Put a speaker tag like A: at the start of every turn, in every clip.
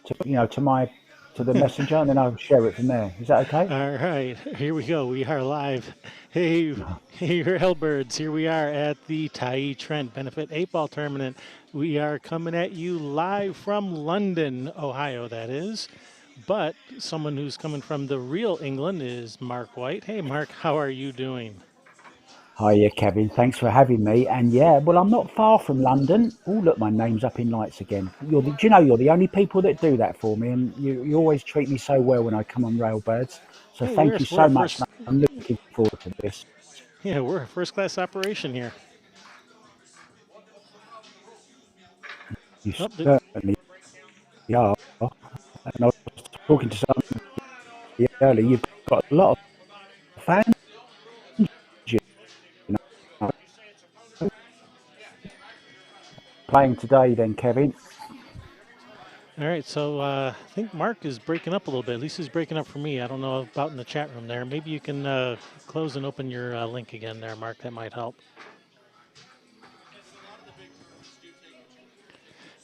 A: to the messenger, and then I'll share it from there. Is that okay?
B: All right, here we go. We are live. Hey, hey, Hellbirds. Here we are at the Tyee Trent Benefit 8 Ball Tournament. We are coming at you live from London, Ohio, that is. But someone who's coming from the real England is Mark White. Hey, Mark, how are you doing?
A: Hiya, Kevin. Thanks for having me. And yeah, well, I'm not far from London. Oh, look, my name's up in lights again. Do you know you're the only people that do that for me, and you always treat me so well when I come on Railbirds. So
B: Hey,
A: thank you
B: we're
A: so
B: a
A: much,
B: first,
A: mate. I'm looking forward to this.
B: yeah, we're a first class operation here.
A: You
B: Oh,
A: certainly are. And I was talking to somebody earlier. You've got a lot of fans, you know, playing today. Then, Kevin.
B: all right, so I think Mark is breaking up a little bit. At least he's breaking up for me. I don't know about in the chat room there. Maybe you can close and open your link again there, Mark. That might help.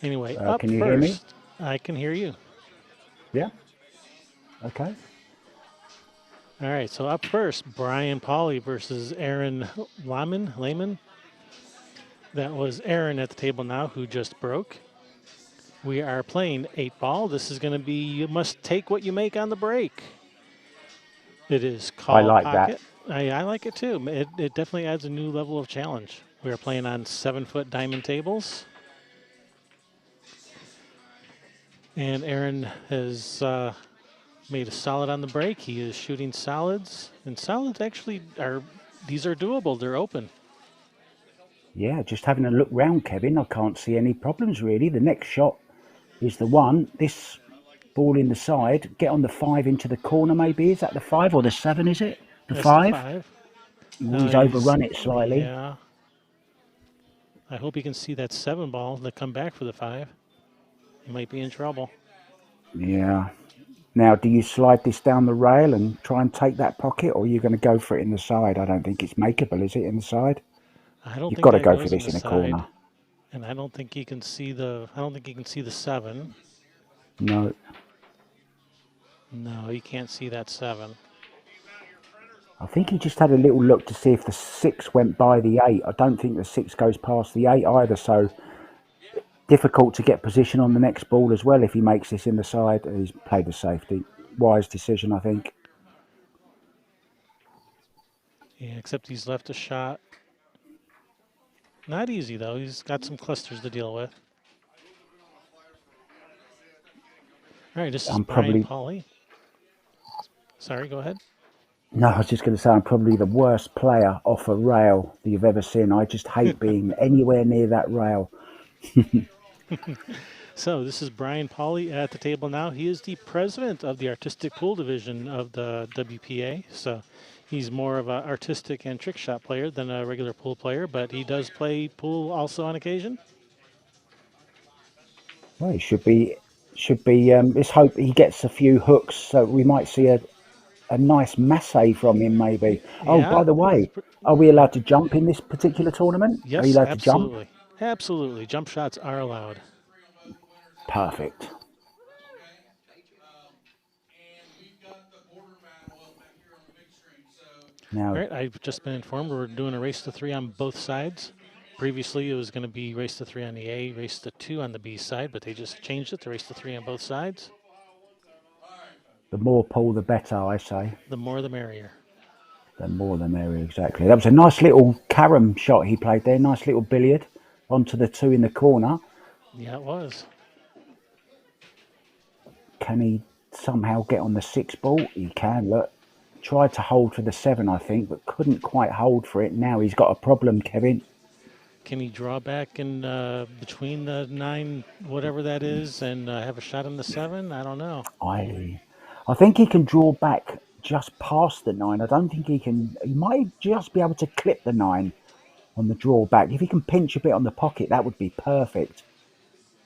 B: Anyway, up
A: Can you hear me?
B: first, I can hear you.
A: Yeah. Okay.
B: All right, so up first, Brian Pauly versus Aaron Layman. That was Aaron at the table now who just broke. We are playing 8 ball. This is going to be you must take what you make on the break. It is
A: I
B: call
A: like that.
B: pocket. I like it too. It definitely adds a new level of challenge. We are playing on 7 foot diamond tables. And Aaron has made a solid on the break. He is shooting solids. And solids actually are, these are doable. They're open.
A: Yeah, just having a look round, Kevin, I can't see any problems really. The next shot is the one. This ball in the side, get on the five into the corner maybe. Is that the five or the seven, is it? The
B: That's the
A: five?
B: 5.
A: He's
B: He's,
A: overrun it slightly.
B: yeah. I hope he can see that 7 ball to come back for the 5. He might be in trouble.
A: Yeah. Now, do you slide this down the rail and try and take that pocket, or are you going to go for it in the side? I don't think it's makeable, is it, in the side?
B: I don't
A: You've
B: think
A: got to
B: that
A: go for
B: goes in
A: this
B: the
A: in the
B: side.
A: corner.
B: And I don't think he can see the, I don't think he can see the 7.
A: No.
B: No, he can't see that 7.
A: I think he just had a little look to see if the six went by the eight. I don't think the six goes past the eight either, so difficult to get position on the next ball as well if he makes this in the side. He's played the safety. Wise decision, I think.
B: Yeah, except he's left a shot. Not easy though. He's got some clusters to deal with. All right, this is
A: I'm
B: Brian
A: probably
B: Pauly. Sorry, go ahead.
A: no, I was just going to say I'm probably the worst player off a rail that you've ever seen. I just hate being anywhere near that rail.
B: So this is Brian Pauly at the table now. He is the president of the artistic pool division of the WPA. So he's more of an artistic and trick shot player than a regular pool player, but he does play pool also on occasion.
A: Well, it should be. Let's hope he gets a few hooks, so we might see a nice masse from him, maybe. Oh,
B: Yeah,
A: by the way, are we allowed to jump in this particular tournament? Are you
B: yes,
A: allowed to jump?
B: absolutely. Absolutely. Jump shots are allowed.
A: Perfect.
B: All
A: Now,
B: right, I've just been informed we're doing a race to 3 on both sides. Previously, it was going to be race to 3 on the A, race to 2 on the B side, but they just changed it to race to 3 on both sides.
A: the more pull, the better, I say.
B: The more the merrier.
A: The more the merrier, exactly. That was a nice little carom shot he played there. Nice little billiard onto the two in the corner.
B: Yeah, it was.
A: Can he somehow get on the six ball? He can. Look, tried to hold for the seven, I think, but couldn't quite hold for it. Now he's got a problem, Kevin.
B: Can he draw back in between the 9, whatever that is, and have a shot on the 7? I don't know.
A: I, I think he can draw back just past the nine. I don't think he can. He might just be able to clip the nine on the drawback. If he can pinch a bit on the pocket, that would be perfect.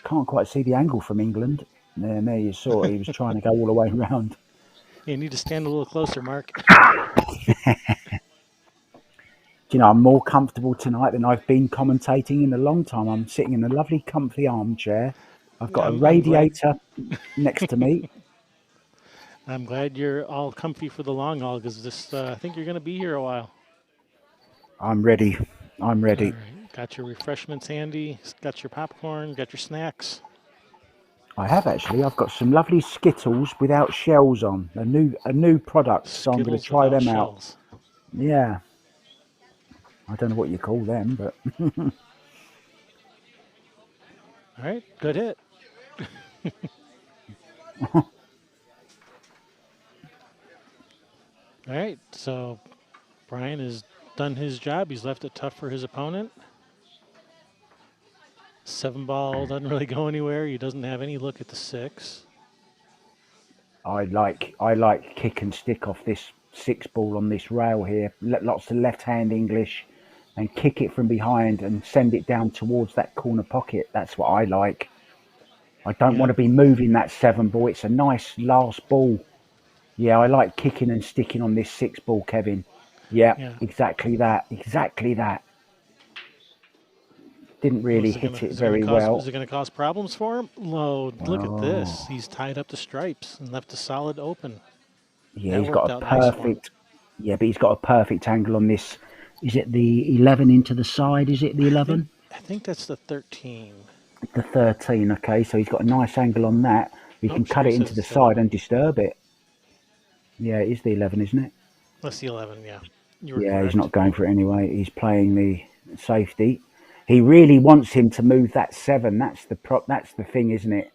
A: Can't quite see the angle from England. There you saw it. He was trying to go all the way around.
B: You need to stand a little closer, Mark.
A: Do you know, I'm more comfortable tonight than I've been commentating in a long time. I'm sitting in a lovely, comfy armchair. I've got a
B: I'm glad.
A: radiator next to me.
B: I'm glad you're all comfy for the long haul because I think you're going to be here a while.
A: I'm ready. I'm
B: All
A: ready.
B: right. Got your refreshments handy. Got your popcorn. Got your snacks.
A: I have actually. I've got some lovely Skittles without shells on. A new product, so I'm going to
B: Skittles
A: try
B: without
A: them out.
B: shells.
A: Yeah, I don't know what you call them, but
B: All right. Good hit. All right. So Brian has done his job. He's left it tough for his opponent. 7 ball doesn't really go anywhere. He doesn't have any look at the 6.
A: I like kick and stick off this six ball on this rail here. Lots of left hand English, and kick it from behind and send it down towards that corner pocket. That's what I like. I don't want
B: Yep.
A: to be moving that seven ball. It's a nice last ball. Yeah, I like kicking and sticking on this six ball, Kevin. Yeah,
B: Yeah.
A: exactly that. Exactly that. Didn't
B: Well,
A: really hit it
B: is it gonna
A: very
B: cause
A: well.
B: problems for him? Oh, look at this.
A: Oh,
B: He's tied up the stripes and left a solid open.
A: yeah,
B: That
A: he's got
B: worked
A: a
B: out nice for him.
A: perfect. Yeah, but he's got a perfect angle on this. Is it the 11 into the side? Is it the
B: I think
A: 11?
B: I think that's the 13.
A: The 13. Okay, so he's got a nice angle on that. He
B: Oh,
A: can cut
B: Sherry
A: it
B: says
A: into the
B: it's the
A: side
B: 11.
A: and disturb it. Yeah, it is the 11, isn't it?
B: That's the 11. Yeah, you were
A: Yeah, he's
B: correct.
A: not going for it anyway. He's playing the safety. He really wants him to move that seven. That's the prop. That's the thing, isn't it?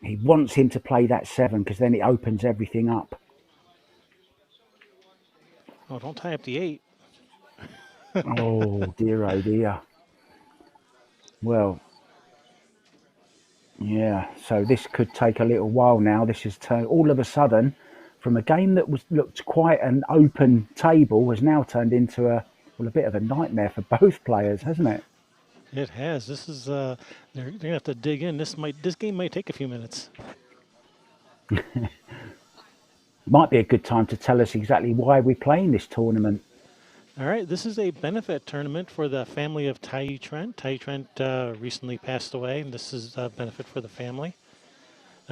A: He wants him to play that seven because then it opens everything up.
B: Oh, don't tie up the 8.
A: Oh dear, oh dear. Well, yeah. So this could take a little while now. This is all of a sudden, from a game that was looked quite an open table, has now turned into a bit of a nightmare for both players, hasn't it?
B: It has. This is they're gonna have to dig in. This game might take a few minutes.
A: Might be a good time to tell us exactly why we're playing this tournament.
B: All right, this is a benefit tournament for the family of Tyee Trent. Tyee Trent recently passed away, and this is a benefit for the family.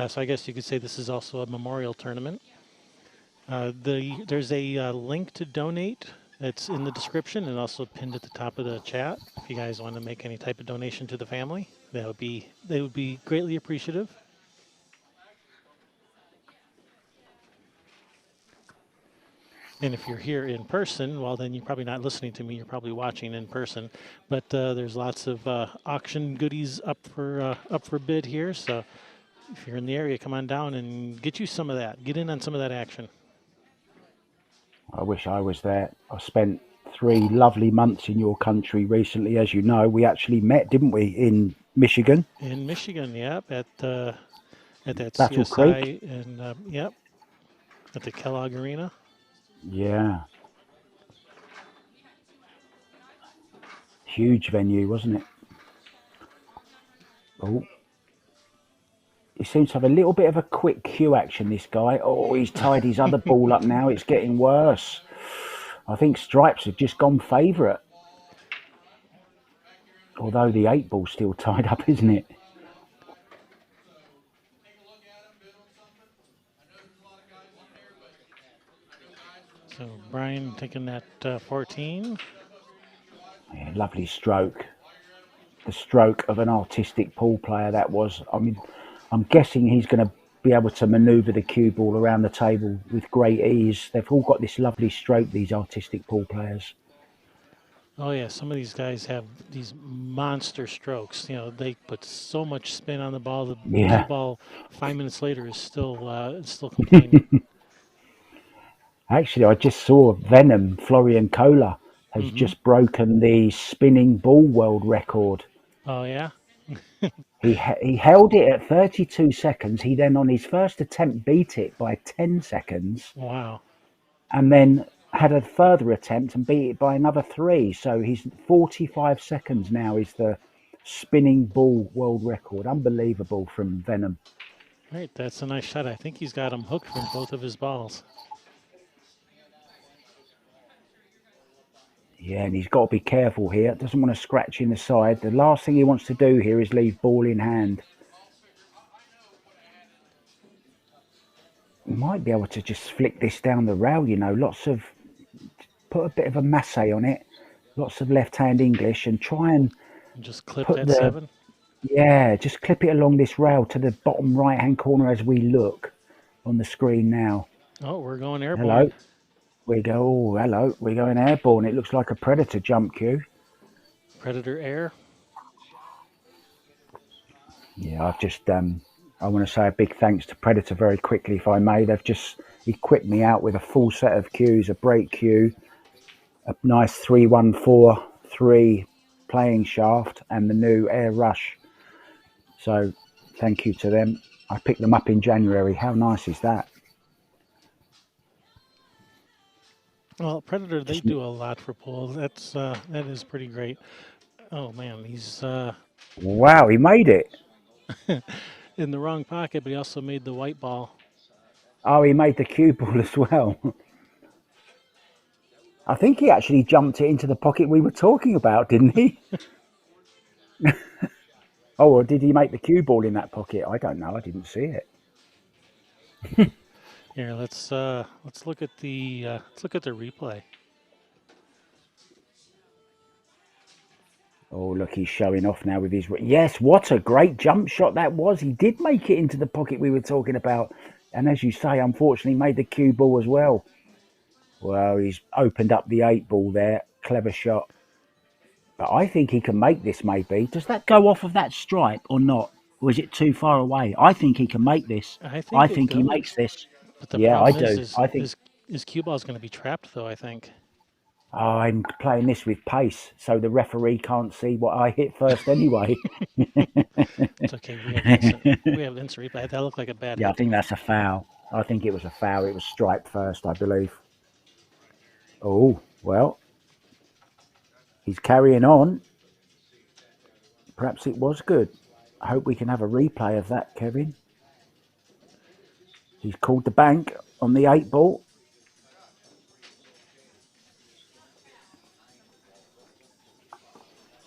B: So I guess you could say this is also a memorial tournament. There's a link to donate. It's in the description and also pinned at the top of the chat. If you guys want to make any type of donation to the family, they would be greatly appreciative. And if you're here in person, well, then you're probably not listening to me. You're probably watching in person. But there's lots of auction goodies up for bid here. So if you're in the area, come on down and get you some of that. Get in on some of that action.
A: I wish I was there. I spent 3 lovely months in your country recently, as you know. We actually met, didn't we, in Michigan,
B: In Michigan, yep, at that
A: Battle Creek.
B: CSI, and yep, at the Kellogg Arena.
A: Yeah, huge venue, wasn't it? Oh, he seems to have a little bit of a quick cue action, this guy. Oh, he's tied his other ball up now. It's getting worse. I think stripes have just gone favourite. Although the eight ball's still tied up, isn't it?
B: So Brian taking that 14.
A: Yeah, lovely stroke. The stroke of an artistic pool player that was. I mean, I'm guessing he's going to be able to manoeuvre the cue ball around the table with great ease. They've all got this lovely stroke, these artistic pool players.
B: Oh yeah, some of these guys have these monster strokes. You know, they put so much spin on the ball. The cue
A: Yeah.
B: ball 5 minutes later is still contained.
A: Actually, I just saw Venom, Florian Kohler, has
B: Mm-hmm.
A: just broken the spinning ball world record.
B: Oh yeah.
A: He held it at 32 seconds. He then, on his first attempt, beat it by 10 seconds,
B: Wow.
A: and then had a further attempt and beat it by another three. So he's 45 seconds now is the spinning ball world record. Unbelievable from Venom.
B: All right, that's a nice shot. I think he's got him hooked from both of his balls.
A: Yeah, and he's got to be careful here. Doesn't want to scratch in the side. The last thing he wants to do here is leave ball in hand. Might be able to just flick this down the rail, lots of, put a bit of a masse on it, lots of left hand English, and try and
B: And just clip
A: put
B: that
A: the,
B: 7.
A: yeah, just clip it along this rail to the bottom right hand corner as we look on the screen now.
B: Oh, we're going airborne.
A: Hello. We go, oh, hello. We're going airborne. It looks like a predator jump cue.
B: Predator air.
A: Yeah, I want to say a big thanks to Predator very quickly, if I may. They've just equipped me out with a full set of cues, a brake cue, a nice 3143 playing shaft, and the new Air Rush. So thank you to them. I picked them up in January. How nice is that?
B: Well, Predator, they
A: Just
B: do a lot for pools. That is pretty great. Oh man, he's
A: wow, he made it.
B: in the wrong pocket, but he also made the white ball.
A: Oh, he made the cue ball as well. I think he actually jumped it into the pocket we were talking about, didn't he? Oh, or did he make the cue ball in that pocket? I don't know. I didn't see it.
B: Here, let's look at the replay.
A: Oh, look, he's showing off now with his. Yes, what a great jump shot that was. He did make it into the pocket we were talking about. And as you say, unfortunately, made the cue ball as well. Well, he's opened up the 8 ball there. Clever shot. But I think he can make this, maybe. Does that go off of that stripe or not? Or is it too far away? I think he can make this.
B: I
A: I
B: think it
A: think he makes
B: goes,
A: this.
B: but the
A: Yeah, I
B: problem
A: do. I think
B: is cue ball is going to be trapped though. I think.
A: I'm playing this with pace, so the referee can't see what I hit first anyway.
B: It's okay. We have instant replay. That looked like a bad
A: Yeah, I
B: hit.
A: think that's a foul. I think it was a foul. It was striped first, I believe. Oh, well, he's carrying on. Perhaps it was good. I hope we can have a replay of that, Kevin. He's called the bank on the 8 ball.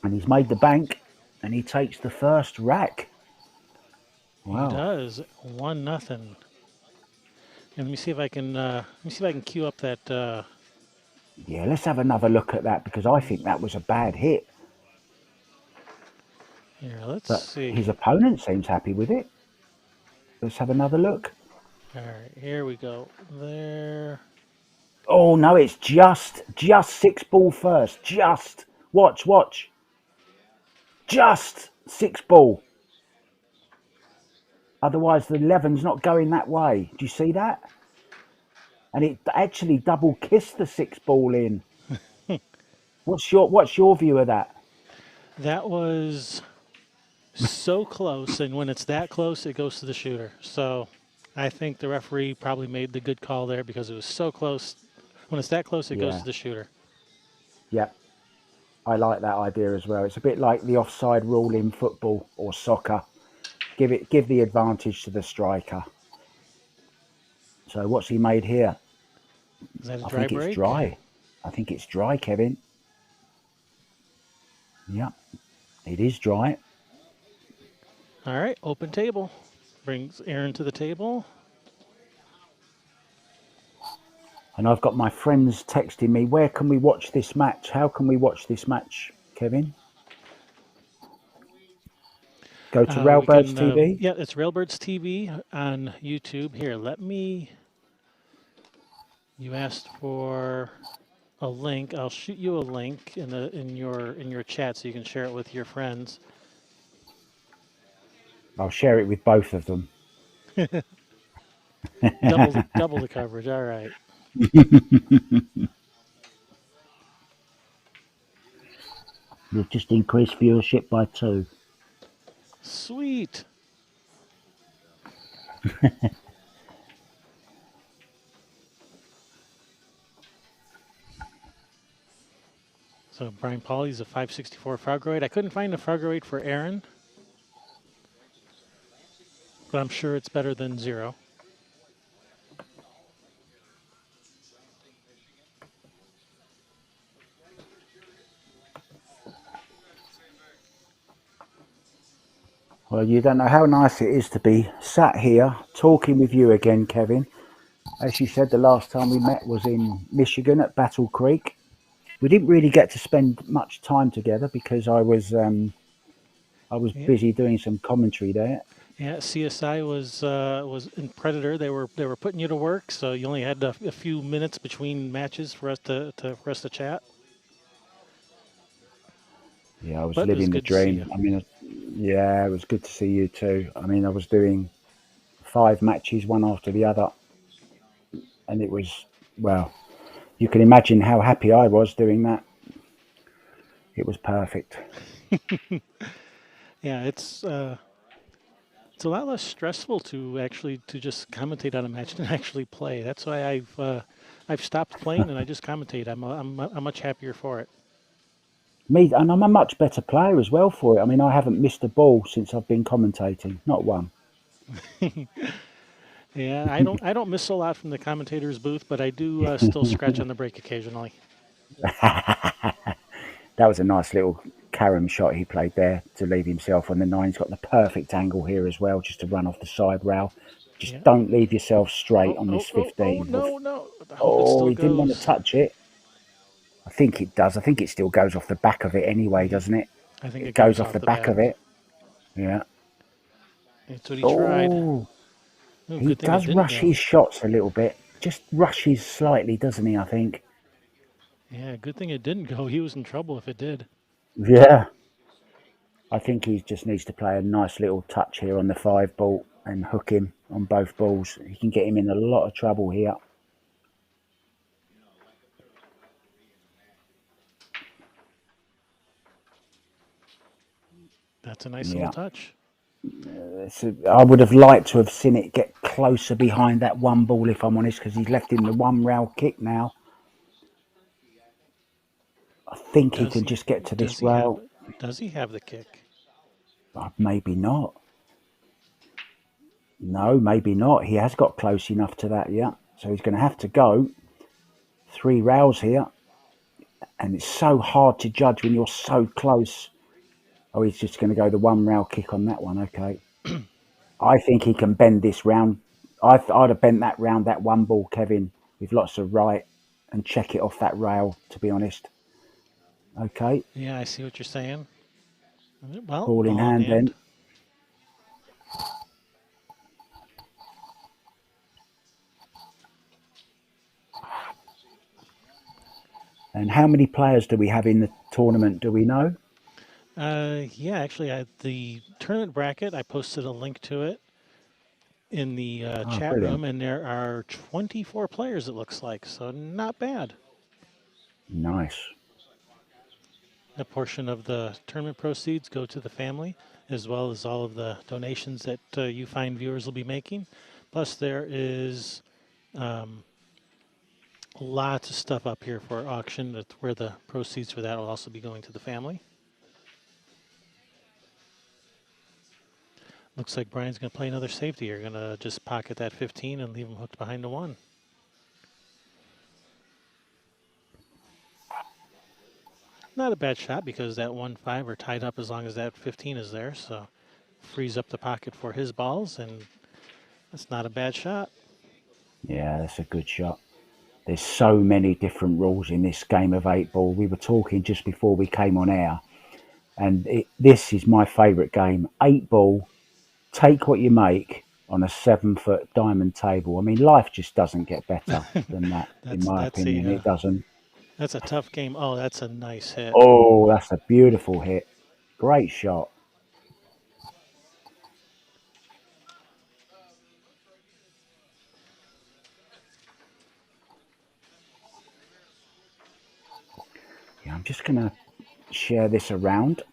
A: And he's made the bank and he takes the first rack.
B: He
A: Wow.
B: does 1-0. And let me see if I can cue up that.
A: Yeah, let's have another look at that because I think that was a bad hit.
B: Here, let's
A: But
B: see.
A: his opponent seems happy with it. Let's have another look.
B: All right, here we go. There.
A: Oh no, it's just 6 ball first. Just watch. Just 6 ball. Otherwise the 11's not going that way. Do you see that? And it actually double kissed the 6 ball in. What's your view of that?
B: That was so close, and when it's that close, it goes to the shooter. So I think the referee probably made the good call there because it was so close. When it's that close, it goes
A: Yeah.
B: to the shooter.
A: Yep. I like that idea as well. It's a bit like the offside rule in football or soccer. Give the advantage to the striker. So what's he made here?
B: Is that a
A: I
B: dry
A: think it's
B: break?
A: dry. I think it's dry, Kevin. Yep. It is dry.
B: All right, open table. Brings Aaron to the table.
A: And I've got my friends texting me, where can we watch this match? How can we watch this match, Kevin? Go to
B: We
A: Railbirds
B: can,
A: TV.
B: yeah, it's Railbirds TV on YouTube. Here, you asked for a link. I'll shoot you a link in your chat so you can share it with your friends.
A: I'll share it with both of them.
B: Double the coverage. All right.
A: You've just increased viewership by 2.
B: Sweet. So Brian Pauly's a 564 Fargo 8. I couldn't find a Fargo 8 for Aaron, but I'm sure it's better than 0.
A: Well, you don't know how nice it is to be sat here talking with you again, Kevin. As you said, the last time we met was in Michigan at Battle Creek. We didn't really get to spend much time together because I was
B: Yeah,
A: busy doing some commentary there.
B: yeah. CSI was in Predator. They were putting you to work, so you only had a few minutes between matches for us for us to chat.
A: Yeah, I was
B: But it was
A: living the
B: good to see you.
A: dream. I mean, yeah, it was good to see you too. I mean, I was doing 5 matches, one after the other, and it was, well, you can imagine how happy I was doing that. It was perfect.
B: Yeah, it's a lot less stressful to actually to just commentate on a match than actually play. That's why I've stopped playing and I just commentate. I'm much happier for it.
A: Me, and I'm a much better player as well for it. I mean, I haven't missed a ball since I've been commentating, not one.
B: Yeah, I don't miss a lot from the commentator's booth, but I do still scratch on the break occasionally.
A: That was a nice little carom shot he played there to leave himself on the nine. He's got the perfect angle here as well, just to run off the side rail. Just
B: Yeah.
A: don't leave yourself straight
B: Oh,
A: on
B: oh,
A: this
B: oh, oh,
A: 15.
B: no, no. I hope it
A: Oh,
B: still
A: he didn't want to
B: goes.
A: touch it. I think it does. I think it still goes off the back of it anyway,
B: He,
A: doesn't it?
B: I think
A: It
B: it
A: goes
B: goes
A: off
B: off
A: the
B: the
A: back of
B: back.
A: it. Yeah.
B: That's what he tried.
A: Oh,
B: Oh,
A: he
B: good thing it
A: does
B: didn't
A: rush
B: go.
A: his shots a little bit. Just rushes slightly, doesn't he? I think.
B: Yeah, good thing it didn't go. He was in trouble if it did.
A: Yeah. I think he just needs to play a nice little touch here on the 5 ball and hook him on both balls. He can get him in a lot of trouble here.
B: That's a nice little
A: Yeah.
B: touch.
A: I would have liked to have seen it get closer behind that 1 ball, if I'm honest, because he's left him the 1 rail kick now. I think he
B: Does
A: can
B: he?
A: just get to
B: Does
A: this
B: he have?
A: rail.
B: Does he have the kick?
A: Maybe not. No, maybe not. He has got close enough to that, yeah. So he's going to have to go 3 rails here. And it's so hard to judge when you're so close. Oh, he's just going to go the 1 rail kick on that one. Okay. I think he can bend this round. I'd have bent that round, that 1 ball, Kevin, with lots of right and check it off that rail, to be honest. Okay.
B: Yeah, I see what you're saying. Well,
A: Ball in
B: ball in
A: hand
B: hand.
A: then. And how many players do we have in the tournament? Do we know?
B: Yeah, actually, the tournament bracket, I posted a link to it in the
A: Oh,
B: chat
A: brilliant.
B: room, and there are 24 players, it looks like, so not bad.
A: Nice.
B: A portion of the tournament proceeds go to the family, as well as all of the donations that you find viewers will be making. Plus, there is lots of stuff up here for auction, where the proceeds for that will also be going to the family. Looks like Brian's going to play another safety. You're going to just pocket that 15 and leave him hooked behind the 1. Not a bad shot because that 1-5 are tied up as long as that 15 is there. So frees up the pocket for his balls, and that's not a bad shot.
A: Yeah, that's a good shot. There's so many different rules in this game of 8 ball. We were talking just before we came on air, and this is my favourite game. 8 ball, take what you make on a 7 foot diamond table. I mean, life just doesn't get better than that, in
B: That's
A: my
B: that's a
A: opinion. It doesn't.
B: that's a tough game. Oh, that's a nice hit.
A: Oh, that's a beautiful hit. Great shot. Yeah, I'm just going to share this around.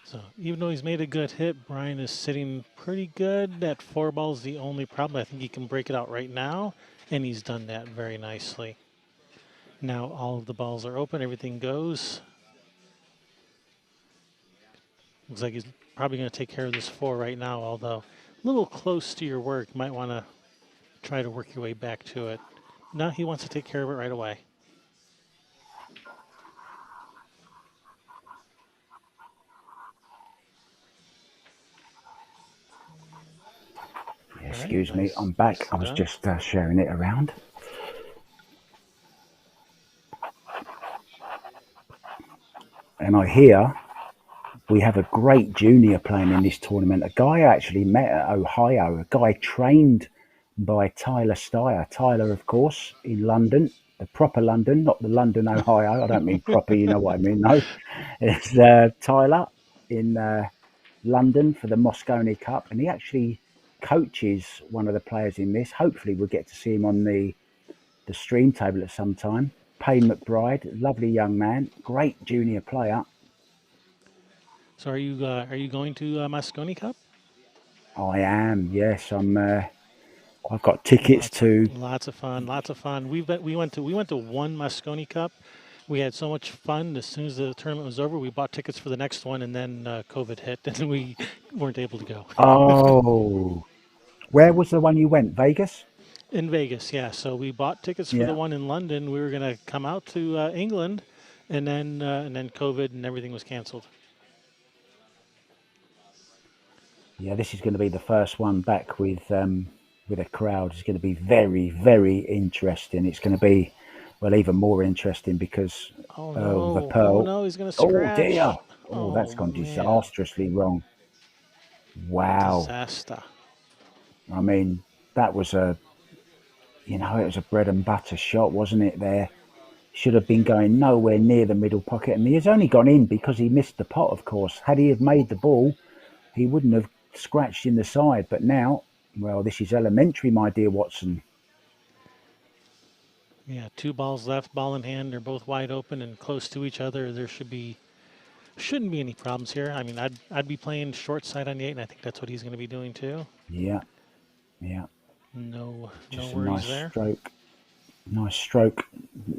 B: So even though he's made a good hit, Brian is sitting pretty good. That 4 ball is the only problem. I think he can break it out right now, and he's done that very nicely. Now all of the balls are open. Everything goes. Looks like he's probably going to take care of this 4 right now, although little close to your work. Might want to try to work your way back to it. No, he wants to take care of it right away.
A: Yeah,
B: All right,
A: excuse me,
B: nice,
A: I'm back. I
B: nicely
A: was
B: done.
A: just sharing it around. And I hear we have a great junior playing in this tournament. A guy I actually met at Ohio, a guy trained by Tyler Steyer. Tyler, of course, in London, the proper London, not the London, Ohio. I don't mean proper, you know what I mean. No, it's Tyler in London for the Moscone Cup, and he actually coaches one of the players in this. Hopefully, we'll get to see him on the stream table at some time. Payne McBride, lovely young man, great junior player.
B: So are you going to Moscone Cup?
A: I am, yes. I've got tickets to.
B: Lots of fun, lots of fun. We went to one Moscone Cup. We had so much fun. As soon as the tournament was over, we bought tickets for the next one, and then COVID hit, and we weren't able to go.
A: Oh, where was the one you went? Vegas?
B: In Vegas, yeah. So we bought tickets for the
A: Yeah,
B: one in London. We were going to come out to England, and then COVID and everything was canceled.
A: yeah. This is going to be the first one back with a crowd. It's going to be very, very interesting. It's going to be, well, even more interesting because of the
B: Oh
A: Pearl.
B: no, he's going to
A: Oh dear!
B: scratch.
A: Oh, that's
B: Oh
A: gone
B: man,
A: disastrously wrong. Wow.
B: disaster.
A: I mean, that was it was a bread and butter shot, wasn't it? There should have been going nowhere near the middle pocket, and he has only gone in because he missed the pot. Of course, had he have made the ball, he wouldn't have scratched in the side. But now, well, this is elementary, my dear Watson.
B: Yeah, two balls left, ball in hand. They're both wide open and close to each other. There shouldn't be any problems here. I mean, I'd be playing short side on the eight, and I think that's what he's going to be doing too.
A: Yeah, yeah,
B: No
A: just a
B: worries there.
A: nice stroke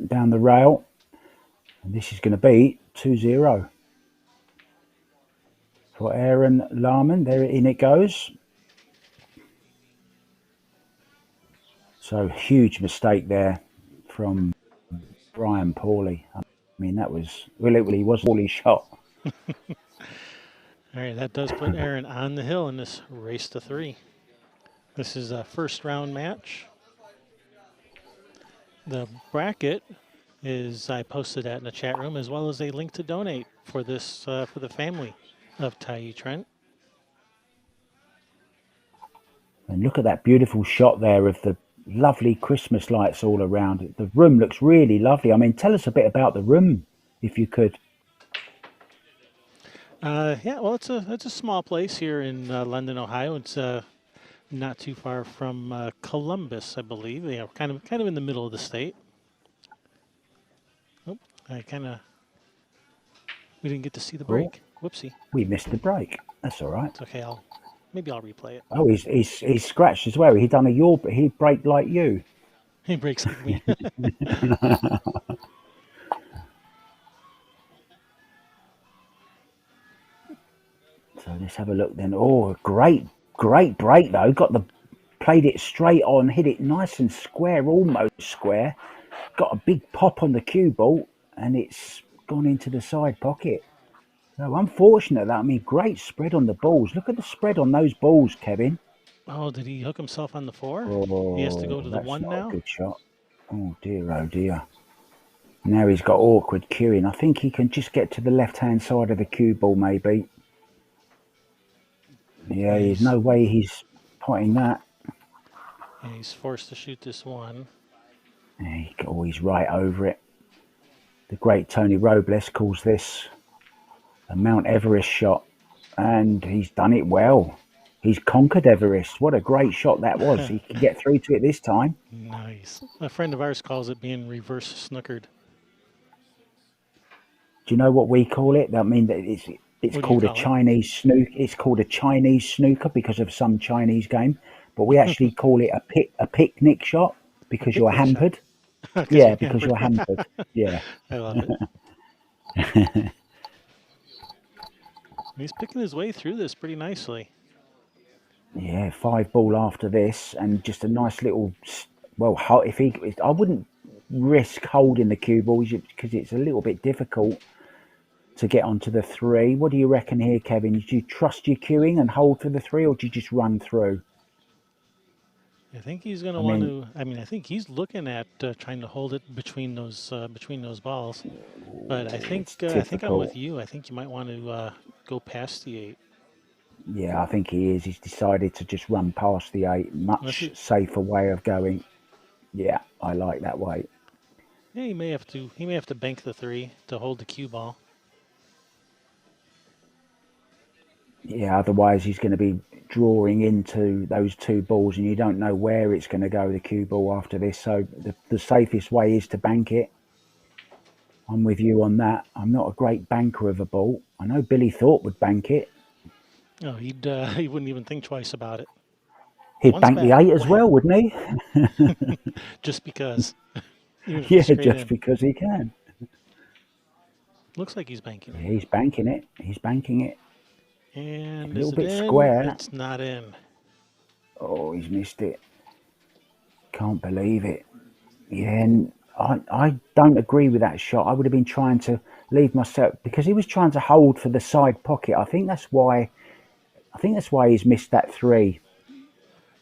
A: down the rail, and this is going to be 2-0 for Aaron Larman. There in it goes. So huge mistake there from Brian Pauly. I mean, that was well, it really was a Pauly shot.
B: All right, that does put Aaron on the hill in this race to three. This is a first round match. The bracket is I posted that in the chat room as well as a link to donate for this for the family of Tyee Trent.
A: And look at that beautiful shot there of the lovely Christmas lights all around it. The room looks really lovely. I mean, tell us a bit about the room, if you could.
B: Yeah, well, it's a small place here in London, Ohio. It's not too far from Columbus, I believe. Yeah, kind of in the middle of the state. Oh, I kind of we didn't get to see the
A: Oh,
B: break. Whoopsie.
A: we missed the break. That's all right.
B: It's okay. Maybe I'll replay it.
A: Oh, he's scratched as well. He done a yaw, but he break like you.
B: He breaks like me.
A: So let's have a look then. Oh, great break though. Got the played it straight on, hit it nice and square, almost square. Got a big pop on the cue ball, and it's gone into the side pocket. So unfortunate that. I mean, great spread on the balls. Look at the spread on those balls, Kevin.
B: Oh, did he hook himself on the four? He has to go
A: Oh,
B: to the
A: that's
B: one
A: not a
B: now.
A: good shot. Oh dear, oh dear. Now he's got awkward cueing. I think he can just get to the left-hand side of the cue ball, maybe. Yeah, there's
B: He's
A: no way he's potting that.
B: yeah, he's forced to shoot this one.
A: Oh, he's right over it. The great Tony Robles calls this a Mount Everest shot, and he's done it well. He's conquered Everest. What a great shot that was. He can get through to it this time.
B: Nice. A friend of ours calls it being reverse snookered.
A: Do you know what we call it? I mean, it's
B: What do you
A: called a
B: call it?
A: Chinese snook. It's called a Chinese snooker because of some Chinese game, but we actually call it a picnic shot
B: A
A: because you're
B: picnic shot.
A: hampered.
B: Because
A: Yeah,
B: you're
A: because
B: hampered.
A: you're hampered. Yeah.
B: I love it. He's picking his way through this pretty nicely.
A: Yeah, 5 ball after this, and just a nice little. Well, if he, I wouldn't risk holding the cue ball because it's a little bit difficult to get onto the three. What do you reckon here, Kevin? Do you trust your queuing and hold for the three, or do you just run through?
B: I think he's going to
A: I
B: want
A: mean,
B: to. I mean, I think he's looking at trying to hold it between those balls. But
A: it's
B: I think I'm with
A: difficult.
B: you. I think you might want to go past the eight.
A: Yeah, I think he is. He's decided to just run past the eight.
B: Unless
A: Much
B: he,
A: safer way of going. Yeah, I like that way.
B: yeah, he may have to. He may have to bank the three to hold the cue ball.
A: Yeah, otherwise he's going to be drawing into those 2 balls, and you don't know where it's going to go, the cue ball after this. So the safest way is to bank it. I'm with you on that. I'm not a great banker of a ball. I know Billy Thorpe would bank it.
B: No, he wouldn't even think twice about it.
A: He'd
B: Once
A: bank the
B: back,
A: eight as well,
B: wham,
A: wouldn't he?
B: just because, even if
A: Yeah,
B: it's straight
A: just
B: in.
A: because he can.
B: Looks like he's banking
A: Yeah,
B: it.
A: he's banking it. He's banking it. A
B: And is
A: little
B: it
A: bit
B: in?
A: square.
B: It's not in.
A: Oh, he's missed it. Can't believe it. Yeah, and I don't agree with that shot. I would have been trying to leave myself because he was trying to hold for the side pocket. I think that's why. I think that's why he's missed that three.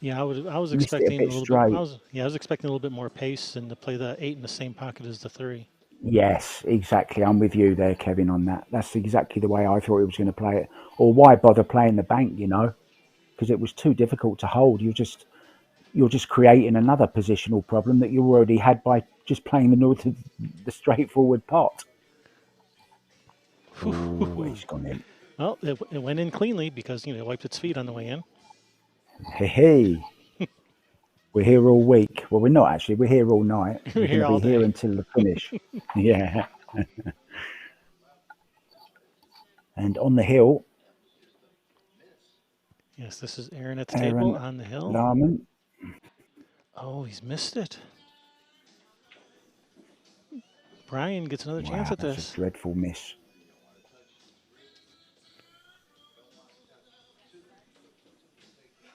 B: Yeah, I was
A: Missed it a
B: expecting a
A: bit
B: little bit.
A: straight.
B: I was expecting a little bit more pace and to play the eight in the same pocket as the three.
A: Yes, exactly. I'm with you there, Kevin, on that. That's exactly the way I thought he was going to play it. Or why bother playing the bank? Because it was too difficult to hold. You're just creating another positional problem that you already had by just playing the straightforward pot. Oh, he's gone in.
B: Well, it went in cleanly because it wiped its feet on the way in.
A: Hey, hey, we're here all week. Well, we're not actually. We're here all night.
B: We're
A: We're going
B: here
A: to
B: all
A: be here
B: day.
A: until the finish. Yeah. And on the hill,
B: Yes, this is Aaron at the table
A: Aaron
B: on the hill.
A: Lahman.
B: Oh, he's missed it. Brian gets another chance
A: Wow,
B: at
A: that's a
B: this.
A: dreadful miss.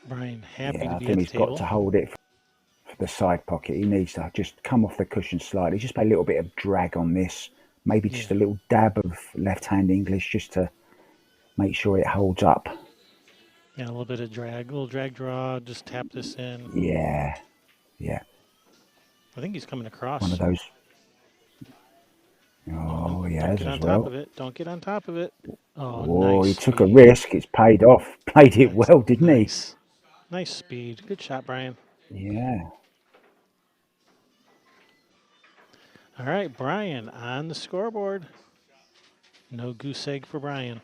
B: Brian happy to
A: Yeah, I
B: be at
A: think
B: the
A: he's got
B: table.
A: to hold it for the side pocket. He needs to just come off the cushion slightly. Just play a little bit of drag on this. Maybe just
B: Yeah,
A: a little dab of left hand English just to make sure it holds up.
B: yeah, a little drag draw. Just tap this in.
A: Yeah, yeah.
B: I think he's coming
A: One of
B: across.
A: those.
B: Oh, don't
A: Oh, he
B: don't
A: has
B: get on
A: as
B: top of
A: well.
B: it. Don't get on top of it. Oh,
A: Oh,
B: nice
A: he took a
B: speed.
A: risk. It's paid off. Played it
B: Nice,
A: well, didn't he?
B: nice, nice speed. Good shot, Brian.
A: Yeah.
B: All right, Brian on the scoreboard. No goose egg for Brian.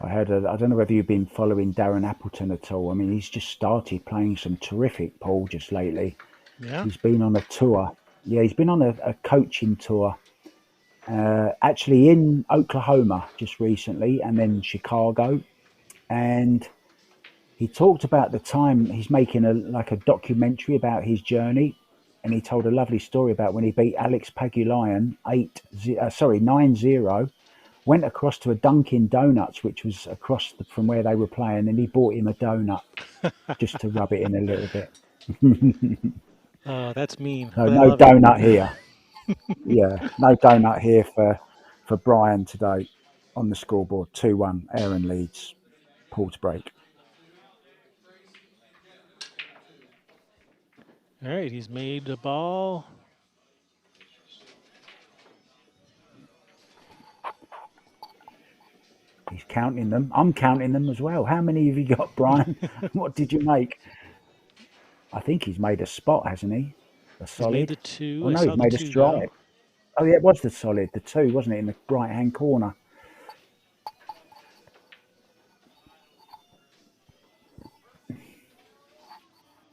A: I don't know whether you've been following Darren Appleton at all. I mean, he's just started playing some terrific pool just lately.
B: Yeah.
A: He's been on a tour. Yeah, he's been on a coaching tour, actually in Oklahoma just recently, and then Chicago. And he talked about the time he's making a documentary about his journey, and he told a lovely story about when he beat Alex Pagulayan 9-0, went across to a Dunkin' Donuts, which was across from where they were playing, and he bought him a donut just to rub it in a little bit.
B: Oh, that's mean,
A: So
B: but I
A: no
B: love it.
A: donut here. Yeah, no donut here for Brian today on the scoreboard. 2-1. Aaron leads. Paul to break.
B: All right, he's made the ball.
A: He's counting them. I'm counting them as well. How many have you got, Brian? What did you make? I think he's made a spot, hasn't he? A
B: He's made
A: solid.
B: the two.
A: Oh
B: I
A: no,
B: saw
A: he's
B: the
A: made a
B: two go.
A: strike. Oh yeah, it was the solid, the two, wasn't it, in the right hand corner?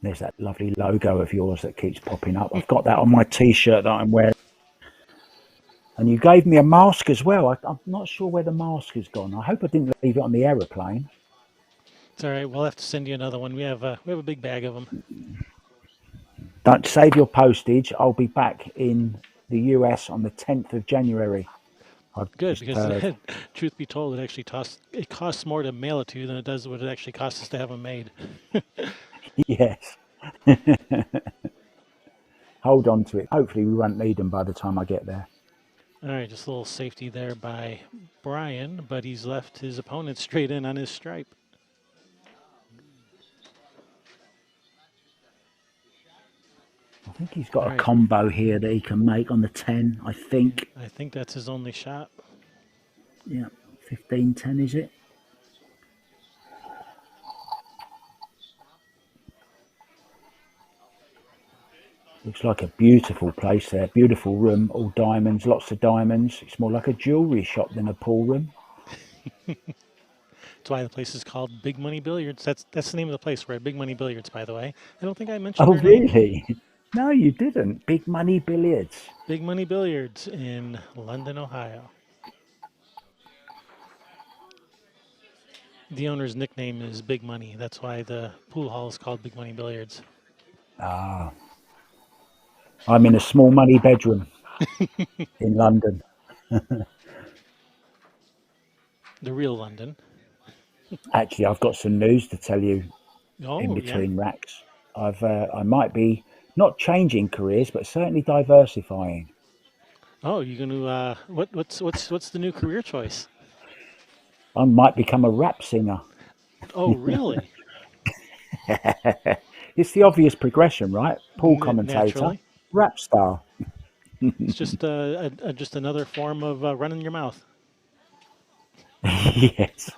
A: There's that lovely logo of yours that keeps popping up. I've got that on my T-shirt that I'm wearing. And you gave me a mask as well. I'm not sure where the mask has gone. I hope I didn't leave it on the aeroplane.
B: It's all right. We'll have to send you another one. We have a big bag of them.
A: Don't save your postage. I'll be back in the US on the 10th of January. I've
B: Good,
A: just
B: because
A: heard.
B: truth be told, it costs more to mail it to you than it does what it actually costs us to have them made.
A: Yes. Hold on to it. Hopefully, we won't need them by the time I get there.
B: All right, just a little safety there by Brian, but he's left his opponent straight in on his stripe.
A: I think he's got
B: All
A: a
B: right,
A: combo here that he can make on the 10. I think.
B: I think that's his only shot.
A: Yeah, 15-10 is it? Looks like a beautiful place there. Beautiful room, all diamonds, lots of diamonds. It's more like a jewellery shop than a pool room.
B: That's why the place is called Big Money Billiards. That's the name of the place. We're at Big Money Billiards, by the way. I don't think I mentioned
A: Oh,
B: their name.
A: really? No, you didn't. Big Money Billiards.
B: Big Money Billiards in London, Ohio. The owner's nickname is Big Money. That's why the pool hall is called Big Money Billiards.
A: Ah, I'm in a small money bedroom in London.
B: The real London.
A: Actually, I've got some news to tell you in
B: Oh yeah.
A: between racks. I might be not changing careers, but certainly diversifying.
B: Oh, you're gonna what's the new career choice?
A: I might become a rap singer.
B: Oh really?
A: It's the obvious progression, right? Pool commentator,
B: Naturally.
A: rap star.
B: It's just just another form of running your mouth.
A: Yes.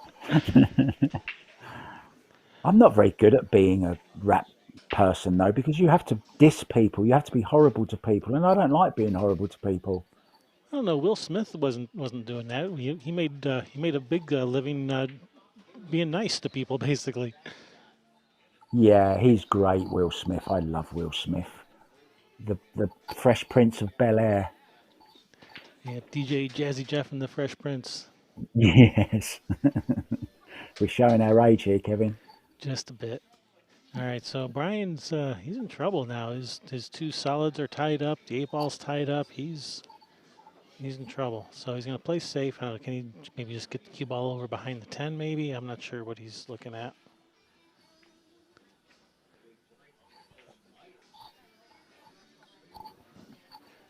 A: I'm not very good at being a rap person though, because you have to diss people, you have to be horrible to people, and I don't like being horrible to people.
B: I don't know. Will Smith wasn't doing that. He made a big living being nice to people, basically.
A: Yeah, he's great, Will Smith. I love Will Smith. The Fresh Prince of Bel Air.
B: Yeah, DJ Jazzy Jeff and the Fresh Prince,
A: Yes. We're showing our age here, Kevin.
B: just a bit. All right, so Brian's he's in trouble now. His two solids are tied up. The eight ball's tied up. He's in trouble. So he's gonna play safe. I don't know, can he maybe just get the cue ball over behind the 10? Maybe I'm not sure what he's looking at.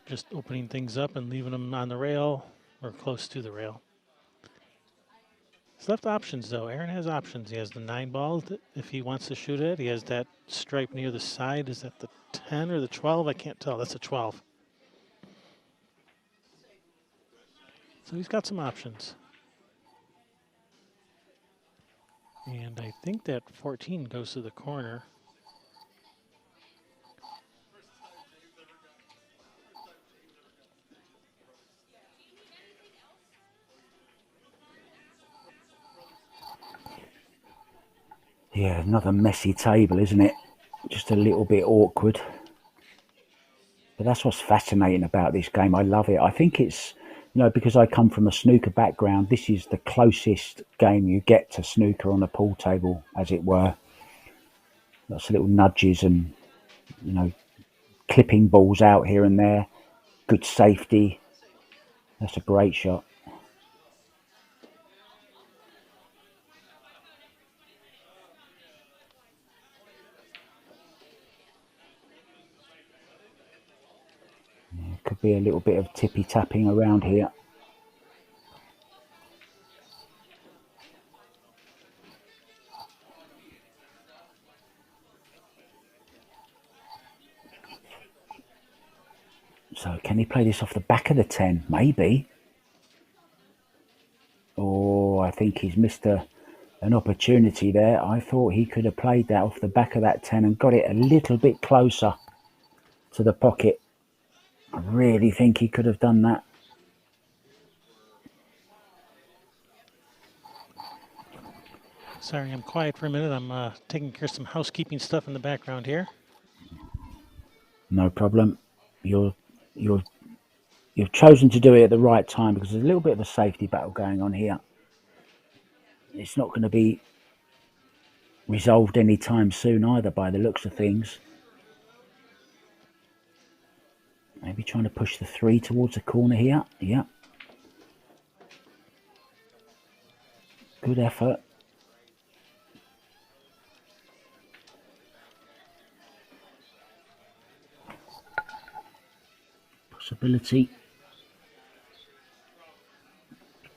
B: Just opening things up and leaving them on the rail or close to the rail. He's left options though. Aaron has options. He has the 9 ball if he wants to shoot it. He has that stripe near the side. Is that the 10 or the 12? I can't tell. That's a 12. So he's got some options. And I think that 14 goes to the corner.
A: Yeah, another messy table, isn't it? Just a little bit awkward. But that's what's fascinating about this game. I love it. I think it's, because I come from a snooker background, this is the closest game you get to snooker on a pool table, as it were. Lots of little nudges and, you know, clipping balls out here and there. Good safety. That's a great shot. Could be a little bit of tippy tapping around here. So can he play this off the back of the 10? Maybe. Oh, I think he's missed an opportunity there. I thought he could have played that off the back of that 10 and got it a little bit closer to the pocket. I really think he could have done that.
B: Sorry, I'm quiet for a minute. I'm taking care of some housekeeping stuff in the background here.
A: No problem. You're you're you've chosen to do it at the right time because there's a little bit of a safety battle going on here. It's not going to be resolved anytime soon either by the looks of things. Maybe trying to push the 3 towards the corner here. Yeah. Good effort. Possibility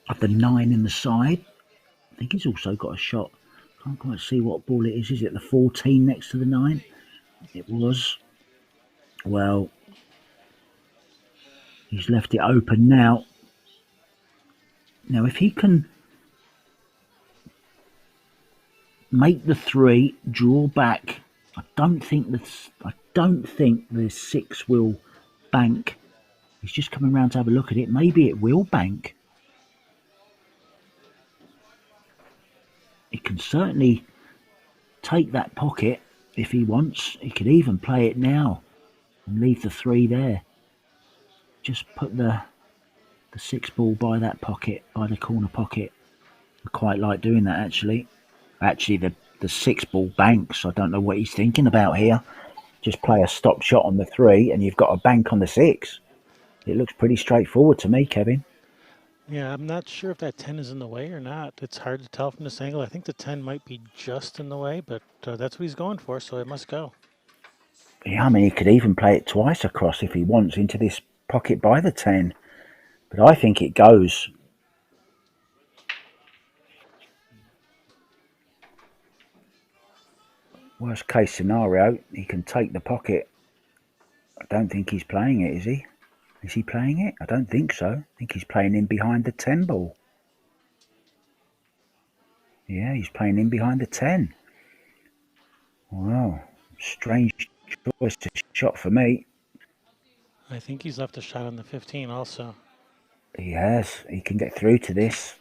A: of the 9 in the side. I think he's also got a shot. Can't quite see what ball it is. Is it the 14 next to the 9? It was. Well, he's left it open now. Now, if he can make the 3, draw back, I don't think the 6 will bank. He's just coming round to have a look at it. Maybe it will bank. He can certainly take that pocket if he wants. He could even play it now and leave the 3 there. Just put the 6 ball by that pocket, by the corner pocket. I quite like doing that actually. Actually, the 6 ball banks. I don't know what he's thinking about here. Just play a stop shot on the 3 and you've got a bank on the 6. It looks pretty straightforward to me, Kevin.
B: Yeah, I'm not sure if that 10 is in the way or not. It's hard to tell from this angle. I think the 10 might be just in the way, but that's what he's going for, so it must go.
A: Yeah, I mean, he could even play it twice across if he wants into this pocket by the 10. But I think it goes. Worst case scenario, he can take the pocket. I don't think he's playing it, is he? Is he playing it? I don't think so. I think he's playing in behind the 10 ball. Yeah, he's playing in behind the 10. Wow, strange choice to shot for me.
B: I think he's left a shot on the 15 also.
A: He has. He can get through to this.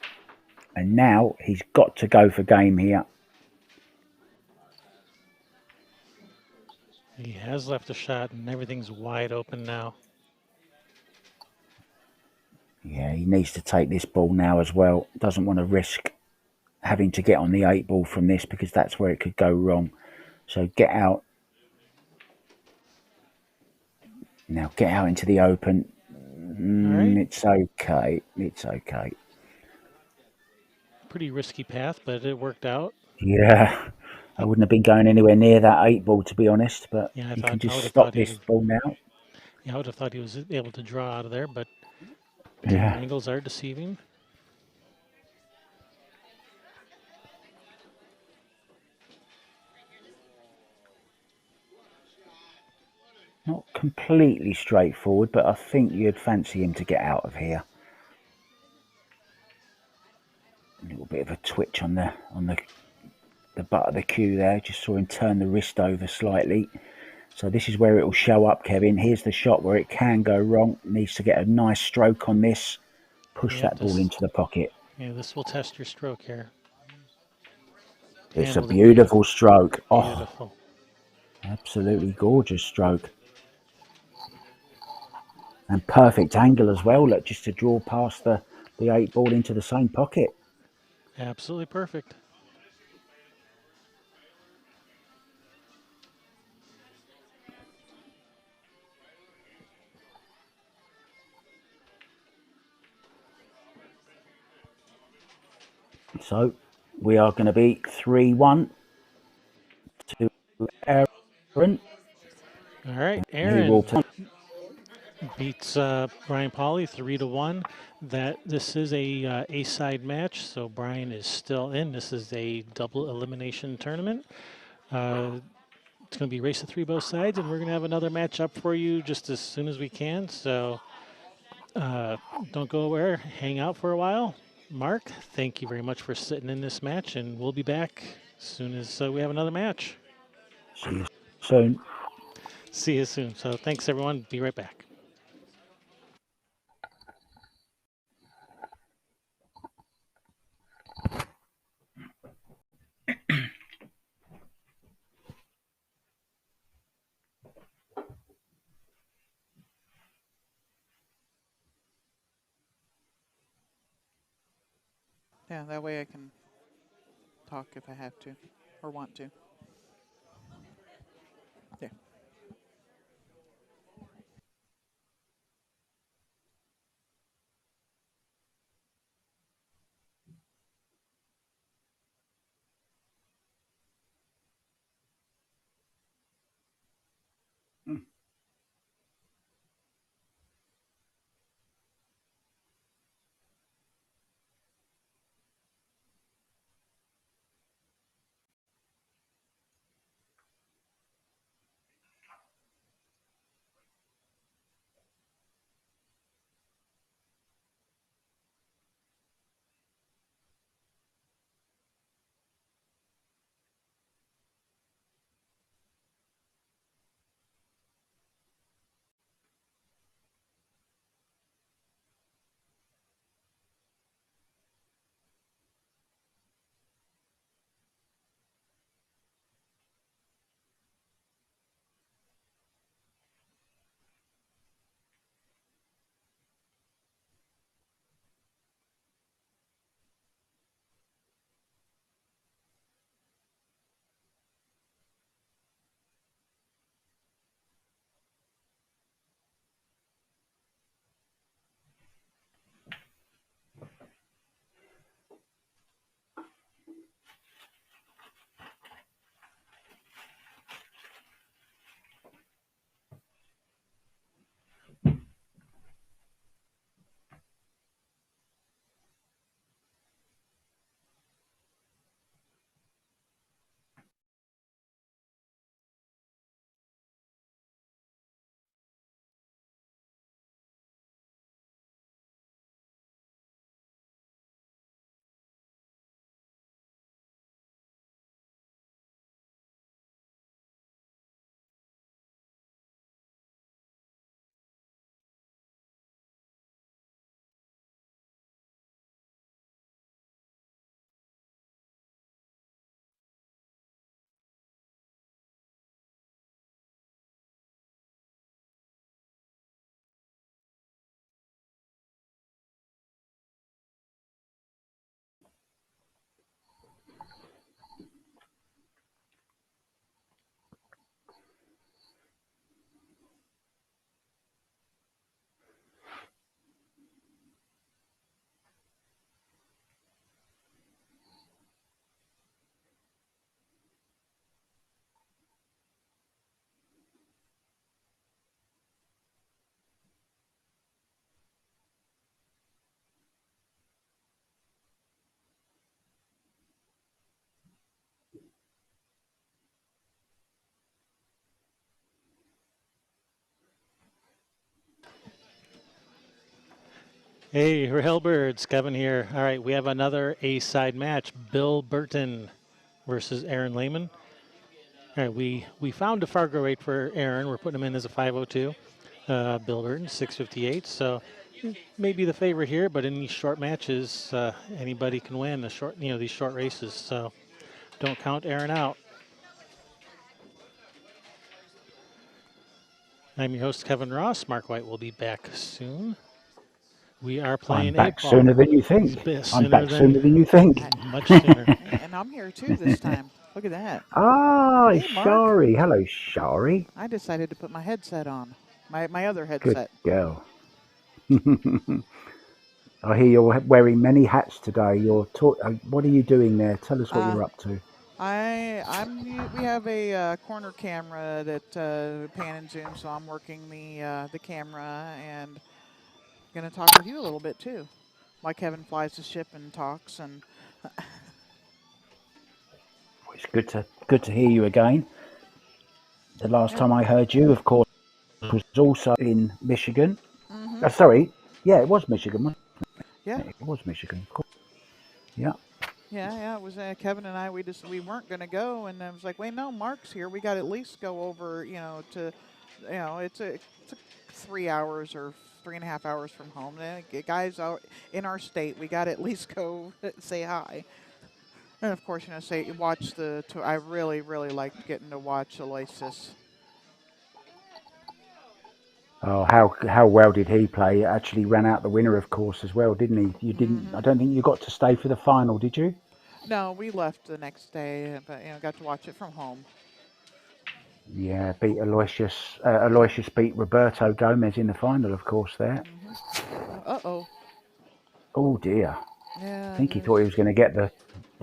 A: And now he's got to go for game here.
B: He has left a shot and everything's wide open now.
A: Yeah, he needs to take this ball now as well. Doesn't want to risk having to get on the 8 ball from this because that's where it could go wrong. So get out. Now get out into the open.
B: All right.
A: It's okay. It's okay.
B: Pretty risky path, but it worked out.
A: Yeah, I wouldn't have been going anywhere near that 8 ball to be honest, but
B: Yeah,
A: he can
B: I would
A: just
B: have
A: stop
B: thought
A: this ball now.
B: I would have thought he was able to draw out of there, but camera
A: Yeah.
B: angles are deceiving.
A: Not completely straightforward, but I think you'd fancy him to get out of here. A little bit of a twitch on the butt of the cue there. Just saw him turn the wrist over slightly. So this is where it will show up, Kevin. Here's the shot where it can go wrong. Needs to get a nice stroke on this. Push
B: Yep,
A: that ball into the pocket.
B: this will test your stroke here.
A: It's a
B: Handled it beautiful.
A: beautiful stroke. Oh,
B: Beautiful.
A: absolutely gorgeous stroke. And perfect angle as well. Look, just to draw past the 8 ball into the same pocket.
B: Absolutely perfect.
A: So we are going to be 3-1 to Aaron.
B: All right,
A: He will
B: Aaron beats Brian Pauly 3-1. This is a A-side match, so Brian is still in. This is a double elimination tournament. It's going to be race to 3 both sides, and we're going to have another match up for you just as soon as we can. So don't go away. Hang out for a while. Mark, thank you very much for sitting in this match, and we'll be back as soon as we have another match.
A: see you soon.
B: See you soon. So thanks, everyone. Be right back.
C: Yeah, that way I can talk if I have to or want to. Yeah.
B: Hey, Hellbirds, Kevin here. All right, we have another A-side match. Bill Burton versus Aaron Lehman. All right, we found a Fargo rate for Aaron. We're putting him in as a 502. Bill Burton, 658. So maybe the favorite here, but in these short matches, anybody can win these short races. So don't count Aaron out. I'm your host, Kevin Ross. Mark White will be back soon. We are
A: I'm
B: playing
A: back
B: 8 ball.
A: sooner than you think. I'm back sooner than you think.
C: I,
B: Much sooner.
C: and I'm here too this time. Look at that.
A: Ah,
C: Hey, Mark.
A: Shari. Hello, Shari.
C: I decided to put my headset on. My other
A: Good
C: headset.
A: girl. I hear you're wearing many hats today. What are you doing there? Tell us what
C: Uh,
A: you're up to.
C: we have a corner camera that pan and zoom, so I'm working the camera and gonna talk with you a little bit too. While Kevin flies the ship and talks, and
A: It's good to hear you again. The last
C: yeah.
A: time I heard you, of course, was also in Michigan.
C: Mhm.
A: Sorry, yeah, it was Michigan, wasn't
C: Yeah.
A: it? It was Michigan, of course. Yeah.
C: Yeah, yeah, it was Kevin and I. We weren't gonna go, and I was like, wait, no, Mark's here. We got to at least go over, it's a 3 hours or 3.5 hours from home. The guys out in our state, we got to at least go say hi. And of course, say watch the. I really, really liked getting to watch Aloysius.
A: Oh, how well did he play? Actually ran out the winner, of course, as well, didn't he? You didn't. I
C: Mhm.
A: don't think you got to stay for the final, did you?
C: No, we left the next day, but got to watch it from home.
A: Yeah, beat Aloysius. Aloysius beat Roberto Gomez in the final, of course. There.
C: Mhm. Uh-oh.
A: Oh dear. I
C: Yeah,
A: think he thought he was going to get the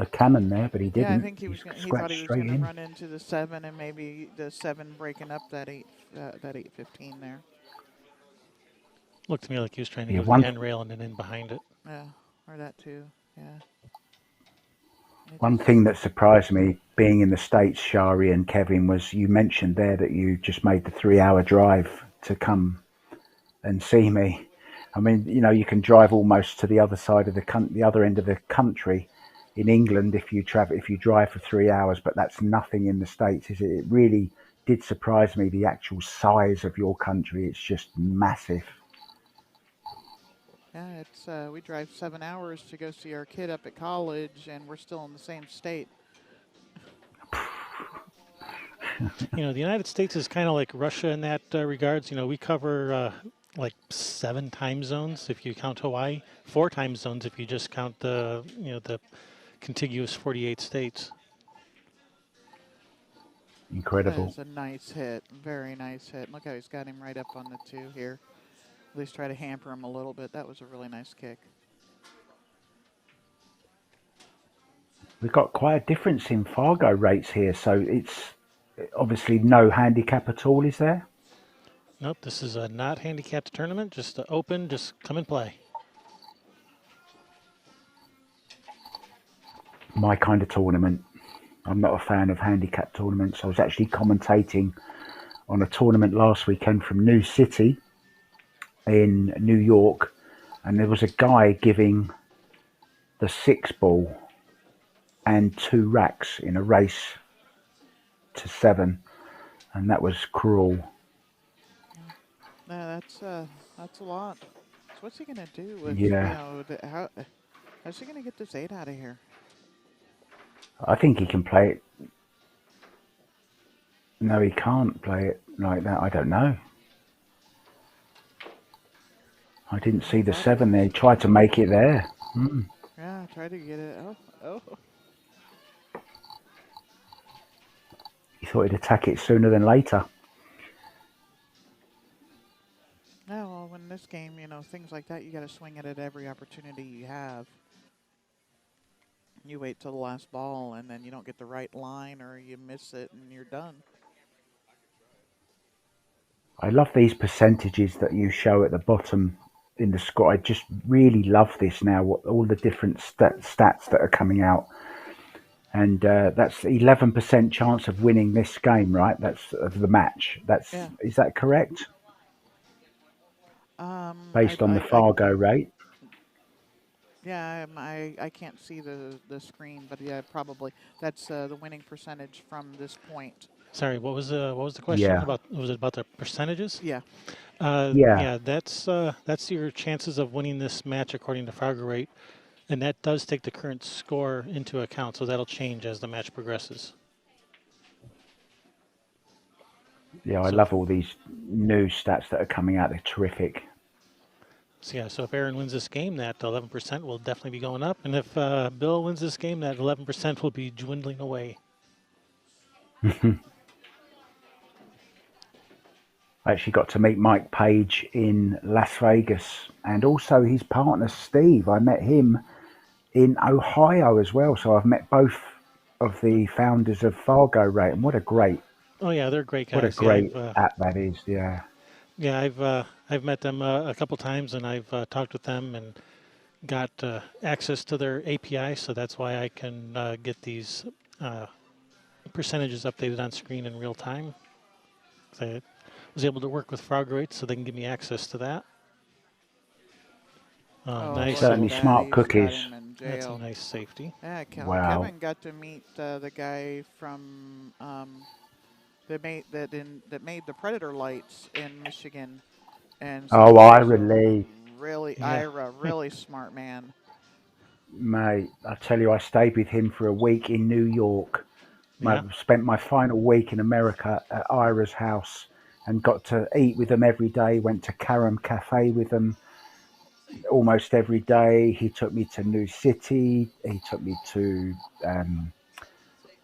A: cannon there, but he
C: yeah, I
A: didn't.
C: think he
A: He
C: was. He thought he
A: scratched
C: was
A: straight
C: going to
A: in.
C: run into the 7 and maybe the 7 breaking up that 815 there.
B: Looked to me like he was trying to
A: Yeah,
B: go to the end rail and then in behind it.
C: Yeah, or that too. Yeah. It
A: one
C: just.
A: thing that surprised me being in the States, Shari and Kevin, was you mentioned there that you just made the 3 hour drive to come and see me. I mean, you can drive almost to the other side of the other end of the country in England if you drive for 3 hours, but that's nothing in the States, is it? It really did surprise me, the actual size of your country. It's just massive.
C: Yeah, it's. We drive 7 hours to go see our kid up at college, and we're still in the same state.
B: The United States is kind of like Russia in that regards. We cover like 7 time zones if you count Hawaii, 4 time zones if you just count the contiguous 48 states.
C: That
A: Incredible.
C: is a nice hit. Very nice hit. Look how he's got him right up on the 2 here. At least try to hamper him a little bit. That was a really nice kick.
A: We've got quite a difference in Fargo rates here, so it's obviously no handicap at all, is there?
B: Nope, this is a not handicapped tournament, just open, just come and play.
A: My kind of tournament. I'm not a fan of handicap tournaments. I was actually commentating on a tournament last weekend from New City in New York, and there was a guy giving the 6 ball and 2 racks in a race to 7, and that was cruel.
C: Yeah, that's a lot. So what's he gonna do with
A: Yeah,
C: how's he gonna get this 8 out of here?
A: I think he can play it. No, he can't play it like that. I don't know. I didn't see the
C: Thought he
A: 7 there. He
C: was.
A: tried to make it there.
C: Yeah, try to get it. Oh.
A: He thought he'd attack it sooner than later.
C: Yeah, well, in this game, things like that, you got to swing it at every opportunity you have. You wait till the last ball, and then you don't get the right line, or you miss it, and you're done.
A: I love these percentages that you show at the bottom in the score. I just really love this now. All the different stats that are coming out, and that's 11% chance of winning this game, right? That's of the match. That's
C: Yeah.
A: Is that correct?
C: Um, I,
A: Based on the
C: I, I,
A: Fargo rate.
C: Yeah, I can't see the screen, but yeah, probably that's the winning percentage from this point.
B: Sorry, what was the question
A: Yeah,
B: about? Was it about the percentages?
C: Yeah.
A: yeah,
B: Yeah, that's your chances of winning this match according to Frogger rate, and that does take the current score into account, so that'll change as the match progresses.
A: yeah. I
B: So if
A: love all these new stats that are coming out. They're terrific.
B: so if Aaron wins this game, that 11% will definitely be going up, and if Bill wins this game, that 11% will be dwindling away.
A: I actually got to meet Mike Page in Las Vegas and also his partner Steve. I met him in Ohio as well. So I've met both of the founders of Fargo Rate, and
B: Oh yeah, they're great
A: what a
B: guys.
A: great app that is. Yeah,
B: I've met them a couple times, and I've talked with them and got access to their API, so that's why I can get these uh, percentages updated on screen in real time. I was able to work with Froggerate, so they can give me access to that.
C: Oh,
B: Nice
C: look at
A: certainly
B: little.
C: that.
A: smart
C: He's got
A: cookies.
C: him in
B: That's a
C: jail.
B: nice safety.
C: Yeah,
A: Wow.
C: Kevin got to meet the guy from that made the Predator lights in Michigan, and so
A: Oh,
C: he's
A: Ira
C: a
A: Lee,
B: Yeah,
C: really smart man.
A: mate. I tell you, I stayed with him for a week in New York. I
B: yeah.
A: spent my final week in America at Ira's house and got to eat with them every day. Went to Karam Cafe with them almost every day. He took me to New City. He took me to um,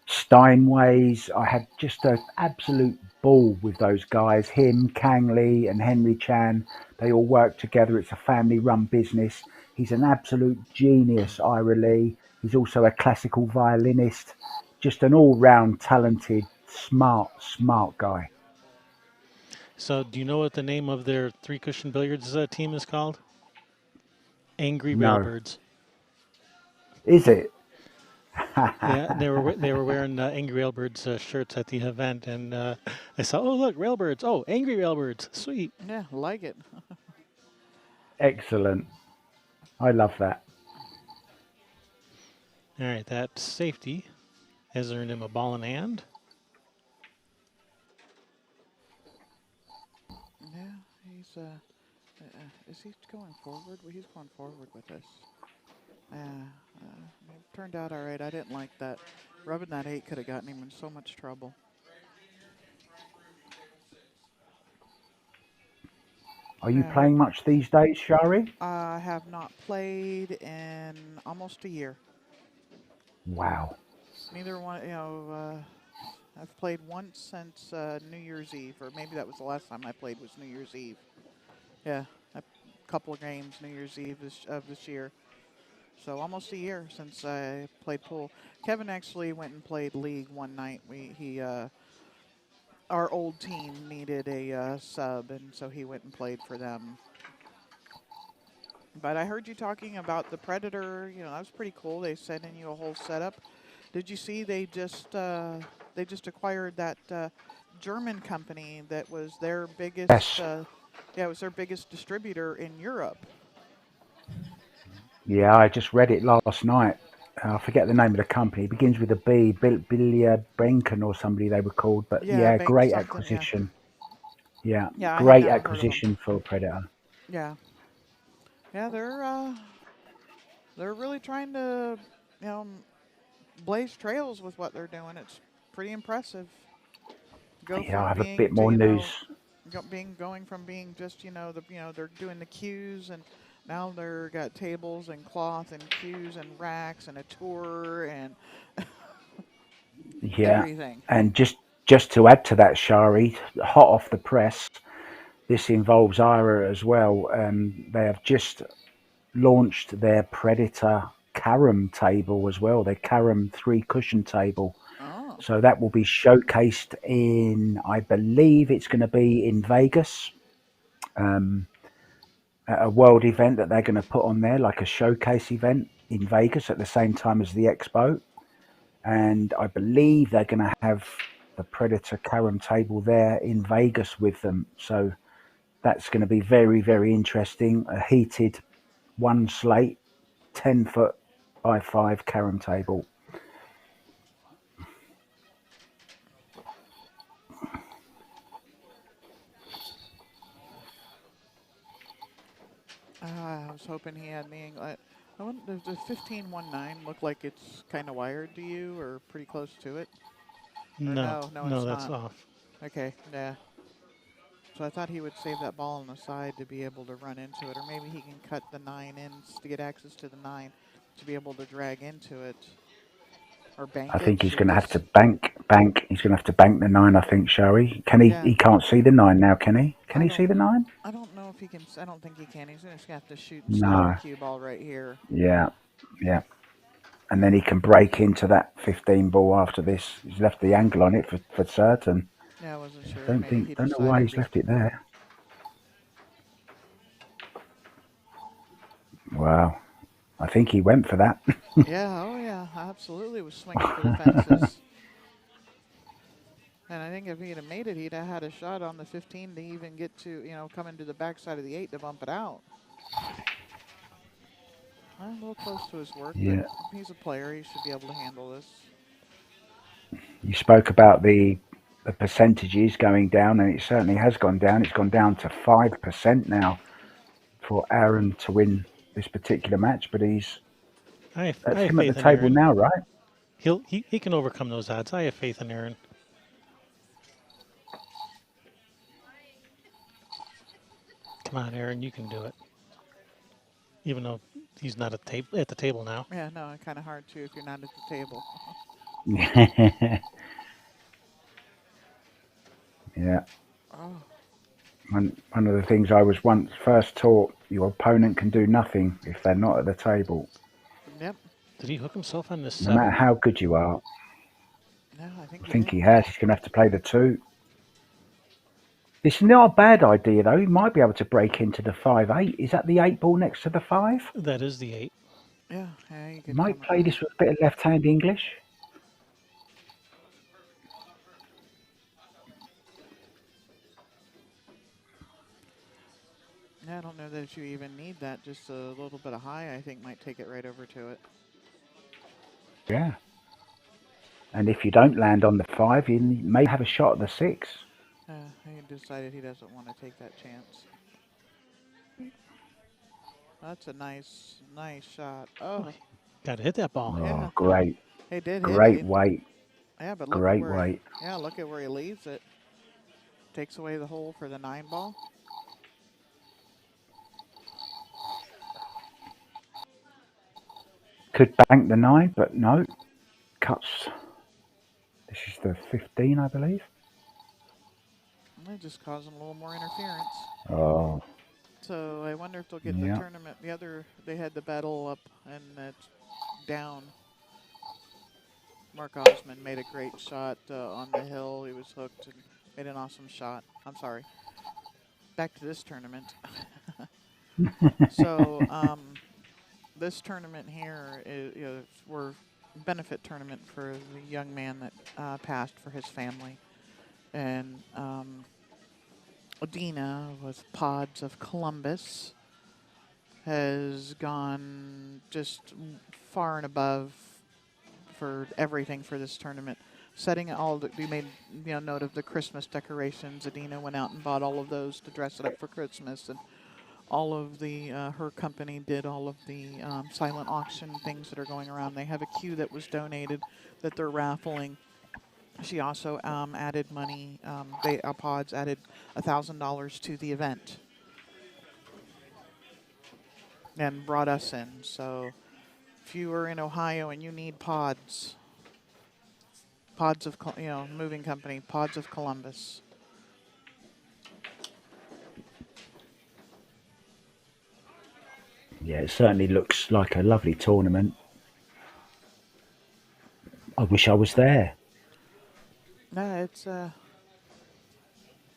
A: Steinways. I had just an absolute ball with those guys. Him, Kang Lee, and Henry Chan. They all work together. It's a family-run business. He's an absolute genius, Ira Lee. He's also a classical violinist. Just an all-round talented, smart guy.
B: So, do you know what the name of their three cushion billiards team is called? Angry
A: No,
B: Railbirds.
A: is it?
B: Yeah, they were wearing Angry Railbirds shirts at the event, and I saw, oh look, Railbirds. Oh, Angry Railbirds. Sweet.
C: Yeah, like it.
A: Excellent. I love that.
B: All right, that safety has earned him a ball in hand.
C: Yeah, he's is he going forward? Well, he's going forward with this. It turned out all right. I didn't like that. Rubbing that eight could have gotten him in so much trouble.
A: Are you
C: Yeah,
A: playing much these days, Shari?
C: I have not played in almost a year.
A: Wow.
C: Neither one, I've played once since New Year's Eve, or maybe that was the last time I played was New Year's Eve. Yeah, a couple of games New Year's Eve of this year. So almost a year since I played pool. Kevin actually went and played league one night. Our old team needed a sub, and so he went and played for them. But I heard you talking about the Predator. You know, that was pretty cool. They sent in you a whole setup. Did you see they just acquired that German company that was their biggest?
A: Yes.
C: Yeah, it was their biggest distributor in Europe.
A: Yeah, I just read it last night. I forget the name of the company. It begins with a B, Billiard Benken or somebody they were called. But
C: Yeah,
A: yeah,
C: Bank
A: great
C: something. Yeah,
A: acquisition. Yeah,
C: yeah. I had
A: great
C: never heard of them.
A: acquisition for Predator.
C: Yeah, yeah. They're really trying to, you know, blaze trails with what they're doing. It's pretty impressive. Go
A: Yeah, I
C: from
A: have a
C: being
A: bit
C: to
A: more news.
C: going from being just they're doing the queues, and now they're got tables and cloth and queues and racks and a tour and
A: Yeah,
C: everything.
A: and just to add to that, Shari, hot off the press, this involves Ira as well. They have just launched their Predator Carom table as well. Their Carom three cushion table.
C: Oh,
A: So that will be showcased in, I believe it's going to be in Vegas, um, at a world event that they're going to put on there, like a showcase event in Vegas at the same time as the expo. And I believe they're going to have the Predator Carom table there in Vegas with them. So that's going to be very, very interesting. A heated one slate. 10 foot by 5 carom table.
C: I was hoping he had me. I want the 1519 look like it's kind of wired to you or pretty close to it. Or
B: No,
C: no, no,
B: no,
C: it's
B: that's
C: not.
B: off.
C: Okay, yeah. So I thought he would save that ball on the side to be able to run into it, or maybe he can cut the 9 in to get access to the 9 to be able to drag into it or
A: I
C: bank it.
A: think he's
C: Should we
A: going to have to
C: just?
A: bank. He's going to have to bank the 9, I think, shall he? Can he?
C: Yeah,
A: He can't see the 9 now, can he? Can
C: I
A: he see
C: don't.
A: the 9?
C: I don't know if he can. I don't think he can. He's just gonna have to shoot and stop the
A: No.
C: cue ball right here.
A: Yeah, yeah. And then he can break into that 15 ball after this. He's left the angle on it for certain.
C: Yeah, I wasn't sure. Maybe he
A: Don't know why
C: decided
A: he's
C: to.
A: left it there. Wow. I think he went for that.
C: Yeah, oh yeah, absolutely was swinging for the fences. And I think if he'd have made it, he'd have had a shot on the 15 to even get to, come into the backside of the 8 to bump it out. A little close to his work, but
A: Yeah.
C: he's a player. He should be able to handle this.
A: You spoke about the percentages going down, and it certainly has gone down. It's gone down to 5% now for Aaron to win this particular match, but
B: I
A: that's
B: have
A: him at the
B: faith in
A: table
B: Aaron.
A: now, right?
B: He can overcome those odds. I have faith in Aaron. Come on, Aaron, you can do it. Even though he's not at the table now.
C: Yeah, no, kind of hard too if you're not at the table.
A: Yeah.
C: Oh,
A: One of the things I was once first taught, your opponent can do nothing if they're not at the table.
C: yep.
B: Did he hook himself on this
A: No matter
B: 7?
A: how good you are.
C: No, I think
A: I
C: he
A: think
C: did.
A: he has. He's going to have to play the 2. It's not a bad idea, though. He might be able to break into the 5-8. Is that the 8 ball next to the 5?
B: That is the 8.
C: Yeah, yeah, you
A: He
C: could
A: might
C: come
A: play
C: across.
A: this with a bit of left-hand English.
C: Yeah, I don't know that you even need that. Just a little bit of high, I think, might take it right over to it.
A: Yeah. And if you don't land on the 5, you may have a shot at the 6.
C: He decided he doesn't want to take that chance. That's a nice, nice shot.
B: Oh,
C: Oh,
B: got to hit that ball.
C: yeah,
A: Oh, great.
C: he did hit
A: Great
C: it.
A: weight.
C: Yeah, but look at
A: Great
C: where he,
A: weight.
C: yeah, look at where he leaves it. Takes away the hole for the 9 ball.
A: Could bank the 9, but no. Cuts. This is the 15, I believe.
C: They just causing a little more interference.
A: Oh,
C: So I wonder if they'll get the
A: yeah.
C: tournament. They had the battle up and it's down. Mark Osmond made a great shot on the hill. He was hooked and made an awesome shot. I'm sorry. Back to this tournament. So this tournament here is we're benefit tournament for the young man that passed for his family, and Adina with Pods of Columbus has gone just far and above for everything for this tournament. Setting all we made note of the Christmas decorations. Adina went out and bought all of those to dress it up for Christmas, and all of the her company did all of the silent auction things that are going around. They have a queue that was donated that they're raffling. She also added money. Pods added $1,000 to the event and brought us in. So if you are in Ohio and you need pods, Pods of moving company, Pods of Columbus.
A: Yeah, it certainly looks like a lovely tournament. I wish I was there.
C: No, it's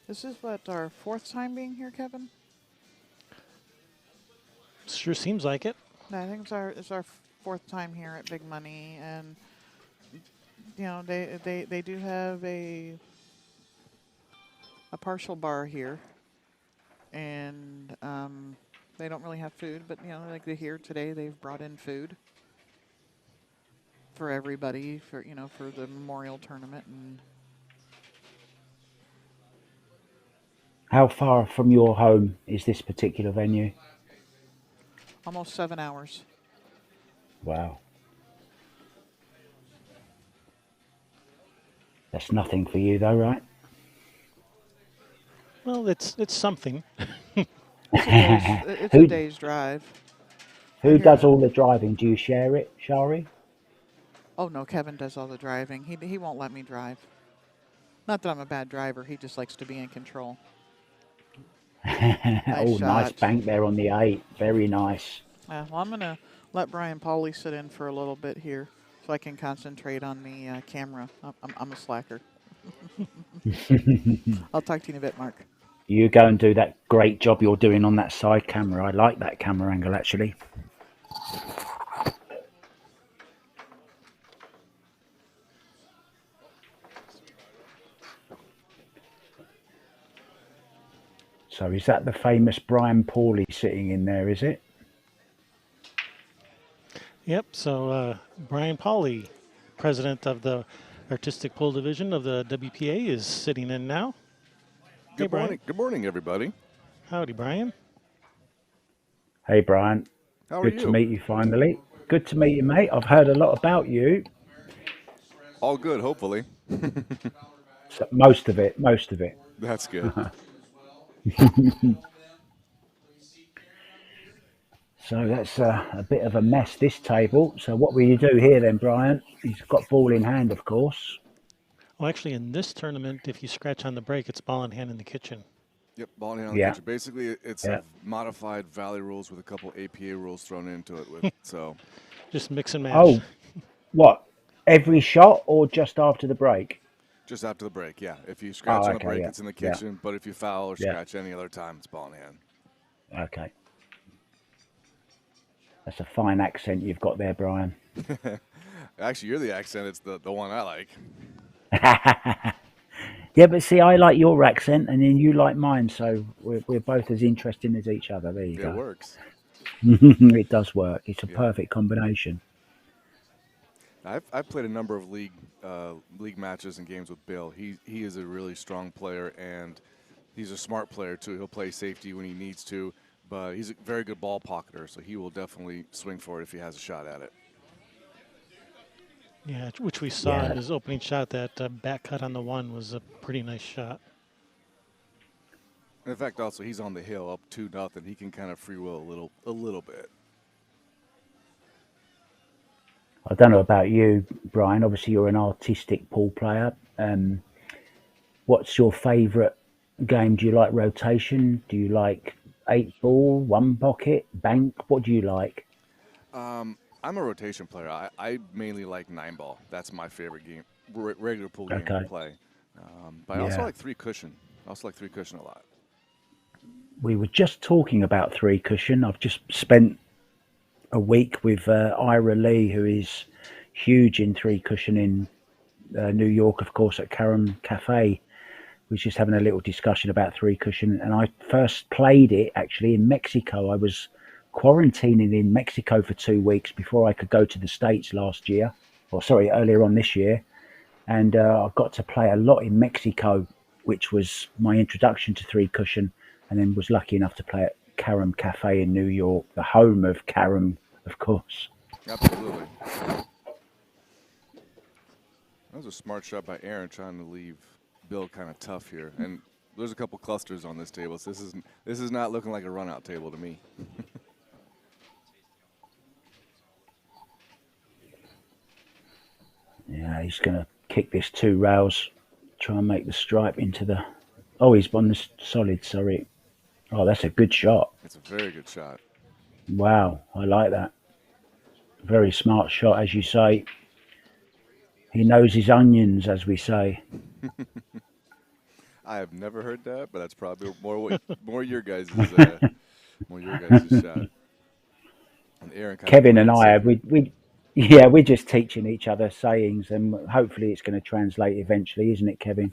C: this is what our 4th time being here, Kevin.
B: Sure seems like it.
C: No, I think it's our 4th time here at Big Money, and they do have a partial bar here, and They don't really have food, but like here today, they've brought in food for everybody for the memorial tournament, and
A: How far from your home is this particular venue?
C: almost 7 hours.
A: Wow, that's nothing for you though, right?
B: Well, it's something.
C: It's a
A: who
C: day's drive. And
A: who does
C: here,
A: all the driving? Do you share it, Shari?
C: oh no, Kevin does all the driving. He won't let me drive. Not that I'm a bad driver. He just likes to be in control. Nice
A: Oh, nice
C: shot.
A: bank there on the 8. Very nice.
C: Well, I'm gonna let Brian Pauly sit in for a little bit here, so I can concentrate on the camera. I'm a slacker. I'll talk to you in a bit, Mark.
A: You go and do that great job you're doing on that side camera. I like that camera angle actually. So is that the famous Brian Pauly sitting in there, is it?
B: Yep. So Brian Pauly, president of the artistic pool division of the WPA, is sitting in now. Hey,
D: Good
B: Brian.
D: morning. Good morning, everybody.
B: Howdy, Brian.
A: Hey Brian,
D: How are
A: good to
D: you?
A: meet you finally. Good to meet you, mate. I've heard a lot about you.
D: All good, hopefully.
A: So most of it, most of it.
D: That's good.
A: So that's a bit of a mess, this table. So what will you do here then, Brian? He's got ball in hand, of course.
B: Well, actually, in this tournament, if you scratch on the break, it's ball in hand in the kitchen.
D: Yep, ball in hand on the
A: Yeah,
D: kitchen. Basically, it's a
A: yeah.
D: modified Valley rules with a couple APA rules thrown into it. So
B: Just mix and match.
A: Oh, what? Every shot or just after the break?
D: just after the break, yeah. If you
A: Oh,
D: scratch on the
A: okay,
D: break,
A: yeah,
D: it's in the
A: yeah,
D: kitchen. But if you foul or
A: yeah.
D: scratch any other time, it's ball in hand.
A: Okay. That's a fine accent you've got there, Brian.
D: Actually, you're the accent. It's the one I like.
A: Yeah, but see, I like your accent and then you like mine, so we're both as interesting as each other. There you
D: It
A: go.
D: works.
A: It does work. It's a
D: Yeah.
A: perfect combination.
D: I've played a number of league matches and games with Bill. He is a really strong player, and he's a smart player too. He'll play safety when he needs to, but he's a very good ball pocketer, so he will definitely swing for it if he has a shot at it.
B: Yeah, which we saw in
A: Yeah,
B: his opening shot. That back cut on the one was a pretty nice shot.
D: In fact, also he's on the hill up 2-0. He can kind of free will a little bit.
A: I don't know about you, Brian. Obviously, you're an artistic pool player. What's your favourite game? Do you like rotation? Do you like 8 ball, one pocket, bank? What do you like?
D: I'm a rotation player. I mainly like 9-ball. That's my favorite game, regular pool game to
A: Okay.
D: play. But I also
A: Yeah.
D: like 3 cushion. I also like 3 cushion a lot.
A: We were just talking about 3 cushion. I've just spent a week with Ira Lee, who is huge in 3 cushion in New York, of course, at Karam Cafe. We was just having a little discussion about 3 cushion, and I first played it actually in Mexico. I was quarantining in Mexico for 2 weeks before I could go to the States last year, or sorry, earlier on this year, and I got to play a lot in Mexico, which was my introduction to 3 cushion, and then was lucky enough to play at Karam Cafe in New York, the home of Karam, of course.
D: Absolutely. That was a smart shot by Aaron, trying to leave Bill kind of tough here. And there's a couple clusters on this table, so this is not looking like a run-out table to me.
A: Yeah, he's going to kick this 2 rails, try and make the stripe into the. Oh, he's on the solid. Sorry. Oh, that's a good shot.
D: It's a very good shot.
A: Wow, I like that. Very smart shot, as you say. He knows his onions, as we say.
D: I have never heard that, but that's probably more your guys' more your guys' shot. And Aaron kind of
A: Kevin and
D: playing
A: I,
D: safe.
A: yeah, we're just teaching each other sayings, and hopefully it's going to translate eventually, isn't it, Kevin?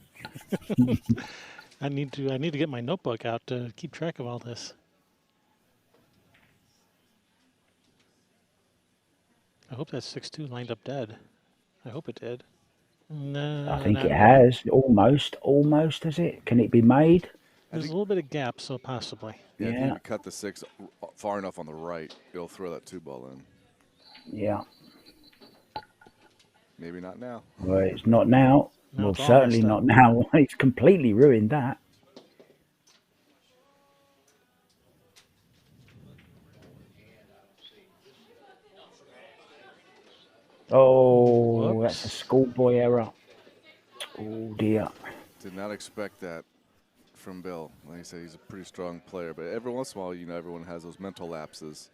B: I need to get my notebook out to keep track of all this. I hope that 6-2 lined up dead. I hope it did.
A: I
B: No,
A: think it
B: not really.
A: has. Almost, has it? Can it be made?
D: I
B: There's a
D: think,
B: little bit of gap, so possibly.
D: yeah, I think if
A: Yeah,
D: you cut the 6 far enough on the right, it'll throw that 2 ball in.
A: yeah.
D: Maybe not now.
A: Well, it's not now.
B: Now
A: Well,
B: it's all
A: certainly
B: messed up.
A: not now. It's completely ruined that. Oh, that's a
B: Whoops.
A: schoolboy error. Oh dear.
D: Did not expect that from Bill. Like I said, he's a pretty strong player, but every once in a while, everyone has those mental lapses.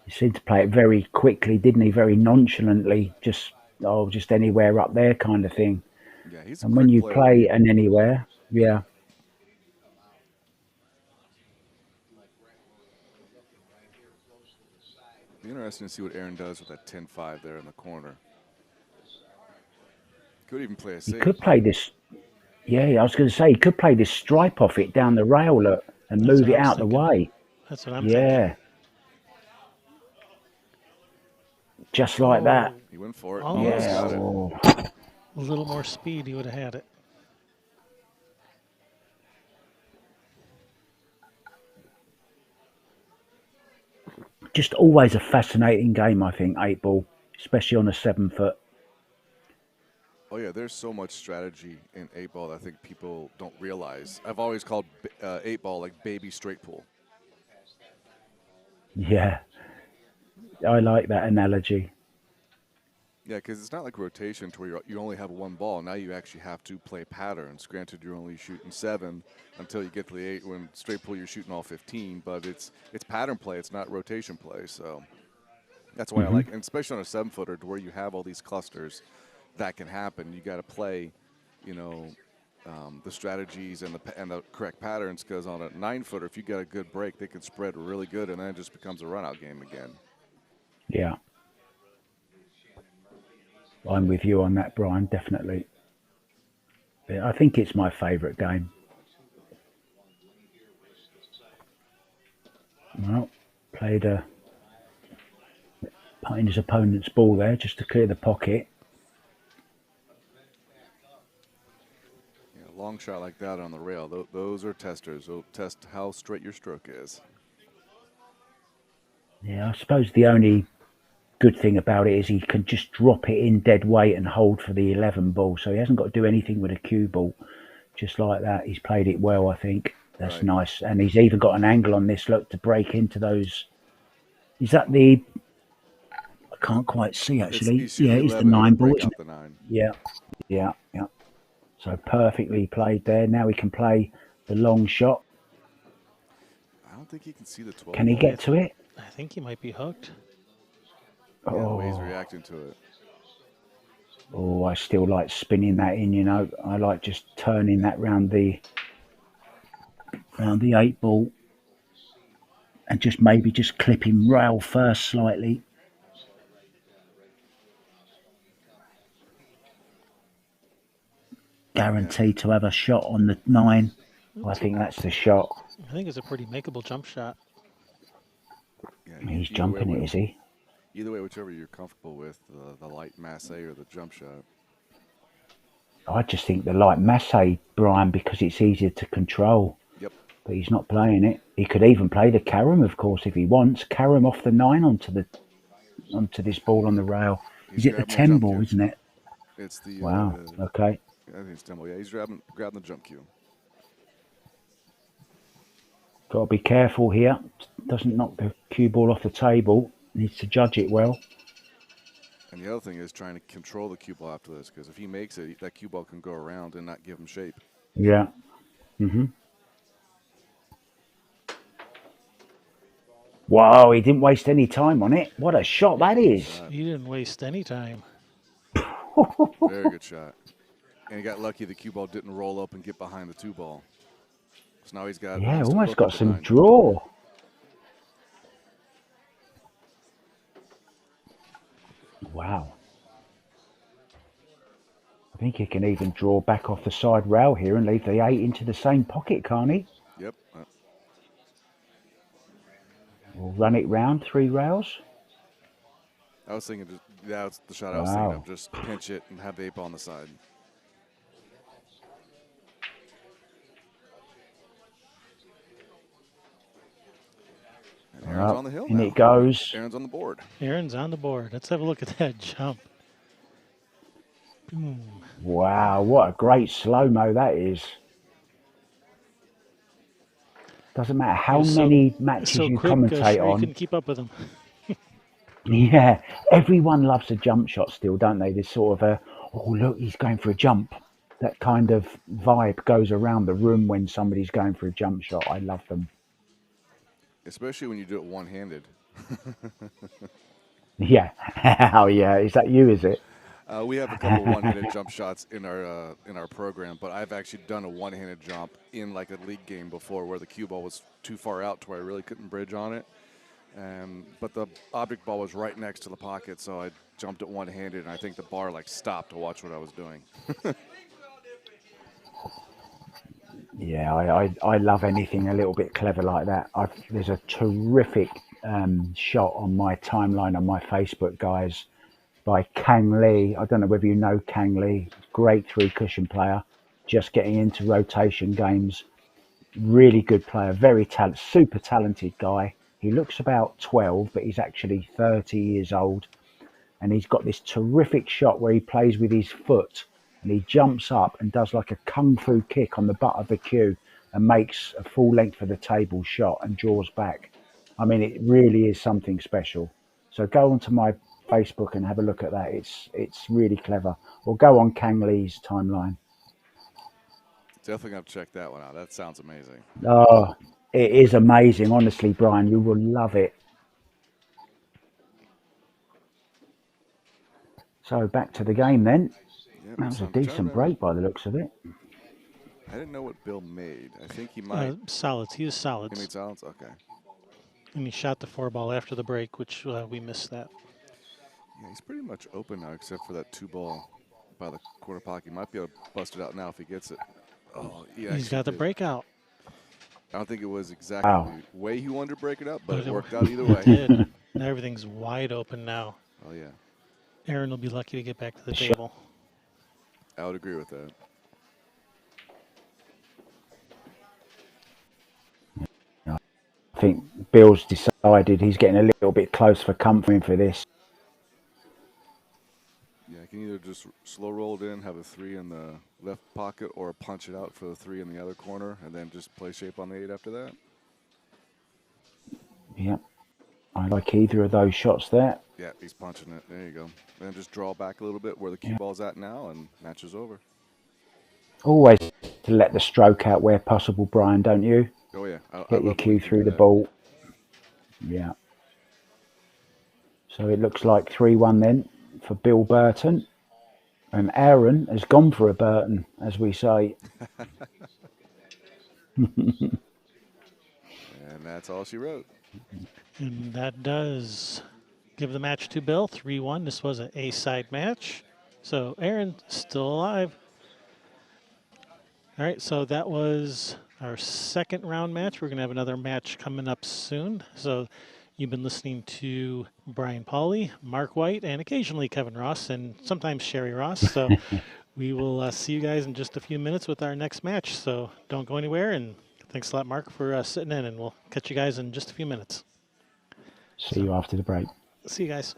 A: He seemed to play it very quickly, didn't he? Very nonchalantly, just anywhere up there kind of thing.
D: Yeah, he's a
A: And when
D: quick
A: you
D: player when
A: play
D: you.
A: an anywhere, yeah,
D: Be interesting to see what Aaron does with that 10-5 there in the corner. Could even play a
A: he
D: safe.
A: could play this. Yeah, I was going to say he could play this stripe off it down the rail look, and
B: That's
A: move
B: what
A: it
B: I was
A: out the
B: thinking.
A: way.
B: That's what I'm thinking.
A: Yeah, just like that.
B: Oh,
D: He went for it, almost
A: Yeah.
B: almost.
D: got it.
A: Oh.
B: A little more speed, he would have had it.
A: Just always a fascinating game, I think, 8 ball, especially on a 7 foot.
D: Oh yeah, there's so much strategy in 8 ball that I think people don't realize. I've always called 8 ball like baby straight pool.
A: Yeah, I like that analogy.
D: Yeah, because it's not like rotation to where you only have one ball. Now you actually have to play patterns. Granted, you're only shooting 7 until you get to the 8. When straight pool, you're shooting all 15. But it's pattern play. It's not rotation play. So that's why I
A: Hmm.
D: like, and especially on a 7 footer, to where you have all these clusters, that can happen. You got to play, you know, the strategies and the correct patterns. Because on a 9 footer, if you got a good break, they can spread really good, and then it just becomes a run out game again.
A: Yeah, I'm with you on that, Brian. Definitely. Yeah, I think it's my favourite game. Well, played putting his opponent's ball there just to clear the pocket.
D: Yeah, a long shot like that on the rail, those are testers. They'll test how straight your stroke is.
A: Yeah, I suppose the only good thing about it is he can just drop it in dead weight and hold for the 11 ball, so he hasn't got to do anything with a cue ball. Just like that, he's played it well, I think. That's
D: Right.
A: nice. And he's even got an angle on this look to break into those. Is that the. I can't quite see actually.
D: He's shooting
A: Yeah,
D: the
A: it is the
D: 11. It'll
A: 9 ball,
D: break
A: isn't
D: out
A: it?
D: the 9.
A: Yeah, yeah, yeah. So perfectly played there. Now he can play the long shot.
D: I don't think he can see the 12
A: Can he
D: ball.
A: get to it?
B: I think he might be hooked.
D: Yeah, the way he's
A: Oh,
D: reacting to it.
A: oh, I still like spinning that in. I like just turning that round the 8 ball and just maybe just clipping rail first slightly.
D: Yeah,
A: Guaranteed to have a shot on the 9. I
B: It's a,
A: think that's the shot.
B: I think it's a pretty makeable jump shot.
D: yeah.
A: He's jumping it, is he?
D: Either way, whichever you're comfortable with, the light masse or the jump shot.
A: I just think the light masse, Brian, because it's easier to control.
D: Yep.
A: But he's not playing it. He could even play the carom, of course, if he wants. Carom off the 9 onto this ball on the rail.
D: He's
A: Is it the
D: grabbing the
A: 10
D: jump
A: ball,
D: cue.
A: isn't it?
D: It's the
A: Wow. Okay.
D: I think it's demo. Yeah, he's grabbing the jump cue.
A: Got to be careful here. Doesn't knock the cue ball off the table. Needs to judge it well.
D: And the other thing is trying to control the cue ball after this, because if he makes it, that cue ball can go around and not give him shape.
A: Yeah. Hmm. Wow, he didn't waste any time on it. What a shot that
D: Good
A: is.
D: shot.
B: He didn't waste any time.
D: Very good shot. And he got lucky the cue ball didn't roll up and get behind the 2 ball. So now he
A: Yeah,
D: has to
A: almost
D: look at
A: got
D: the
A: some
D: 9.
A: draw. Wow. I think he can even draw back off the side rail here and leave the 8 into the same pocket, can't he?
D: Yep.
A: We'll run it round 3 rails.
D: I was thinking, just, that's the shot I was thinking of.
A: Wow.
D: Just pinch it and have the 8 ball on the side. And Aaron's on
A: Well,
D: the hill
A: in
D: now.
A: it goes.
D: Aaron's on the board.
B: Aaron's on the board. Let's have a look at that jump. Boom.
A: Wow, what a great slow-mo that is. Doesn't matter
B: He
A: how
B: was
A: many matches
B: so
A: you
B: quick,
A: commentate
B: Sheree
A: on.
B: couldn't keep up with him.
A: Yeah, everyone loves a jump shot still, don't they? There's sort of a, oh, look, he's going for a jump. That kind of vibe goes around the room when somebody's going for a jump shot. I love them.
D: Especially when you do it one-handed.
A: Yeah. Oh, yeah. Is that you, is it?
D: We have a couple one-handed jump shots in our program, but I've actually done a one-handed jump in like a league game before where the cue ball was too far out to where I really couldn't bridge on it. But the object ball was right next to the pocket, so I jumped it one-handed, and I think the bar like stopped to watch what I was doing.
A: Yeah, I love anything a little bit clever like that. There's a terrific shot on my timeline on my Facebook, guys, by Kang Lee. I don't know whether you know Kang Lee. Great three cushion player, just getting into rotation games. Really good player, super talented guy. He looks about 12, but he's actually 30 years old. And he's got this terrific shot where he plays with his foot and he jumps up and does like a kung fu kick on the butt of the cue and makes a full length of the table shot and draws back. I mean, it really is something special. So go onto my Facebook and have a look at that. It's really clever. Or go on Kang Lee's timeline.
D: Definitely gonna check that one out. That sounds amazing.
A: Oh, it is amazing. Honestly, Brian, you will love it. So back to the game then.
D: Yep.
A: That was
D: So
A: a
D: I'm trying to
A: decent
D: remember.
A: break by the looks of it.
D: I didn't know what Bill made. I think he might.
B: Solids. He was
D: He made
B: solids.
D: silence. Okay.
B: And he shot the 4 ball after the break, which we missed that.
D: Yeah, he's pretty much open now, except for that 2 ball by the corner pocket. He might be able to bust it out now if he gets it. Oh, he
B: He's
D: actually
B: got the
D: did.
B: breakout.
D: I don't think it was exactly
A: Wow.
D: the way he wanted to break it up, but
B: But
D: it worked out either
B: it
D: way.
B: did. Now everything's wide open now.
D: Oh, yeah.
B: Aaron will be lucky to get back to the
A: Shot.
B: table.
D: I would agree with that.
A: I think Bill's decided he's getting a little bit close for comfort for this.
D: Yeah, I can either just slow roll it in, have a 3 in the left pocket, or punch it out for the 3 in the other corner, and then just play shape on the 8 after that.
A: Yeah, I like either of those shots there.
D: Yeah, he's punching it. There you go. Then just draw back a little bit where the cue
A: Yeah.
D: ball's at now, and match is over.
A: Always to let the stroke out where possible, Brian, don't you?
D: Oh, yeah. I
A: Get your
D: love when you
A: cue
D: can
A: through
D: do
A: the
D: that.
A: ball. Yeah. So it looks like 3-1 then for Bill Burton. And Aaron has gone for a Burton, as we say.
D: And that's all she wrote.
B: And that does give the match to Bill. 3-1. This was an A-side match. So Aaron still alive. All right, so that was our second round match. We're going to have another match coming up soon. So you've been listening to Brian Pauly, Mark White, and occasionally Kevin Ross, and sometimes Sherry Ross. So we will see you guys in just a few minutes with our next match. So don't go anywhere. And thanks a lot, Mark, for sitting in. And we'll catch you guys in just a few minutes.
A: See you after the break.
B: See you guys.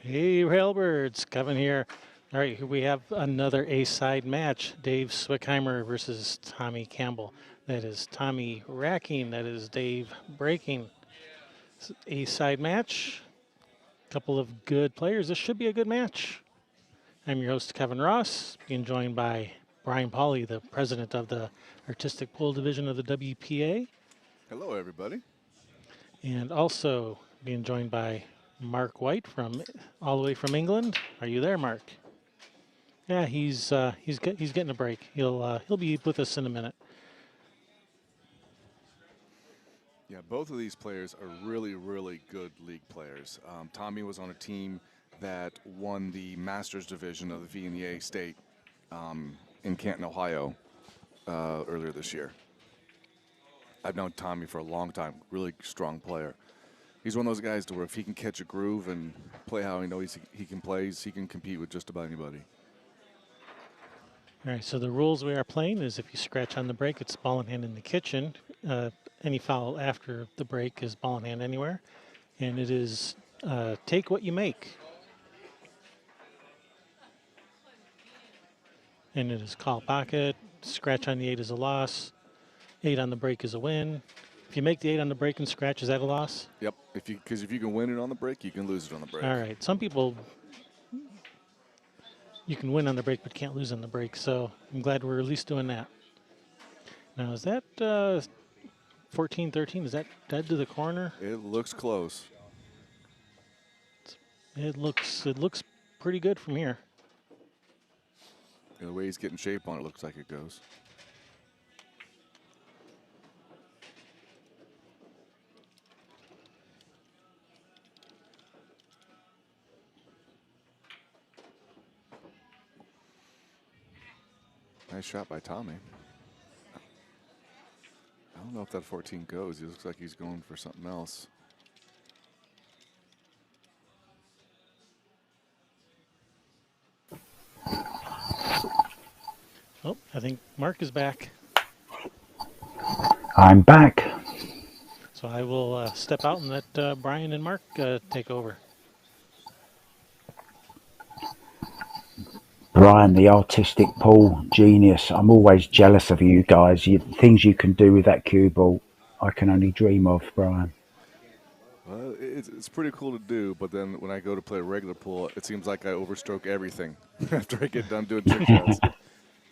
B: Hey, Railbirds, Kevin here. All right, here we have another A-side match. Dave Swickheimer versus Tommy Campbell. That is Tommy racking. That is Dave breaking. A-side match. Couple of good players. This should be a good match. I'm your host, Kevin Ross, being joined by Brian Pauly, the president of the Artistic Pool Division of the WPA,
D: Hello, everybody.
B: and also being joined by Mark White from all the way from England. Are you there, Mark? Yeah, he's getting a break. He'll be with us in a minute.
D: Yeah, both of these players are really, really good league players. Tommy was on a team that won the Masters division of the VNEA state in Canton, Ohio, earlier this year. I've known Tommy for a long time. Really strong player. He's one of those guys to where if he can catch a groove and play how he knows he can play, he can compete with just about anybody.
B: All right, so the rules we are playing is if you scratch on the break, it's ball in hand in the kitchen. Any foul after the break is ball in hand anywhere. And it is take what you make. And it is call pocket. Scratch on the 8 is a loss. 8 on the break is a win. If you make the 8 on the break and scratch, is that a loss?
D: Yep, because if you can win it on the break, you can lose it on the break.
B: All right, some people, you can win on the break but can't lose on the break, so I'm glad we're at least doing that. Now, is that 14-13? Is that dead to the corner?
D: It looks close.
B: It looks pretty good from here.
D: And the way he's getting shape on it, looks like it goes. Nice shot by Tommy. I don't know if that 14 goes. He looks like he's going for something else.
B: Oh, I think Mark is back.
A: I'm back.
B: So I will step out and let Brian and Mark take over.
A: Brian, the artistic pool genius. I'm always jealous of you guys. Things you can do with that cue ball, I can only dream of, Brian.
D: Well, it's pretty cool to do, but then when I go to play a regular pool, it seems like I overstroke everything after I get done doing trick shots.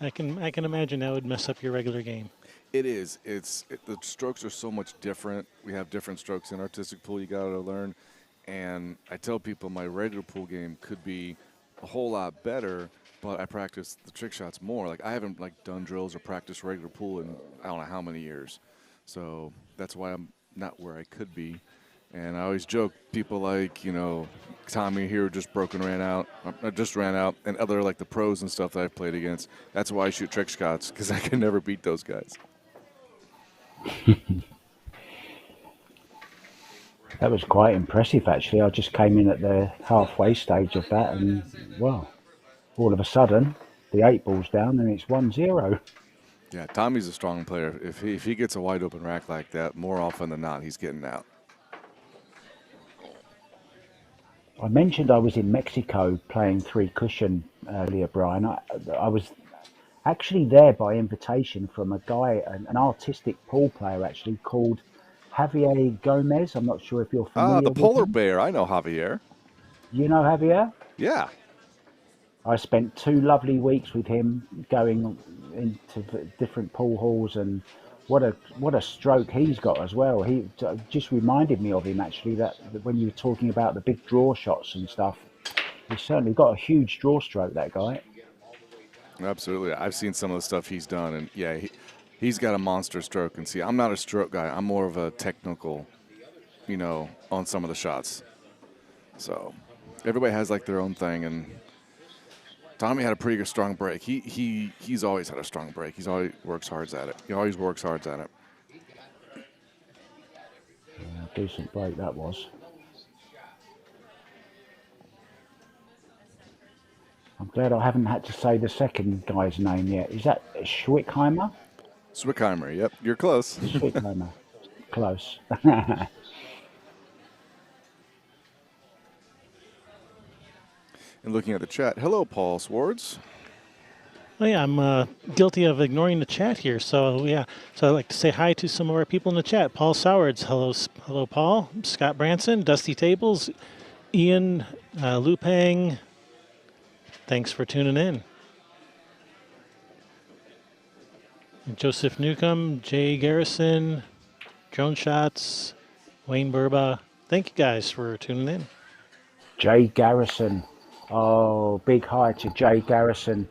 B: I can imagine that would mess up your regular game.
D: It is. The strokes are so much different. We have different strokes in artistic pool. You got to learn, and I tell people my regular pool game could be a whole lot better, but I practice the trick shots more. Like I haven't done drills or practiced regular pool in I don't know how many years, so that's why I'm not where I could be. And I always joke, people like, Tommy here just ran out, and other like the pros and stuff that I've played against. That's why I shoot trick shots, because I can never beat those guys.
A: That was quite impressive, actually. I just came in at the halfway stage of that, and, well, all of a sudden, the 8 ball's down, and it's 1-0.
D: Yeah, Tommy's a strong player. If he gets a wide open rack like that, more often than not, he's getting out.
A: I mentioned I was in Mexico playing 3 cushion earlier, Brian. I was actually there by invitation from a guy, an artistic pool player actually, called Javier Gomez. I'm not sure if you're familiar
D: The
A: with
D: polar
A: him.
D: bear. I know Javier.
A: You know Javier?
D: Yeah.
A: I spent 2 lovely weeks with him going into different pool halls, and what a stroke he's got as well. He just reminded me of him, actually, that when you were talking about the big draw shots and stuff. He's certainly got a huge draw stroke, that guy.
D: Absolutely. I've seen some of the stuff he's done, and yeah, he's got a monster stroke. And see, I'm not a stroke guy. I'm more of a technical, on some of the shots. So everybody has like their own thing, and Tommy had a pretty good strong break. He's always had a strong break. He always works hard at it.
A: Decent break that was. I'm glad I haven't had to say the second guy's name yet. Is that Schwickheimer?
D: Swickheimer, yep. You're close.
A: Schwickheimer. Close.
D: And looking at the chat, hello, Paul Swartz.
B: Oh yeah, I'm guilty of ignoring the chat here. So yeah, so I'd like to say hi to some of our people in the chat. Paul Sowards, hello, hello, Paul. Scott Branson, Dusty Tables, Ian, Lupang. Thanks for tuning in. Joseph Newcomb, Jay Garrison, Drone Shots, Wayne Burba. Thank you guys for tuning in.
A: Jay Garrison. Oh, big hi to Jay Garrison.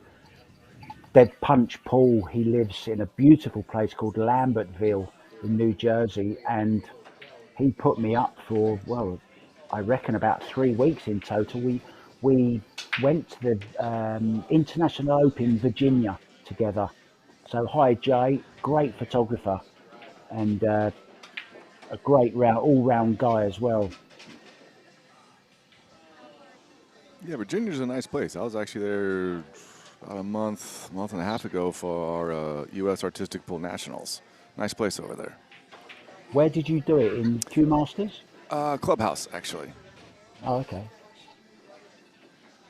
A: Dead Punch Paul. He lives in a beautiful place called Lambertville in New Jersey, and he put me up for, well, I reckon about 3 weeks in total. We went to the International Open Virginia together. So hi Jay, great photographer and a great all round guy as well.
D: Yeah, Virginia's a nice place. I was actually there about a month and a half ago for our U.S. Artistic Pool Nationals. Nice place over there.
A: Where did you do it? In Q Masters?
D: Clubhouse, actually.
A: Oh, okay.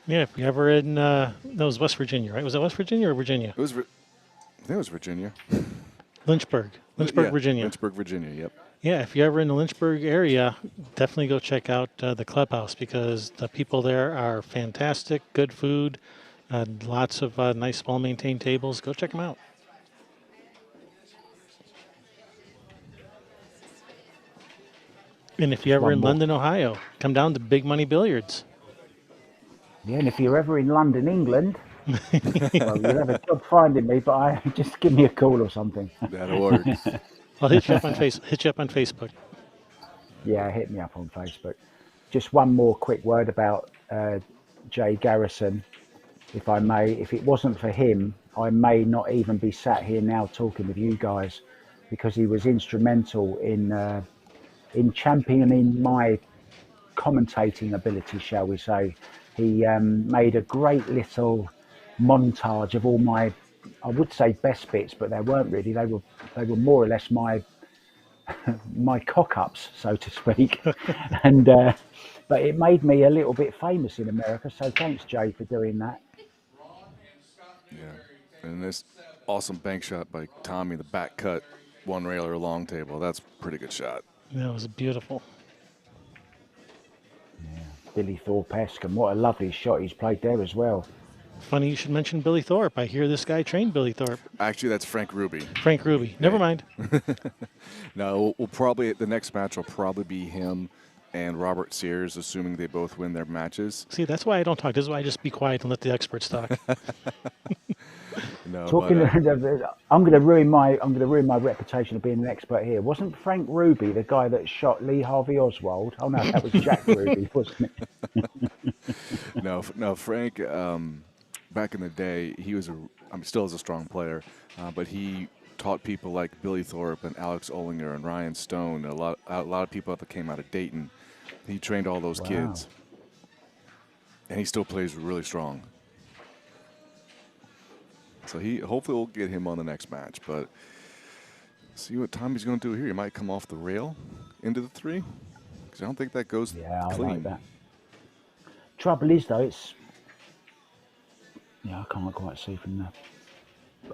B: Yeah, if you're ever in, that was West Virginia, right? Was that West Virginia or Virginia?
D: I think it was Virginia.
B: Lynchburg,
D: Yeah,
B: Virginia.
D: Lynchburg, Virginia, yep.
B: Yeah, if you're ever in the Lynchburg area, definitely go check out the clubhouse because the people there are fantastic, good food, lots of nice, well-maintained tables. Go check them out. And if you're
A: Just
B: ever
A: one
B: in
A: more.
B: London, Ohio, come down to Big Money Billiards.
A: Yeah, and if you're ever in London, England, well, you'll have a job finding me, but just give me a call or something.
D: That'll work.
B: I'll hit you up on Facebook.
A: Yeah, hit me up on Facebook. Just one more quick word about Jay Garrison, if I may. If it wasn't for him, I may not even be sat here now talking with you guys, because he was instrumental in championing my commentating ability, shall we say. He made a great little montage of all my, I would say best bits, but they weren't really. They were more or less my cock ups, so to speak. And but it made me a little bit famous in America. So thanks, Jay, for doing that.
D: Yeah. And this awesome bank shot by Tommy, the back cut, one railer long table. That's a pretty good shot.
B: That was beautiful.
A: Billy Thorpe-esque, and what a lovely shot he's played there as well.
B: Funny you should mention Billy Thorpe. I hear this guy trained Billy Thorpe.
D: Actually, that's Frank Ruby.
B: Frank Ruby. Never mind.
D: No, we'll probably, the next match will probably be him and Robert Sears, assuming they both win their matches.
B: See, that's why I don't talk. This is why I just be quiet and let the experts talk.
D: No,
A: Talking,
D: but,
A: I'm going to ruin my reputation of being an expert here. Wasn't Frank Ruby the guy that shot Lee Harvey Oswald? Oh no, that was Jack Ruby, wasn't it?
D: no, Frank. Back in the day, he was still is a strong player, but he taught people like Billy Thorpe and Alex Ollinger and Ryan Stone, a lot of people that came out of Dayton. He trained all those kids, and he still plays really strong. So hopefully we'll get him on the next match, but see what Tommy's going to do here. He might come off the rail into the three, because I don't think that goes
A: Yeah,
D: clean.
A: I like that. Trouble is though, I can't quite see from there.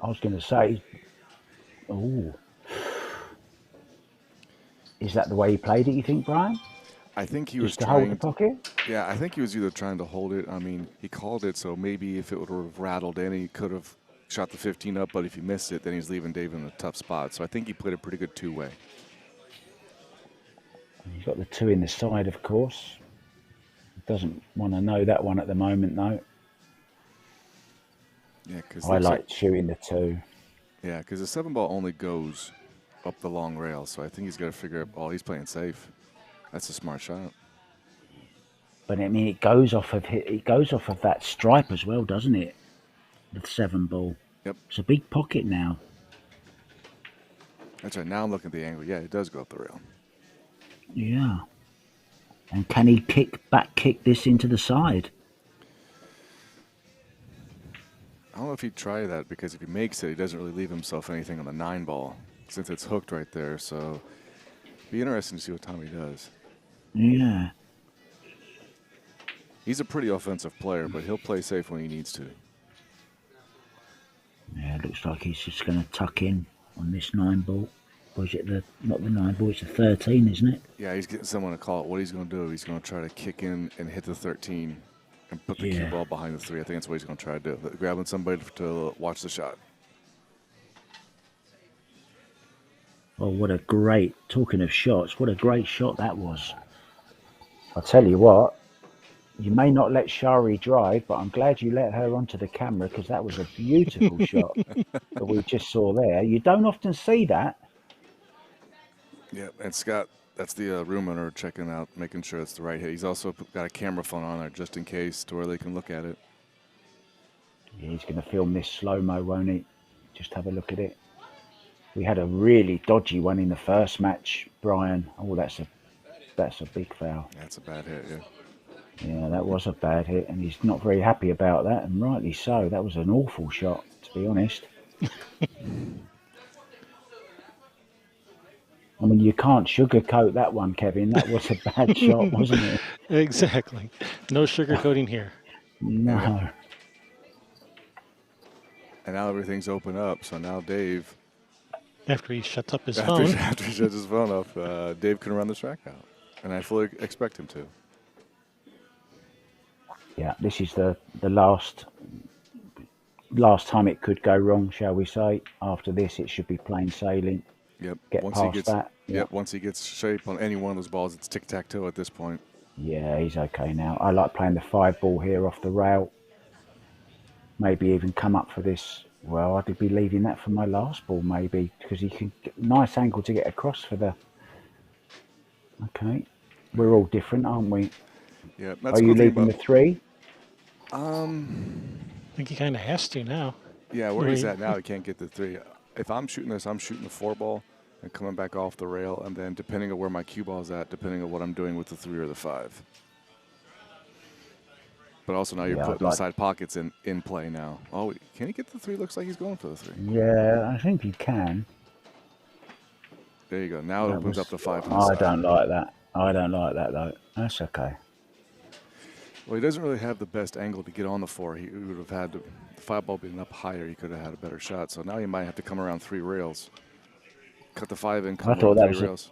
A: I was going to say, is that the way he played it, you think, Brian?
D: I think he
A: Just
D: was
A: to
D: trying
A: hold the pocket?
D: Yeah, I think he was either trying to hold it. I mean, he called it, so maybe if it would have rattled in, he could have shot the 15 up, but if he missed it, then he's leaving Dave in a tough spot. So I think he played a pretty good two-way.
A: He's got the two in the side, of course. Doesn't want to know that one at the moment, though.
D: Yeah, because
A: I like shooting the two.
D: Yeah, because the 7-ball only goes up the long rail, so I think he's got to figure out, he's playing safe. That's a smart shot.
A: But I mean, it goes off of that stripe as well, doesn't it? The 7-ball.
D: Yep.
A: It's a big pocket now.
D: That's right. Now I'm looking at the angle. Yeah, it does go up the rail.
A: Yeah. And can he back kick this into the side?
D: I don't know if he'd try that, because if he makes it, he doesn't really leave himself anything on the 9-ball since it's hooked right there. So it'd be interesting to see what Tommy does.
A: Yeah.
D: He's a pretty offensive player, but he'll play safe when he needs to.
A: Yeah, it looks like he's just going to tuck in on this 9 ball. Or is it not the 9 ball, it's the 13, isn't it?
D: Yeah, he's getting someone to call it. What he's going to do, he's going to try to kick in and hit the 13 and put the cue
A: Yeah.
D: ball behind the 3. I think that's what he's going to try to do. Grabbing somebody to watch the shot.
A: Oh, talking of shots, what a great shot that was. I'll tell you what, you may not let Shari drive, but I'm glad you let her onto the camera because that was a beautiful shot that we just saw there. You don't often see that.
D: Yeah, and Scott, that's the room owner checking out, making sure it's the right hit. He's also got a camera phone on there just in case to where they can look at it.
A: Yeah, he's going to film this slow-mo, won't he? Just have a look at it. We had a really dodgy one in the first match, Brian. Oh, that's a big foul.
D: That's a bad hit, yeah.
A: Yeah, that was a bad hit, and he's not very happy about that, and rightly so. That was an awful shot, to be honest. I mean, you can't sugarcoat that one, Kevin. That was a bad shot, wasn't it?
B: Exactly. No sugarcoating here.
A: No.
D: And now everything's open up. So now Dave,
B: After he shuts up his
D: after,
B: phone.
D: after he shuts his phone off, Dave can run the track out. And I fully expect him to.
A: Yeah, this is the last time it could go wrong, shall we say. After this, it should be plain sailing.
D: Yep.
A: Get
D: Once
A: past that. Yeah.
D: Once he gets shape on any one of those balls, it's tic-tac-toe at this point.
A: Yeah, he's okay now. I like playing the 5 ball here off the rail. Maybe even come up for this. Well, I'd be leaving that for my last ball, maybe, because he can get nice angle to get across for the. Okay, we're all different, aren't we?
D: Yeah, that's
A: Are
D: the
A: you
D: cool thing
A: leaving
D: about.
A: the 3?
B: I think he kind of has to now.
D: Yeah, where he's at now, he can't get the 3. If I'm shooting this, I'm shooting the 4 ball and coming back off the rail, and then depending on where my cue ball's at, depending on what I'm doing with the 3 or the 5. But also now you're
A: Yeah, I'd
D: putting the
A: like.
D: side pockets in play now. Oh, can he get the 3? Looks like he's going for the 3.
A: Yeah, I think you can.
D: There you go. Now it
A: That
D: opens
A: was.
D: up the 5 from the
A: I
D: side.
A: don't like that. I don't like that though. That's okay.
D: Well, he doesn't really have the best angle to get on the 4. He would have had the 5 ball being up higher. He could have had a better shot. So now he might have to come around 3 rails. Cut the 5 in,
A: I
D: come
A: thought
D: around
A: that
D: 3
A: was a.
D: rails.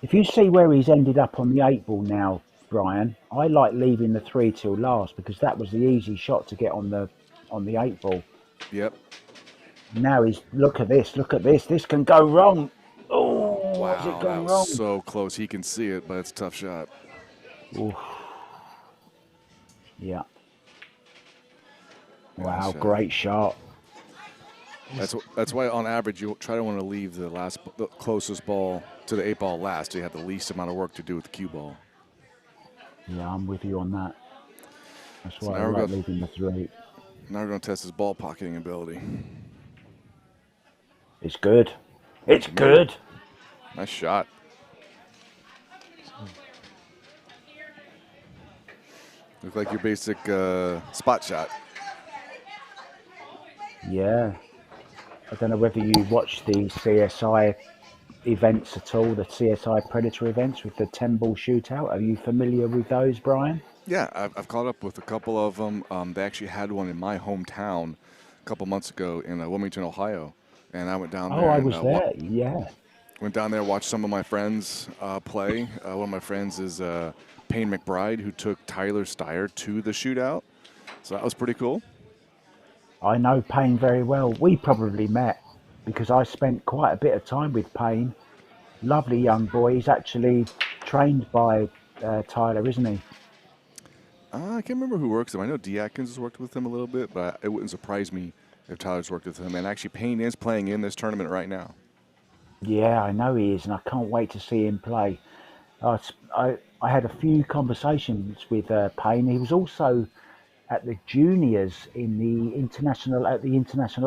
A: If you see where he's ended up on the 8 ball now, Brian, I like leaving the 3 till last because that was the easy shot to get on the 8 ball.
D: Yep.
A: Now he's look at this. This can go wrong. Oh, has it
D: Wow, that
A: gone
D: was
A: wrong?
D: so close. He can see it, but it's a tough shot.
A: Oof. Yeah.
D: Nice
A: Wow,
D: shot.
A: great shot.
D: That's why on average you try to want to leave the closest ball to the 8 ball last. So you have the least amount of work to do with the cue ball.
A: Yeah, I'm with you on that. That's
D: So
A: why
D: now
A: I
D: we're
A: like
D: going.
A: leaving the 3.
D: Now we're going to test his ball pocketing ability.
A: It's good. It's
D: Made it.
A: good.
D: Nice shot. Look like your basic spot shot.
A: Yeah. I don't know whether you watch the CSI events at all, the CSI Predator events with the 10 ball shootout. Are you familiar with those, Brian?
D: Yeah, I've caught up with a couple of them. They actually had one in my hometown a couple months ago in Wilmington, Ohio, and I went down
A: Oh,
D: there
A: I
D: and
A: was there. Yeah.
D: watched some of my friends play. One of my friends is Payne McBride, who took Tyler Steyer to the shootout, so that was pretty cool.
A: I know Payne very well. We probably met because I spent quite a bit of time with Payne. Lovely young boy. He's actually trained by Tyler, isn't he?
D: I can't remember who works with him. I know D. Atkins has worked with him a little bit, but it wouldn't surprise me if Tyler's worked with him. And actually, Payne is playing in this tournament right now.
A: Yeah, I know he is, and I can't wait to see him play. I had a few conversations with Payne. He was also at the juniors in the International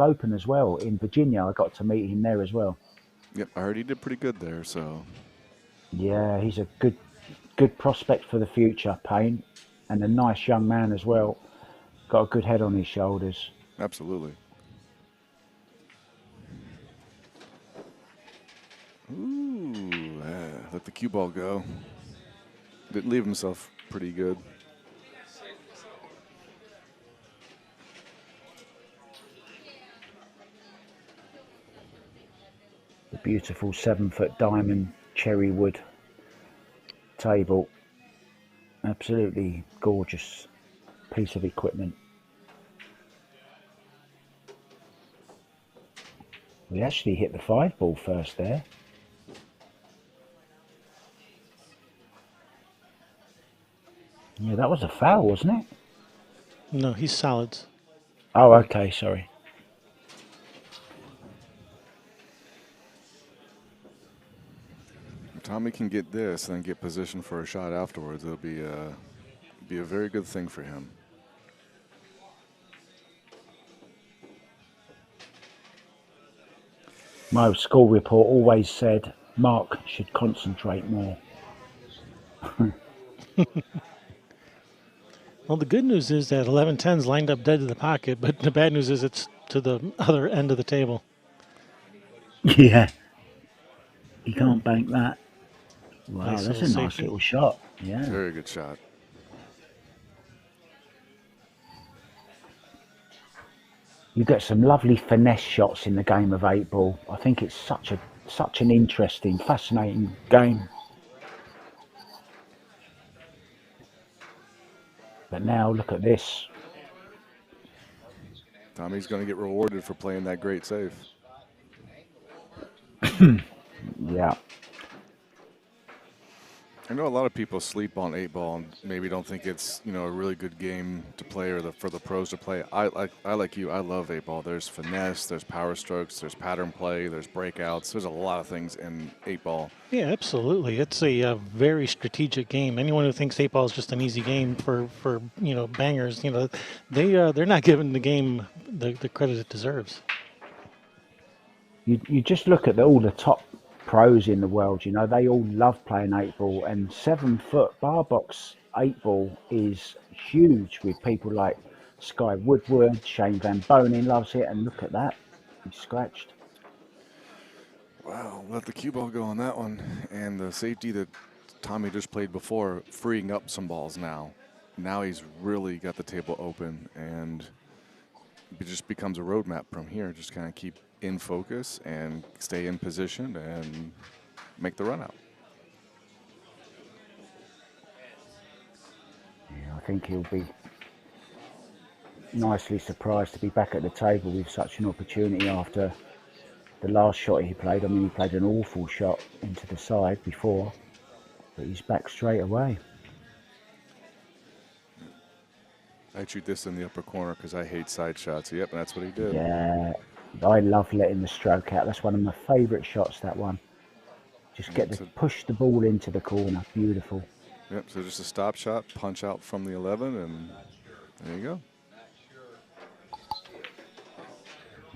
A: Open as well in Virginia. I got to meet him there as well.
D: Yep, I heard he did pretty good there. So
A: Yeah, he's a good prospect for the future, Payne, and a nice young man as well. Got a good head on his shoulders.
D: absolutely. Ooh, let the cue ball go. Didn't leave himself pretty good.
A: Beautiful 7-foot diamond cherry wood table. Absolutely gorgeous piece of equipment. We actually hit the 5 ball first there. Yeah, that was a foul, wasn't it?
B: No, he's solids.
A: Oh, okay, sorry.
D: If Tommy can get this and then get positioned for a shot afterwards, it'll be a very good thing for him.
A: My school report always said Mark should concentrate more.
B: Well, the good news is that 11-10's lined up dead to the pocket, but the bad news is it's to the other end of the table.
A: Yeah, you can't bank that. Wow,
B: Nice
A: that's
B: little
A: a nice
B: safety.
A: little shot. Yeah.
D: Very good shot.
A: You get some lovely finesse shots in the game of 8 ball. I think it's such an interesting, fascinating game. But now look at this.
D: Tommy's going to get rewarded for playing that great save.
A: Yeah.
D: I know a lot of people sleep on 8 ball and maybe don't think it's a really good game to play or for the pros to play. I like you. I love 8 ball. There's finesse, there's power strokes, there's pattern play, there's breakouts. There's a lot of things in 8 ball.
B: Yeah, absolutely. It's a very strategic game. Anyone who thinks 8 ball is just an easy game for bangers, they're not giving the game the credit it deserves.
A: You just look at all the top pros in the world, they all love playing 8 ball, and 7-foot bar box 8 ball is huge with people like Sky Woodward, Shane Van Bonen loves it, and look at that. He's scratched.
D: Wow, let the cue ball go on that one. And the safety that Tommy just played before, freeing up some balls now. Now he's really got the table open, and it just becomes a roadmap from here. Just kind of keep in focus and stay in position and make the run out.
A: Yeah, I think he'll be nicely surprised to be back at the table with such an opportunity after the last shot he played. I mean, he played an awful shot into the side before, but he's back straight away.
D: I shoot this in the upper corner because I hate side shots. Yep, and that's what he did.
A: Yeah, I love letting the stroke out. That's one of my favourite shots, that one. Just get to push the ball into the corner. Beautiful.
D: Yep, so just a stop shot, punch out from the 11, and there you go.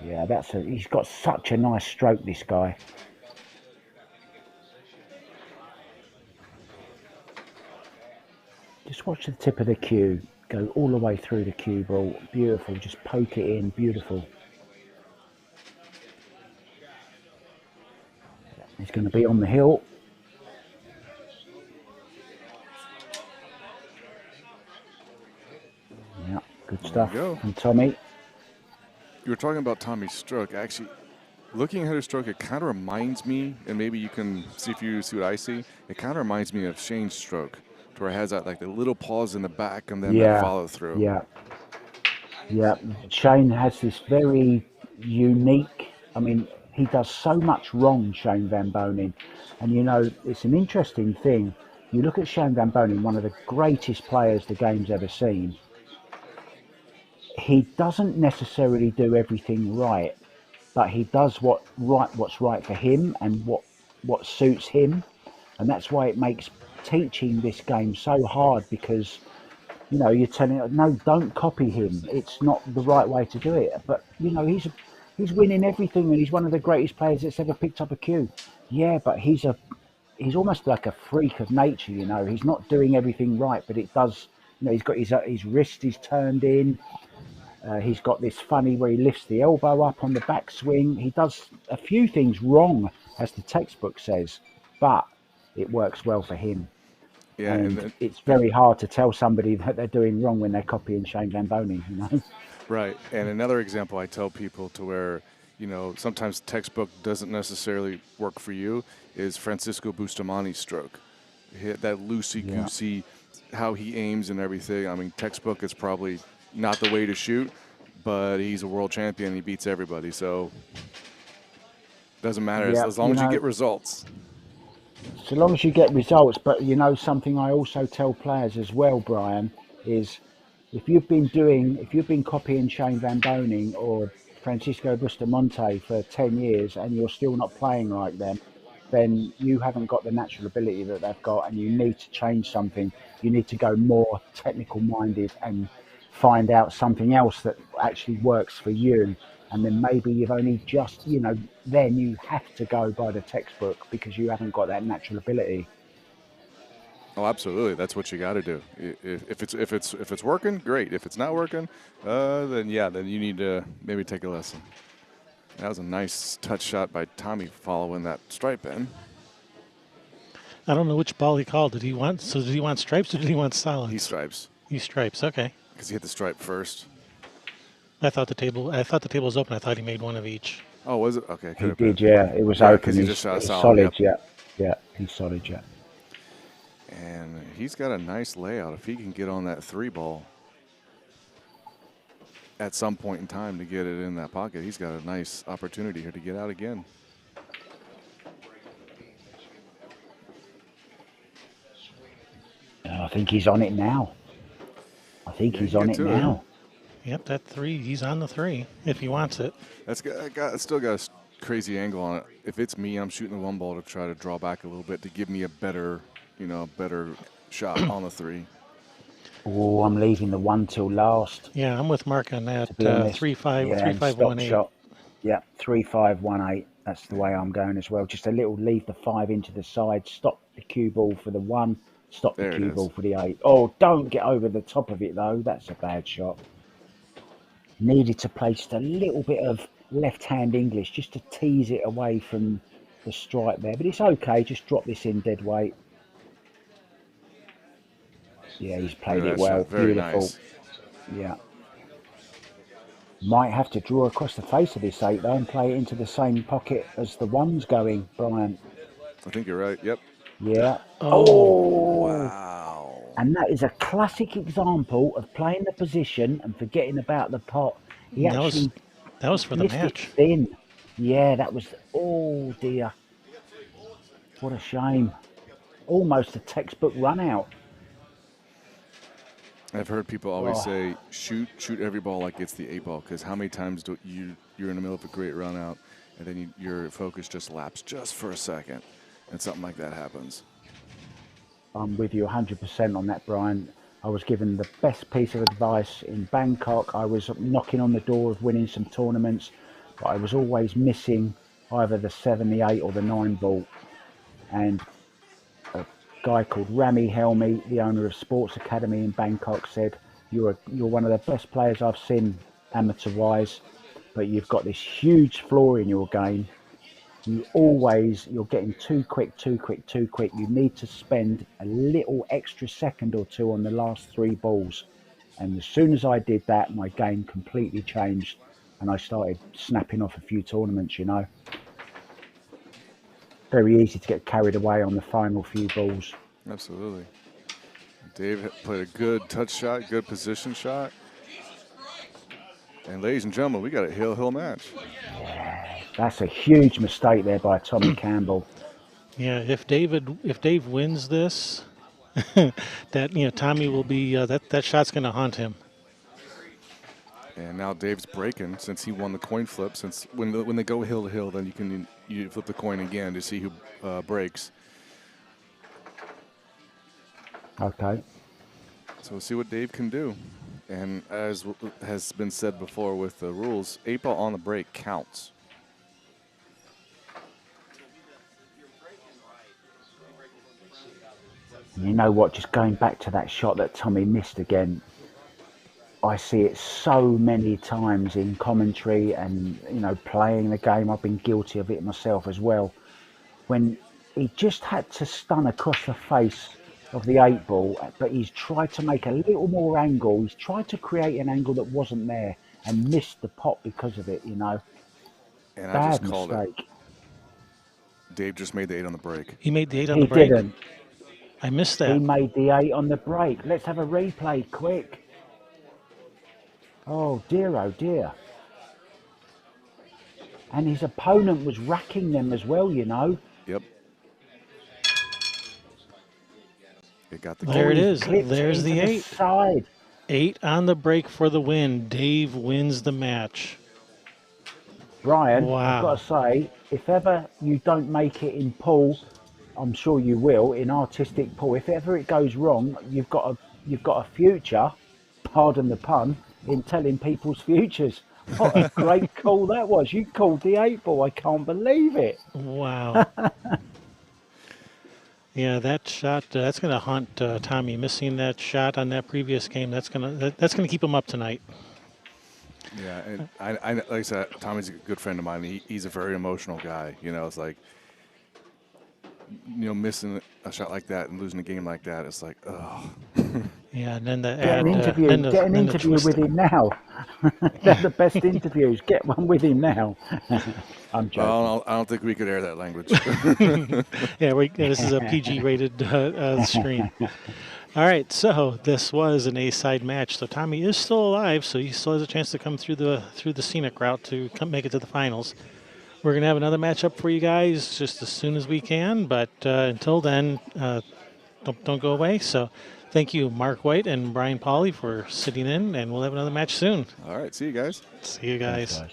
A: Yeah, he's got such a nice stroke, this guy. Just watch the tip of the cue go all the way through the cue ball. Beautiful. Just poke it in. Beautiful. He's going to be on the hill. Yeah, good stuff from Tommy.
D: You were talking about Tommy's stroke. Actually, looking at his stroke, it kind of reminds me, and maybe you can see if you see what I see. It kind of reminds me of Shane's stroke, to where it has that like the little pause in the back and then that follow through.
A: Yeah. Shane has this very unique. I mean, he does so much wrong, Shane Van Bonen, and it's an interesting thing. You look at Shane Van Bonen, one of the greatest players the game's ever seen. He doesn't necessarily do everything right, but he does what's right for him and what suits him, and that's why it makes teaching this game so hard, because you're telling no, don't copy him. It's not the right way to do it. But he's winning everything, and he's one of the greatest players that's ever picked up a cue. Yeah, but he's almost like a freak of nature. He's not doing everything right, but it does. He's got his wrist is turned in. He's got this funny where he lifts the elbow up on the backswing. He does a few things wrong, as the textbook says, but it works well for him.
D: Yeah,
A: and it's very hard to tell somebody that they're doing wrong when they're copying Shane Van Bonen,
D: Right, and another example I tell people to where sometimes textbook doesn't necessarily work for you, is Francisco Bustamani's stroke. Hit that loosey
A: Yeah.
D: goosey, how he aims and everything. I mean, textbook is probably not the way to shoot, but he's a world champion. He beats everybody, so doesn't matter
A: Yeah.
D: as long as you get results.
A: So long as you get results. But something I also tell players as well, Brian, is if you've been copying Shane Van Boning or Francisco Bustamante for 10 years and you're still not playing like them, then you haven't got the natural ability that they've got, and you need to change something. You need to go more technical minded and find out something else that actually works for you. And then maybe you've only just, then you have to go by the textbook because you haven't got that natural ability.
D: Oh, absolutely. That's what you got to do. If it's working, great. If it's not working, then you need to maybe take a lesson. That was a nice touch shot by Tommy following that stripe in.
B: I don't know which ball he called. Did he want stripes or did he want solids?
D: He stripes
B: He stripes. Okay.
D: because he hit the stripe first.
B: I thought the table was open. I thought he made one of each.
D: Oh, was it? Okay,
A: He
D: could have been.
A: did, yeah. It was
D: Yeah,
A: open.
D: because he just shot a
A: He's
D: solid.
A: solid,
D: Yep.
A: yeah. Yeah, he's solid, yeah.
D: And he's got a nice layout. If he can get on that 3 ball at some point in time to get it in that pocket, he's got a nice opportunity here to get out again.
A: I think he's on it now. I think
D: Yeah,
A: he's
D: you
A: on
D: get
A: it
D: to it.
A: now.
B: Yep, that 3. He's on the 3 if he wants it.
D: It's still got a crazy angle on it. If it's me, I'm shooting the 1 ball to try to draw back a little bit to give me a better shot on the 3.
A: Oh, I'm leaving the 1 till last,
B: Yeah, I'm with Mark on that.
A: to be honest.
B: 3-5,
A: Yeah, and stop
B: 3-5-1-8.
A: shot. Yeah, 3-5-1-8. That's the way I'm going as well. Just a little leave the 5 into the side, stop the cue ball for the 1, stop the
D: There it
A: cue
D: is.
A: ball for the 8. Oh, don't get over the top of it though. That's a bad shot. Needed to play just a little bit of left-hand English just to tease it away from the stripe there. But it's okay. Just drop this in dead weight. Yeah, he's
D: Look
A: played
D: at
A: it
D: that
A: well.
D: shot. Very
A: Beautiful.
D: nice.
A: Yeah. Might have to draw across the face of this 8 though and play it into the same pocket as the 1's going, Brian.
D: I think you're right. Yep.
A: Yeah.
B: Oh,
D: Wow.
A: And that is a classic example of playing the position and forgetting about the pot. He
B: that was
A: actually
B: for the
A: missed it
B: match.
A: thin. Yeah, that was, oh dear. What a shame. Almost a textbook run out.
D: I've heard people always
A: Oh,
D: say, shoot every ball like it's the 8 ball, because how many times do you're in the middle of a great run out, and then your focus just laps just for a second, and something like that happens.
A: I'm with you 100% on that, Brian. I was given the best piece of advice in Bangkok. I was knocking on the door of winning some tournaments, but I was always missing either the 7, the 8, or the 9 ball. And a guy called Rami Helmi, the owner of Sports Academy in Bangkok, said, you're one of the best players I've seen amateur-wise, but you've got this huge flaw in your game. You're getting too quick. You need to spend a little extra second or two on the last 3 balls. And as soon as I did that, my game completely changed and I started snapping off a few tournaments. Very easy to get carried away on the final few balls.
D: Absolutely. Dave played a good touch shot, good position shot. And ladies and gentlemen, we got a hill match.
A: That's a huge mistake there by Tommy Campbell.
B: Yeah, if Dave wins this, that Tommy will be that shot's going to haunt him.
D: And now Dave's breaking since he won the coin flip. Since when they go hill to hill, then you flip the coin again to see who breaks.
A: Okay.
D: So we'll see what Dave can do. And as has been said before with the rules, 8 ball on the break counts.
A: And you know what? Just going back to that shot that Tommy missed again, I see it so many times in commentary and, playing the game. I've been guilty of it myself as well. When he just had to stun across the face of the 8 ball, but he's tried to make a little more angle. He's tried to create an angle that wasn't there and missed the pot because of it.
D: And I just
A: Bad
D: called it.
A: mistake.
D: Dave just made the 8 on the break.
B: He made the 8 on
A: He
B: the break.
A: didn't.
B: I missed
A: He
B: that.
A: made the 8 on the break. Let's have a replay, quick. Oh dear, oh dear. And his opponent was racking them as well, you know.
D: Yep. It got the
B: There
A: Oh,
B: it
D: kick.
A: he's
B: is.
A: clipped it
B: There's
A: into
B: the
A: the
B: 8.
A: side.
B: 8 on the break for the win. Dave wins the match.
A: Brian, I've got
B: Wow.
A: to say, if ever you don't make it in pool, I'm sure you will in artistic pool. If ever it goes wrong, you've got a future. Pardon the pun in telling people's futures. What a great call that was! You called the 8 ball. I can't believe it.
B: Wow. Yeah, that shot, that's going to haunt Tommy. Missing that shot on that previous game, that's gonna keep him up tonight.
D: Yeah, and like I said, Tommy's a good friend of mine. He's a very emotional guy. You know, it's like, missing a shot like that and losing a game like that. It's like, oh,
B: Yeah, and then the
A: Get an
B: add,
A: interview.
B: then the
A: Get an
B: then the
A: interview with
B: twisting.
A: him now. They're the best interviews. Get one with him now. I'm joking.
D: I don't think we could air that language.
B: Yeah, this is a PG rated stream. All right, so this was an A-side match. So Tommy is still alive, so he still has a chance to come through the scenic route to come make it to the finals. We're gonna have another matchup for you guys just as soon as we can, but until then, don't go away. So, thank you, Mark White and Brian Pauly, for sitting in, and we'll have another match soon.
D: All right, see you guys.
B: See you
A: Thanks,
B: guys.
A: guys.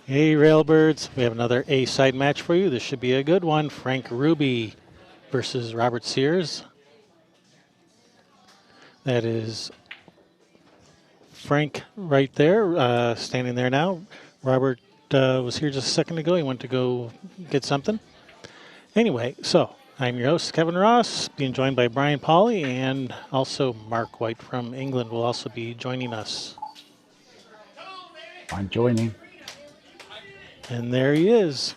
B: Hey, Railbirds. We have another A-side match for you. This should be a good one. Frank Ruby versus Robert Sears. That is Frank right there, standing there now. Robert was here just a second ago. He went to go get something. Anyway, so I'm your host, Kevin Ross, being joined by Brian Pauly, and also Mark White from England will also be joining us.
A: I'm joining.
B: And there he is.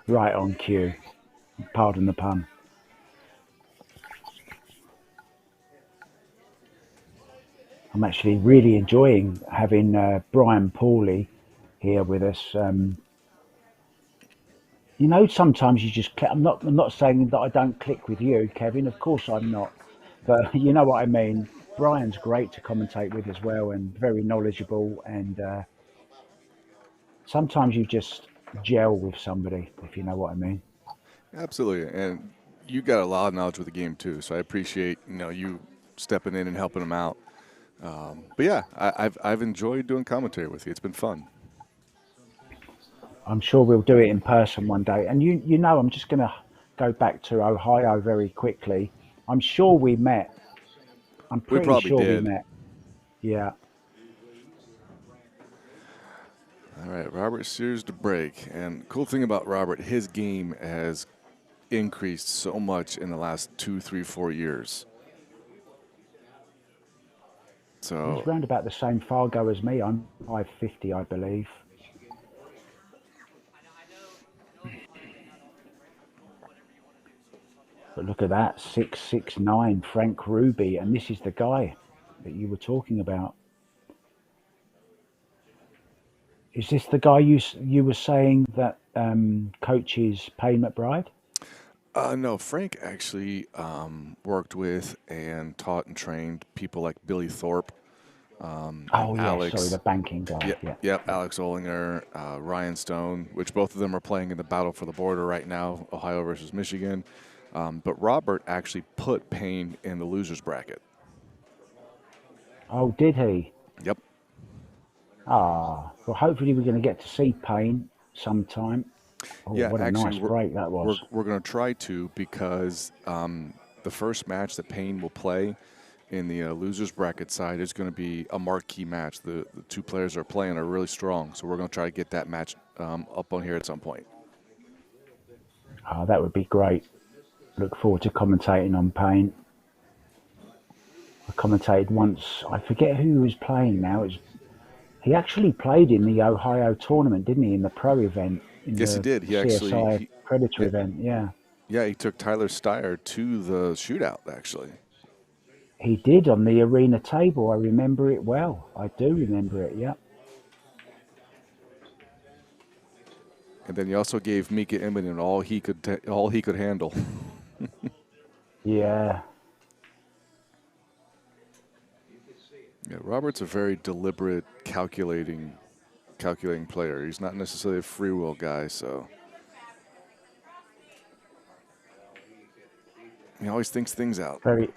A: Right on cue. Pardon the pun. I'm actually really enjoying having Brian Pauly here with us. Sometimes you just click. I'm not saying that I don't click with you, Kevin. Of course I'm not. But you know what I mean. Brian's great to commentate with as well, and very knowledgeable. And sometimes you just gel with somebody, if you know what I mean.
D: Absolutely, and you got a lot of knowledge with the game too. So I appreciate you stepping in and helping them out. But yeah, I've enjoyed doing commentary with you. It's been fun.
A: I'm sure we'll do it in person one day. And I'm just going to go back to Ohio very quickly. I'm sure we met. I'm
D: We
A: pretty
D: probably
A: sure we
D: did.
A: met. Yeah.
D: All right, Robert Sears to break. And cool thing about Robert, his game has increased so much in the last 2, 3, 4 years.
A: He's
D: So
A: round about the same Fargo as me. I'm 550, I believe. But look at that, 669 Frank Ruby, and this is the guy that you were talking about. Is this the guy you were saying that coaches Payne McBride?
D: no, Frank actually worked with and taught and trained people like Billy Thorpe and
A: Oh yes, sorry, the
D: Alex.
A: banking guy.
D: Yep,
A: Yeah.
D: yep, Alex Olinger, Ryan Stone, which both of them are playing in the battle for the border right now, Ohio versus Michigan. But Robert actually put Payne in the losers bracket.
A: Oh, did he?
D: Yep.
A: Well, hopefully we're going to get to see Payne sometime. Oh,
D: Yeah,
A: what a
D: actually,
A: nice
D: we're
A: break that
D: we're,
A: was.
D: we're going to try to because the first match that Payne will play in the losers bracket side is going to be a marquee match. The two players that are playing are really strong, so we're going to try to get that match up on here at some point.
A: That would be great. Look forward to commentating on Payne. I commentated once. I forget who he was playing now. He actually played in the Ohio tournament, didn't he? In the pro event, in
D: Yes, he
A: the
D: did. He actually,
A: CSI Predator
D: yeah,
A: event. Yeah,
D: yeah, he took Tyler Steyer to the shootout actually,
A: he did on the arena table. I remember it well. I do remember it. Yeah.
D: and then he also gave Mika Immonen all he could handle.
A: Yeah.
D: Yeah, Robert's a very deliberate, calculating player. He's not necessarily a free will guy, so he always thinks things out.
A: Very.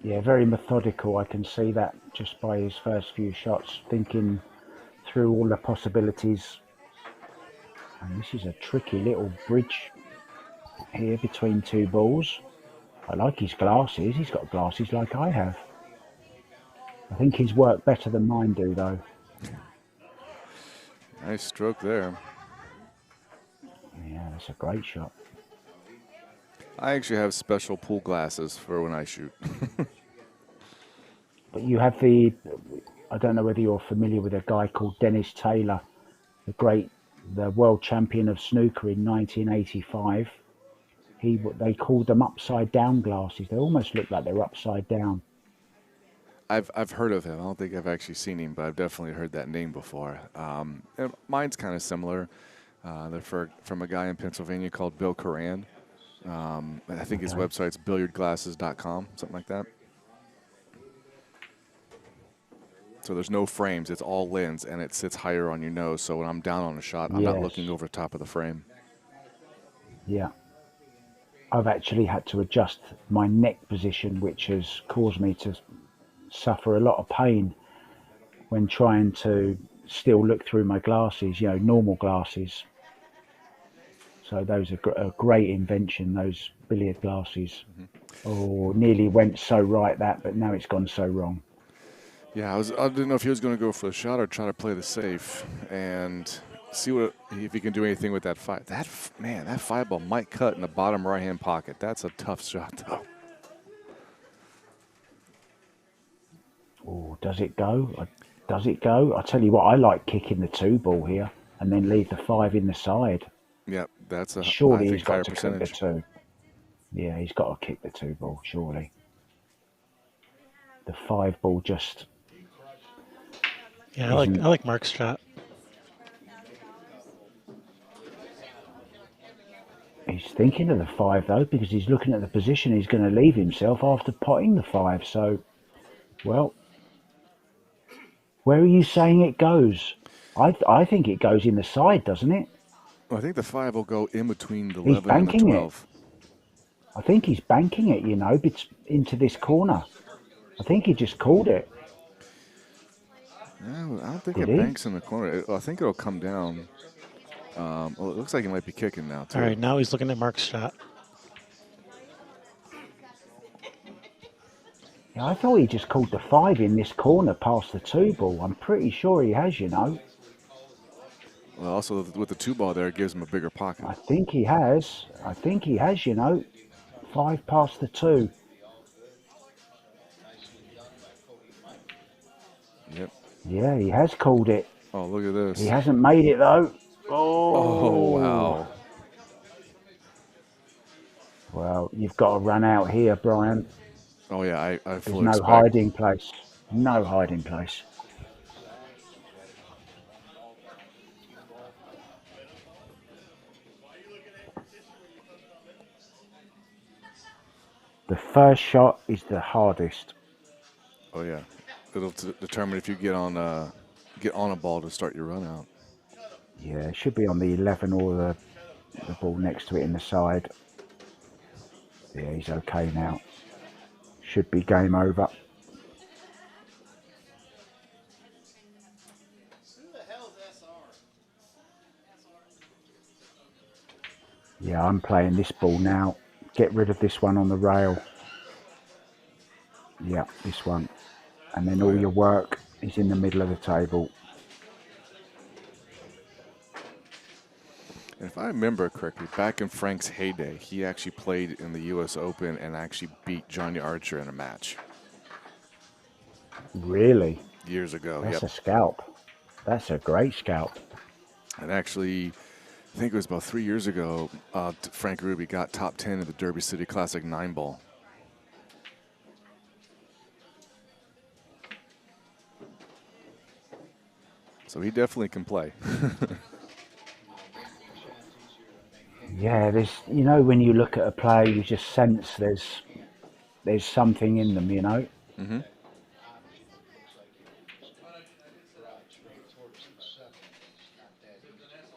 A: Yeah, very methodical. I can see that just by his first few shots, thinking through all the possibilities. And this is a tricky little bridge here between two balls. I like his glasses. He's got glasses like I have. I think his work better than mine do, though.
D: Nice stroke there.
A: Yeah, that's a great shot.
D: I actually have special pool glasses for when I shoot.
A: But you have the, I don't know whether you're familiar with a guy called Dennis Taylor, the world champion of snooker in 1985. They called them upside down glasses. They almost look like they're upside down.
D: I've heard of him. I don't think I've actually seen him, but I've definitely heard that name before. And mine's kind of similar. They're from a guy in Pennsylvania called Bill Coran. I think his
A: Okay.
D: website's billiardglasses.com, something like that. So there's no frames. It's all lens, and it sits higher on your nose. So when I'm down on a shot, I'm not looking
A: Yes.
D: over the top of the frame.
A: Yeah. I've actually had to adjust my neck position, which has caused me to suffer a lot of pain when trying to still look through my glasses, normal glasses. So those are a great invention, those billiard glasses. Oh, nearly went so right that, but now it's gone so wrong.
D: Yeah, I didn't know if he was going to go for the shot or try to play the safe and see if he can do anything with that five. That five ball might cut in the bottom right hand pocket. That's a tough shot though.
A: Oh, does it go? Does it go? I tell you what, I like kicking the 2 ball here and then leave the 5 in the side.
D: Yep, that's I
A: Surely he's
D: think higher
A: got to kick the
D: percentage.
A: 2. Yeah, he's got to kick the 2 ball, surely. The 5 ball just
B: Yeah, I
A: isn't.
B: like Mark's shot.
A: He's thinking of the 5 though, because he's looking at the position he's going to leave himself after potting the 5. So, well, where are you saying it goes? I think it goes in the side, doesn't it?
D: Well, I think the five will go in between the
A: He's
D: 11 and the
A: banking it.
D: 12.
A: I think he's banking it, into this corner. I think he just called it.
D: No, I don't think
A: Did
D: it
A: he?
D: banks in the corner. I think it'll come down. Well, it looks like he might be kicking now too.
B: All right, now he's looking at Mark's shot.
A: Yeah, I thought he just called the 5 in this corner past the 2 ball. I'm pretty sure he has,
D: Well, also with the 2 ball there, it gives him a bigger pocket.
A: I think he has. 5 past the 2.
D: Yep.
A: Yeah, he has called it.
D: Oh, look at this.
A: He hasn't made it though.
D: Oh,
A: Oh,
D: wow.
A: well, you've got to run out here, Brian.
D: Oh, yeah, I
A: There's
D: fully
A: no
D: expect.
A: hiding place. No hiding place. The first shot is the hardest.
D: Oh, yeah. It'll determine if you get on a ball to start your run out.
A: Yeah, it should be on the 11 or the ball next to it in the side. Yeah, he's okay now. Should be game over. Yeah, I'm playing this ball now. Get rid of this one on the rail. Yeah, this one. And then all your work is in the middle of the table.
D: And if I remember correctly, back in Frank's heyday, he actually played in the U.S. Open and actually beat Johnny Archer in a match
A: Really?
D: years ago.
A: That's
D: Yep.
A: a scalp. That's a great scalp.
D: And actually, I think it was about 3 years ago, Frank Ruby got top 10 in the Derby City Classic 9-ball. So he definitely can play.
A: Yeah, when you look at a player, you just sense there's something in them,
D: Mm-hmm.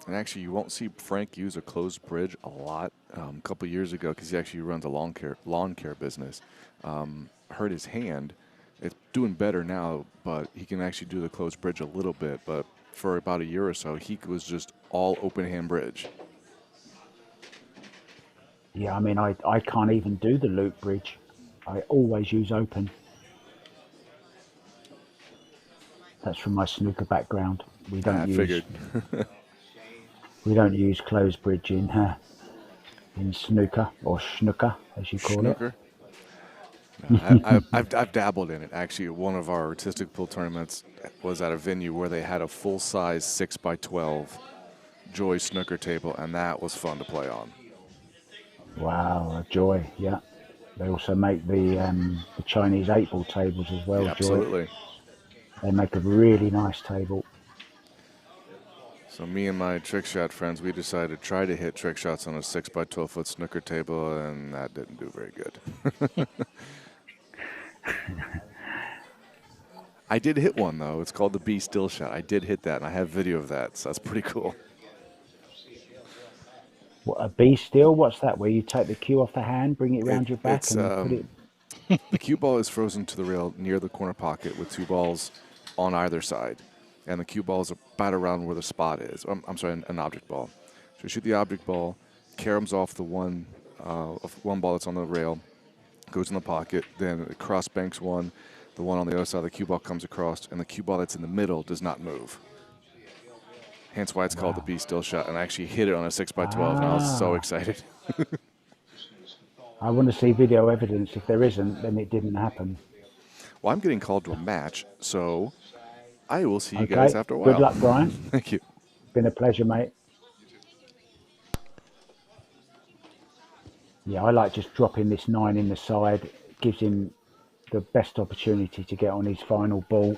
D: And actually, you won't see Frank use a closed bridge a lot. A couple years ago, because he actually runs a lawn care business, hurt his hand. It's doing better now, but he can actually do the closed bridge a little bit. But for about a year or so, he was just all open hand bridge.
A: Yeah, I mean, I can't even do the loop bridge. I always use open. That's from my snooker background. We don't
D: I
A: use
D: figured.
A: we don't use closed bridge in snooker or snooker as you call it.
D: Snooker. No, I've dabbled in it. Actually, one of our artistic pool tournaments was at a venue where they had a full-size 6x12 Joy snooker table, and that was fun to play on.
A: Wow, Joy, yeah. They also make the Chinese 8-ball tables as well,
D: Yeah,
A: Joy.
D: absolutely.
A: They make a really nice table.
D: So me and my trick shot friends, we decided to try to hit trick shots on a 6x12 foot snooker table, and that didn't do very good. I did hit one though. It's called the B still shot. I did hit that, and I have video of that, so that's pretty cool.
A: What, a B steel? What's that? Where you take the cue off the hand, bring it around your back,
D: It's
A: and put it.
D: the cue ball is frozen to the rail near the corner pocket with 2 balls on either side. and the cue ball is about around where the spot is. I'm sorry, an object ball. So you shoot the object ball, caroms off the one ball that's on the rail, goes in the pocket, then it cross banks one, the one on the other side of the cue ball comes across, and the cue ball that's in the middle does not move. Hence why it's called the Be Still shot. And I actually hit it on a 6x12, and I was so excited.
A: I want to see video evidence. If there isn't, then it didn't happen.
D: Well, I'm getting called to a match, so I will see you
A: Okay.
D: guys after a while.
A: Good luck, Brian.
D: Thank you.
A: Been a pleasure, mate. Yeah, I like just dropping this 9 in the side. It gives him the best opportunity to get on his final ball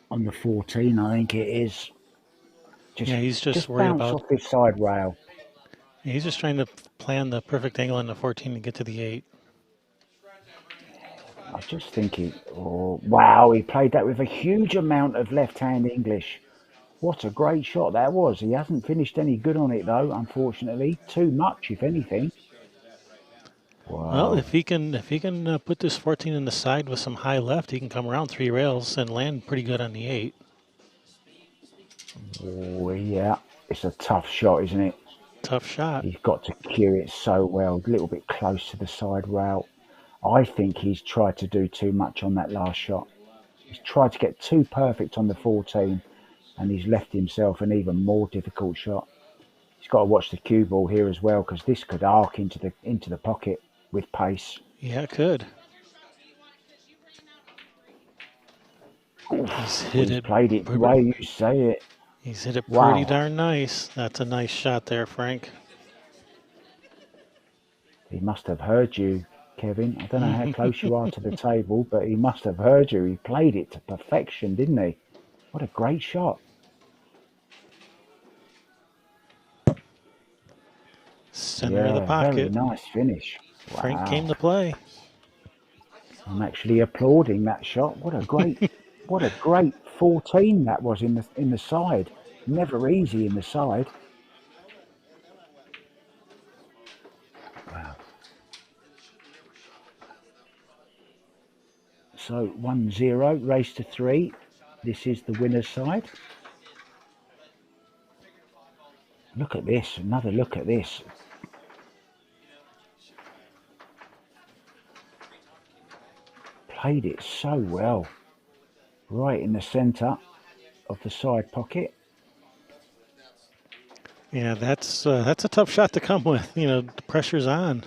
A: on the 14, I think it is.
B: Yeah, he's just worried
A: bounce
B: about.
A: off this side rail.
B: He's just trying to plan the perfect angle on the 14 to get to the 8.
A: I just think wow, he played that with a huge amount of left-hand English. What a great shot that was. He hasn't finished any good on it though, unfortunately. Too much, if anything. Wow.
B: Well, if he can put this 14 in the side with some high left, he can come around 3 rails and land pretty good on the 8.
A: Oh, yeah. It's a tough shot, isn't it?
B: Tough shot.
A: He's got to cue it so well. A little bit close to the side rail. I think he's tried to do too much on that last shot. He's tried to get too perfect on the 14, and he's left himself an even more difficult shot. He's got to watch the cue ball here as well, because this could arc into the pocket with pace.
B: Yeah, it could. He's hit it.
A: Played it the way you say it.
B: He's hit it
A: Wow.
B: pretty darn nice. That's a nice shot there, Frank.
A: He must have heard you, Kevin. I don't know how close you are to the table, but he must have heard you. He played it to perfection, didn't he? What a great shot.
B: Center of the pocket.
A: Very nice finish.
B: Frank
A: Wow.
B: came to play.
A: I'm actually applauding that shot. What a great 14 that was in the side. Never easy in the side. Wow. So 1-0, race to 3. This is the winner's side. Look at this, another look at this. Played it so well. Right in the centre of the side pocket.
B: Yeah, that's a tough shot to come with. You know, the pressure's on.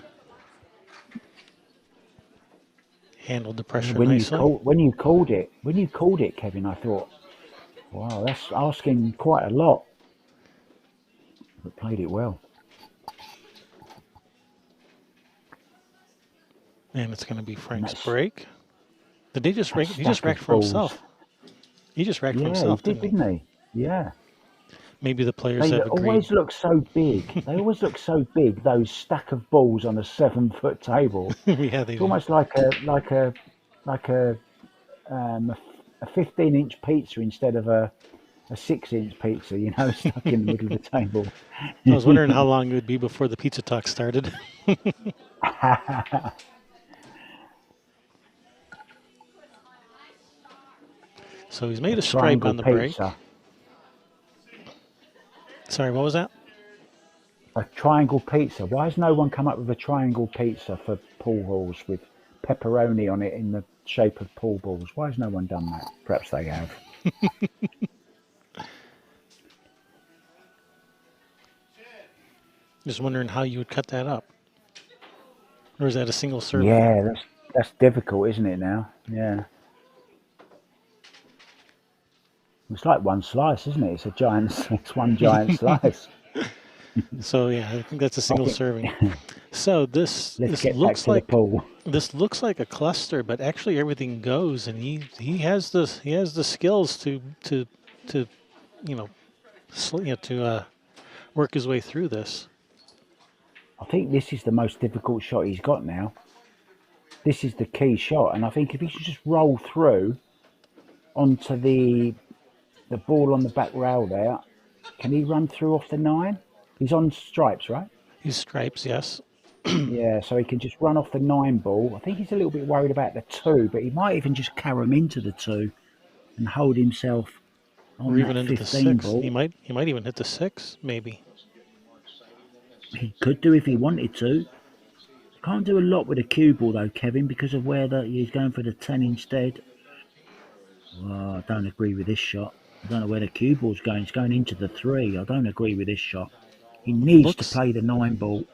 B: Handled the pressure nicely.
A: When you called it, Kevin, I thought, wow, that's asking quite a lot. But played it well.
B: And it's going to be Frank's break. Did he just rack? He just
A: stack
B: racked
A: of
B: for
A: balls.
B: himself. He just racked for
A: Yeah,
B: himself,
A: he didn't he? Yeah.
B: Maybe the players
A: They
B: have agreed.
A: always look so big. They always look so big. Those stack of balls on a 7-foot table.
B: Yeah, they
A: It's
B: do.
A: almost like a 15-inch pizza instead of a 6-inch pizza. You know, stuck in the middle of the table.
B: I was wondering how long it would be before the pizza talk started. So he's made a stripe on the break. Sorry, what was that?
A: A triangle pizza. Why has no one come up with a triangle pizza for pool halls with pepperoni on it in the shape of pool balls? Why has no one done that? Perhaps they have.
B: Just wondering how you would cut that up. Or is that a single serving?
A: Yeah, that's difficult, isn't it now? Yeah. It's like one slice, isn't it? It's one giant slice.
B: So yeah, I think that's a single serving. So this
A: Let's get back
B: looks
A: to
B: like
A: the pool.
B: this looks like a cluster, but actually everything goes, and he has the skills to work his way through this.
A: I think this is the most difficult shot he's got now. This is the key shot, and I think if he should just roll through onto the ball on the back rail there, can he run through off the 9? He's on stripes, right?
B: He's stripes, yes.
A: Yeah, so he can just run off the 9 ball. I think he's a little bit worried about the 2, but he might even just carry him into the 2 and hold himself on
B: or even
A: that
B: into the
A: 15
B: 6.
A: ball.
B: He might even hit the 6, maybe.
A: He could do if he wanted to. Can't do a lot with a cue ball though, Kevin, because of where he's going for the 10 instead. Well, I don't agree with this shot. I don't know where the cue ball's going. It's going into the 3. I don't agree with this shot. He needs to
B: Looks
A: play the 9 ball.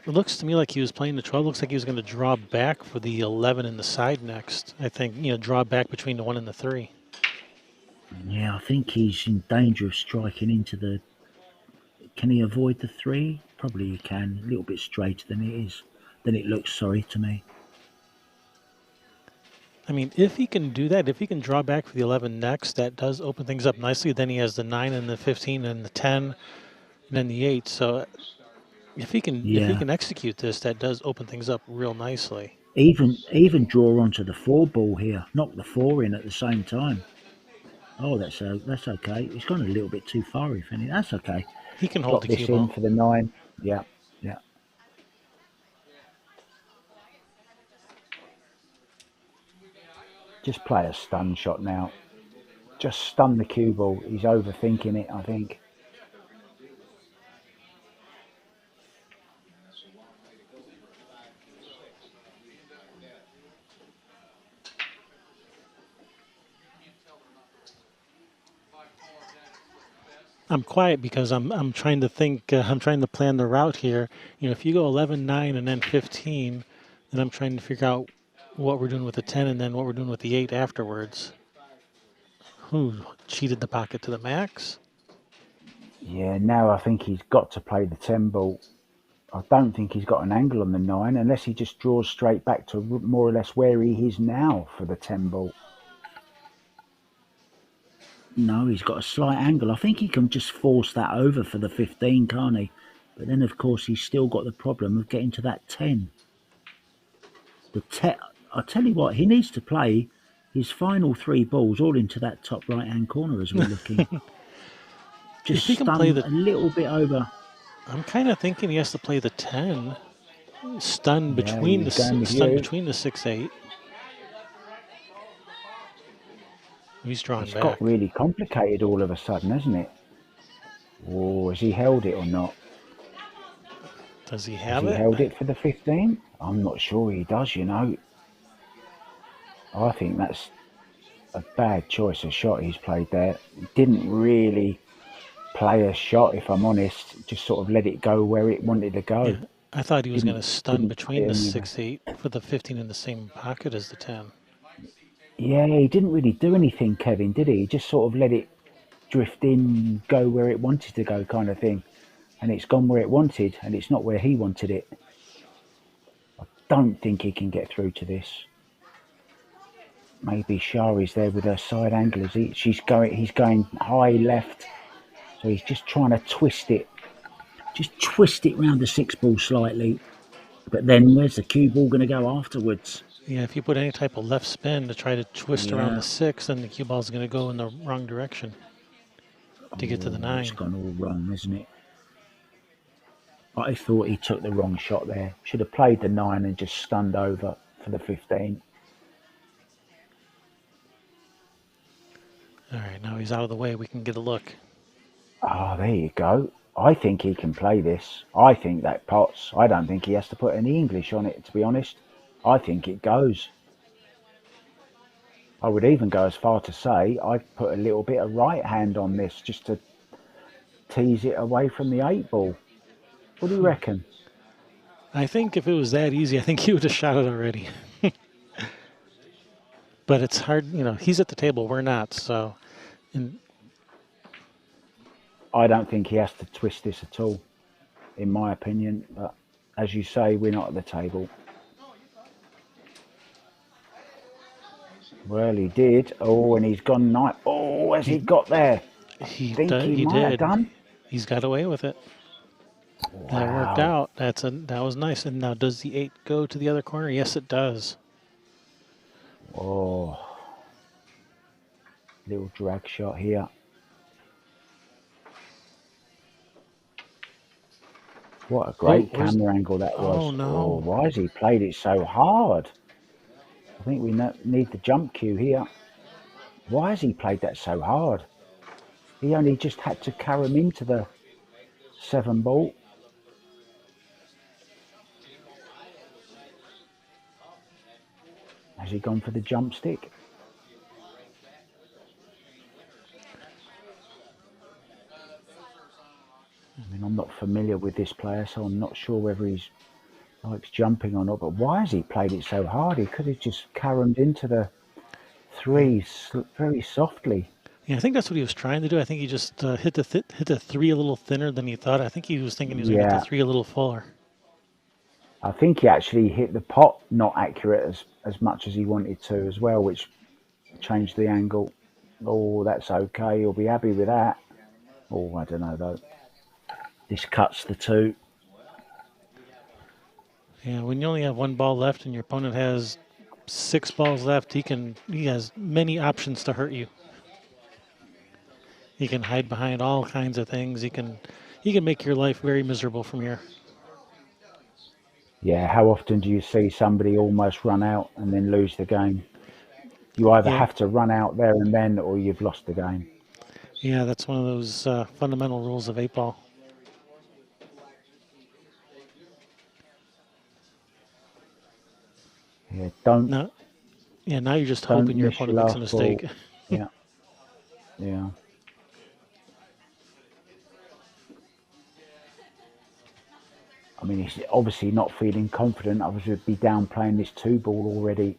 B: It looks to me like he was playing the 12. Looks like he was going to draw back for the 11 in the side next. I think, draw back between the 1 and the 3.
A: Yeah, I think he's in danger of striking into the. Can he avoid the 3? Probably he can. A little bit straighter than it is. Than it looks, sorry, to me.
B: I mean, if he can do that, if he can draw back for the 11 next, that does open things up nicely. Then he has the 9 and the 15 and the 10 and then the 8. So if he
A: Yeah.
B: can execute this, that does open things up real nicely.
A: Even draw onto the 4 ball here. Knock the 4 in at the same time. Oh, that's okay. He's gone a little bit too far, if any. That's okay.
B: He can hold
A: Drop
B: the cue
A: this in
B: ball.
A: for the 9. Yeah, yeah. Just play a stun shot now. Just stun the cue ball. He's overthinking it, I think.
B: I'm quiet because I'm trying to think. I'm trying to plan the route here. If you go 11, 9, and then 15, then I'm trying to figure out what we're doing with the 10 and then what we're doing with the 8 afterwards. Who cheated the pocket to the max?
A: Yeah, now I think he's got to play the 10 ball. I don't think he's got an angle on the 9 unless he just draws straight back to more or less where he is now for the 10 ball. No, he's got a slight angle. I think he can just force that over for the 15, can't he? But then, of course, he's still got the problem of getting to that 10. The 10. I tell you what, he needs to play his final 3 balls all into that top right-hand corner as we're looking.
B: If
A: Just
B: he can play
A: stun
B: the,
A: a little bit over.
B: I'm kind of thinking he has to play the 10, stun
A: Yeah,
B: between the
A: he's going with
B: stun
A: you.
B: between the 6, 8. He's drawing
A: It's got
B: back.
A: really complicated all of a sudden, hasn't it? Oh, has he held it or not?
B: Does he
A: Has
B: have
A: he
B: it?
A: held it for the 15? I'm not sure he does, I think that's a bad choice of shot he's played there. He didn't really play a shot, if I'm honest. Just sort of let it go where it wanted to go.
B: Yeah, I thought he was going to stun
A: Didn't play
B: between the
A: any.
B: 6, 8 for the 15 in the same pocket as the 10.
A: Yeah, he didn't really do anything, Kevin, did he? He just sort of let it drift in, go where it wanted to go, kind of thing. And it's gone where it wanted, and it's not where he wanted it. Don't think he can get through to this. Maybe Shari's there with her side anglers. He's going high left, so he's just trying to twist it. Just twist it round the 6 ball slightly. But then where's the cue ball going to go afterwards?
B: Yeah, if you put any type of left spin to try to twist around the
A: Yeah.
B: 6, then the cue ball is going to go in the wrong direction to get to the
A: Oh, it's
B: 9.
A: gone all wrong, isn't it? I thought he took the wrong shot there. Should have played the 9 and just stunned over for the 15.
B: All right, now he's out of the way. We can get a look.
A: Ah, there you go. I think he can play this. I think that pots. I don't think he has to put any English on it, to be honest. I think it goes. I would even go as far to say I'd put a little bit of right hand on this just to tease it away from the 8 ball. What do you reckon?
B: I think if it was that easy, I think he would have shot it already. But it's hard, he's at the table, we're not, so. And
A: I don't think he has to twist this at all, in my opinion. But as you say, we're not at the table. Well, he did. Oh, and he's gone night. Oh, has he got there? I think he might have
B: did.
A: done.
B: He's got away with it. That worked
A: Wow.
B: out. That was nice. And now, does the 8 go to the other corner? Yes, it does.
A: Oh, little drag shot here. What a great camera angle that was.
B: Oh, no.
A: Oh, why has he played it so hard? I think we need the jump cue here. Why has he played that so hard? He only just had to carry him into the 7 ball. Has he gone for the jump stick? I mean, I'm not familiar with this player, so I'm not sure whether he's likes jumping or not. But why has he played it so hard? He could have just carromed into the
B: Yeah.
A: three very softly.
B: Yeah, I think that's what he was trying to do. I think he just hit the three a little thinner than he thought. I think he was thinking he was going to hit the
A: Yeah,
B: three a little fuller.
A: I think he actually hit the pot not accurate as much as he wanted to as well, which changed the angle. Oh, that's okay. He'll be happy with that. Oh, I don't know though. This cuts the two.
B: Yeah, when you only have one ball left and your opponent has 6 balls left, he has many options to hurt you. He can hide behind all kinds of things. He can make your life very miserable from here.
A: Yeah, how often do you see somebody almost run out and then lose the game? You either
B: Yeah,
A: have to run out there and then, or you've lost the game.
B: yeah, that's one of those fundamental rules of 8 ball.
A: Yeah,
B: Now, yeah, now you're just
A: don't
B: hoping your
A: miss your
B: opponent makes a
A: last ball.
B: mistake.
A: Yeah, yeah. I mean, he's obviously not feeling confident. Others would be down playing this 2 ball already.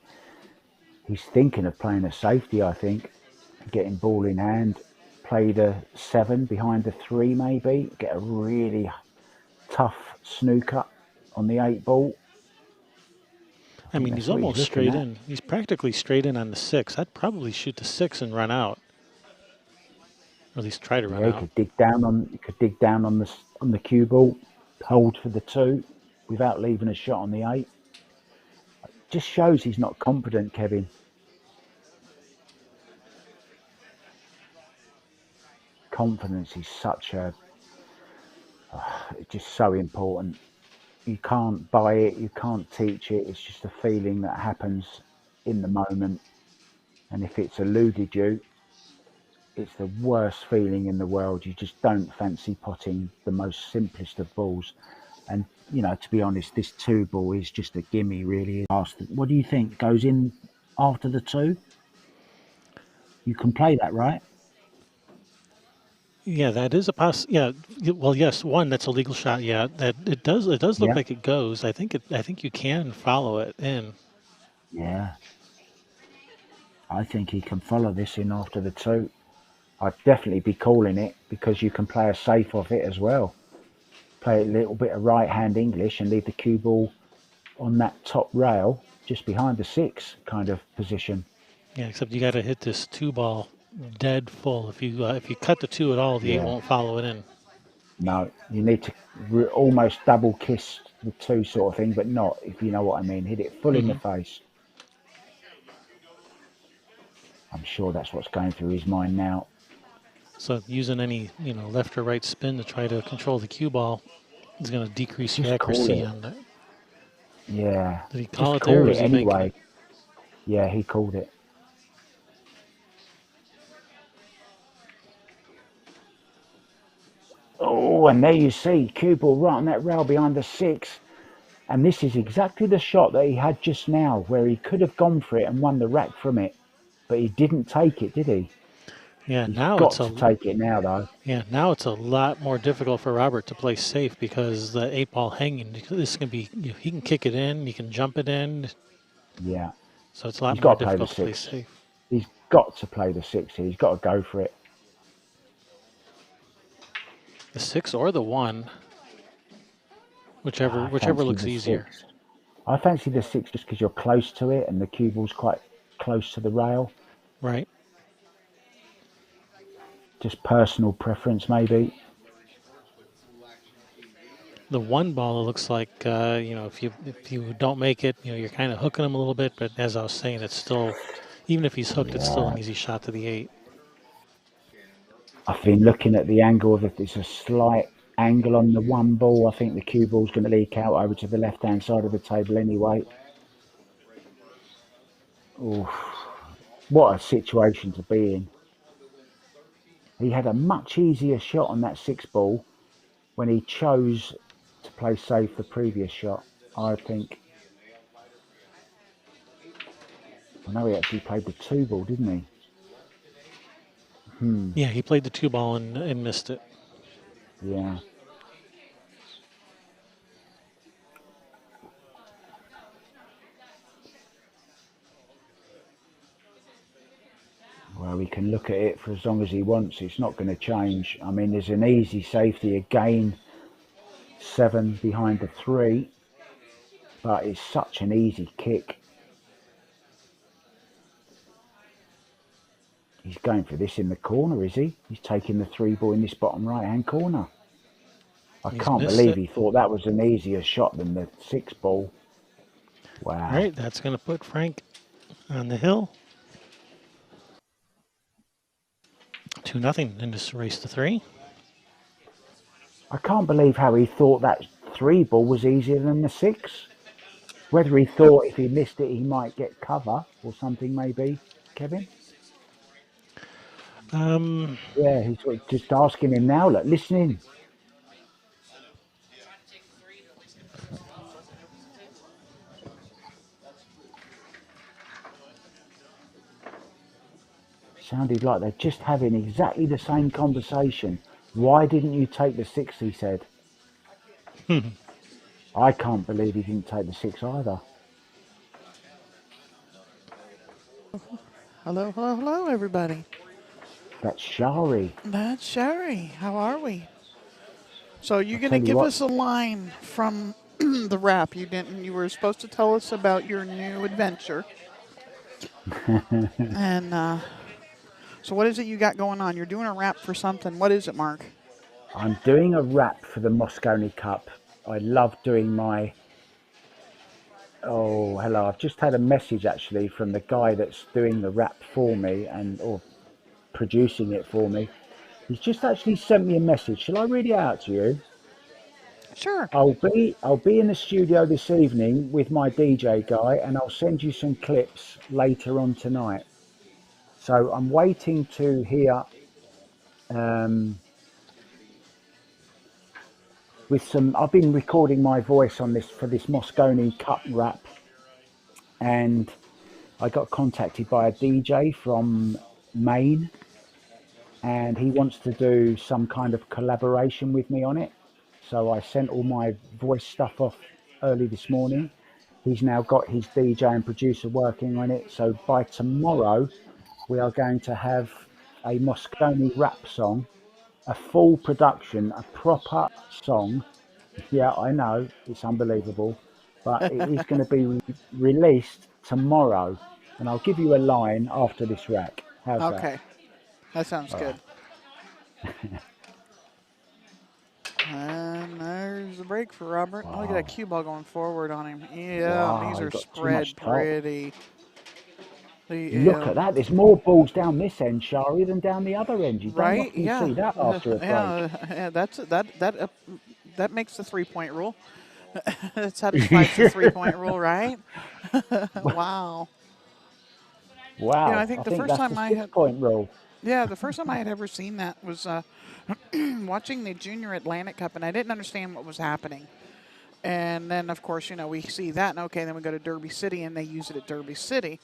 A: He's thinking of playing a safety, I think. Getting ball in hand, play the 7 behind the 3 maybe. Get a really tough snooker on the 8 ball. I
B: I
A: think
B: mean,
A: that's
B: he's
A: what he's
B: almost
A: looking
B: straight
A: at.
B: in. He's practically straight in on the 6. I'd probably shoot the 6 and run out, or at least try to run
A: Yeah, he
B: out.
A: could dig down on. He could dig down on the cue ball, hold for the 2, without leaving a shot on the 8. Just shows he's not confident, Kevin. Confidence is it's just so important. You can't buy it, you can't teach it. It's just a feeling that happens in the moment. And if it's eluded you, it's the worst feeling in the world. You just don't fancy potting the most simplest of balls. And to be honest, this 2 ball is just a gimme, really. What do you think? Goes in after the 2? You can play that, right?
B: Yeah, that is a Yeah, well, yes, one that's a legal shot. Yeah, that it does. It does look
A: Yeah,
B: like it goes. I think you can follow it in.
A: yeah. I think he can follow this in after the 2. I'd definitely be calling it because you can play a safe off it as well. Play a little bit of right hand English and leave the cue ball on that top rail just behind the 6 kind of position.
B: Yeah, except you got to hit this 2 ball dead full. If you cut the 2 at all, the 8
A: Yeah,
B: won't follow it in.
A: no, you need to almost double kiss the 2 sort of thing, but not, if you know what I mean. Hit it full in the
B: Hmm.
A: face. I'm sure that's what's going through his mind now.
B: So using any left or right spin to try to control the cue ball is going to decrease your
A: Just call
B: accuracy
A: it.
B: on that.
A: Yeah,
B: Did he call
A: just
B: it there, or
A: call it
B: is he making
A: anyway.
B: it?
A: Yeah, he called it. Oh, and there you see, cue ball right on that rail behind the 6. And this is exactly the shot that he had just now, where he could have gone for it and won the rack from it. But he didn't take it, did he?
B: Yeah,
A: He's
B: now it's
A: got
B: a
A: to take it now, though.
B: yeah now it's a lot more difficult for Robert to play safe because the 8 ball hanging. This can be he can kick it in, he can jump it in,
A: Yeah.
B: so it's a lot
A: He's
B: more
A: got to play the
B: difficult to play
A: 6.
B: safe.
A: He's got to play the 6 here. He's got to go for it.
B: The 6 or the 1, whichever
A: I
B: whichever
A: fancy
B: looks
A: the
B: easier.
A: 6. I fancy the 6 just because you're close to it and the cue ball's quite close to the rail.
B: Right.
A: Just personal preference, maybe.
B: The 1 ball, it looks like if you don't make it, you're kind of hooking him a little bit. But as I was saying, it's still, even if he's hooked, it's still
A: Yeah.
B: an easy shot to the 8.
A: I've been looking at the angle of it. It's a slight angle on the 1 ball. I think the cue ball's going to leak out over to the left-hand side of the table anyway. Oof. What a situation to be in. He had a much easier shot on that 6 ball when he chose to play safe the previous shot, I think. I know he actually played the 2 ball, didn't he?
B: Yeah, he played the 2 ball and missed it.
A: Yeah. Well, he can look at it for as long as he wants. It's not going to change. I mean, there's an easy safety again, 7 behind the 3, but it's such an easy kick. He's going for this in the corner, is he? He's taking the 3 ball in this bottom right-hand corner. I
B: He's
A: can't
B: missed
A: believe
B: it.
A: he thought that was an easier shot than the 6 ball.
B: All
A: Wow.
B: right, that's going to put Frank on the hill. 2-0 in this race to 3.
A: I can't believe how he thought that 3 ball was easier than the 6. Whether he thought if he missed it he might get cover or something, maybe, Kevin? Yeah, he's just asking him now. Look, listening. Sounded like they're just having exactly the same conversation. Why didn't you take the 6? He said. I can't believe he didn't take the 6 either.
C: Hello, hello, hello, everybody.
A: That's Shari.
C: That's Sherry. How are we? So
A: I
C: you're going to
A: tell you
C: give
A: what,
C: us a line from the rap. You didn't. You were supposed to tell us about your new adventure. And so what is it you got going on? You're doing a rap for something. What is it, Mark?
A: I'm doing a rap for the Moscone Cup. I love doing my. Oh, hello. I've just had a message actually from the guy that's doing the rap for me or producing it for me. He's just actually sent me a message. Shall I read it out to you?
C: Sure.
A: I'll be in the studio this evening with my DJ guy, and I'll send you some clips later on tonight. So I'm waiting to hear with some. I've been recording my voice on this for this Moscone Cup rap, and I got contacted by a DJ from Maine, and he wants to do some kind of collaboration with me on it. So I sent all my voice stuff off early this morning. He's now got his DJ and producer working on it. So by tomorrow, we are going to have a Moscone rap song, a full production, a proper song. Yeah, I know, it's unbelievable, but it is going to be released tomorrow. And I'll give you a line after this rack. How's that?
C: Okay. That sounds
A: All
C: good.
A: right.
C: And there's the break for Robert. Oh, look at that
A: Wow.
C: cue ball going forward on him. Yeah, and these
A: Wow, you
C: are
A: got too
C: spread
A: much top.
C: pretty.
A: Look
C: The
A: at that. There's more balls down this end, Shari, than down the other end. You don't
C: right,
A: often
C: yeah,
A: see that after a break.
C: yeah. That makes the 3 point rule. That satisfies the 3 point rule, right? Wow. I
A: Wow.
C: think
A: I
C: the
A: think
C: first
A: that's the
C: time I
A: six
C: had,
A: point rule.
C: yeah, the first time I had ever seen that was watching the Junior Atlantic Cup, and I didn't understand what was happening. And then, of course, we see that, and okay, then we go to Derby City, and they use it at Derby City.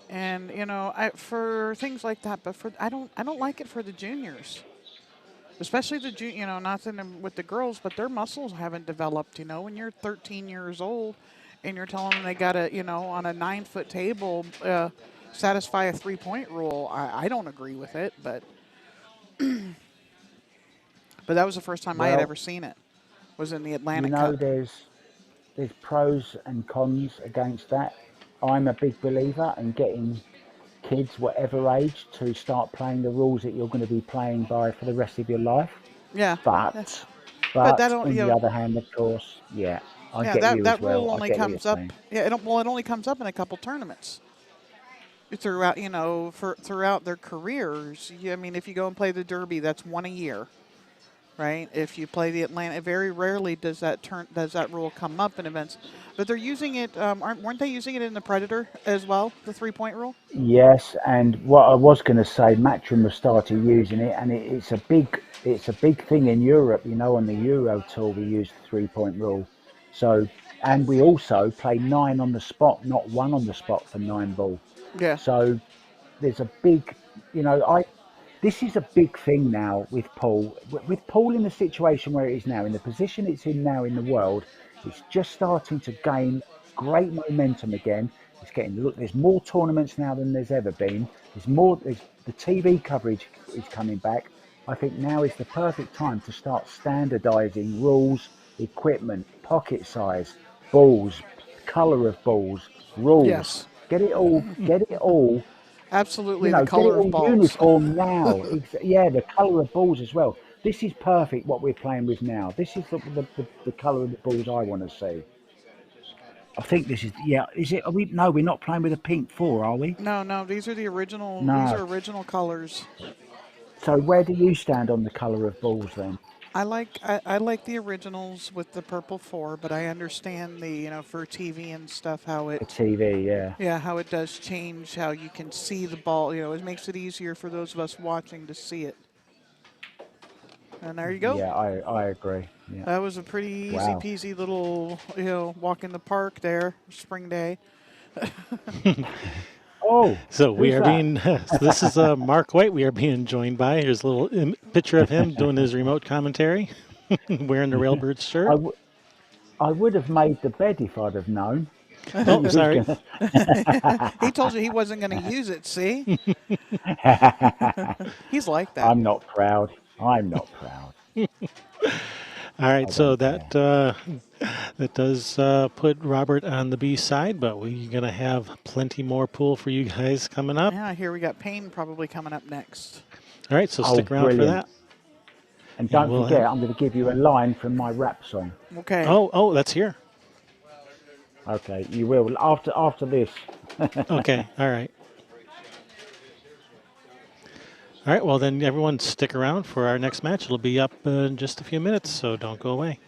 C: And for things like that, but I don't like it for the juniors, especially the nothing with the girls, but their muscles haven't developed. When you're 13 years old, and you're telling them they got to, on a 9-foot table, satisfy a 3 point rule. I don't agree with it, but that was the first time I had
A: Well,
C: ever seen it. Was in the
A: you
C: Atlantic
A: know,
C: Cup.
A: there's pros and cons against that. I'm a big believer in getting kids, whatever age, to start playing the rules that you're going to be playing by for the rest of your life.
C: Yeah, yeah.
A: But,
C: But that
A: but
C: don't,
A: on the other hand, of course, yeah, I
C: yeah,
A: get
C: that
A: you as
C: that rule
A: well. I
C: only
A: get what you're
C: comes up.
A: saying.
C: Yeah, it only comes up in a couple tournaments throughout, throughout their careers. I mean, if you go and play the Derby, that's one a year, right? If you play the Atlantic, very rarely does that rule come up in events. But they're using it. Weren't they using it in the Predator as well? The 3-point rule.
A: Yes, and what I was going to say, Matchroom have started using it, and it's a big thing in Europe. On the Euro tour we use the 3-point rule. So, and we also play nine on the spot, not one on the spot for nine ball.
C: Yeah.
A: So there's a big, I this is a big thing now with Paul. With Paul in the situation where it is now, in the position it's in now in the world, it's just starting to gain great momentum again. It's getting look. There's more tournaments now than there's ever been. There's more. There's the TV coverage is coming back. I think now is the perfect time to start standardizing rules, equipment, pocket size, balls, color of balls, rules.
C: Yes.
A: Get it all
C: Absolutely, the
A: get it
C: color of
A: all
C: balls.
A: uniform now. Yeah, the colour of balls as well. This is perfect what we're playing with now. This is the colour of the balls I want to see. I think this is, yeah, is it? Are we, no, we're not playing with a pink four, are we?
C: No, no, these are the original. These
A: No.
C: are original colors.
A: So where do you stand on the colour of balls then?
C: I like the originals with the purple four, but I understand the for TV and stuff how
A: For
C: it
A: TV, yeah.
C: yeah how it does change how you can see the ball. It makes it easier for those of us watching to see it. And there you go.
A: Yeah, I agree. Yeah.
C: That was a pretty easy
A: Wow.
C: peasy little walk in the park there, spring day.
A: Oh,
B: So we
A: who's
B: are
A: that?
B: being, so this is Mark White we are being joined by. Here's a little picture of him doing his remote commentary, wearing the Railbirds
A: I,
B: shirt.
A: w- I would have made the bed if I'd have known that
B: Oh,
A: you was
B: sorry.
A: going
C: He told you he wasn't going to use it. See,
A: to.
C: he's like that.
A: I'm not proud. I'm not proud.
B: All right,
A: I
B: so
A: don't
B: that
A: care.
B: that does put Robert on the B side, but we're gonna have plenty more pool for you guys coming up.
C: Yeah, here we got Payne probably coming up next.
B: All right, so
A: Oh,
B: stick around for
A: brilliant.
B: that,
A: And
B: and
A: don't
B: we'll
A: forget,
B: have.
A: I'm going to give you a line from my rap song.
C: Okay.
B: Oh, that's here.
A: Okay, you will after this.
B: Okay, all right. All right, well, then everyone stick around for our next match. It'll be up in just a few minutes, so don't go away.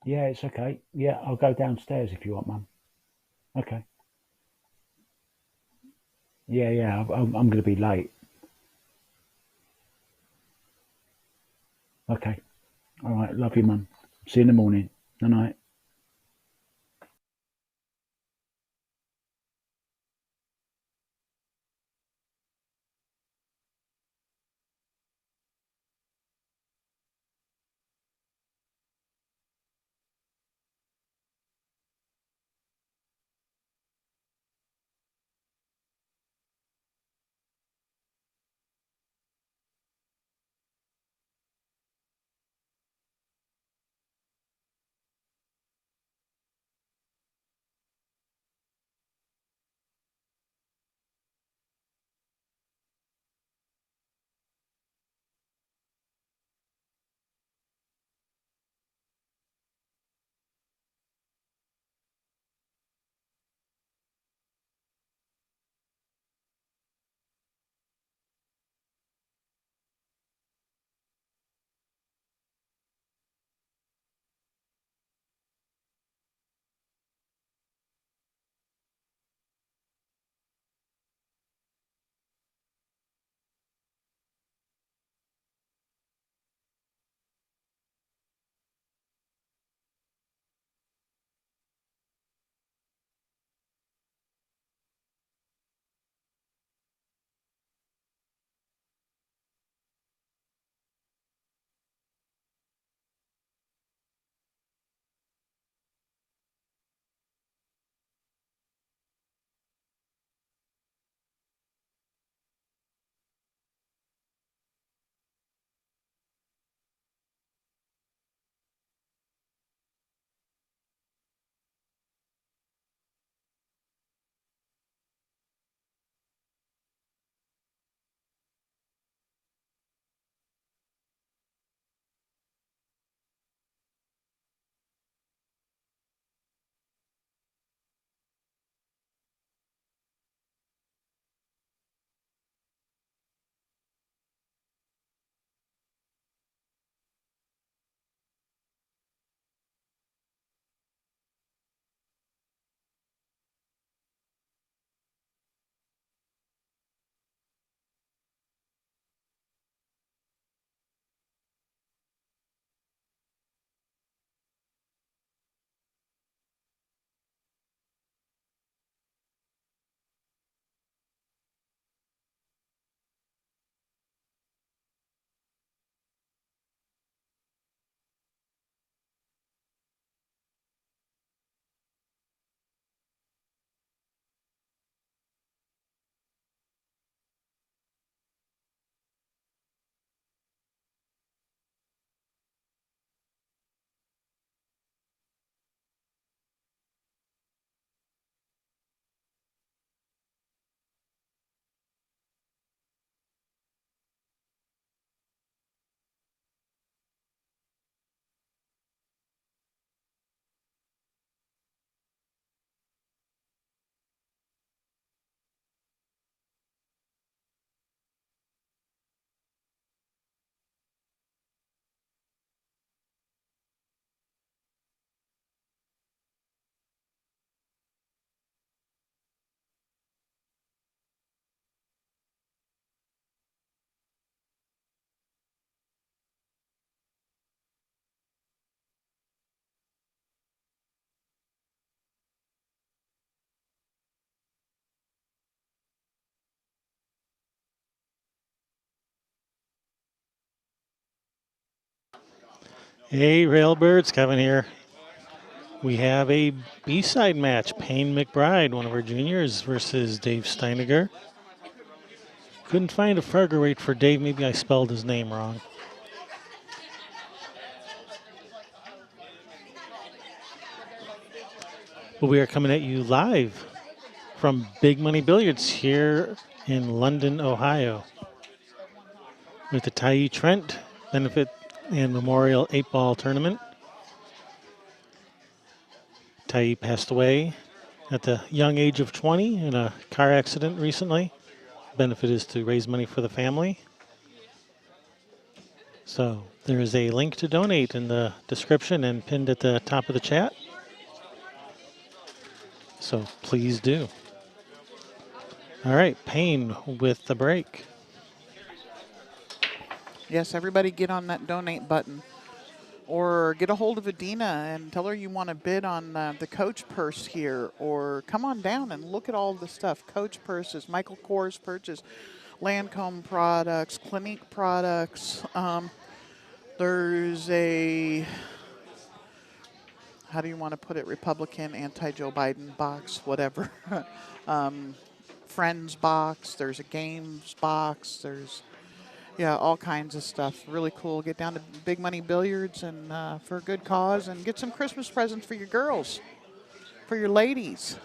A: Yeah, it's okay. Yeah, I'll go downstairs if you want, Mum. Okay. Yeah, yeah, I'm going to be late. Okay. All right. Love you, Mum. See you in the morning. Good night.
B: Hey, Railbirds, Kevin here. We have a B-side match. Payne McBride, one of our juniors, versus Dave Steiniger. Couldn't find a Fargo rate for Dave. Maybe I spelled his name wrong. But we are coming at you live from Big Money Billiards here in London, Ohio, with the Tyee Trent Benefit and Memorial 8-Ball Tournament. Tyee passed away at the young age of 20 in a car accident recently. Benefit is to raise money for the family. So there is a link to donate in the description and pinned at the top of the chat. So please do. All right, Payne with the break.
C: Yes, everybody get on that donate button. Or get a hold of Adina and tell her you want to bid on the Coach purse here. Or come on down and look at all the stuff. Coach purses, Michael Kors purchase, Lancome products, Clinique products. There's a, how do you want to put it, Republican, anti-Joe Biden box, whatever. Friends box, there's a games box, there's, yeah, all kinds of stuff. Really cool. Get down to Big Money Billiards and for a good cause and get some Christmas presents for your girls, for your ladies.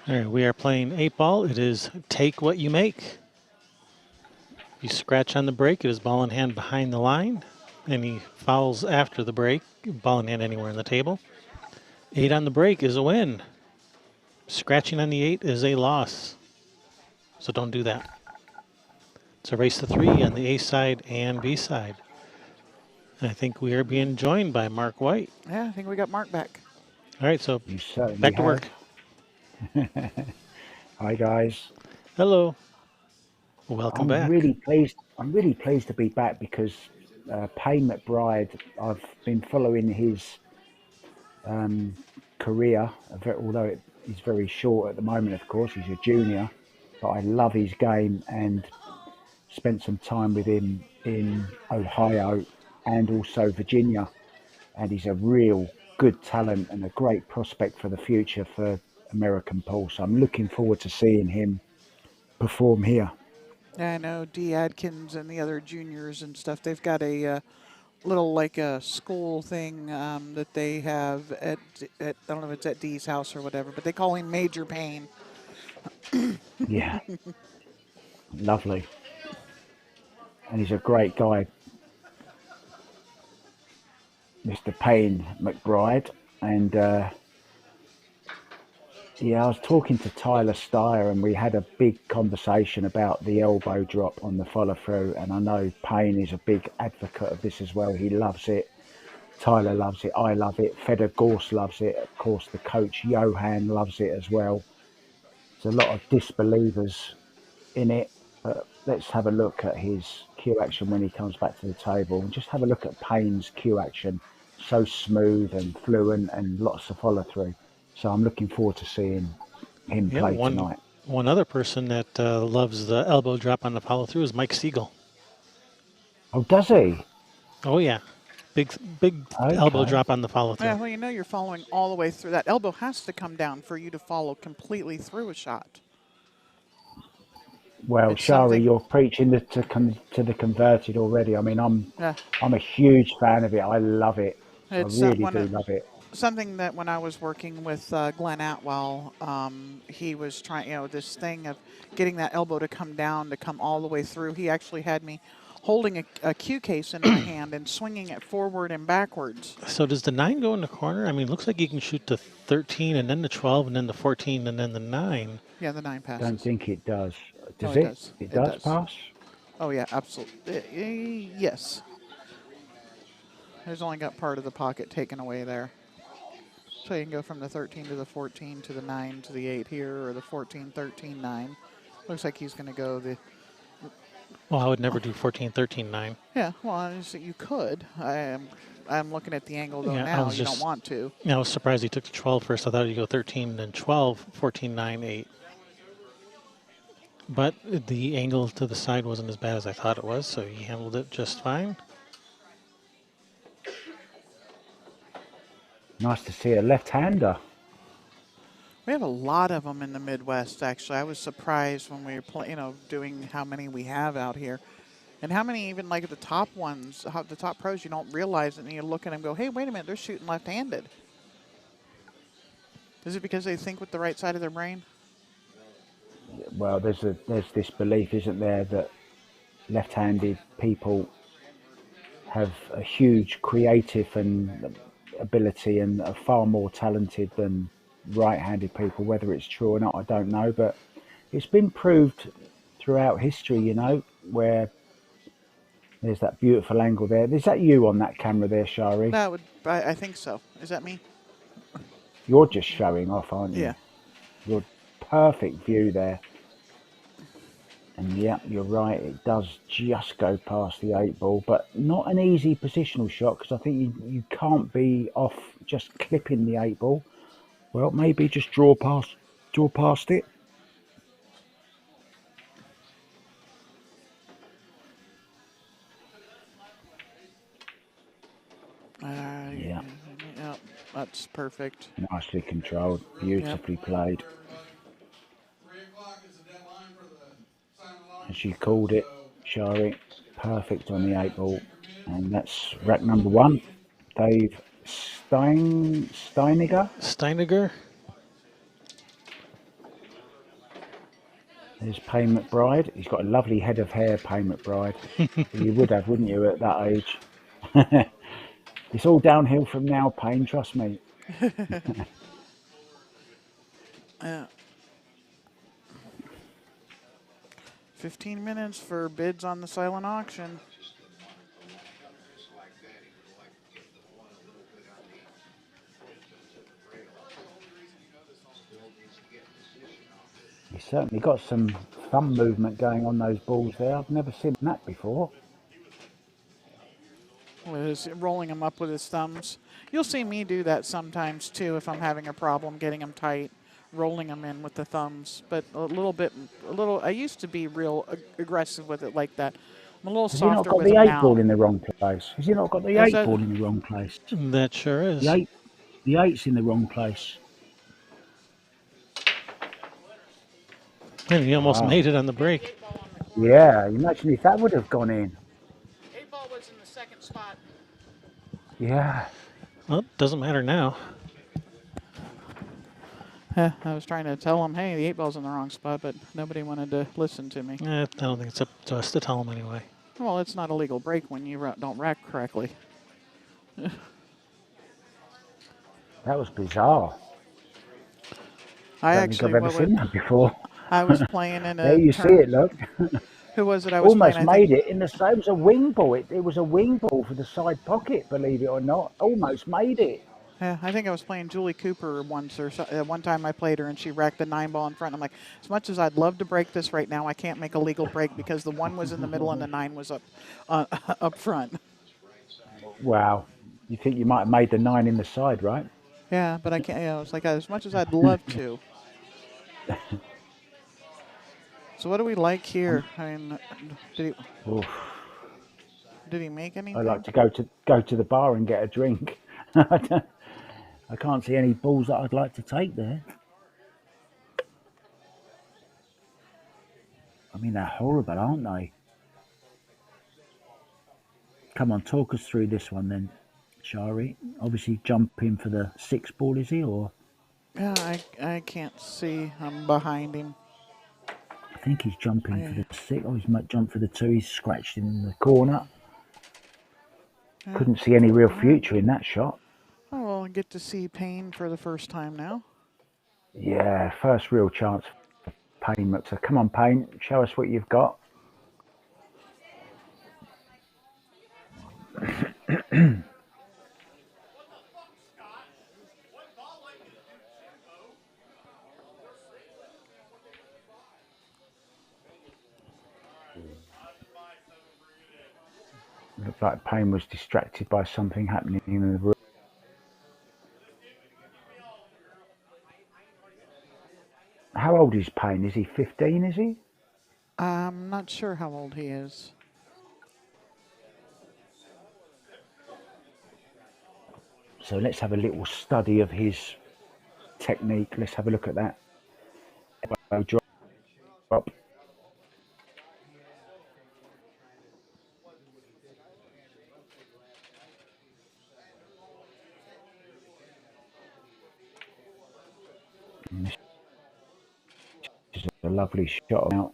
B: All right, we are playing 8-ball. It is take what you make. You scratch on the break, it is ball in hand behind the line. Any fouls after the break, ball in hand anywhere on the table. 8 on the break is a win. Scratching on the 8 is a loss. So don't do that. It's a race to 3 on the A side and B side. And I think we are being joined by Mark White.
C: Yeah, I think we got Mark back.
B: All right, so
A: You certainly
B: back to
A: have.
B: work.
A: Hi guys.
B: Hello. Welcome
A: I'm
B: back.
A: really pleased. I'm really pleased to be back because Payne McBride. I've been following his career, although he's very short at the moment. Of course, he's a junior, but I love his game and spent some time with him in Ohio and also Virginia. And he's a real good talent and a great prospect for the future for American pool. So I'm looking forward to seeing him perform here.
C: Yeah, I know D. Adkins and the other juniors and stuff. They've got a little like a school thing that they have at I don't know if it's at Dee's house or whatever, but they call him Major Payne.
A: Yeah, lovely. And he's a great guy, Mr. Payne McBride. And yeah, I was talking to Tyler Steyer and we had a big conversation about the elbow drop on the follow through. And I know Payne is a big advocate of this as well. He loves it. Tyler loves it. I love it. Feder Gorse loves it. Of course, the coach Johan loves it as well. There's a lot of disbelievers in it. But let's have a look at his cue action when he comes back to the table. And just have a look at Payne's cue action. So smooth and fluent and lots of follow through. So I'm looking forward to seeing him
B: Yeah,
A: play tonight.
B: one other person that loves the elbow drop on the follow through is Mike Siegel.
A: Oh, does he?
B: Oh yeah, big elbow
A: Okay.
B: drop on the follow
C: Yeah,
B: through.
C: well, you know you're following all the way through. That elbow has to come down for you to follow completely through a shot.
A: Well,
C: It's
A: Shari,
C: something.
A: you're preaching to the converted already. I mean,
C: Yeah,
A: I'm a huge fan of it. I love it. I
C: it's
A: really do love it.
C: something that when I was working with Glenn Atwell, he was trying, this thing of getting that elbow to come down, to come all the way through. He actually had me holding a cue case in my hand and swinging it forward and backwards.
B: So does the 9 go in the corner? I mean, it looks like you can shoot the 13 and then the 12 and then the 14 and then the 9.
C: Yeah, the 9
A: Don't
C: passes.
A: think it does.
C: No,
A: Does
C: it
A: it?
C: does.
A: It
C: It
A: does
C: does.
A: pass?
C: Oh, yeah, absolutely. Yes. There's only got part of the pocket taken away there. So you can go from the 13 to the 14 to the 9 to the 8 here, or the 14, 13, 9. Looks like he's going to go the.
B: Well, I would never do 14, 13, 9.
C: Yeah, well, you could. I'm looking at the angle though
B: Yeah, I
C: now.
B: was
C: You don't
B: just,
C: want to.
B: I was surprised he took the 12 first. I thought he'd go 13, then 12, 14, 9, 8. But the angle to the side wasn't as bad as I thought it was, so he handled it just fine.
A: Nice to see a left-hander.
C: We have a lot of them in the Midwest. Actually, I was surprised when we were doing how many we have out here, and how many even like the top ones, the top pros. You don't realize it, and you look at them and go, "Hey, wait a minute, they're shooting left-handed." Is it because they think with the right side of their brain?
A: Well, there's this belief, isn't there, that left-handed people have a huge creative and ability and are far more talented than right-handed people. Whether it's true or not, I don't know, but it's been proved throughout history, where there's that beautiful angle there. Is that you on that camera there, Shari?
C: That would, I think so. Is that me?
A: You're just showing off, aren't
C: Yeah.
A: you? Your perfect view there. And yeah, you're right. It does just go past the 8 ball, but not an easy positional shot because I think you can't be off just clipping the 8 ball. Well, maybe just draw past it. Yeah,
C: Yeah, that's perfect.
A: nicely controlled,
C: Yep.
A: beautifully played. As you called it, Shari, perfect on the 8 ball, and that's rack number one. Dave Steiniger.
B: Steiniger.
A: There's Payne McBride. He's got a lovely head of hair, Payne McBride. You would have, wouldn't you, at that age? It's all downhill from now, Payne, trust me.
C: Yeah. 15 minutes for bids on the silent auction.
A: He's certainly got some thumb movement going on those balls there. I've never seen that before.
C: With his, rolling them up with his thumbs. You'll see me do that sometimes too if I'm having a problem getting them tight, rolling them in with the thumbs. But I used to be real aggressive with it like that. I'm a little
A: Has he not
C: softer
A: got
C: with
A: the
C: them
A: 8 ball
C: now.
A: in the wrong place? Has he not got the
C: Is
A: 8 ball
C: that?
A: in the wrong place?
B: That sure
A: The
B: is.
A: eight, the eight's in the wrong place.
B: And he almost
A: Wow.
B: made it on the break.
A: Yeah, imagine if that would have gone in.
C: 8 ball was in the second spot.
A: Yeah.
B: Well, doesn't matter now.
C: I was trying to tell him, hey, the 8 ball's in the wrong spot, but nobody wanted to listen to me.
B: I don't think it's up to us to tell him anyway.
C: Well, it's not a legal break when you don't rack correctly.
A: That was bizarre.
C: I
A: Don't think I've
C: actually,
A: ever seen that before.
C: I was playing in
A: There
C: a
A: you see it,
C: turn.
A: look.
C: Who was it I was playing?
A: Almost
C: I think.
A: made it in the same. It was a wing ball. It was a wing ball for the side pocket, believe it or not. Almost made it.
C: Yeah, I think I was playing Julie Cooper once or so, one time I played her and she racked the 9 ball in front. I'm like, as much as I'd love to break this right now, I can't make a legal break because the 1 was in the middle and the 9 was up front.
A: Wow. You think you might have made the 9 in the side, right?
C: Yeah, but I can't. It's like as much as I'd love to. So what do we like here? I mean, did he
A: Oof.
C: did he make
A: I like
C: anything?
A: to go to the bar and get a drink. I can't see any balls that I'd like to take there. I mean, they're horrible, aren't they? Come on, talk us through this one then, Shari. Obviously, jumping for the 6 ball, is he? Or
C: Yeah, I can't see. I'm behind him.
A: I think he's jumping for
C: Yeah.
A: the 6. Oh, he's might jump for the 2. He's scratched in the corner.
C: Yeah.
A: Couldn't see any real
C: All right.
A: future in that shot.
C: Oh, well, I get to see Payne for the first time now.
A: Yeah, first real chance for Payne. So come on, Payne, show us what you've got. Looked like Payne was distracted by something happening in the room. How old is Payne? Is he 15, is he?
C: I'm not sure how old he is.
A: So let's have a little study of his technique. Let's have a look at that. Elbow drop. And this is a lovely shot out.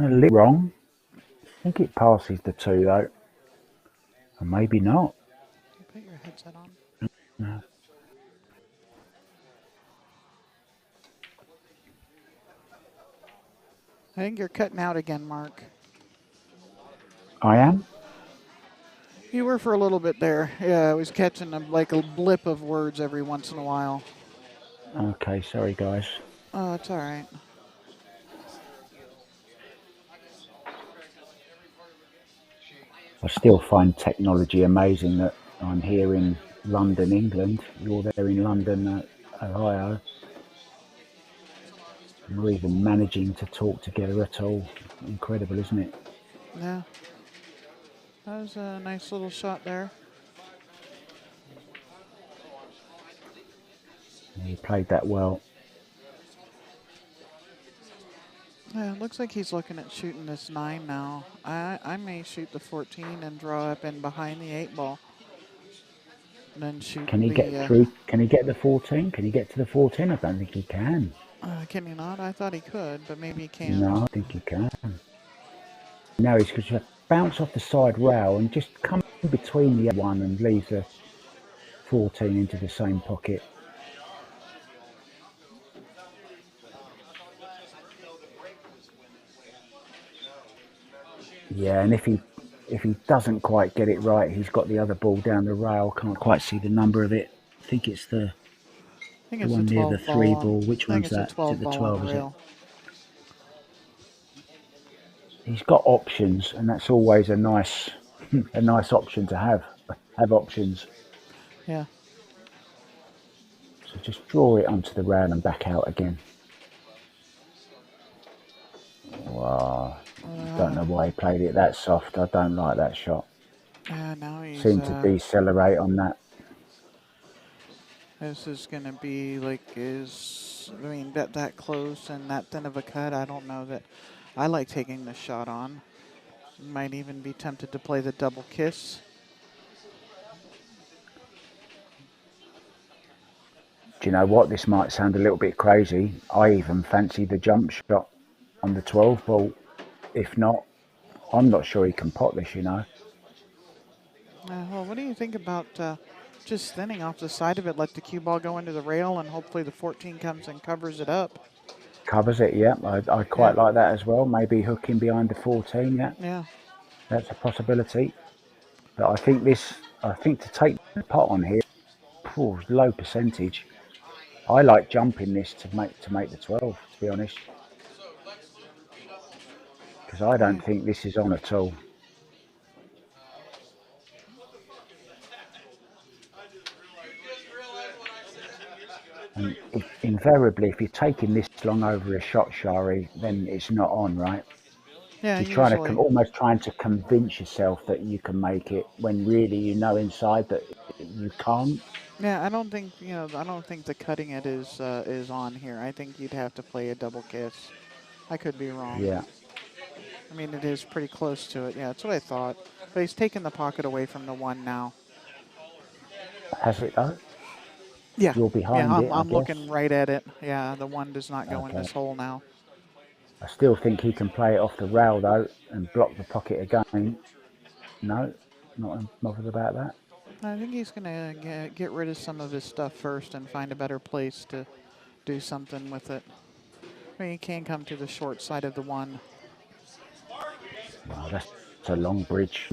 A: A little wrong. I think it passes the 2 though. Or maybe not.
C: Put your headset on.
A: No.
C: I think you're cutting out again, Mark.
A: I am?
C: You were for a little bit there. Yeah, I was catching like a blip of words every once in a while.
A: Okay, sorry guys.
C: Oh, it's all right.
A: I still find technology amazing that I'm here in London, England. You're there in London, Ohio. And we're even managing to talk together at all. Incredible, isn't it?
C: Yeah, that was a nice little shot there.
A: He played that well.
C: Yeah, it looks like he's looking at shooting this 9 now. I may shoot the 14 and draw up in behind the 8 ball. And then shoot
A: Can he get
C: the,
A: through? Can he get the 14? Can he get to the 14? I don't think he can.
C: can he not? I thought he could, but maybe he can't.
A: No, I think he can. No, he's going to bounce off the side rail and just come in between the one and leave the 14 into the same pocket. Yeah, and if he doesn't quite get it right, he's got the other ball down the rail. Can't quite see the number of it. I think it's the
C: I think
A: the
C: it's a
A: one near the
C: 12 ball
A: 3
C: on.
A: ball. Which
C: I think
A: one's
C: it's a
A: that? Is it
C: 12
A: the
C: ball on
A: 12?
C: the
A: Is it?
C: rail.
A: He's got options, and that's always a nice a nice option to have. Have options.
C: Yeah.
A: So just draw it onto the rail and back out again. Wow. Don't know why he played it that soft. I don't like that shot.
C: Now he's.
A: Seemed to decelerate on that.
C: This is going to be like I mean, that close and that thin of a cut. I don't know that I like taking the shot on. Might even be tempted to play the double kiss.
A: Do you know what? This might sound a little bit crazy. I even fancy the jump shot on the 12 ball. If not, I'm not sure he can pot this, you know.
C: Well, what do you think about just thinning off the side of it, let the cue ball go into the rail, and hopefully the 14 comes and covers it up?
A: Covers it, yeah. I quite like that as well. Maybe hooking behind the 14, yeah.
C: Yeah.
A: That's a possibility. But I think to take the pot on here, low percentage. I like jumping this to make the 12, to be honest. Because I don't think this is on at all. And invariably, if you're taking this long over a shot, Shari, then it's not on, right?
C: Yeah,
A: You're trying
C: usually.
A: to almost trying to convince yourself that you can make it when really you know inside that you can't.
C: Yeah, I don't think I don't think the cutting it is on here. I think you'd have to play a double kiss. I could be wrong.
A: Yeah.
C: I mean, it is pretty close to it. Yeah, that's what I thought. But he's taking the pocket away from the 1 now.
A: Has it though?
C: Yeah.
A: You're
C: Yeah,
A: behind it, I
C: I'm looking
A: guess.
C: right at it. Yeah, the 1 does not go in
A: Okay.
C: this hole now.
A: I still think he can play it off the rail though and block the pocket again. No, not bothered about that.
C: I think he's going to get rid of some of his stuff first and find a better place to do something with it. I mean, he can come to the short side of the 1.
A: Wow, that's a long bridge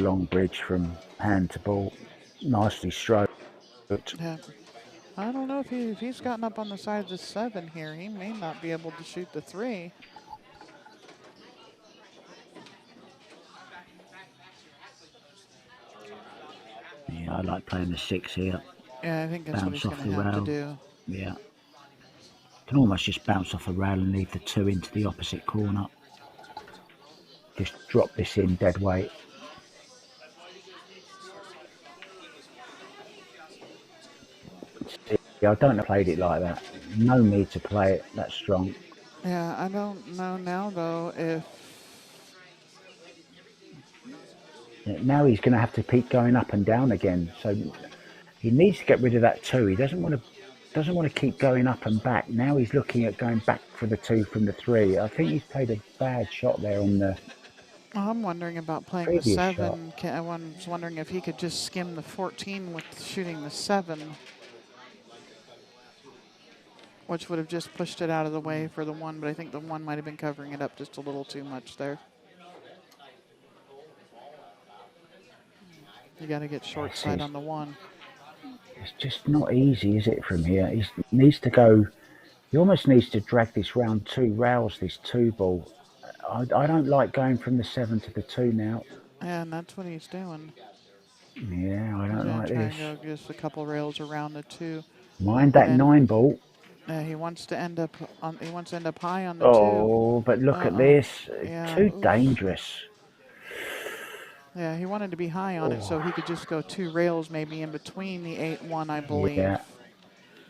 A: from hand to ball. Nicely stroked.
C: Yeah. I don't know if he's gotten up on the side of the 7 here. He may not be able to shoot the 3.
A: Yeah, I like playing the 6 here.
C: Yeah, I think that's what he's
A: Bounce
C: going
A: off
C: to
A: the
C: have to
A: rail.
C: do.
A: Yeah. Can almost just bounce off the rail and leave the 2 into the opposite corner. Just drop this in dead weight. See, I don't have played it like that. No need to play it that strong.
C: Yeah, I don't know now, though, if...
A: Yeah, now he's going to have to keep going up and down again. So he needs to get rid of that 2. He doesn't want to doesn't want to keep going up and back. Now he's looking at going back for the 2 from the 3. I think he's played a bad shot there on the
C: I'm wondering about playing the
A: previous shot.
C: 7. I was wondering if he could just skim the 14 with shooting the 7, which would have just pushed it out of the way for the 1, but I think the 1 might have been covering it up just a little too much there. You got to get short side on the 1.
A: It's just not easy, is it, from here? He needs to go. He almost needs to drag this round 2 rails, this 2 ball. I don't like going from the 7 to the 2 now.
C: And that's what he's doing.
A: Yeah, I
C: He's
A: don't
C: going
A: like
C: to try
A: this.
C: and go just a couple rails around the 2.
A: Mind that
C: And
A: 9 ball.
C: he wants to end up on. He wants to end up high on the 2.
A: Oh, but look at
C: Uh-oh.
A: this.
C: Yeah.
A: Too
C: Oof.
A: dangerous.
C: Yeah, he wanted to be high on it so he could just go 2 rails maybe in between the 8-1, I believe.
A: Yeah.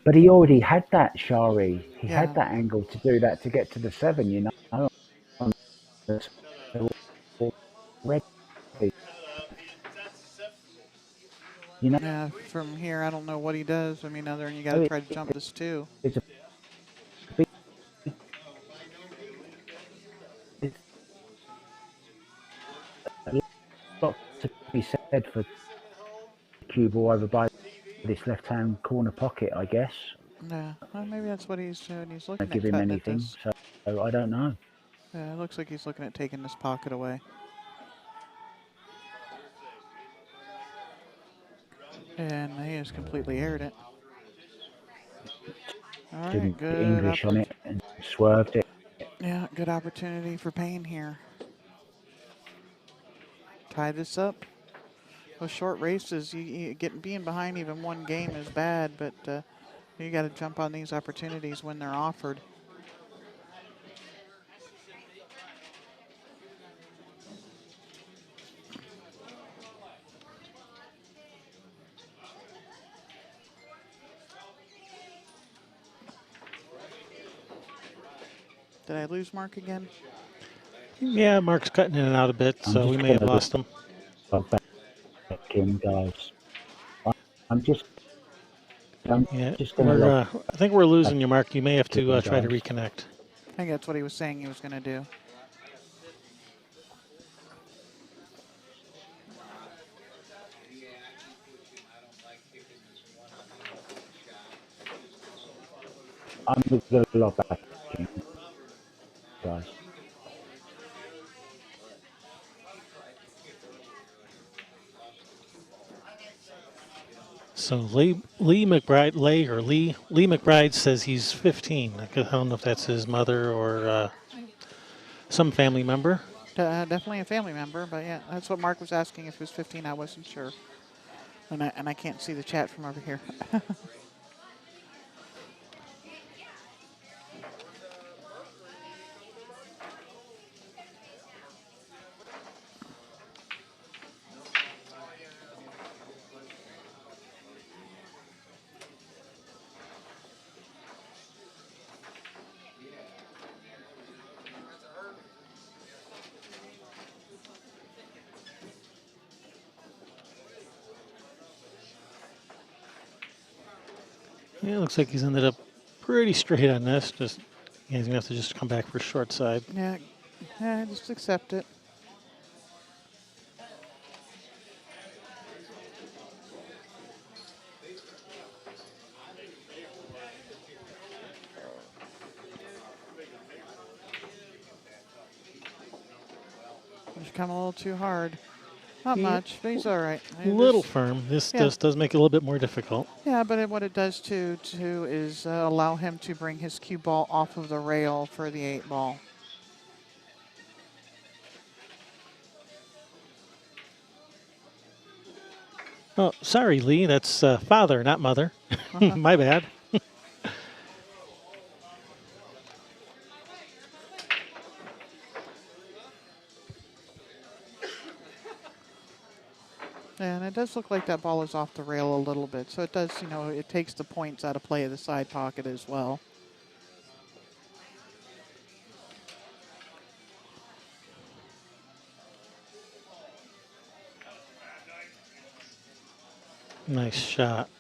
A: But he already had that, Shari. He had
C: Yeah.
A: that angle to do that to get to the 7, you know. Already. You know,
C: Yeah, from here, I don't know what he does. I mean, other than you got to try to jump this 2.
A: it's a big, it's a lot to be said for cue ball over by this left-hand corner pocket, I guess.
C: Yeah, well, maybe that's what he's doing. He's looking
A: Don't
C: at
A: give him
C: cutting at
A: anything,
C: this.
A: so I don't know.
C: Yeah, it looks like he's looking at taking this pocket away. And he has completely aired it. All right,
A: Didn't
C: good
A: English on it and swerved it.
C: Yeah, good opportunity for Payne here. Tie this up. Those short races, being behind even 1 game is bad, but you got to jump on these opportunities when they're offered. Did I lose Mark again?
B: Yeah, Mark's cutting in and out a bit,
A: I'm
B: so we
A: just
B: may
A: going
B: have
A: to
B: lost him.
A: log back in, guys. I'm just, I'm
B: Yeah,
A: just going to log
B: I think we're
A: back
B: losing you, Mark. You may have
A: in,
B: to try to
A: guys.
B: reconnect.
C: I think that's what he was saying he was going to do.
A: I'm going to log back in, guys.
B: So Lee McBride says he's 15. I don't know if that's his mother or some family member.
C: Definitely a family member, but yeah, that's what Mark was asking. If he was 15, I wasn't sure. And I can't see the chat from over here.
B: Yeah, it looks like he's ended up pretty straight on this. Just he's gonna have to just come back for short side.
C: Yeah, just accept it. Just come a little too hard. Not much, but he's all right.
B: Little firm. This
C: Yeah.
B: does make it a little bit more difficult.
C: Yeah, but what it does too is allow him to bring his cue ball off of the rail for the 8 ball.
B: Oh, sorry, Lee. That's father, not mother. My bad.
C: And it does look like that ball is off the rail a little bit. So it does, it takes the points out of play of the side pocket as well.
B: Nice shot.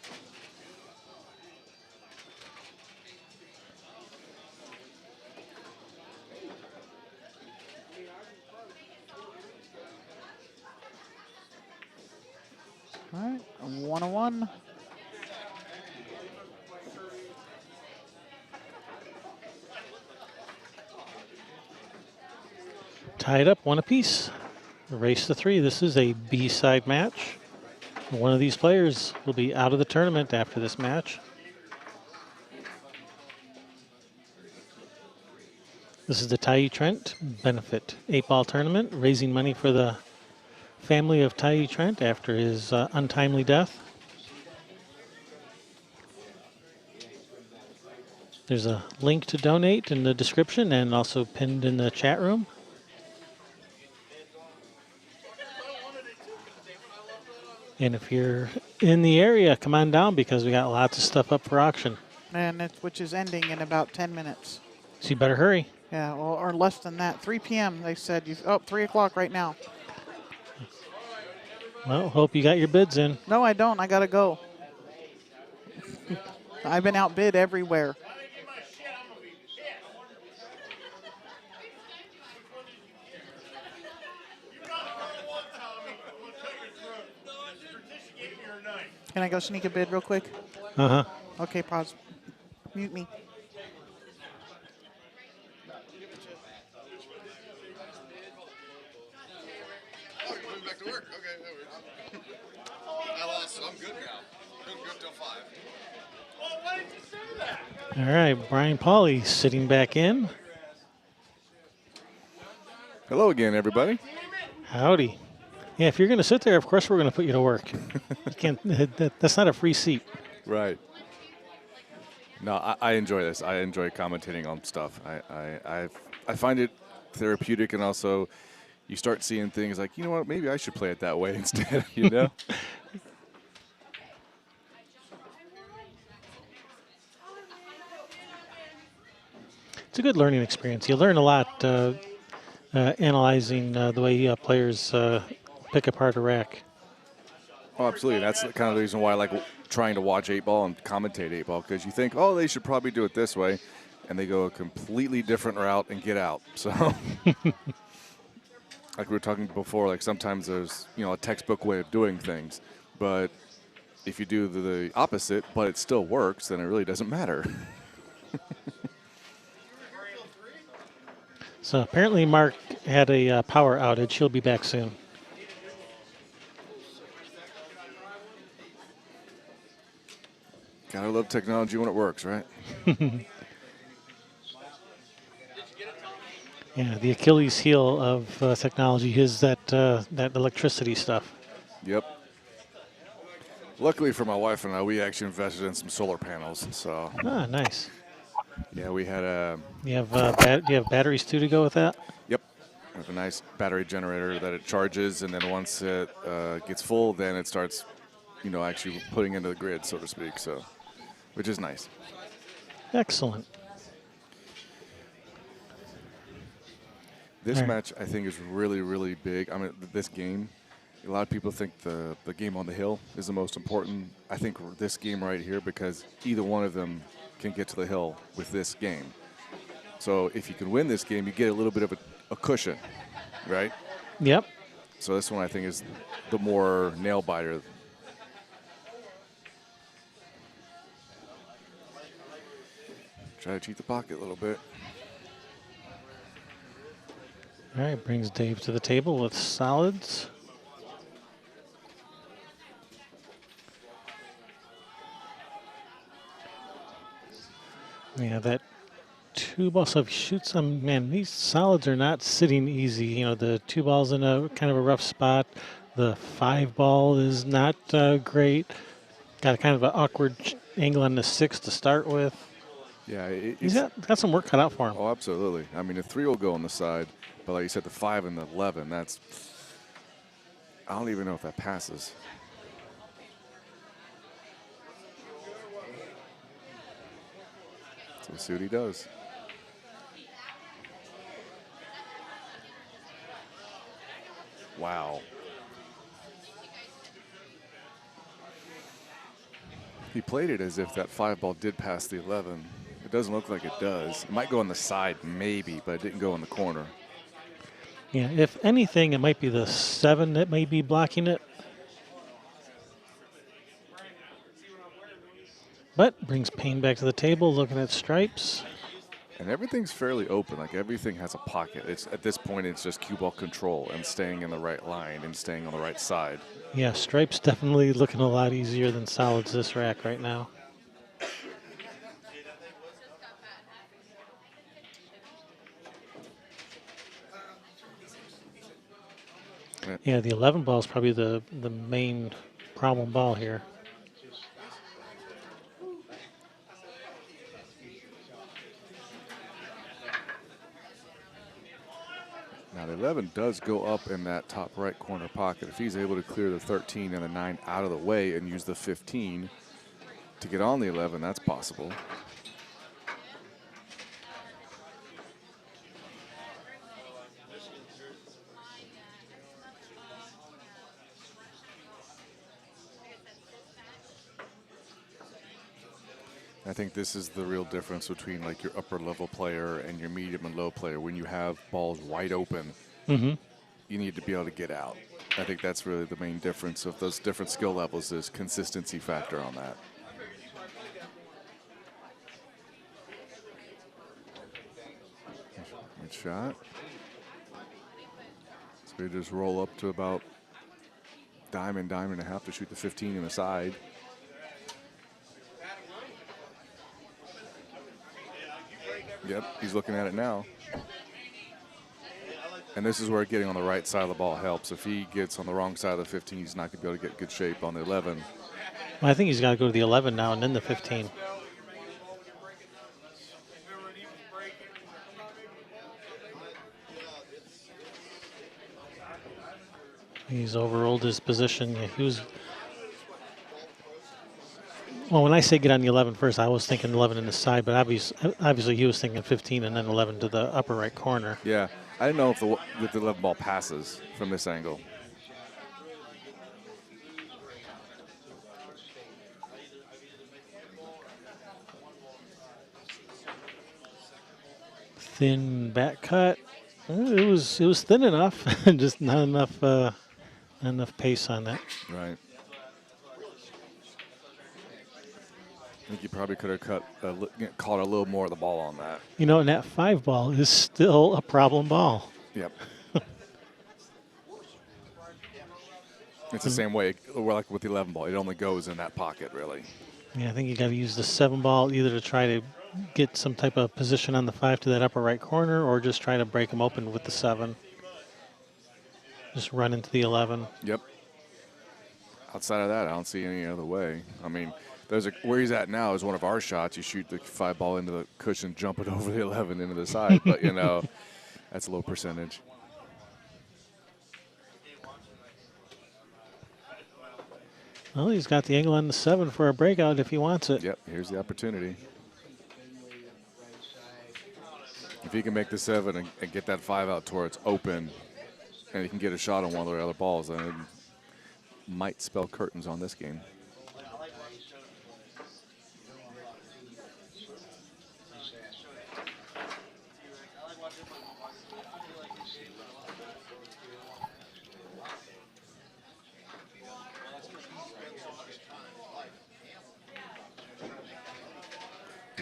B: tied up 1 apiece. Race to 3. This is a B-side match. One of these players will be out of the tournament after this match. This is the Tyee Trent Benefit 8-ball tournament, raising money for the family of Tyee Trent after his untimely death. There's a link to donate in the description and also pinned in the chat room. And if you're in the area, come on down because we got lots of stuff up for auction.
C: And which is ending in about 10 minutes.
B: So you better hurry.
C: Yeah, well, or less than that. 3 p.m. They said. 3 o'clock right now.
B: Well, hope you got your bids in.
C: No, I don't. I gotta go. I've been outbid everywhere. Can I go sneak a bid real quick?
B: Uh-huh.
C: Okay, pause. Mute me.
E: Oh, you're going back to work? Okay, no worries. I lost, so I'm good now. Good till 5. Well, why did you say that?
B: All right, Brian Pauly sitting back in.
D: Hello again, everybody.
B: Howdy. Yeah, if you're going to sit there, of course we're going to put you to work. You can't. That's not a free seat.
D: Right. No, I enjoy this. I enjoy commentating on stuff. I find it therapeutic, and also you start seeing things like, you know what, maybe I should play it that way instead, you know?
B: It's a good learning experience. You learn a lot analyzing the way players pick apart a rack.
D: Oh, absolutely. That's the kind of the reason why I like trying to watch 8-ball and commentate 8-ball, because you think, oh, they should probably do it this way, and they go a completely different route and get out. So, like we were talking before, like sometimes there's, you know, a textbook way of doing things, but if you do the opposite, but it still works, then it really doesn't matter.
B: So apparently Mark had a power outage. He'll be back soon.
D: Gotta love technology when it works, right?
B: Yeah, the Achilles heel of technology is that that electricity stuff.
D: Yep. Luckily for my wife and I, we actually invested in some solar panels. So
B: Ah, nice.
D: yeah, we had a
B: You have you have batteries too to go with that.
D: yep, we have a nice battery generator that it charges, and then once it gets full, then it starts, you know, actually putting into the grid, so to speak. So, which is nice.
B: Excellent.
D: This
B: All right.
D: match, I think, is really, really big. I mean, this game, a lot of people think the game on the hill is the most important. I think this game right here, because either one of them can get to the hill with this game. So if you can win this game, you get a little bit of a cushion, right?
B: Yep.
D: So this one, I think, is the more nail-biter. Try to cheat the pocket a little bit.
B: All right, brings Dave to the table with solids. Yeah, that 2-ball. So if he shoots them, man, these solids are not sitting easy. You know, the 2-ball's in a kind of a rough spot. The 5-ball is not great. Got a kind of an awkward angle on the 6 to start with.
D: Yeah,
B: He's got some work cut out for him.
D: Oh, absolutely. I mean, the 3 will go on the side, but like you said, the 5 and the 11, that's, I don't even know if that passes. So let's see what he does. Wow. He played it as if that 5-ball did pass the 11. It doesn't look like it does. It might go on the side, maybe, but it didn't go in the corner.
B: Yeah, if anything, it might be the 7 that may be blocking it. But brings Payne back to the table, looking at stripes.
D: And everything's fairly open. Like everything has a pocket. It's at this point, it's just cue ball control and staying in the right line and staying on the right side.
B: Yeah, stripes definitely looking a lot easier than solids this rack right now. Yeah, the 11 ball is probably the main problem ball here.
D: Now the 11 does go up in that top right corner pocket. If he's able to clear the 13 and the 9 out of the way and use the 15 to get on the 11, that's possible. I think this is the real difference between like your upper level player and your medium and low player. When you have balls wide open, you need to be able to get out. I think that's really the main difference of those different skill levels is consistency factor on that. Good shot. So we just roll up to about dime and a half to shoot the 15 in the side. Yep, he's looking at it now. And this is where getting on the right side of the ball helps. If he gets on the wrong side of the 15, he's not going to be able to get good shape on the 11.
B: Well, I think he's got to go to the 11 now and then the 15. He's overruled his position. Yeah, he was. Well, when I say get on the 11 first, I was thinking 11 in the side, but obviously he was thinking 15 and then 11 to the upper right corner.
D: Yeah, I didn't know if the 11 ball passes from this angle.
B: Thin back cut. It was thin enough, just not enough pace on that.
D: Right. I think you probably could have caught a little more of the ball on that.
B: You know, and that 5 ball is still a problem ball.
D: Yep. It's the same way, like with the 11 ball. It only goes in that pocket, really.
B: Yeah, I think you got to use the 7 ball either to try to get some type of position on the 5 to that upper right corner, or just try to break them open with the 7. Just run into the 11.
D: Yep. Outside of that, I don't see any other way. I mean, where he's at now is one of our shots. You shoot the 5 ball into the cushion, jump it over the 11 into the side. But, you know, that's a low percentage.
B: Well, he's got the angle on the 7 for a breakout if he wants it.
D: Yep, here's the opportunity. If he can make the 7 and get that 5 out to where it's open, and he can get a shot on one of the other balls, then it might spell curtains on this game.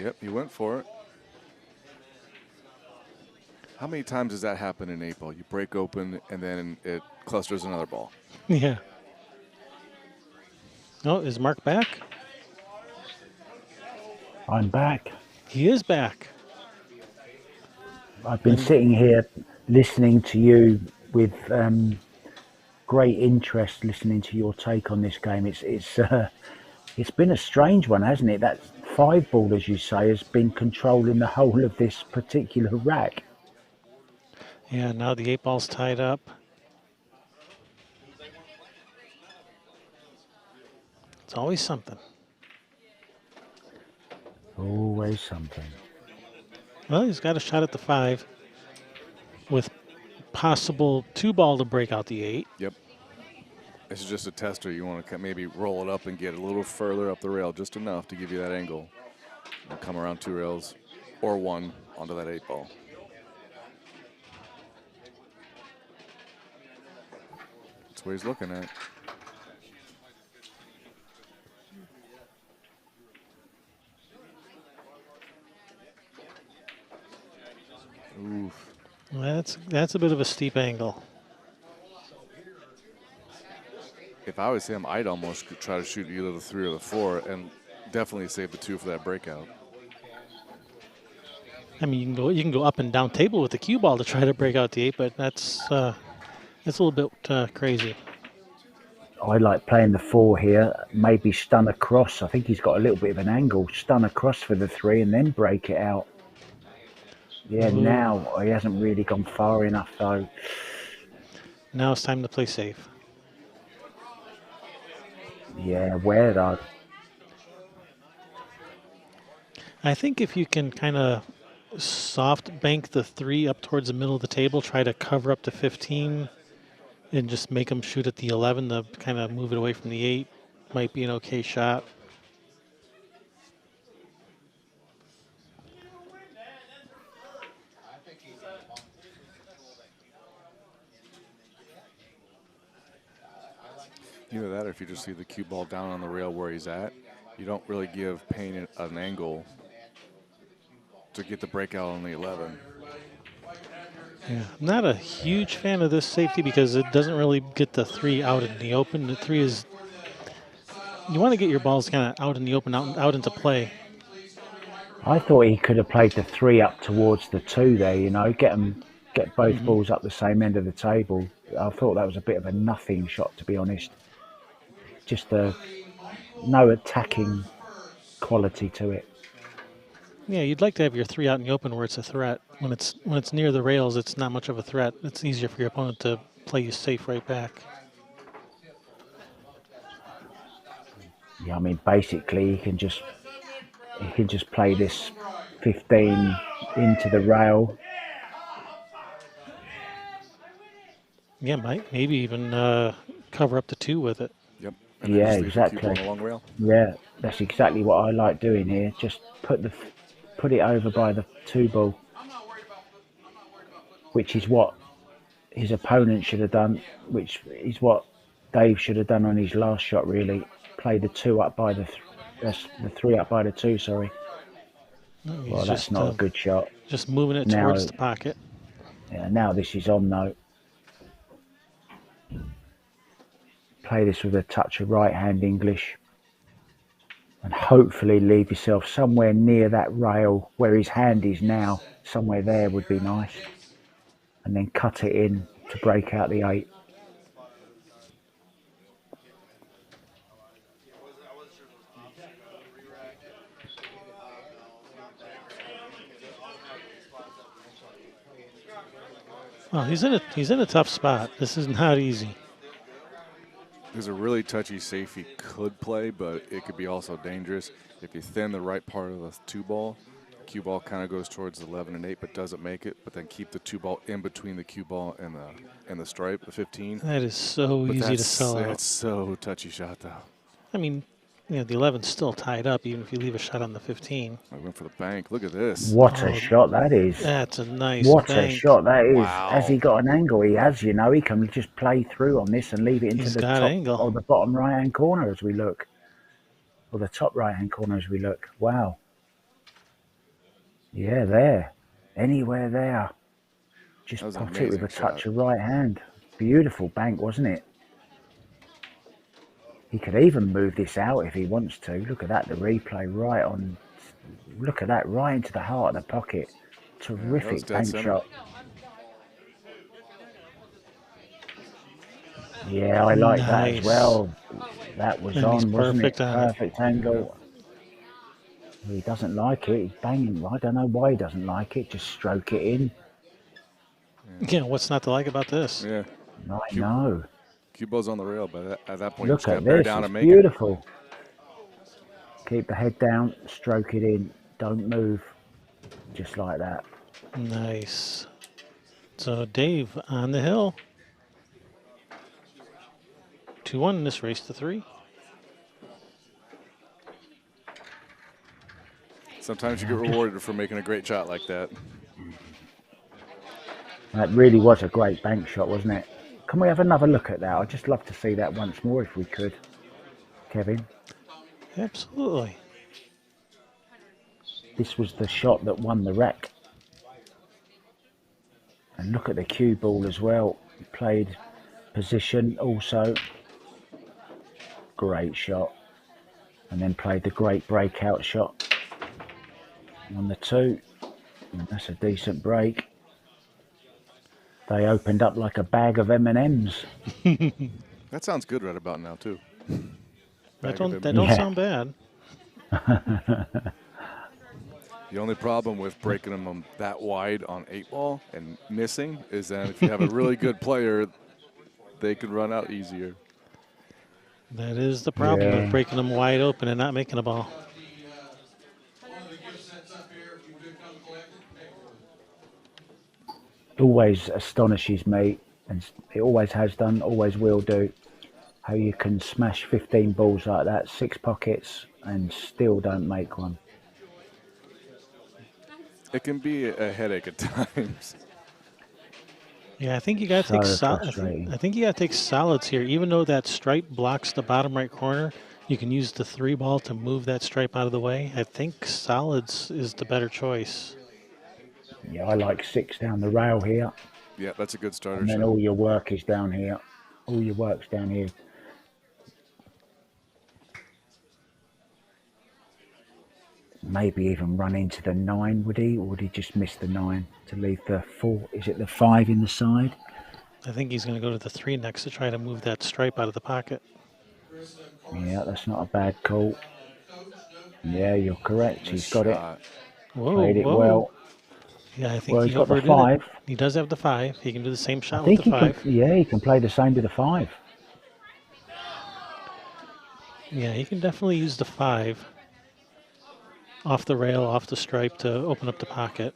D: Yep, he went for it. How many times does that happen in 8 ball? You break open and then it clusters another ball.
B: Yeah. Oh, is Mark back?
A: I'm back.
B: He is back.
A: I've been sitting here listening to you with great interest, listening to your take on this game. It's been a strange one, hasn't it? That 5 ball, as you say, has been controlling the whole of this particular rack.
B: Yeah, now the 8 ball's tied up. It's always something.
A: Always something.
B: Well, he's got a shot at the 5 with possible 2 ball to break out the 8.
D: Yep. This is just a tester. You want to maybe roll it up and get a little further up the rail, just enough to give you that angle. And come around 2 rails or 1 onto that 8 ball. That's what he's looking at. Oof.
B: That's a bit of a steep angle.
D: If I was him, I'd almost try to shoot either the 3 or the 4 and definitely save the 2 for that breakout.
B: I mean, you can go up and down table with the cue ball to try to break out the 8, but that's a little bit crazy.
A: I like playing the 4 here, maybe stun across. I think he's got a little bit of an angle. Stun across for the 3 and then break it out. Yeah,
B: Ooh.
A: now he hasn't really gone far enough though.
B: Now it's time to play safe.
A: Yeah, where though?
B: I think if you can kind of soft bank the 3 up towards the middle of the table, try to cover up to 15, and just make them shoot at the 11 to kind of move it away from the 8, might be an okay shot.
D: Either that or if you just leave the cue ball down on the rail where he's at, you don't really give Payne an angle to get the breakout on the 11.
B: Yeah, I'm not a huge fan of this safety because it doesn't really get the 3 out in the open. The 3 is, you want to get your balls kind of out in the open, out into play.
A: I thought he could have played the 3 up towards the 2 there, you know, get both balls up the same end of the table. I thought that was a bit of a nothing shot, to be honest. Just no attacking quality to it.
B: Yeah, you'd like to have your 3 out in the open where it's a threat. When it's near the rails, it's not much of a threat. It's easier for your opponent to play you safe right back.
A: Yeah, I mean, basically he can just play this 15 into the rail.
B: Yeah, maybe even cover up to 2 with it.
D: Yep. And then
A: Yeah,
D: just leave the cue ball
A: exactly.
D: on the long rail.
A: Yeah, that's exactly what I like doing here. Just put it over by the 2 ball, which is what his opponent should have done, which is what Dave should have done on his last shot. Really, play the 2 up by that's the 3 up by the 2. Sorry.
B: No, he's
A: Well, that's
B: just
A: not a good shot.
B: just moving it
A: Now,
B: towards the pocket.
A: yeah, now this is on though. Play this with a touch of right hand English. And hopefully leave yourself somewhere near that rail where his hand is now. Somewhere there would be nice. And then cut it in to break out the 8.
B: Well, he's in a tough spot. This is not easy.
D: There's a really touchy safe he could play, but it could be also dangerous. If you thin the right part of the 2 ball, cue ball kind of goes towards the 11 and 8, but doesn't make it. But then keep the 2 ball in between the cue ball and the stripe, the 15.
B: That is so
D: But
B: easy to sell out.
D: That's so touchy shot though.
B: I mean, the 11's still tied up even if you leave a shot on the 15.
D: I went for the bank. Look at this.
A: What a shot that is.
B: That's a nice
A: What
B: bank.
A: a shot that is.
D: Wow.
A: Has he got an angle? He has, you know. He can just play through on this and leave it into
B: He's
A: the
B: got
A: top
B: angle.
A: or the bottom right-hand corner as we look. Or the top right-hand corner as we look. Wow. Yeah, there. Anywhere there. Just
D: That was an
A: pot it with a
D: amazing
A: touch
D: shot.
A: of right hand. Beautiful bank, wasn't it? He could even move this out if he wants to. Look at that, the replay right on. Look at that, right into the heart of the pocket. Terrific
D: dead
A: bank
D: center.
A: shot. Yeah, I like that
B: Nice.
A: as well. That was
B: And he's
A: on, wasn't it?
B: perfect on it.
A: Perfect angle. He doesn't like it. He's banging. I don't know why he doesn't like it. Just stroke it in.
B: Yeah, what's not to like about this?
D: Yeah.
A: I know.
D: Cue ball's on the rail, but at that point, you
A: Look
D: just got
A: at
D: to bear
A: this.
D: down
A: It's
D: and make it.
A: beautiful. Keep the head down. Stroke it in. Don't move. Just like that.
B: Nice. So Dave on the hill. 2-1 in this race to 3.
D: Sometimes you get rewarded for making a great shot like that.
A: That really was a great bank shot, wasn't it? Can we have another look at that? I'd just love to see that once more if we could, Kevin.
B: Absolutely.
A: This was the shot that won the wreck. And look at the cue ball as well. Played position also. Great shot. And then played the great breakout shot on the 2. And that's a decent break. They opened up like a bag of M&Ms.
D: That sounds good right about now too.
B: That
D: Bag of
B: don't that don't
D: M&Ms.
A: Yeah.
B: sound bad.
D: The only problem with breaking them that wide on 8-ball and missing is that if you have a really good player, they can run out easier.
B: That is the problem with
A: Yeah.
B: breaking them wide open and not making a ball.
A: Always astonishes me, and it always has done, always will do, how you can smash 15 balls like that, 6 pockets, and still don't make one.
D: It can be a headache at times.
B: Yeah, I think you got to take
A: So frustrating.
B: I think you got to take solids here. Even though that stripe blocks the bottom right corner, you can use the 3-ball to move that stripe out of the way. I think solids is the better choice.
A: Yeah, I like 6 down the rail here,
D: Yeah, that's a good starter
A: and then
D: shot.
A: all your work is down here. All your work's down here. Maybe even run into the 9, would he? Or would he just miss the 9 to leave the 4? Is it the 5 in the side?
B: I think he's going to go to the 3 next to try to move that stripe out of the pocket.
A: Yeah, that's not a bad call. Yeah, you're correct.
D: Nice
A: He's got it.
D: shot.
B: Whoa,
A: Played it
B: whoa.
A: well.
B: Yeah, I think
A: Well,
B: he
A: he's got the
B: overdid it.
A: 5.
B: He does have the 5. He can do the same
A: I
B: shot with the
A: think he can.
B: 5.
A: Yeah, he can play the same with the 5.
B: Yeah, he can definitely use the 5 off the rail, off the stripe to open up the pocket.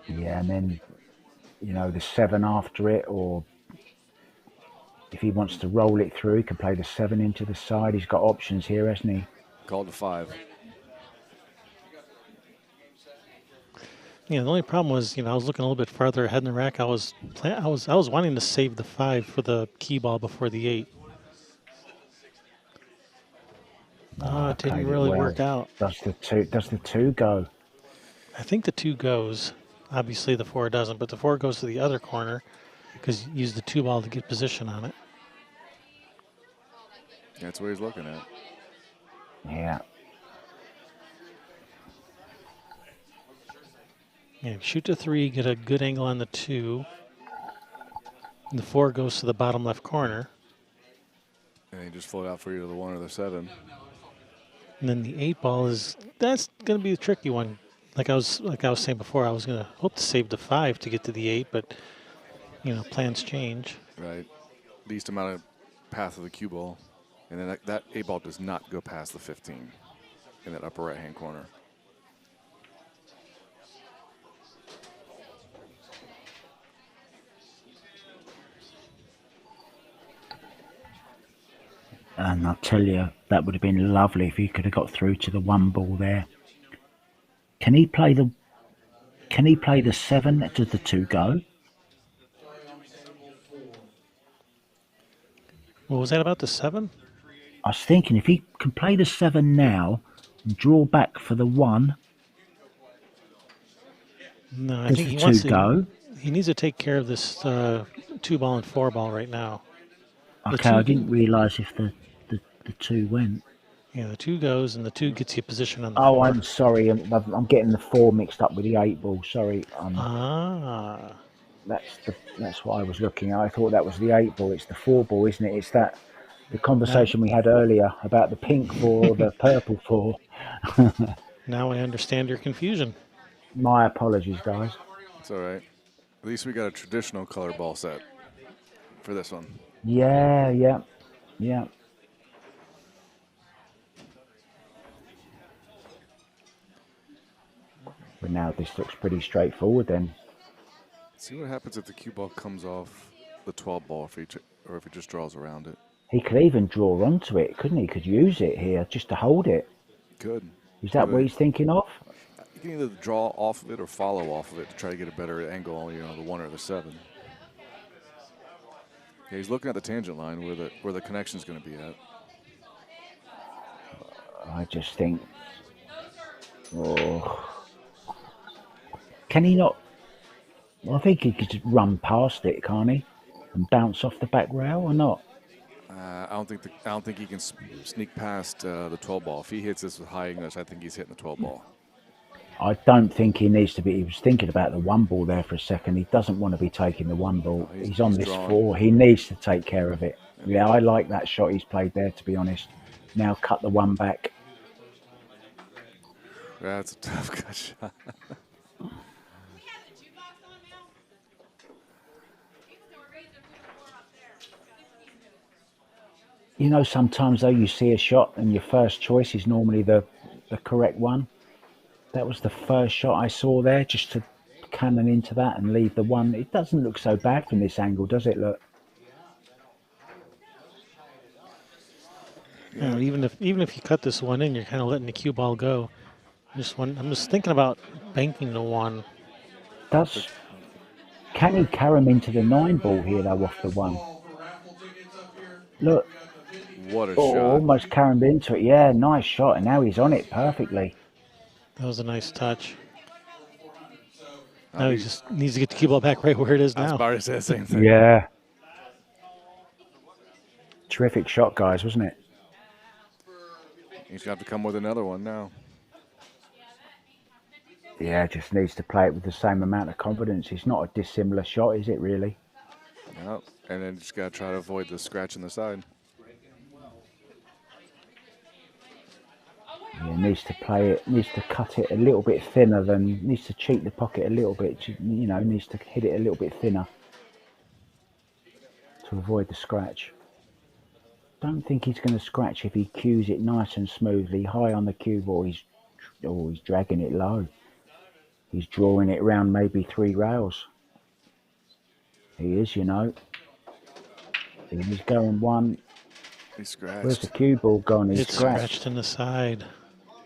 A: Yeah, and then the 7 after it, or if he wants to roll it through, he can play the 7 into the side. He's got options here, hasn't he?
D: Called to 5.
B: Yeah, the only problem was, I was looking a little bit farther ahead in the rack. I was wanting to save the 5 for the key ball before the 8.
A: Oh,
B: It didn't
A: played it
B: really
A: well.
B: work out.
A: Does the 2? Does the 2 go?
B: I think the 2 goes. Obviously, the 4 doesn't, but the 4 goes to the other corner because you use the 2 ball to get position on it.
D: That's what he's looking at.
A: Yeah.
B: Yeah, shoot the 3, get a good angle on the 2. And the 4 goes to the bottom left corner.
D: And he just float out for you to the 1 or the 7.
B: And then the 8 ball that's going to be a tricky one. Like I was saying before, I was going to hope to save the 5 to get to the 8, but plans change.
D: Right. Least amount of path of the cue ball. And then that 8-ball does not go past the 15 in that upper right-hand corner.
A: And I'll tell you, that would have been lovely if he could have got through to the 1 ball there. Can he play the 7? Does the 2 go?
B: What was that about the 7?
A: I was thinking if he can play the 7 now and draw back for the 1,
B: No, I
A: does
B: think
A: the
B: he
A: 2
B: wants to.
A: go?
B: He needs to take care of this 2 ball and 4 ball right now. The
A: Okay, I
B: 2,
A: didn't realise if the 2 went.
B: yeah, the 2 goes and the 2 gets you position on the
A: Oh,
B: 4.
A: I'm sorry. I'm getting the 4 mixed up with the 8 ball. Sorry.
B: Ah,
A: That's what I was looking at. I thought that was the 8 ball. It's the 4 ball, isn't it? It's the
B: now,
A: conversation we had earlier about the pink 4 or the purple 4.
B: now I understand your confusion.
A: My apologies, guys.
D: It's all right. At least we got a traditional color ball set for this one.
A: Yeah, yeah, yeah. But now this looks pretty straightforward then.
D: See what happens if the cue ball comes off the 12 ball or if it just draws around it.
A: He could even draw onto it, couldn't he? Could use it here just to hold it.
D: Good.
A: Is that what he's thinking of?
D: You can either draw off of it or follow off of it to try to get a better angle, the 1 or the 7. Yeah, he's looking at the tangent line where the connection's going to be at.
A: I just think, oh, can he not? I think he could just run past it, can't he? And bounce off the back rail or not?
D: I don't think he can sneak past the 12 ball. If he hits this with high English, I think he's hitting the 12 ball.
A: I don't think he needs to be. He was thinking about the one ball there for a second. He doesn't want to be taking the one ball.
D: No,
A: He's on
D: he's
A: this
D: drawing.
A: four. He needs to take care of it. Yeah, I like that shot he's played there, to be honest. Now cut the one back.
D: That's a tough cut shot.
A: You know, sometimes though you see a shot and your first choice is normally the correct one. That was the first shot I saw there, just to cannon into that and leave the one. It doesn't look so bad from this angle, does it? Look.
B: You know, even if you cut this one in, you're kind of letting the cue ball go. I'm just thinking about banking the one.
A: Does can he carry him into the nine ball here though off the one? Look,
D: What a
A: oh,
D: shot.
A: almost carried into it. Yeah, nice shot, and now he's on it perfectly.
B: That was a nice touch.
D: Oh,
B: Now he just needs to get the cue ball back right where it is
D: I was
B: now.
D: about to say the same thing.
A: Yeah, terrific shot, guys, wasn't it?
D: He's going to have to come with another one now.
A: Yeah, just needs to play it with the same amount of confidence. It's not a dissimilar shot, is it really?
D: Yep. And then just got to try to avoid the scratch on the side.
A: Yeah, needs to play it, needs to cut it a little bit thinner than, needs to cheat the pocket a little bit, you know, needs to hit it a little bit thinner to avoid the scratch. Don't think he's going to scratch if he cues it nice and smoothly, high on the cue ball. He's dragging it low. He's drawing it round maybe 3 rails. He is, you know. He's going one.
D: He scratched.
A: Where's the cue ball gone? He's
B: It's scratched in the side.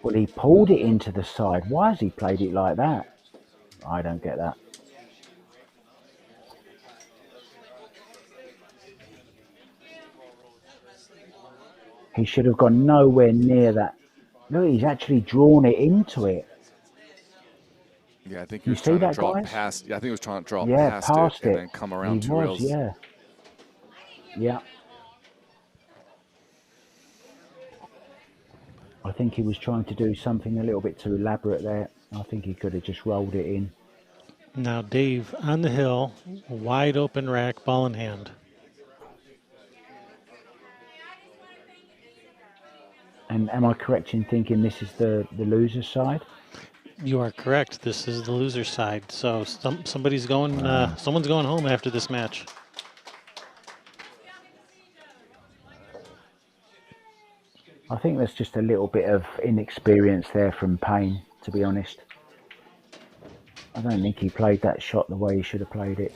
A: Well, he pulled it into the side. Why has he played it like that? I don't get that. He should have gone nowhere near that. Look, he's actually drawn it into it.
D: Yeah, I think he
A: You
D: was
A: see
D: trying to
A: that,
D: draw it
A: guys?
D: past. Yeah, I think he was trying to draw
A: Yeah,
D: past
A: past
D: it and
A: it.
D: then come
A: He
D: around 2
A: was,
D: rails.
A: yeah. Yeah. I think he was trying to do something a little bit too elaborate there. I think he could have just rolled it in.
B: Now Dave on the hill, wide open rack, ball in hand.
A: And am I correct in thinking this is the loser's side?
B: You are correct. This is the loser side. So somebody's going. Someone's going home after this match.
A: I think there's just a little bit of inexperience there from Payne, to be honest. I don't think he played that shot the way he should have played it.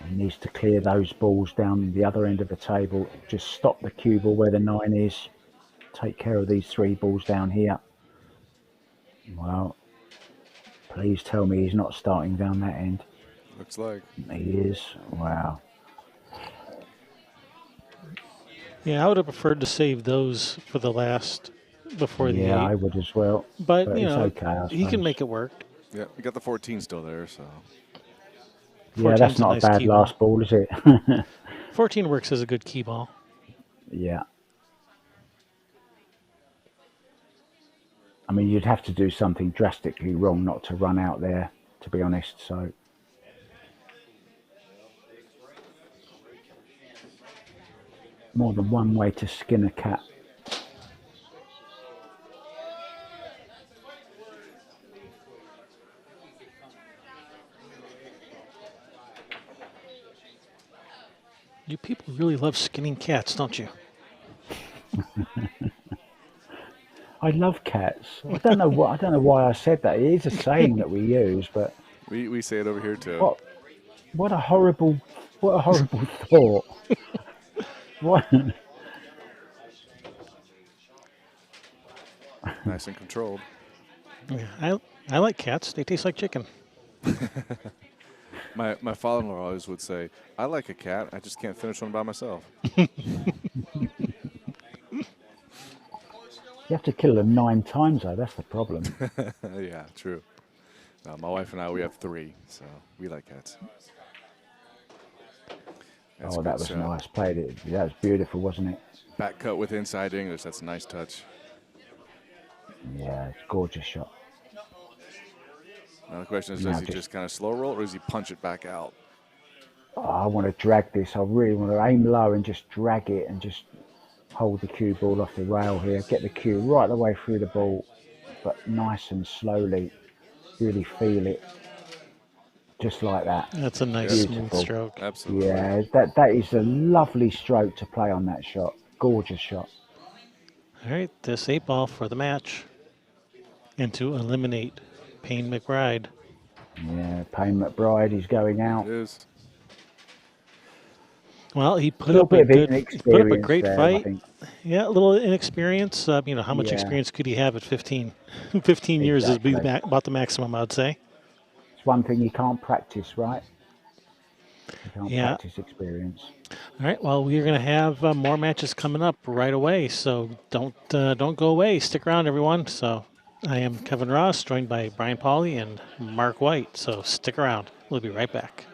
A: He needs to clear those balls down the other end of the table. Just stop the cue ball where the 9 is. Take care of these 3 balls down here. Well, please tell me he's not starting down that end.
D: Looks like.
A: He is. Wow.
B: Yeah, I would have preferred to save those for the last before the 8.
A: Yeah, I would as well.
B: But you
A: it's
B: know,
A: okay, I
B: he can
A: suppose.
B: make it work.
D: Yeah, we got the 14 still there, so.
A: Yeah, that's
B: 14's a
A: not
B: nice
A: a bad
B: key ball.
A: last ball, is it?
B: 14 works as a good key ball.
A: Yeah. I mean, you'd have to do something drastically wrong not to run out there, to be honest. So, more than one way to skin a cat.
B: You people really love skinning cats, don't you?
A: I love cats. I don't know why I said that. It is a saying that we use, but
D: We say it over here too.
A: what what a horrible thought. What?
D: Nice and controlled.
B: Yeah, I like cats. They taste like chicken.
D: My father-in-law always would say, "I like a cat. I just can't finish one by myself."
A: You have to kill them 9 times, though. That's the problem.
D: Yeah, true. My wife and I, we have 3, so we like cats. That's a
A: Oh,
D: good
A: that was
D: shot.
A: nice. Played it. That was beautiful, wasn't it?
D: Back cut with inside English. That's a nice touch.
A: Yeah, it's a gorgeous shot.
D: Now the question is, does
A: Now
D: he
A: just,
D: just kind of slow roll or does he punch it back out?
A: oh, I want to drag this. I really want to aim low and just drag it and just hold the cue ball off the rail here. Get the cue right the way through the ball, but nice and slowly. Really feel it, just like that.
B: That's a nice
D: Yep,
B: smooth
A: Beautiful.
B: stroke.
D: absolutely.
A: Yeah, that is a lovely stroke to play on that shot. Gorgeous shot.
B: All right, this 8 ball for the match. And to eliminate Payne McBride.
A: Yeah, Payne McBride is going
D: There it
A: out.
D: is.
B: Well, he
A: A
B: put
A: little
B: up a
A: bit of
B: good, he put up a
A: inexperience
B: great
A: there, I
B: fight.
A: think.
B: Yeah, a little inexperience. How much
A: Yeah,
B: experience could he have at 15? 15 years is
A: exactly.
B: about the maximum, I'd say.
A: It's one thing you can't practice, right? You can't
B: Yeah.
A: practice experience.
B: All right. Well, we're going to have more matches coming up right away, so don't go away. Stick around, everyone. So, I am Kevin Ross, joined by Brian Pauly and Mark White. So stick around. We'll be right back.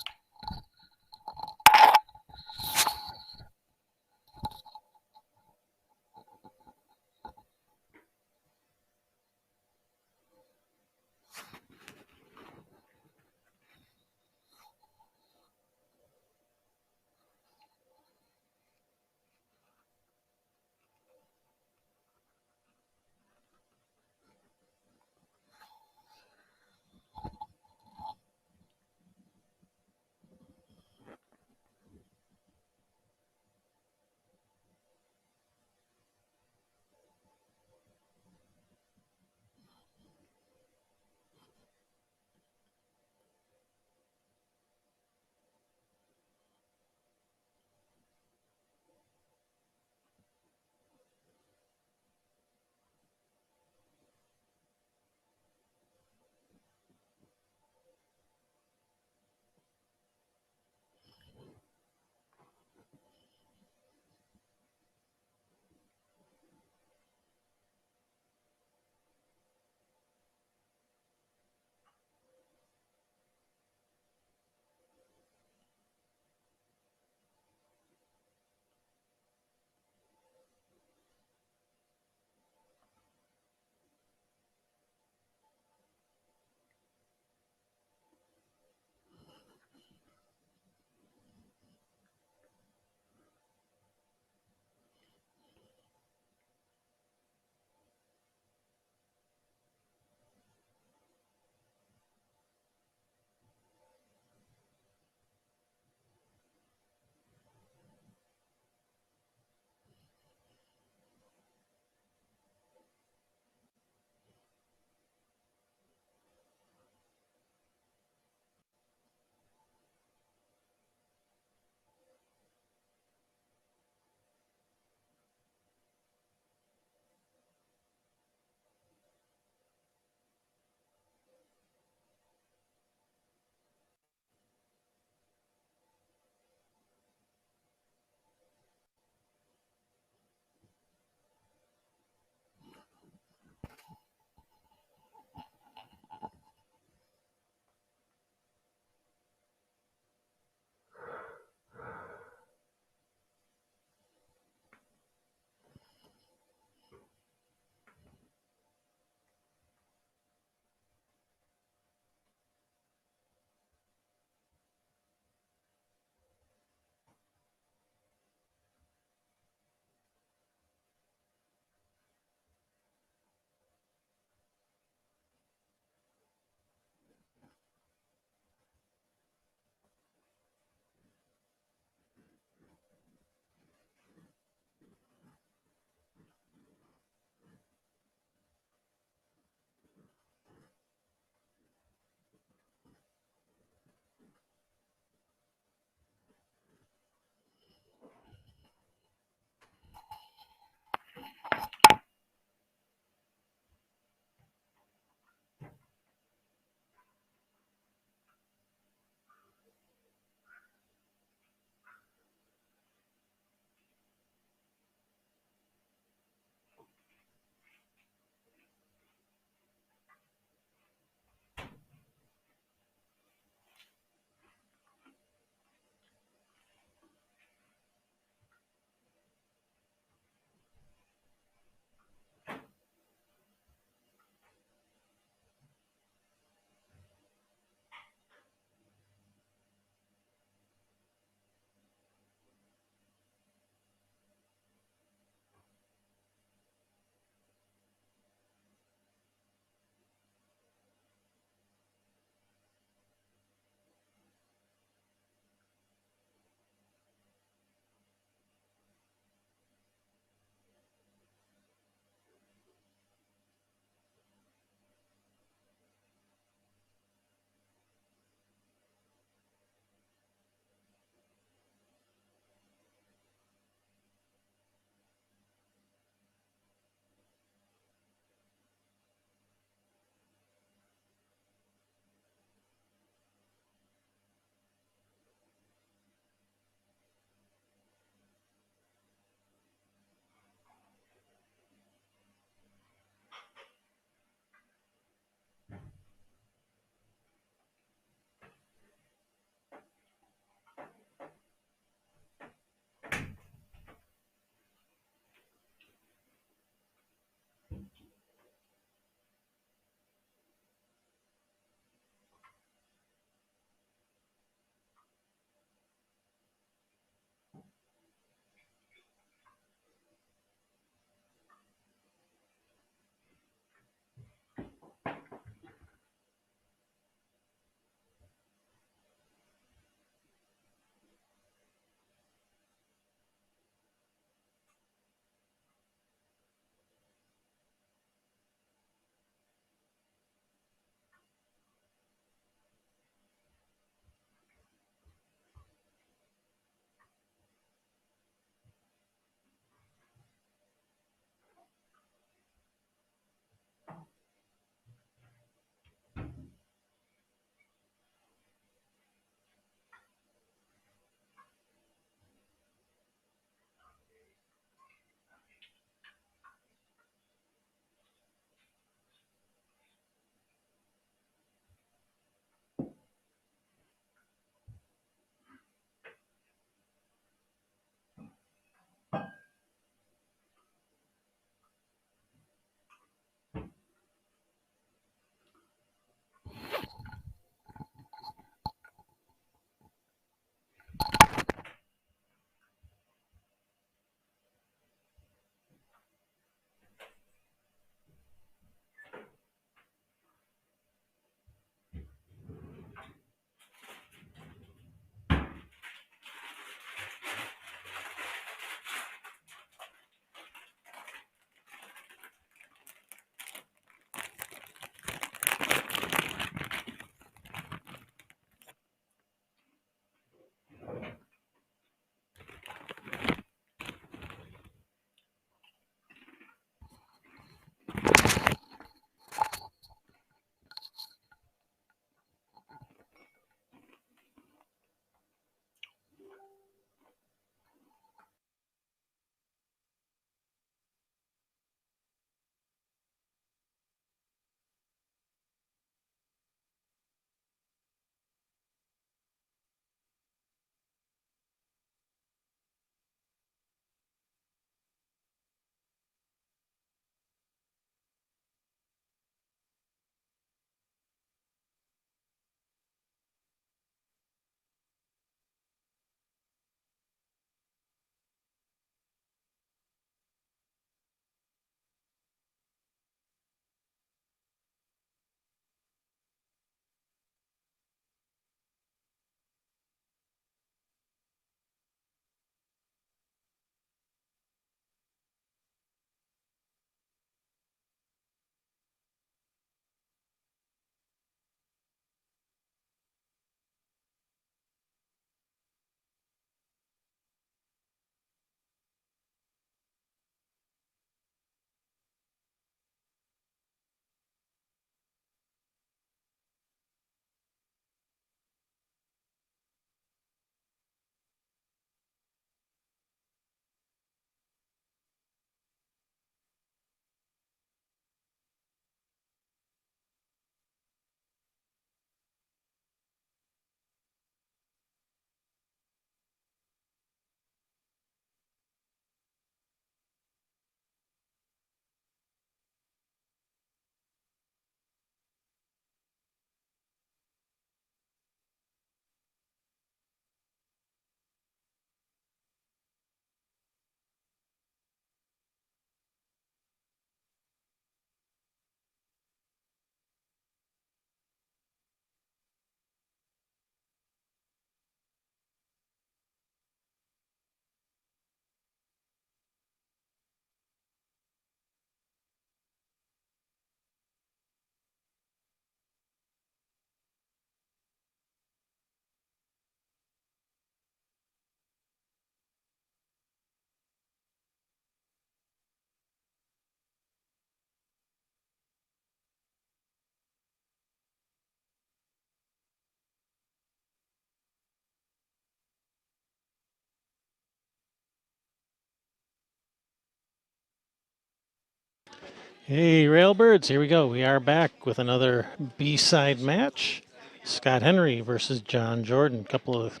B: Hey, Railbirds, here we go. We are back with another B-side match. Scott Henry versus John Jordan. Couple of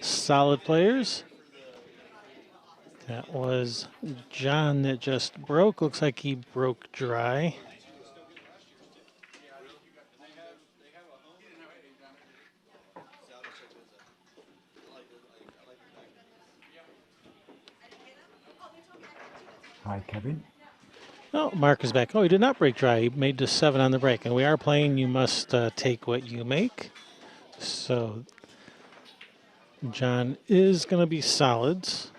B: solid players. That was John that just broke. Looks like he broke dry.
A: Hi, Kevin.
B: Oh, Mark is back. Oh, he did not break dry. He made just 7 on the break. And we are playing You Must Take What You Make. So John is going to be solids.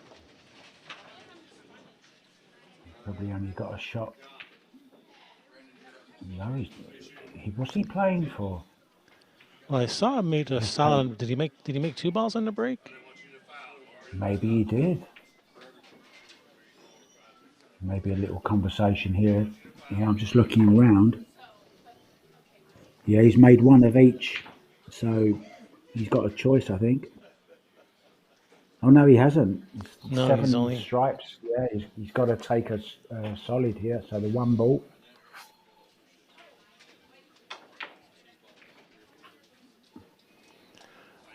A: Probably only got a shot. No, what's he playing for?
B: Well, I saw him made a
A: He's
B: solid. Did he make 2 balls on the break?
A: maybe he did. Maybe a little conversation here. Yeah, I'm just looking around. Yeah, he's made one of each. So he's got a choice, I think. Oh, no, he hasn't. It's
B: No, he's
A: 7
B: only.
A: stripes. Yeah, he's got to take a solid here. So the 1 ball.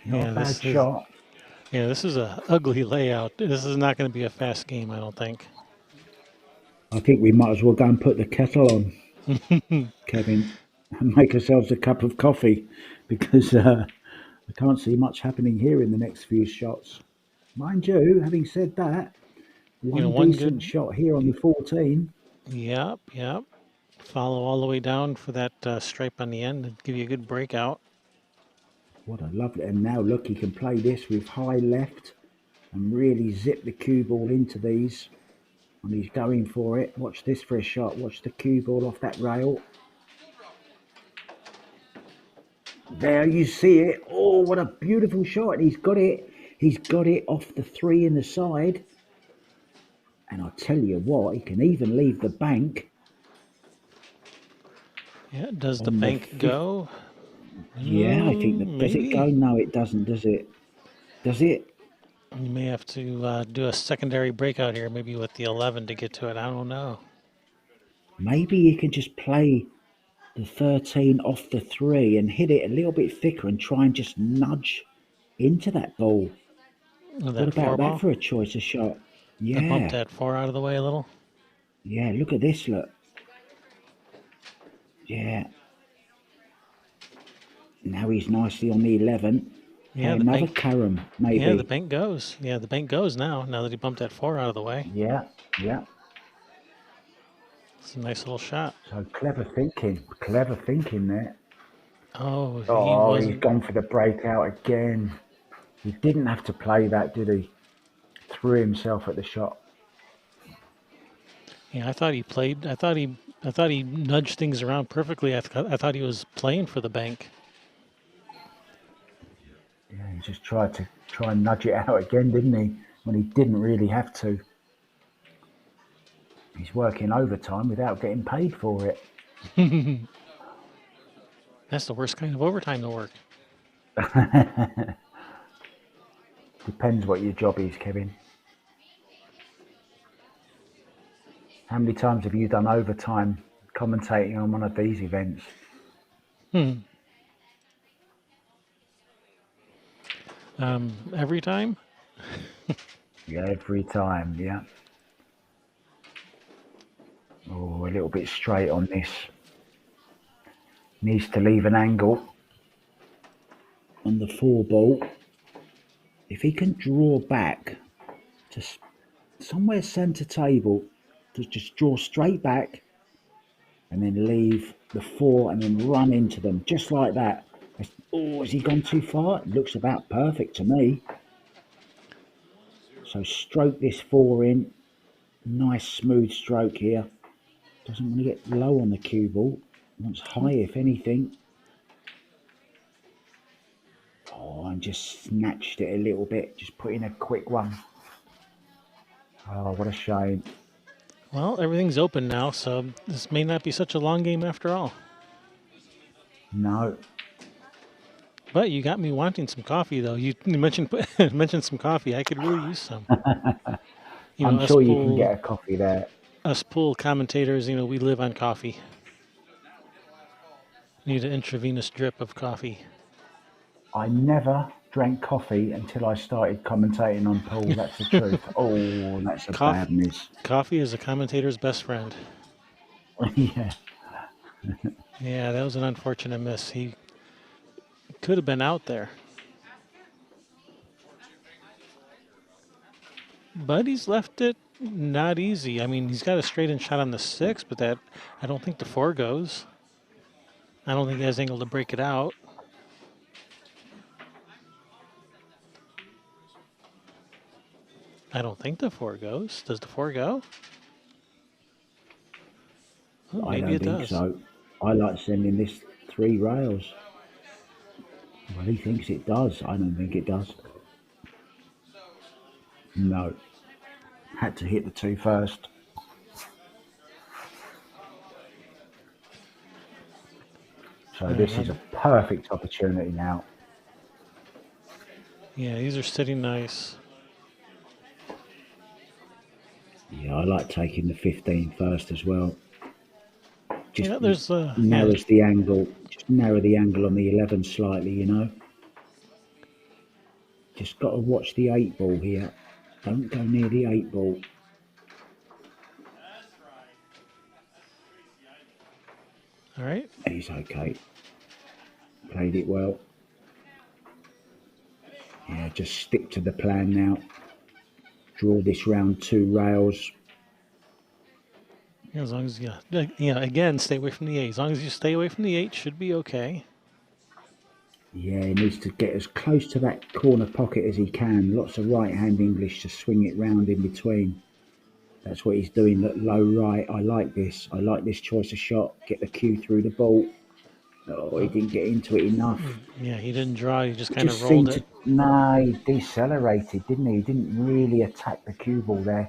A: Not
B: Yeah,
A: a bad shot.
B: this is a ugly layout. This is not going to be a fast game, I don't think.
A: I think we might as well go and put the kettle on, Kevin, and make ourselves a cup of coffee because I can't see much happening here in the next few shots. Mind you, having said that, one
B: One
A: decent
B: good.
A: shot here on the 14.
B: Yep, yep. Follow all the way down for that stripe on the end and give you a good breakout.
A: What a lovely. And now look, he can play this with high left and really zip the cue ball into these. And he's going for it. Watch this for a shot. Watch the cue ball off that rail. There you see it. Oh, what a beautiful shot. He's got it. He's got it off the 3 in the side. And I'll tell you what, he can even leave the bank.
B: Yeah, does the
A: On the
B: bank
A: fifth.
B: go?
A: Yeah, I think that. Does it go?
B: Maybe.
A: No, it doesn't, does it? Does it?
B: You may have to do a secondary breakout here, maybe with the 11 to get to it. I don't know.
A: Maybe you can just play the 13 off the 3 and hit it a little bit thicker and try and just nudge into that ball.
B: With
A: What
B: that 4
A: about that
B: ball.
A: for a choice of shot?
B: I bumped
A: Yeah.
B: that 4 out of the way a little.
A: Yeah, look at this, look. Yeah. Now he's nicely on the 11.
B: Yeah,
A: Play
B: the
A: another
B: bank.
A: carom,
B: Yeah, the
A: maybe.
B: bank goes. Yeah, the bank goes now that he bumped that 4 out of the way.
A: Yeah, yeah.
B: It's a nice little shot.
A: So clever thinking there.
B: Oh, he
A: Oh, he's
B: wasn't.
A: gone for the breakout again. He didn't have to play that, did he? Threw himself at the shot.
B: Yeah, I thought he played. I thought he nudged things around perfectly. I thought he was playing for the bank.
A: Yeah, he just tried to nudge it out again, didn't he? When he didn't really have to. He's working overtime without getting paid for it.
B: That's the worst kind of overtime to work.
A: Depends what your job is, Kevin. How many times have you done overtime commentating on one of these events?
B: Every time.
A: Yeah, every time, yeah. Oh, a little bit straight on this. Needs to leave an angle on the 4 ball. If he can draw back to somewhere centre table, to just draw straight back and then leave the 4 and then run into them just like that. Oh, has he gone too far? It looks about perfect to me. So stroke this 4 in. Nice smooth stroke here. Doesn't want to get low on the cue ball. Wants high if anything. Oh, and just snatched it a little bit. Just put in a quick one. Oh, what a shame.
B: Well, everything's open now, so this may not be such a long game after all.
A: No.
B: But you got me wanting some coffee, though. You mentioned mentioned some coffee. I could really use some.
A: I'm
B: Us
A: sure you can
B: pool.
A: get a coffee there.
B: us pool commentators, we live on coffee. Need an intravenous drip of coffee.
A: I never drank coffee until I started commentating on pool. That's the truth. Oh, that's a
B: Coffee,
A: bad miss.
B: coffee is a commentator's best friend.
A: Yeah.
B: Yeah, that was an unfortunate miss. He could have been out there. But he's left it not easy. I mean, he's got a straight in shot on the 6, but that I don't think the 4 goes. I don't think he has angle to break it out. I don't think the 4 goes. Does the 4 go? Oh,
A: I
B: maybe
A: don't
B: it
A: think
B: does.
A: so. I like sending this 3 rails. Well, he thinks it does. I don't think it does. No. Had to hit the 2 first. So this is a perfect opportunity now.
B: Yeah, these are sitting nice.
A: Yeah, I like taking the 15 first as well. Just
B: Yeah, there's
A: narrows the angle. Just narrow the angle on the 11 slightly. Just got to watch the 8 ball here. Don't go near the 8 ball.
B: all right.
A: He's okay. Played it well. Yeah, just stick to the plan now. Draw this round 2 rails.
B: As long as again, stay away from the 8. As long as you stay away from the 8, should be okay.
A: Yeah, he needs to get as close to that corner pocket as he can. Lots of right-hand English to swing it round in between. That's what he's doing. Look, low right. I like this. I like this choice of shot. Get the cue through the ball. Oh, he didn't get into it enough.
B: Yeah, he didn't draw. He just
A: He
B: kind of
A: just
B: rolled
A: seemed
B: it.
A: to. No, he decelerated, didn't he? He didn't really attack the cue ball there.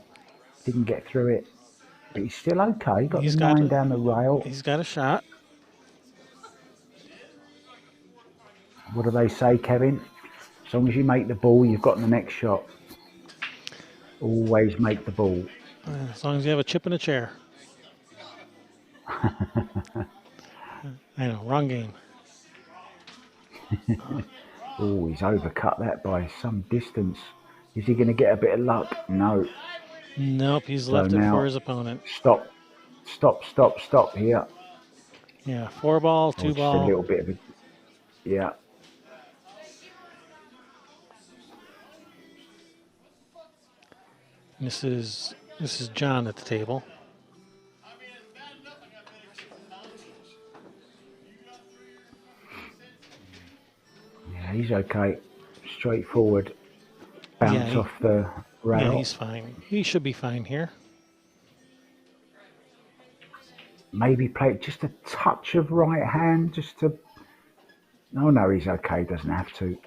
A: Didn't get through it. But he's still okay. He got the
B: He's got
A: 9
B: a,
A: down the rail.
B: he's got a shot.
A: What do they say, Kevin? As long as you make the ball, you've got the next shot. Always make the ball.
B: As long as you have a chip in a chair. I know, wrong game.
A: Oh, he's overcut that by some distance. Is he going to get a bit of luck? No.
B: Nope, he's
A: So
B: left it for
A: now,
B: his opponent.
A: stop here.
B: Yeah, 4 ball,
A: Oh,
B: 2
A: just a
B: ball.
A: little bit of a, yeah.
B: This is John at the table.
A: Yeah, he's okay. Straightforward. Bounce
B: Yeah,
A: off the rail.
B: yeah, he's fine. He should be fine here.
A: Maybe play just a touch of right hand, just to. No, he's okay. Doesn't have to.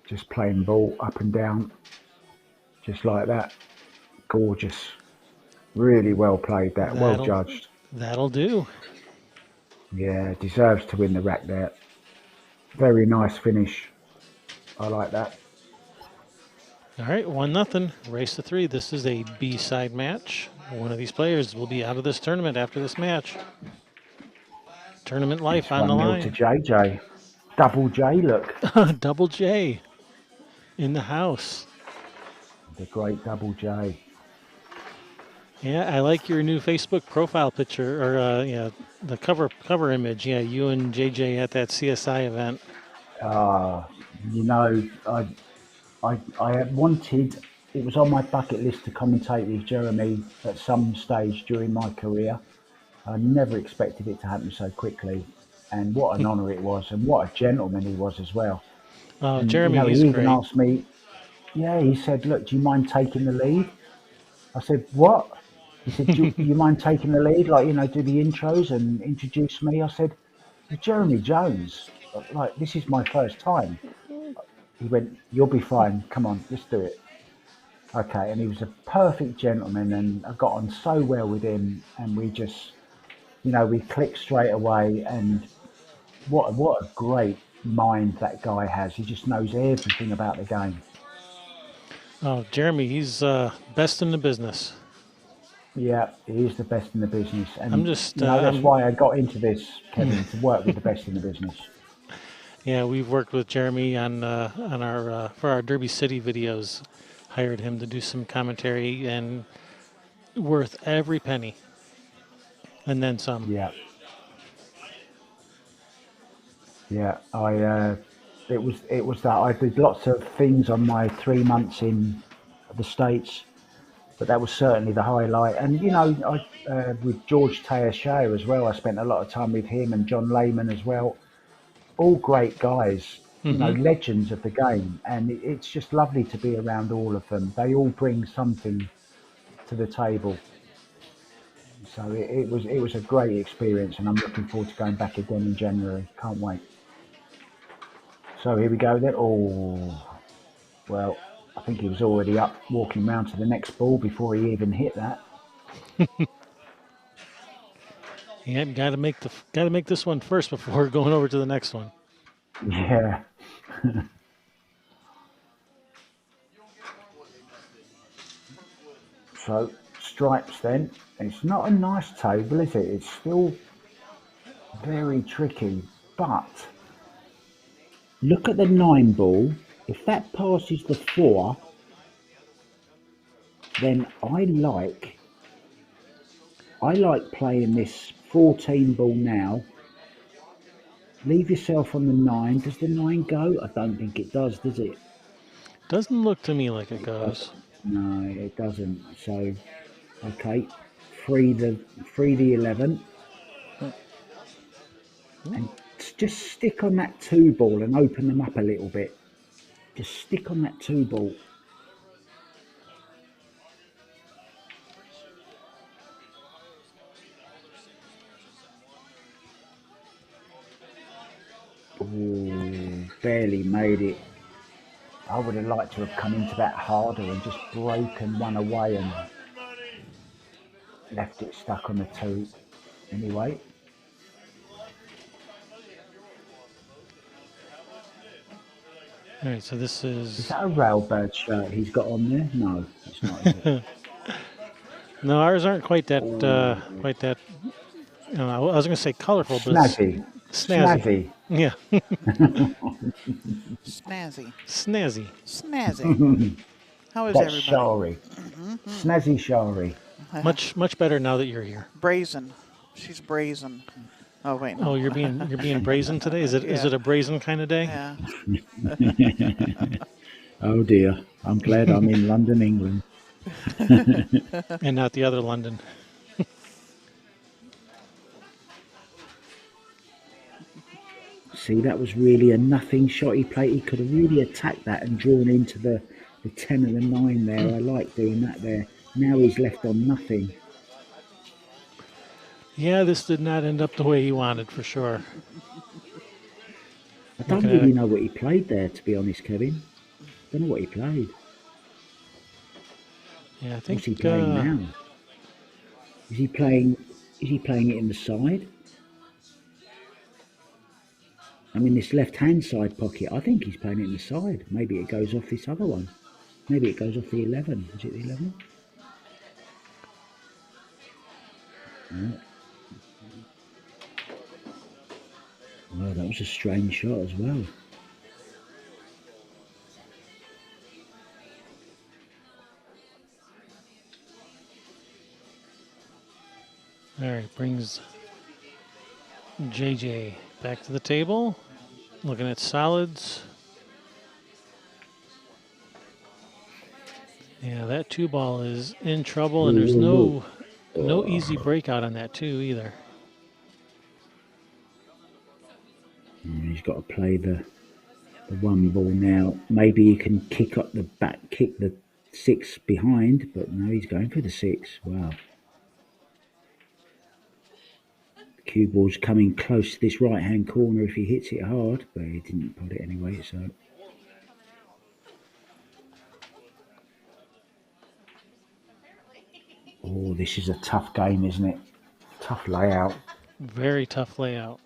A: Just playing ball up and down, just like that. Gorgeous. Really well played. That well judged.
B: That'll do.
A: Yeah, deserves to win the rack there. Very nice finish. I like that.
B: All right, 1-0. Race to 3. This is a B-side match. One of these players will be out of this tournament after this match. Tournament life
A: It's
B: on the
A: 1-0 to
B: line.
A: JJ. Double J, look.
B: Double J in the house.
A: The great Double J.
B: Yeah, I like your new Facebook profile picture, or the cover image. Yeah, you and JJ at that CSI event.
A: You know, I had wanted, it was on my bucket list to commentate with Jeremy at some stage during my career. I never expected it to happen so quickly. And what an honour it was, and what a gentleman he was as well. And,
B: Jeremy,
A: he
B: he's
A: even
B: great.
A: asked me, yeah, he said, look, do you mind taking the lead? I said, what? He said, do you mind taking the lead? Like, do the intros and introduce me? I said, Jeremy Jones, like, this is my first time. He went, you'll be fine. Come on, let's do it. Okay, and he was a perfect gentleman, and I got on so well with him, and we just, we clicked straight away. And what a great mind that guy has. He just knows everything about the game.
B: Oh, Jeremy, he's best in the business.
A: Yeah, he is the best in the business,
B: I'm
A: and
B: just,
A: that's
B: I'm,
A: why I got into this, Kevin, to work with the best in the business.
B: yeah, we've worked with Jeremy on our for our Derby City videos. Hired him to do some commentary, and worth every penny, and then some.
A: Yeah, yeah. It was that I did lots of things on my 3 months in the States, but that was certainly the highlight. And with George Taylor as well, I spent a lot of time with him and John Lehman as well. All great guys,
B: Hmm.
A: legends of the game, and it's just lovely to be around all of them. They all bring something to the table. So it was a great experience, and I'm looking forward to going back again in January. Can't wait. So here we go then. Oh, well, I think he was already up walking round to the next ball before he even hit that.
B: Yeah, got to make this one first before going over to the next one.
A: Yeah. So stripes then. It's not a nice table, is it? It's still very tricky. But look at the 9 ball. If that passes the 4, then I like playing this 14 ball now. Leave yourself on the 9. Does the 9 go? I don't think it does it?
B: Doesn't look to me like it
A: It doesn't.
B: goes.
A: No, it doesn't. So, okay, free the free the 11, and just stick on that 2 ball and open them up a little bit. Just stick on that 2 ball. Ooh, barely made it. I would have liked to have come into that harder and just broken one away and left it stuck on the 2. Anyway,
B: All right, so this
A: is
B: is
A: that a railbird shirt he's got on there? No, it's not, is it?
B: no, ours aren't
A: Oh,
B: quite that. I was going to say colorful, but it's
A: snazzy,
B: snazzy.
A: snazzy.
B: Yeah,
C: Snazzy.
B: snazzy.
C: Snazzy. How is
A: That's
C: everybody?
A: Shari. Snazzy Shari.
B: Much better now that you're here.
C: Brazen. She's brazen. Oh, wait,
B: Oh,
C: no.
B: you're being brazen today. Is
C: Yeah.
B: it a brazen kind of day?
C: Yeah.
A: Oh dear. I'm glad I'm in London, England.
B: And not the other London.
A: See, that was really a nothing shot he played. He could have really attacked that and drawn into the 10 and the 9 there. I like doing that there. Now he's left on nothing.
B: Yeah, this did not end up the way he wanted for sure.
A: I
B: Looking
A: don't
B: at
A: really
B: it,
A: know what he played there, to be honest, Kevin. Don't know what he played.
B: yeah, I think
A: What's he playing now? Is he playing? Is he playing it in the side? I mean, this left-hand side pocket. I think he's playing it in the side. Maybe it goes off this other one. Maybe it goes off the 11. Is it the 11? Well, that was a strange shot as well.
B: all right, brings JJ back to the table. Looking at solids. Yeah, that 2 ball is in trouble, and
A: Whoa,
B: there's
A: whoa, whoa.
B: no easy breakout on that 2 either.
A: He's got to play the 1 ball now. Maybe he can kick up the back, kick the 6 behind, but no, he's going for the 6. Wow. Cue ball's coming close to this right-hand corner if he hits it hard, but he didn't put it anyway, so. Oh, this is a tough game, isn't it? Tough layout.
B: Very tough layout.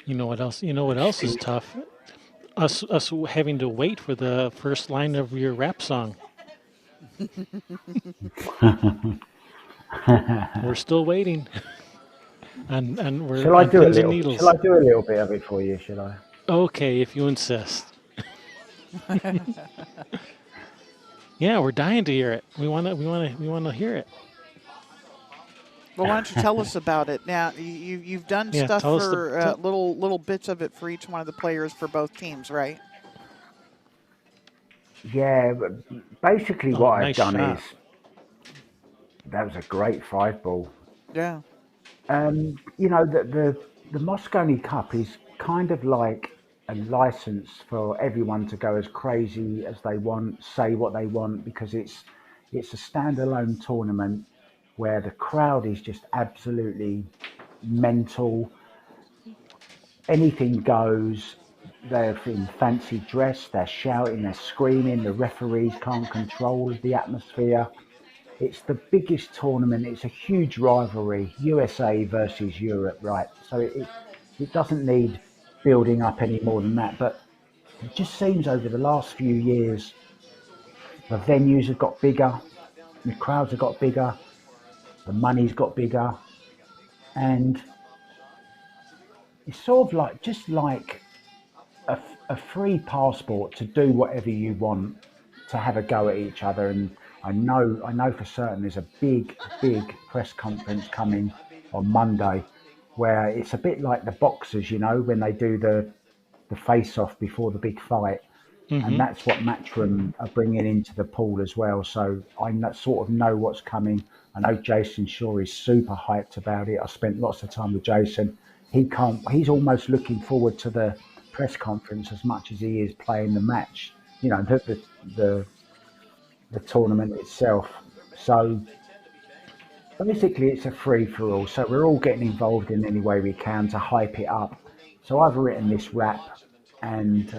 B: You know what else? You know what else is tough? Us having to wait for the first line of your rap song. We're still waiting, and we're
A: Shall I
B: on
A: do a
B: pins and
A: little? Shall I
B: needles.
A: do a little bit of it for you? Shall I?
B: Okay, if you insist. Yeah, we're dying to hear it. We wanna hear it.
C: Well, why don't you tell us about it now? You've done
B: Yeah,
C: stuff
B: tell us the.
C: for little bits of it for each one of the players for both teams, right?
A: Yeah, but basically
B: Oh,
A: what I've
B: nice
A: done is
B: shot.
A: that was a great five ball.
C: Yeah.
A: The Moscone Cup is kind of like a license for everyone to go as crazy as they want, say what they want, because it's a standalone tournament where the crowd is just absolutely mental. Anything goes. They're in fancy dress. They're shouting. They're screaming. The referees can't control the atmosphere. It's the biggest tournament. It's a huge rivalry, USA versus Europe, right? So it doesn't need building up any more than that. But it just seems over the last few years, the venues have got bigger, the crowds have got bigger, the money's got bigger, and it's sort of like just like a free passport to do whatever you want, to have a go at each other. And I know for certain there's a big press conference coming on Monday, where it's a bit like the boxers, when they do the face off before the big fight. And
B: Mm-hmm.
A: that's what Matchroom are bringing into the pool as well. So sort of know what's coming. I know Jason Shaw is super hyped about it. I spent lots of time with Jason. He can't. He's almost looking forward to the press conference as much as he is playing the match. The the tournament itself. So basically, it's a free for all. So we're all getting involved in any way we can to hype it up. So I've written this rap, and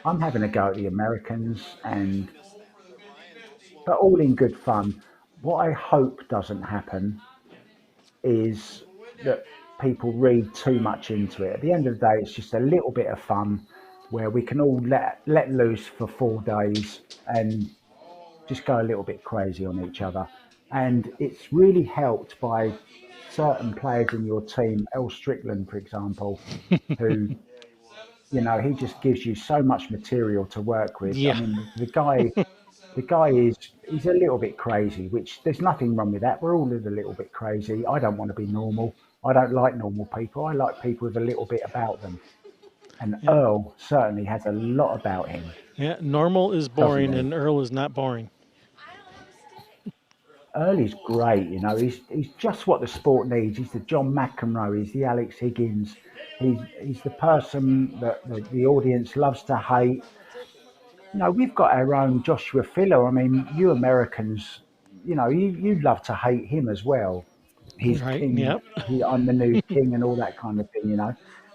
A: I'm having a go at the Americans, and but all in good fun. What I hope doesn't happen is that people read too much into it. At the end of the day, it's just a little bit of fun where we can all let loose for 4 days and just go a little bit crazy on each other. And it's really helped by certain players in your team, El Strickland, for example, who, he just gives you so much material to work with. I
B: Yeah.
A: mean, the guy he's a little bit crazy, which there's nothing wrong with that. We're all a little bit crazy. I don't want to be normal. I don't like normal people. I like people with a little bit about them. And
B: Yeah.
A: Earl certainly has a lot about him,
B: Yeah. Normal is
A: doesn't
B: boring,
A: he?
B: and Earl is not boring.
A: Earl is great. He's just what the sport needs. He's the John McEnroe. He's the Alex Higgins. He's the person that the audience loves to hate. We've got our own Joshua Filler. I mean, you Americans, you love to hate him as well. He's
B: Right.
A: king.
B: Yep.
A: I'm the new king, and all that kind of thing.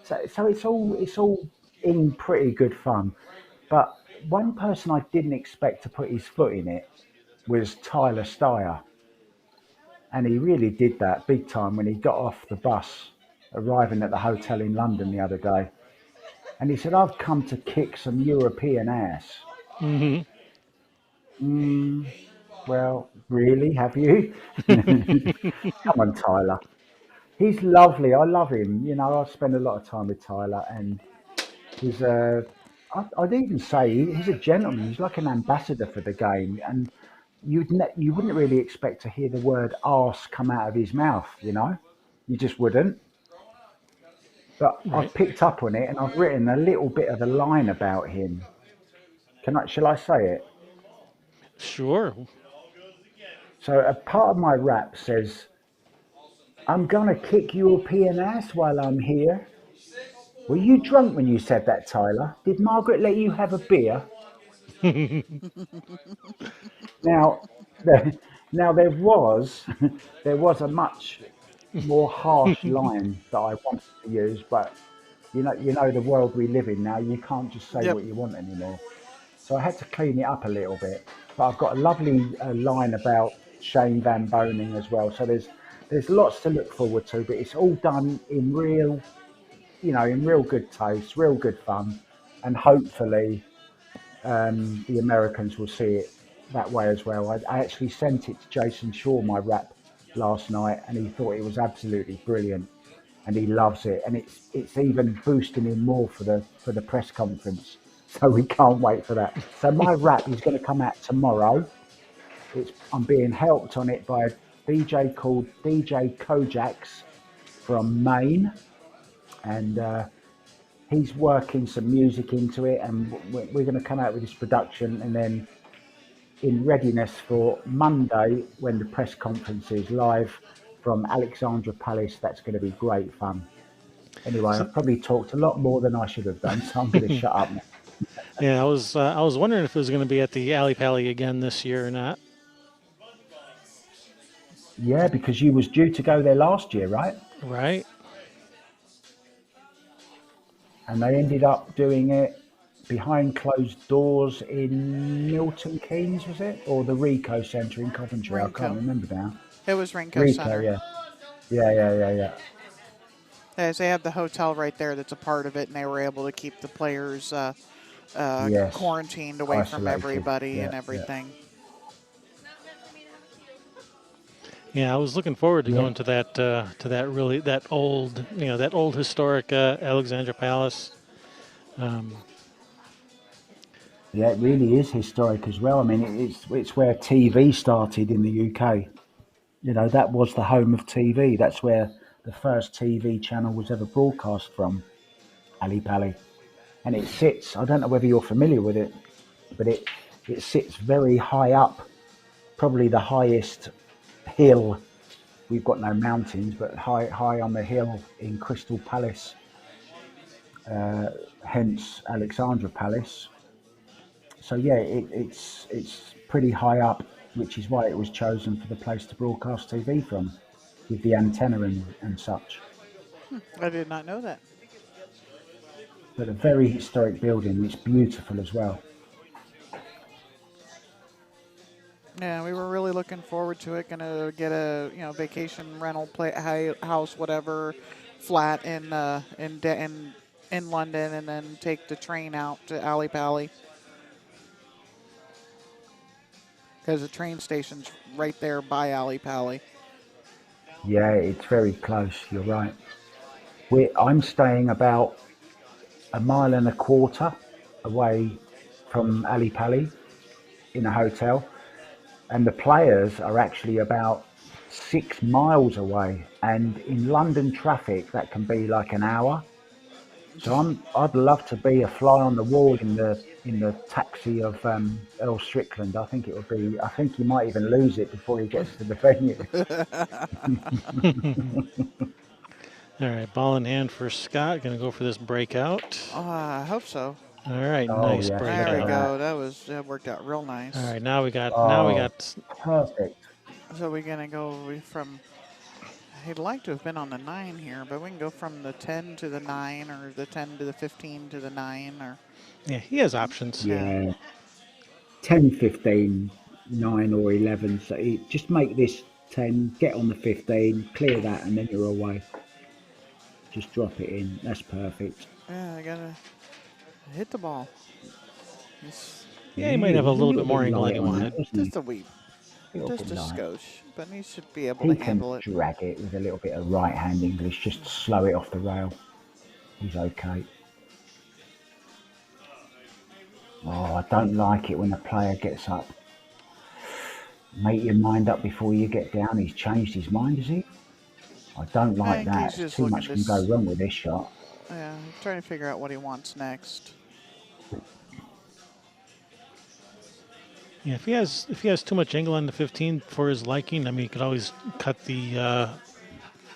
A: So it's all in pretty good fun. But one person I didn't expect to put his foot in it was Tyler Steyer, and he really did that big time when he got off the bus arriving at the hotel in London the other day. And he said, "I've come to kick some European ass."
B: Mm-hmm.
A: Mm, well, really, have you? Come on, Tyler. He's lovely. I love him. I spend a lot of time with Tyler, and he's I'd even say he's a gentleman. He's like an ambassador for the game, and you wouldn't really expect to hear the word arse come out of his mouth. You just wouldn't. But
B: Right.
A: I've picked up on it, and I've written a little bit of a line about him. Shall I say it?
B: Sure.
A: So a part of my rap says, "I'm gonna kick European ass while I'm here." Were you drunk when you said that, Tyler? Did Margaret let you have a beer? Now, there, now there was there was a much more harsh line that I wanted to use, but the world we live in now. You can't just say
C: Yep.
A: what you want anymore. So I had to clean it up a little bit. But I've got a lovely line about Shane Van Boning as well. So there's lots to look forward to, but it's all done in real. in real good taste, real good fun, and hopefully the Americans will see it that way as well. I actually sent it to Jason Shaw, my rap, last night, and he thought it was absolutely brilliant, and he loves it, and it's even boosting him more for the press conference. So we can't wait for that. So my rap is going to come out tomorrow. I'm being helped on it by a DJ called DJ Kojaks from Maine, and he's working some music into it, and we're going to come out with this production, and then in readiness for Monday when the press conference is live from Alexandra Palace. That's going to be great fun. Anyway,
B: So,
A: I've probably talked a lot more than I should have done, so I'm going to shut up now.
B: yeah, I was wondering if it was going to be at the Alley Pally again this year or not.
A: Yeah, because you was due to go there last year, right?
B: Right?
A: And they ended up doing it behind closed doors in Milton Keynes, was it? Or the Rico Centre in Coventry? I can't
C: Rinco.
A: remember now.
C: It was Rinco
A: Rico,
C: Center.
A: yeah. Yeah.
C: As they have the hotel right there that's a part of it, and they were able to keep the players
A: Yes.
C: quarantined away from
A: Isolated.
C: everybody
A: Yeah,
C: and
A: yeah.
C: everything.
B: Yeah, I was looking forward to
A: Yeah.
B: going to that really that old that old historic Alexandra Palace. Um,
A: Yeah, it really is historic as well. I mean, it's where TV started in the UK. That was the home of TV. That's where the first TV channel was ever broadcast from, Ali Pali. And it sits, I don't know whether you're familiar with it, but it sits very high up, probably the highest hill. We've got no mountains, but high on the hill in Crystal Palace, hence Alexandra Palace. So yeah, it's pretty high up, which is why it was chosen for the place to broadcast TV from, with the antenna and such.
C: I did not know that.
A: But a very historic building. It's beautiful as well.
C: Yeah, we were really looking forward to it. Gonna get a vacation rental house, whatever, flat in London, and then take the train out to Ali Pali because the train station's right there by Ali Pali.
A: Yeah, it's very close. You're right. I'm staying about a mile and a quarter away from Ali Pali in a hotel, and the players are actually about 6 miles away. And in London traffic, that can be like an hour. So I'd love to be a fly on the wall in the taxi of Earl Strickland. I think it would be. I think he might even lose it before he gets to the venue.
B: all right, ball in hand for Scott. Going to go for this breakout.
C: I hope so.
B: All right,
A: Oh
B: nice
A: yes, look
C: There we
A: at
B: breakout.
C: go.
A: that.
C: That worked out real
B: All
C: nice.
B: right, now we
A: Oh,
B: got
A: perfect.
C: So we're gonna go from. He'd like to have been on the 9 here, but we can go from the 10 to the 9, or the 10 to the 15 to the 9, or
B: yeah, he has options.
C: yeah.
A: Yeah, 10, 15, 9 or 11. So just make this 10, get on the 15, clear that, and then you're away. Just drop it in. That's perfect.
C: Yeah, I gotta hit the ball. It's
B: Yeah, he
A: Yeah,
B: might
A: he
B: have a
A: was a
B: little bit
A: little
B: more
A: bit
B: angle than
A: light
B: he
A: on
B: wanted.
A: that, wasn't he?
C: just a wee,
A: A little
C: just
A: bit
C: a
A: light.
C: skosh, but he should be able to
A: He can
C: handle it.
A: drag it with a little bit of right hand English, just slow it off the rail. He's okay. Oh, I don't like it when a player gets up. Make your mind up before you get down. He's changed his mind, has he? I don't
C: I
A: like
C: think he's
A: that.
C: just
A: Too
C: looking
A: much
C: to,
A: can go wrong with this shot.
C: trying to figure out what he wants next.
B: Yeah, if he has too much angle on the 15 for his liking, I mean, he could always cut the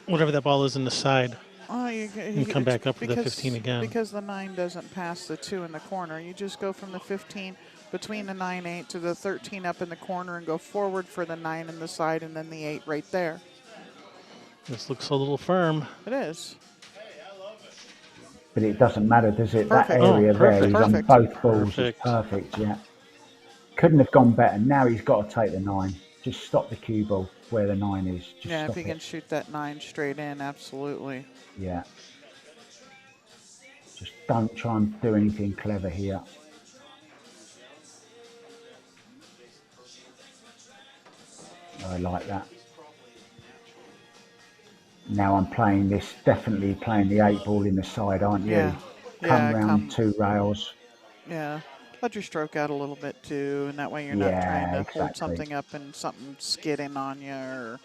B: whatever that ball is in the side
C: Oh,
B: and come
C: it's
B: back up for the 15 again.
C: because the 9 doesn't pass the 2 in the corner. You just go from the 15 between the 9-8 to the 13 up in the corner and go forward for the 9 in the side and then the 8 right there.
B: This looks a little firm.
C: It is.
A: But it doesn't matter, does it? That
C: Perfect.
B: Oh,
A: area there,
B: perfect.
A: he's on
C: Perfect.
A: both balls, is
B: Perfect.
A: perfect, yeah. Couldn't have gone better. Now he's got to take the 9. Just stop the cue ball where the 9 is. Just
C: Yeah, if
A: stop
C: he can
A: it.
C: shoot that 9 straight in, absolutely.
A: Yeah. Just don't try and do anything clever here. I like that. Now I'm playing this, definitely playing the 8 ball in the side, aren't you?
C: Yeah.
A: Come
C: Yeah,
A: round 2 rails.
C: yeah. Let your stroke out a little bit too, and that way you're not trying
A: Yeah,
C: to hold
A: exactly.
C: something up and something skidding on you or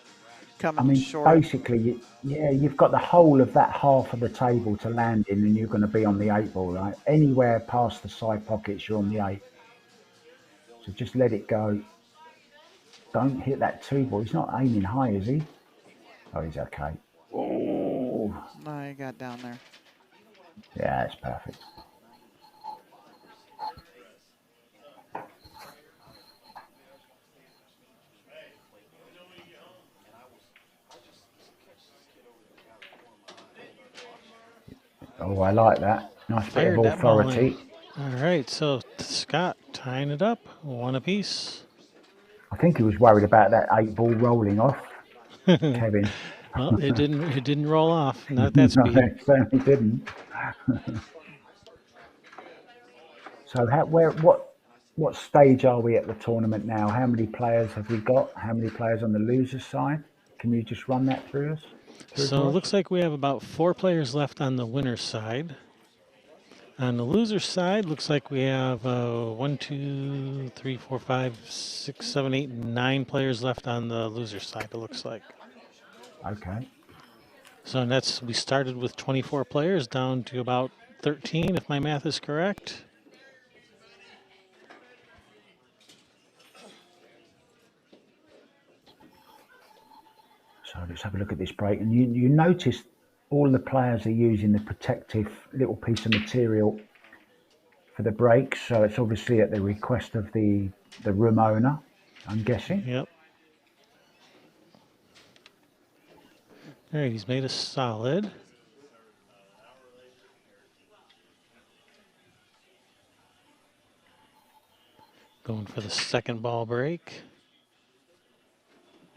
A: I
C: coming
A: mean,
C: short.
A: basically, yeah, you've got the whole of that half of the table to land in, and you're going to be on the 8 ball, right? Anywhere past the side pockets, you're on the 8. So just let it go. Don't hit that 2 ball. He's not aiming high, is he? Oh, he's okay. Oh,
C: No, you got down there.
A: yeah, it's perfect. Oh, I like that. Nice bit of
B: Fired that ball in.
A: authority.
B: All right, so Scott tying it up, 1 apiece.
A: I think he was worried about that 8 ball rolling off, Kevin.
B: Well, it didn't roll off, not at that
A: No,
B: speed.
A: it certainly didn't. So, what stage are we at the tournament now? How many players have we got? How many players on the losers side? Can you just run that through
B: So
A: for
B: it
A: us?
B: looks like we have about 4 players left on the winner's side. On the loser's side, looks like we have 1, 2, 3, 4, 5, 6, 7, 8, 9 players left on the loser's side, it looks like.
A: Okay.
B: So we started with 24 players down to about 13, if my math is correct.
A: So let's have a look at this break. And you notice all the players are using the protective little piece of material for the breaks. So it's obviously at the request of the room owner, I'm guessing.
B: Yep. All right, he's made a solid. Going for the second ball break.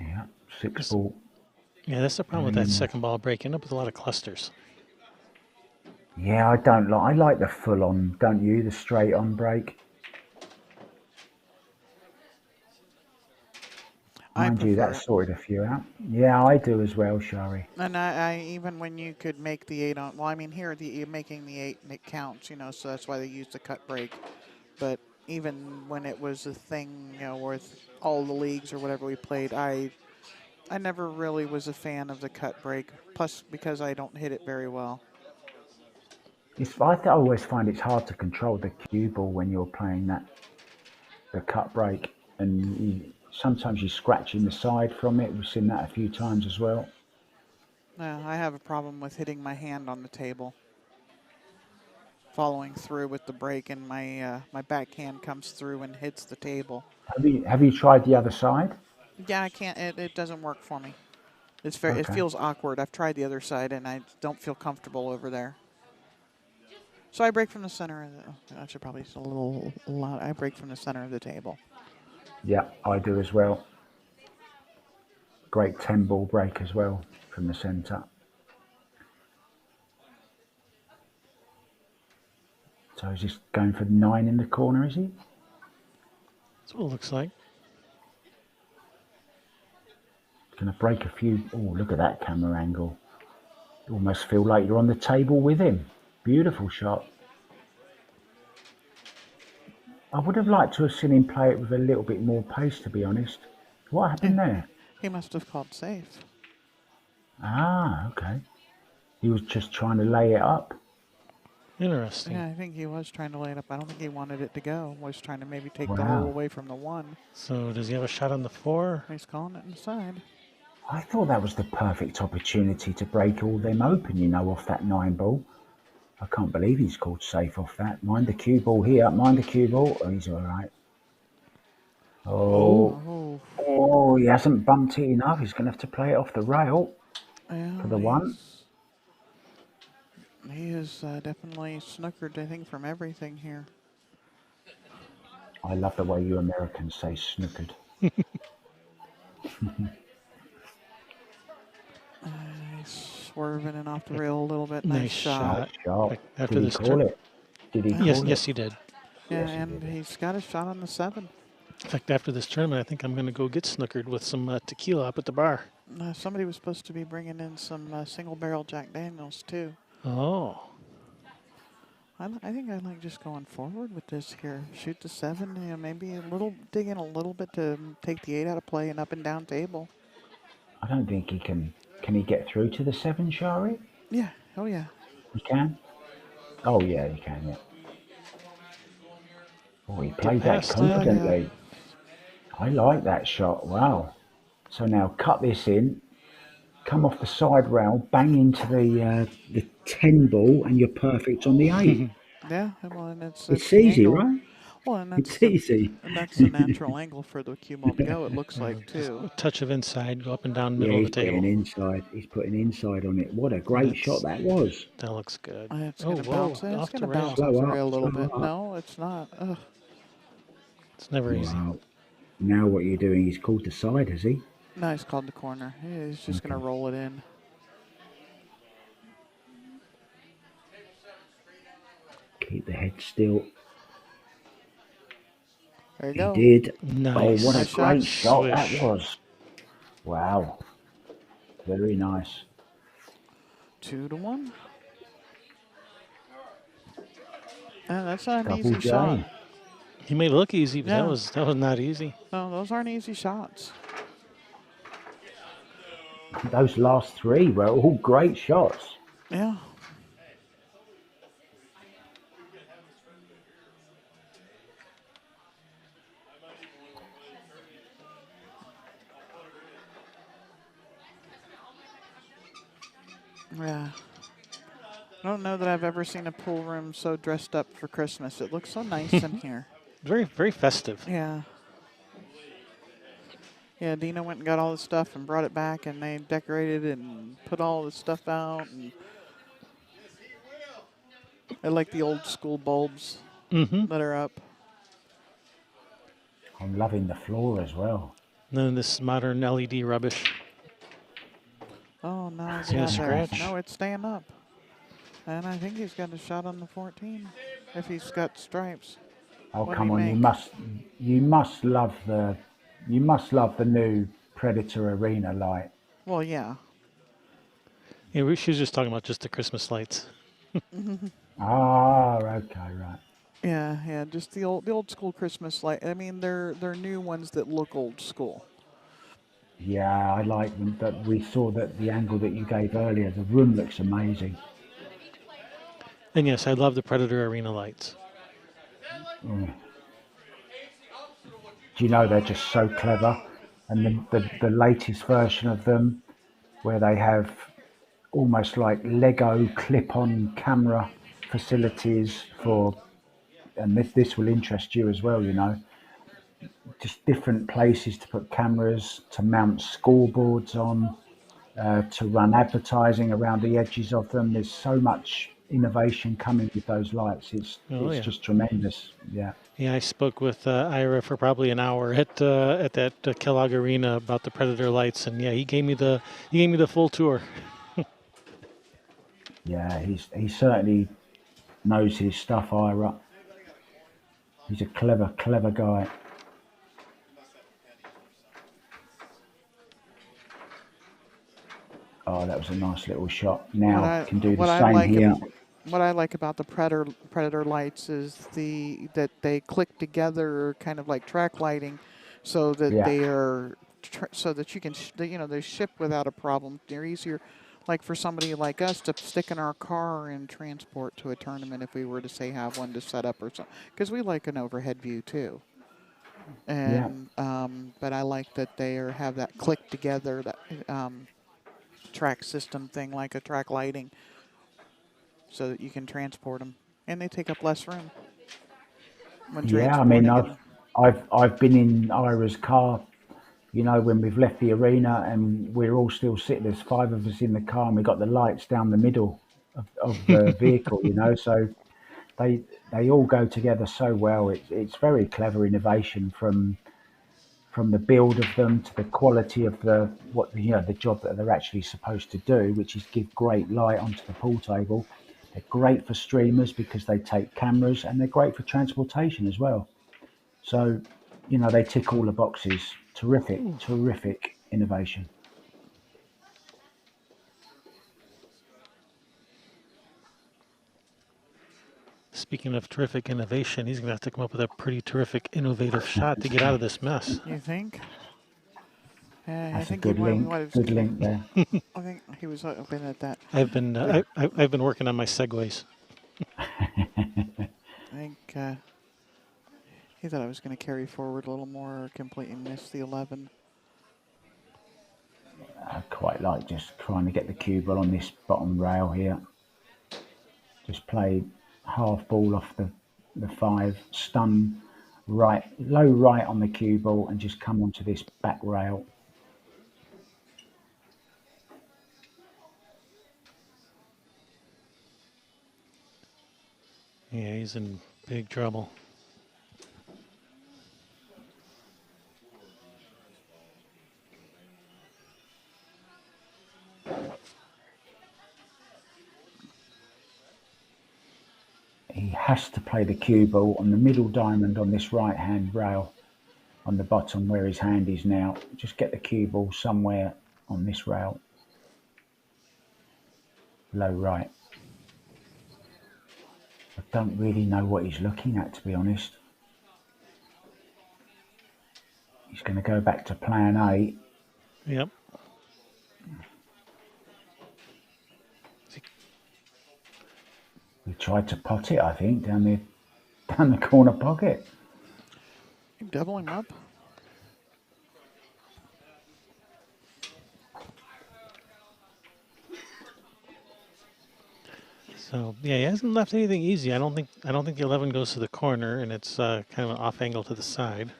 A: Yeah, 6 ball.
B: Yeah, that's the problem with
A: Going
B: that
A: in there.
B: second ball break. You end up with a lot of clusters.
A: Yeah, I don't like. I like the full on, don't you? The straight on break.
C: I
A: Mind you, that
C: prefer it.
A: sorted a few out. Yeah, I do as well, Shari.
C: And I even when you could make the 8 on, well, I mean, here you're making the 8 and it counts, so that's why they use the cut break. But even when it was a thing, with all the leagues or whatever we played, I never really was a fan of the cut break. Plus, because I don't hit it very well.
A: I always find it's hard to control the cue ball when you're playing the cut break, and sometimes you're scratching the side from it. We've seen that a few times as well.
C: I have a problem with hitting my hand on the table, following through with the break, and my backhand comes through and hits the table.
A: Have you tried the other side?
C: Yeah, I can't. It doesn't work for me. It
A: Okay.
C: feels awkward. I've tried the other side, and I don't feel comfortable over there. So I break from the center of the. I should probably a little loud. I break from the center of the table.
A: Yeah, I do as well. Great 10 ball break as well from the centre. So he's just going for 9 in the corner, is he?
B: That's what it looks like.
A: Going to break a few. Oh, look at that camera angle. You almost feel like you're on the table with him. Beautiful shot. I would have liked to have seen him play it with a little bit more pace, to be honest. What
C: Yeah,
A: happened there?
C: he must have called safe.
A: Ah, okay. He was just trying to lay it up.
B: Interesting.
C: Yeah, I think he was trying to lay it up. I don't think he wanted it to go. Was trying to maybe take the hole
A: Wow.
C: away from the 1.
B: So does he have a shot on the 4?
C: He's calling it inside.
A: I thought that was the perfect opportunity to break all them open, off that 9 ball. I can't believe he's called safe off that. Mind the cue ball here. Mind the cue ball. Oh, he's all right.
B: Oh,
A: Oh,
C: Oh,
A: oh, he hasn't bumped it enough. He's going to have to play it off the rail for
C: yeah,
A: the 1.
C: he is definitely snookered, I think, from everything here.
A: I love the way you Americans say snookered.
C: Nice. swerving and off the rail a little bit.
B: Nice
C: Nice shot.
B: shot.
A: Shot.
B: After
A: Did he
B: this
A: call it? Did he
B: Yes,
A: call it?
B: yes, he did.
C: Yeah,
A: Yes, he
C: and
A: did.
C: he's got a shot on the 7.
B: In fact, after this tournament, I think I'm going to go get snookered with some tequila up at the bar.
C: Somebody was supposed to be bringing in some single barrel Jack Daniels too.
B: Oh,
C: I think I like just going forward with this here. Shoot the 7, maybe dig in a little bit to take the 8 out of play and up and down table.
A: I don't think he can. Can he get through to the 7, Shari?
C: Yeah, oh yeah.
A: He can? Oh, yeah, he can, yeah. Oh, he played that
B: past it.
A: confidently. I like that shot. Wow. So now cut this in, come off the side rail, bang into the 10 ball, and you're perfect on the 8.
C: Yeah, well, and it's
A: It's
C: the
A: easy,
C: angle.
A: right?
C: Well, and
A: It's easy.
C: that's the natural angle for the cue ball to go. It looks like too.
B: a touch of inside, go up and down
A: Yeah,
B: middle of
A: he's
B: the table.
A: putting inside. He's putting inside on it. What a great shot that was.
B: That looks good.
C: It's
B: Oh,
C: gonna
B: whoa,
C: bounce. It's
B: off the
C: gonna
B: rail.
C: bounce off the
A: Slow
C: rail a
A: up,
C: little
A: slow
C: bit.
A: up.
C: No, it's not. Ugh.
B: It's never easy.
A: Wow. Now what you're doing, he's called the side, has he?
C: No, he's called the corner. He's just gonna roll it in.
A: Keep the head still.
C: There you
A: He
C: go.
A: did.
B: Nice.
A: Oh, what a
C: Nice shot.
A: great shot that
B: Swish.
A: was. Wow. Very nice.
C: 2-1. That's not an
A: Double
C: easy
A: J.
C: shot.
B: He made it look easy, but
C: Yeah.
B: that was not easy.
C: No, those aren't easy shots.
A: Those last 3 were all great shots.
C: Yeah. Yeah. I don't know that I've ever seen a pool room so dressed up for Christmas. It looks so nice in here.
B: Very, very festive.
C: Yeah. Yeah, Dina went and got all the stuff and brought it back, and they decorated and put all the stuff out. And I like the old school bulbs that are up.
A: I'm loving the floor as well.
B: And then this modern LED rubbish.
C: Oh, no,
B: See the scratch?
C: No, it's staying up. And I think he's got a shot on the 14 if he's got stripes.
A: Oh,
C: What do
A: come
C: you
A: on!
C: make?
A: You must love the new Predator Arena light.
C: Well, yeah.
B: Yeah, she was just talking about just the Christmas lights.
A: Ah, okay, right.
C: Yeah, just the old school Christmas light. I mean, they're new ones that look old school.
A: Yeah, I like them. But we saw that the angle that you gave earlier. The room looks amazing.
B: And yes, I love the Predator Arena lights.
A: Do you know they're just so clever? And the latest version of them, where they have almost like Lego clip-on camera facilities for, and this will interest you as well, just different places to put cameras, to mount scoreboards on, to run advertising around the edges of them. There's so much innovation coming with those lights. It's
B: yeah.
A: just tremendous. Yeah.
B: Yeah, I spoke with Ira for probably an hour at that Kellogg Arena about the Predator lights, and yeah, he gave me the full tour.
A: Yeah, he certainly knows his stuff, Ira. He's a clever guy. Oh, that was a nice little shot. Now can do the same here.
C: What I like about the Predator lights is that they click together, kind of like track lighting, so that
A: Yeah.
C: they are so that you can they ship without a problem. They're easier, like for somebody like us to stick in our car and transport to a tournament if we were to say have one to set up or something, because we like an overhead view too. And but I like that they have that click together, that track system thing, like a track lighting, so that you can transport them, and they take up less room when
A: Yeah, I mean,
C: transporting.
A: I've been in Ira's car, when we've left the arena and we're all still sitting. There's 5 of us in the car, and we've got the lights down the middle of the vehicle. So they all go together so well. It's very clever innovation from from the build of them to the quality of the job that they're actually supposed to do, which is give great light onto the pool table. They're great for streamers because they take cameras, and they're great for transportation as well. So, they tick all the boxes. Terrific, terrific innovation.
B: Speaking of terrific innovation, he's going to have to come up with a pretty terrific, innovative shot to get out of this mess.
C: You think? I
A: That's a
C: think he
A: good link.
C: was
A: Good
C: gonna.
A: link there.
C: I think he was hoping at that.
B: I've been I've been working on my segues.
C: I think he thought I was going to carry forward a little more, or completely miss the 11.
A: I quite like just trying to get the cue ball on this bottom rail here. Just play half ball off the 5, stun right, low right on the cue ball, and just come onto this back rail.
B: Yeah, he's in big trouble.
A: He has to play the cue ball on the middle diamond on this right hand rail on the bottom where his hand is now. Just get the cue ball somewhere on this rail. Low right. I don't really know what he's looking at, to be honest. He's going to go back to plan A.
B: Yep.
A: He tried to pot it, I think, down the corner pocket.
C: You double him up.
B: So yeah, he hasn't left anything easy. I don't think the 11 goes to the corner, and it's kind of an off angle to the side.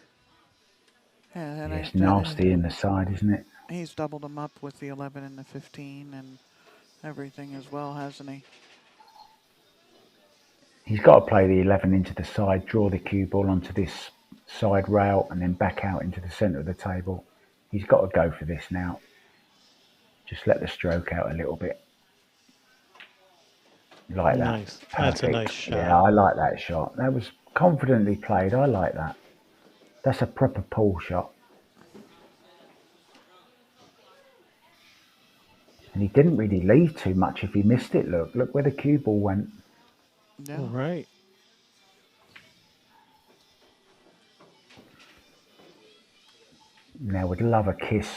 C: Yeah, and
A: It's nasty in the side, isn't it?
C: he's doubled him up with the 11 and the 15 and everything as well, hasn't he?
A: He's got to play the 11 into the side, draw the cue ball onto this side rail, and then back out into the centre of the table. He's got to go for this now. Just let the stroke out a little bit. Like that.
B: Nice. That's a
A: Perfect.
B: nice shot.
A: Yeah, I like that shot. That was confidently played. I like that. That's a proper pool shot. And he didn't really leave too much if he missed it. Look where the cue ball went.
C: Yeah.
B: All right.
A: Now would love a kiss.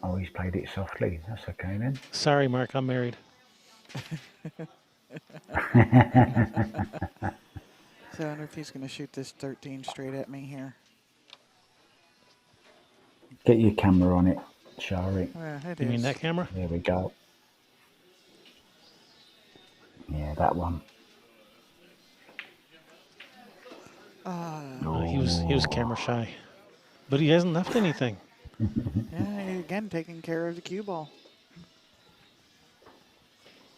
A: Oh, he's played it softly. That's okay then.
B: Sorry, Mark, I'm married.
C: So I wonder if he's going to shoot this 13 straight at me here.
A: Get your camera on it, Shari.
C: Yeah, it
B: You
C: is.
B: mean that camera?
A: There we go. Yeah, that one.
B: He was camera shy, but he hasn't left anything.
C: Yeah, again, taking care of the cue ball.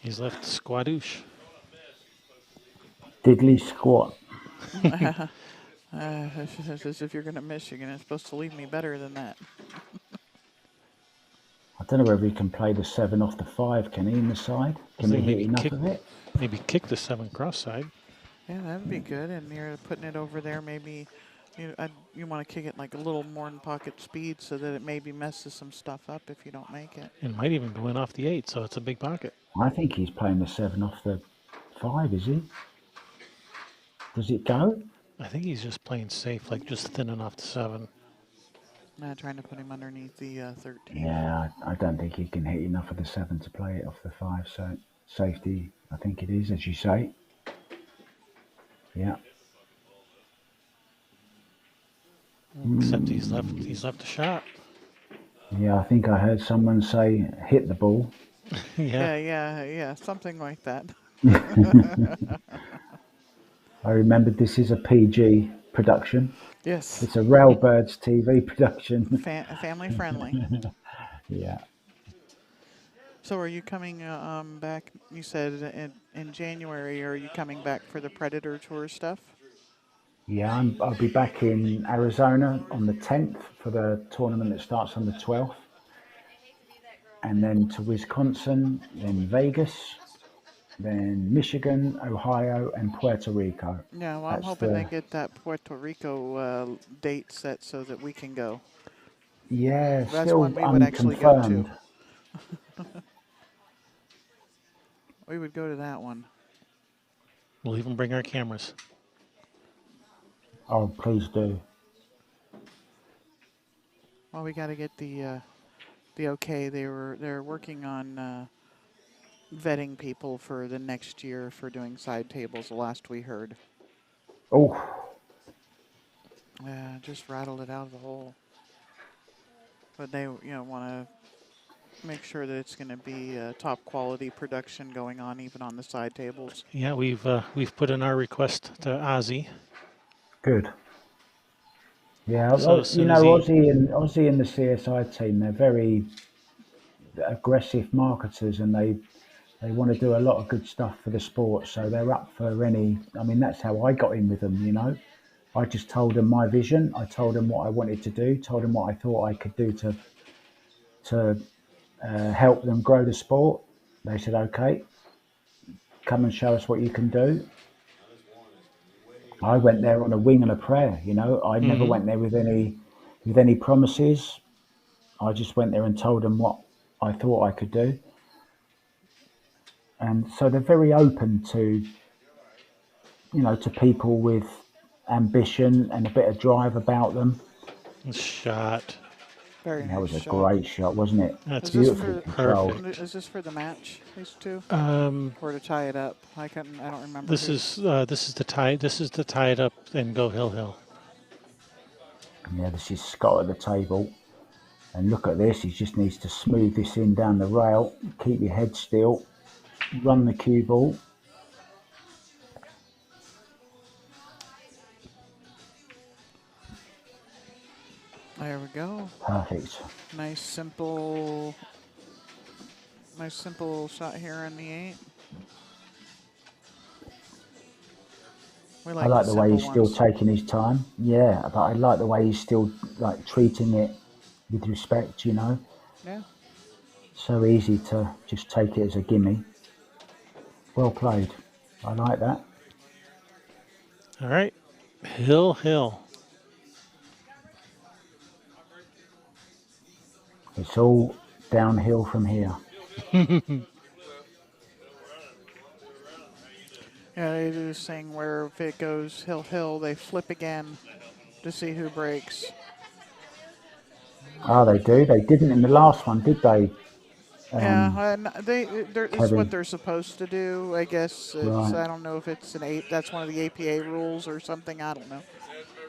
B: He's left squadoosh.
A: Diddly squat.
C: As if you're going to miss, you're supposed to leave me better than that.
A: I don't know whether he can play the 7 off the 5, can he, in the side? Can he
B: think
A: hit
B: maybe
A: enough
B: kick-
A: of it?
B: Maybe kick the 7 cross side.
C: Yeah, that would be good. And you're putting it over there, maybe you want to kick it like a little more in pocket speed so that it maybe messes some stuff up if you don't make it.
B: It might even go in off the 8, so it's a big pocket.
A: I think he's playing the 7 off the 5, is he? Does it go?
B: I think he's just playing safe, like just thinning off the 7.
C: Trying to put him underneath the 13.
A: Yeah, I don't think he can hit enough of the 7 to play it off the 5, so safety, I think it is, as you say. Yeah.
B: Except he's left a shot.
A: Yeah, I think I heard someone say hit the ball.
B: Yeah.
C: Yeah, something like that.
A: I remembered this is a PG production.
C: Yes,
A: It's a Railbirds TV production.
C: family friendly.
A: Yeah.
C: So are you coming back, you said in January, are you coming back for the Predator Tour stuff?
A: Yeah, I'll be back in Arizona on the 10th for the tournament that starts on the 12th, and then to Wisconsin, then Vegas, then Michigan, Ohio, and Puerto Rico.
C: Yeah, well, I'm
A: That's
C: hoping they
A: the
C: get that Puerto Rico date set so that we can go.
A: yeah,
C: That's one
A: still
C: we would actually go to.
A: unconfirmed.
C: We would go to that one.
B: We'll even bring our cameras.
A: Oh, please do.
C: Well, we got to get the okay. They're working on vetting people for the next year for doing side tables. The last we heard,
A: Oh,
C: just rattled it out of the hole. But they want to make sure that it's going to be top quality production going on even on the side tables.
B: Yeah, we've put in our request to Ozzy.
A: good. Yeah,
B: So as soon as
A: Aussie and the CSI team, they're very aggressive marketers, and they want to do a lot of good stuff for the sport. So they're up for any. I mean, that's how I got in with them. I just told them my vision. I told them what I wanted to do. Told them what I thought I could do to help them grow the sport. They said, "Okay, come and show us what you can do." I went there on a wing and a prayer. I never
B: hmm
A: went there with any promises. I just went there and told them what I thought I could do, and so they're very open to people with ambition and a bit of drive about them.
B: shot.
C: Very
A: That
C: nice
A: was a
C: shot.
A: great shot, wasn't it?
B: That's
C: Is this
A: Beautifully
C: for
A: controlled.
B: perfect.
C: is this for the match? These two,
B: Um,
C: or to tie it up? I don't remember
B: this
C: who.
B: is this is the tie. This is to tie it up and go hill.
A: Yeah, this is Scott at the table. And look at this, he just needs to smooth this in down the rail, keep your head still, run the cue ball.
C: There we go.
A: Perfect.
C: Nice simple shot here on the 8. We
A: I
C: like the
A: like the way
C: simple
A: he's still
C: ones.
A: taking his time. Yeah, but I like the way he's still like treating it with respect.
C: Yeah.
A: So easy to just take it as a gimme. Well played. I like that.
B: All right, hill.
A: It's all downhill from here.
C: Yeah, they do this thing where if it goes hill, they flip again to see who breaks.
A: Oh, they do. They didn't in the last one, did they,
C: Yeah, and it's what
A: Kevin?
C: they're supposed to do. I guess
A: Right.
C: I don't know if it's that's one of the APA rules or something. I don't know.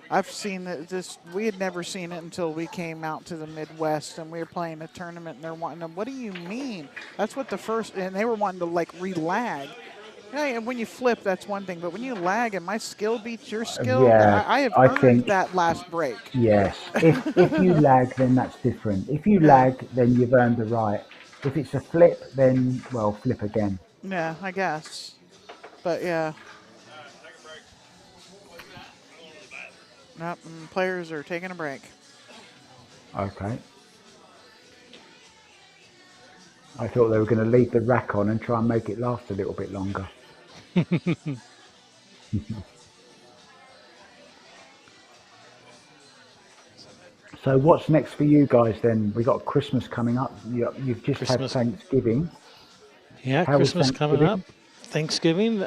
C: I've seen this. We had never seen it until we came out to the Midwest and we were playing a tournament and they're wanting to, what do you mean? That's what the first, and they were wanting to like re-lag. Yeah, and when you flip, that's one thing, but when you lag and my skill beats your skill,
A: Yeah,
C: I have
A: I
C: earned
A: think
C: that last break.
A: yes. If you lag, then that's different. If you
C: Yeah,
A: lag, then you've earned the right. If it's a flip, then well, flip again.
C: yeah, I guess. But yeah, nope, players are taking a break.
A: Okay. I thought they were going to leave the rack on and try and make it last a little bit longer. So what's next for you guys then? We got Christmas coming up. You've just had
B: Christmas.
A: Thanksgiving.
B: Yeah,
A: How was
B: Christmas coming up.
A: Thanksgiving?
B: Thanksgiving.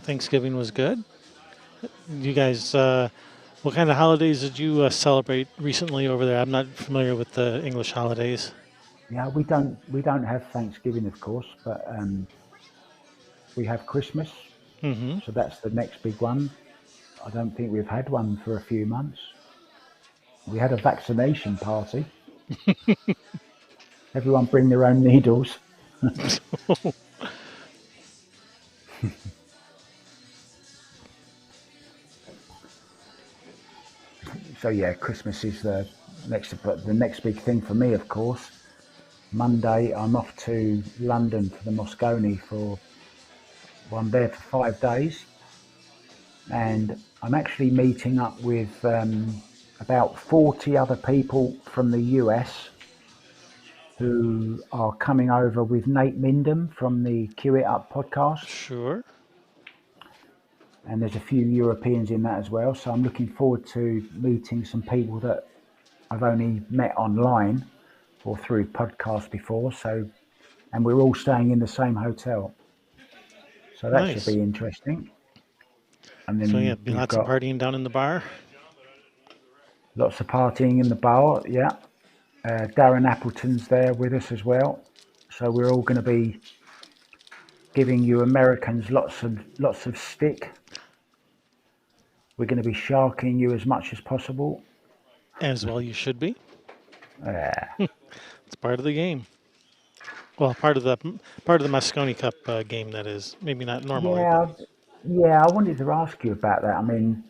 B: Thanksgiving was good. You guys, what kind of holidays did you celebrate recently over there? I'm not familiar with the English holidays.
A: Yeah, we don't have Thanksgiving, of course, but we have Christmas.
B: hmm
A: So that's the next big one. I don't think we've had one for a few months. We had a vaccination party. Everyone bring their own needles. So yeah, Christmas is the next big thing for me, of course. Monday, I'm off to London for the Moscone for. Well, I'm there for 5 days, and I'm actually meeting up with about 40 other people from the US who are coming over with Nate Mindham from the Cue It Up podcast.
B: Sure.
A: And there's a few Europeans in that as well. So I'm looking forward to meeting some people that I've only met online or through podcasts before. So, and we're all staying in the same hotel. So that should
B: Nice.
A: be interesting. And
B: So yeah,
A: then
B: be
A: we've
B: lots of
A: got
B: partying down in the bar.
A: lots of partying in the bar. Yeah. Darren Appleton's there with us as well. So we're all going to be giving you Americans lots of stick. We're going to be sharking you as much as possible.
B: As well you should be.
A: Yeah.
B: It's part of the game. Well, part of the Moscone Cup game, that is. Maybe not normally, but
A: Yeah, yeah. I wanted to ask you about that. I mean,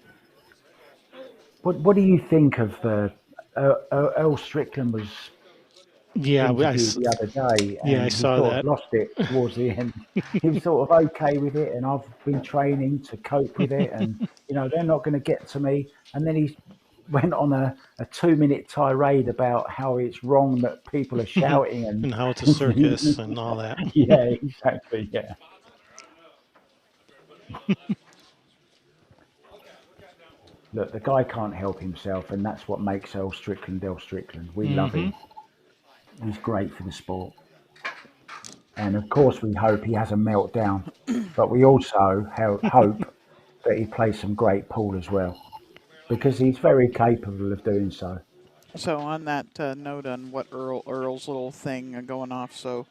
A: what do you think of the Earl Strickland was
B: yeah,
A: interviewed the other day,
B: yeah, I
A: and he
B: saw
A: sort of
B: that.
A: lost it towards the end. He was sort of okay with it, and I've been training to cope with it, and they're not going to get to me. And then he went on a 2 minute tirade about how it's wrong that people are shouting and
B: And how it's a circus and all that.
A: yeah, exactly, yeah. Look, the guy can't help himself, and that's what makes Earl Strickland Earl Strickland. We love
B: Hmm.
A: him. He's great for the sport. And of course, we hope he has a meltdown, but we also hope that he plays some great pool as well, because he's very capable of doing so.
C: So on that note on what Earl's little thing going off, so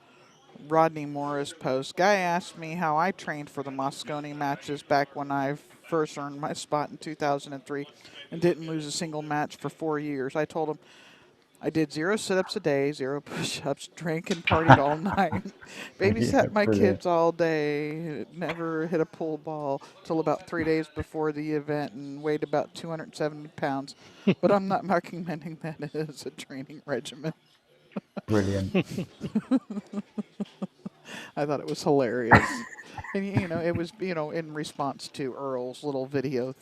C: Rodney Morris post. Guy asked me how I trained for the Moscone matches back when I first earned my spot in 2003 and didn't lose a single match for 4 years. I told him I did 0 sit-ups a day, 0 push-ups, drank and partied all night,
A: Yeah,
C: babysat my
A: brilliant.
C: kids all day, never hit a pool ball till about 3 days before the event and weighed about 270 pounds. But I'm not recommending that as a training regimen.
A: Brilliant.
C: I thought it was hilarious. And it was in response to Earl's little video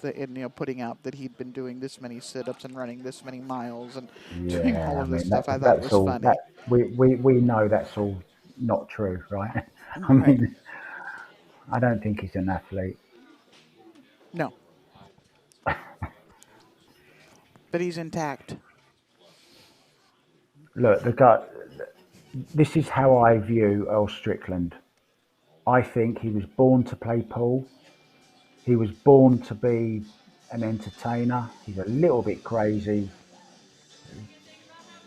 C: putting out that he'd been doing this many sit-ups and running this many miles and doing all
A: Yeah, I
C: of this
A: mean
C: stuff. I thought it
A: that's
C: was
A: all
C: funny.
A: we know that's all not true, right? I
C: Right?
A: mean, I don't think he's an athlete.
C: No, but he's intact.
A: Look, the guy. This is how I view Earl Strickland. I think he was born to play pool. He was born to be an entertainer. He's a little bit crazy.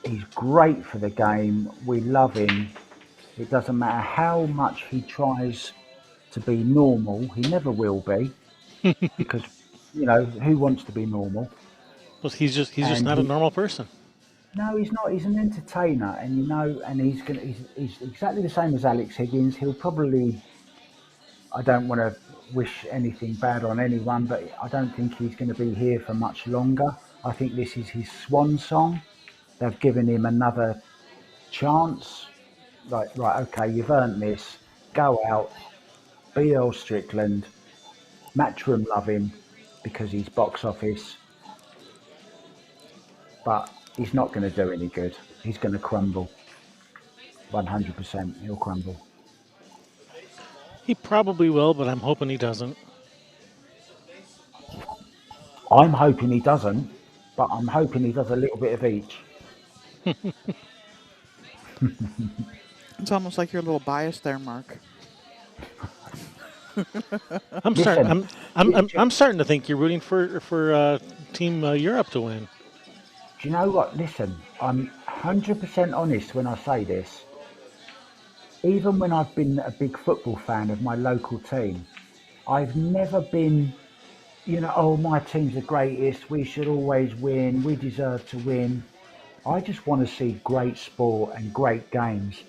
A: He's great for the game. We love him. It doesn't matter how much he tries to be normal. He never will be because, who wants to be normal?
B: Well, he's just
A: And
B: not a normal person.
A: no, he's not. He's an entertainer, and and he's exactly the same as Alex Higgins. He'll probably. I don't want to wish anything bad on anyone, but I don't think he's going to be here for much longer. I think this is his swan song. They've given him another chance. Like, right, okay, you've earned this. Go out, be Earl Strickland. Matchroom love him because he's box office, but he's not going to do any good. He's going to crumble. 100%. He'll crumble.
B: He probably will, but I'm hoping he doesn't.
A: I'm hoping he doesn't, but I'm hoping he does a little bit of each.
C: It's almost like you're a little biased there, Mark.
B: I'm starting.
A: Listen,
B: I'm starting to think you're rooting for Team Europe to win.
A: do you know what? Listen, I'm 100% honest when I say this. Even when I've been a big football fan of my local team, I've never been, oh, my team's the greatest. We should always win. We deserve to win. I just want to see great sport and great games.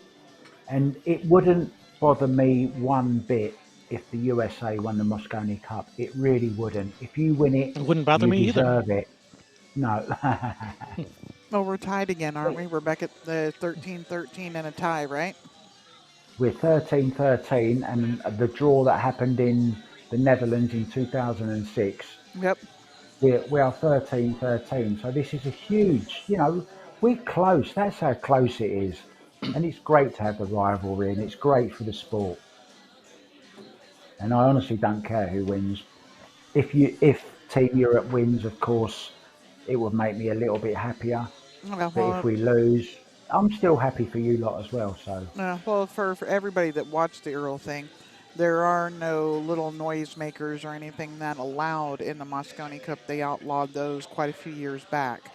A: And it wouldn't bother me one bit if the USA won the Moscone Cup. It really wouldn't. If you win it,
B: It wouldn't bother
A: you
B: me either.
A: deserve it. No.
C: Oh, we're tied again, aren't we? We're back at the 13-13 and a tie, right?
A: We're 13-13, and the draw that happened in the Netherlands in 2006.
C: Yep.
A: We are 13-13. So this is a huge, we're close. That's how close it is. And it's great to have the rivalry and it's great for the sport. And I honestly don't care who wins. If Team Europe wins, of course, it would make me a little bit happier.
C: Yeah,
A: But if
C: well,
A: we lose, I'm still happy for you lot as well. So
C: for everybody that watched the Earl thing, there are no little noisemakers or anything that allowed in the Mosconi Cup. They outlawed those quite a few years back.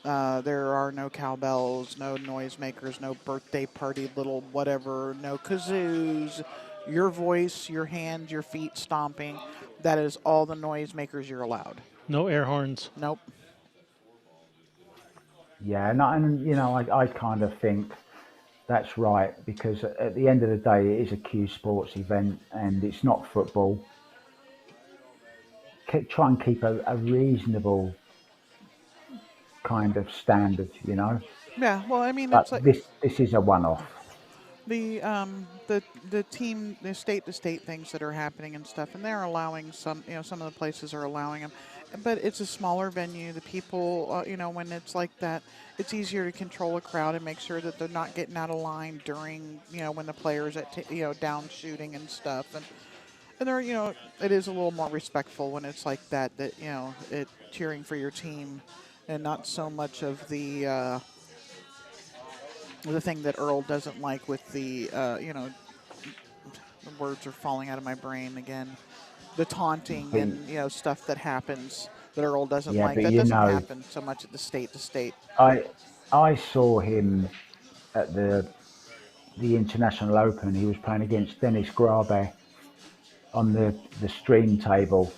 C: There are no cowbells, no noisemakers, no birthday party, little whatever, no kazoos. Your voice, your hands, your feet stomping. That is all the noisemakers you're allowed.
B: No air horns.
C: Nope.
A: yeah, I kind of think that's right because at the end of the day, it is a Q Sports event and it's not football. Try and keep a reasonable kind of standard.
C: Yeah. Well, I mean,
A: But
C: it's like
A: this is a one-off.
C: the team, the state to state things that are happening and stuff, and they're allowing some. Some of the places are allowing them, but it's a smaller venue. The people, when it's like that, it's easier to control a crowd and make sure that they're not getting out of line during, when the players down shooting and stuff, and they're, it is a little more respectful when it's like that. That it cheering for your team, and not so much of the thing that Earl doesn't like with the words are falling out of my brain again. The taunting
A: But
C: and stuff that happens that Earl doesn't
A: yeah,
C: like.
A: but
C: That doesn't happen so much at the state to state.
A: I I saw him at the International Open. He was playing against Dennis Grabe on the stream table,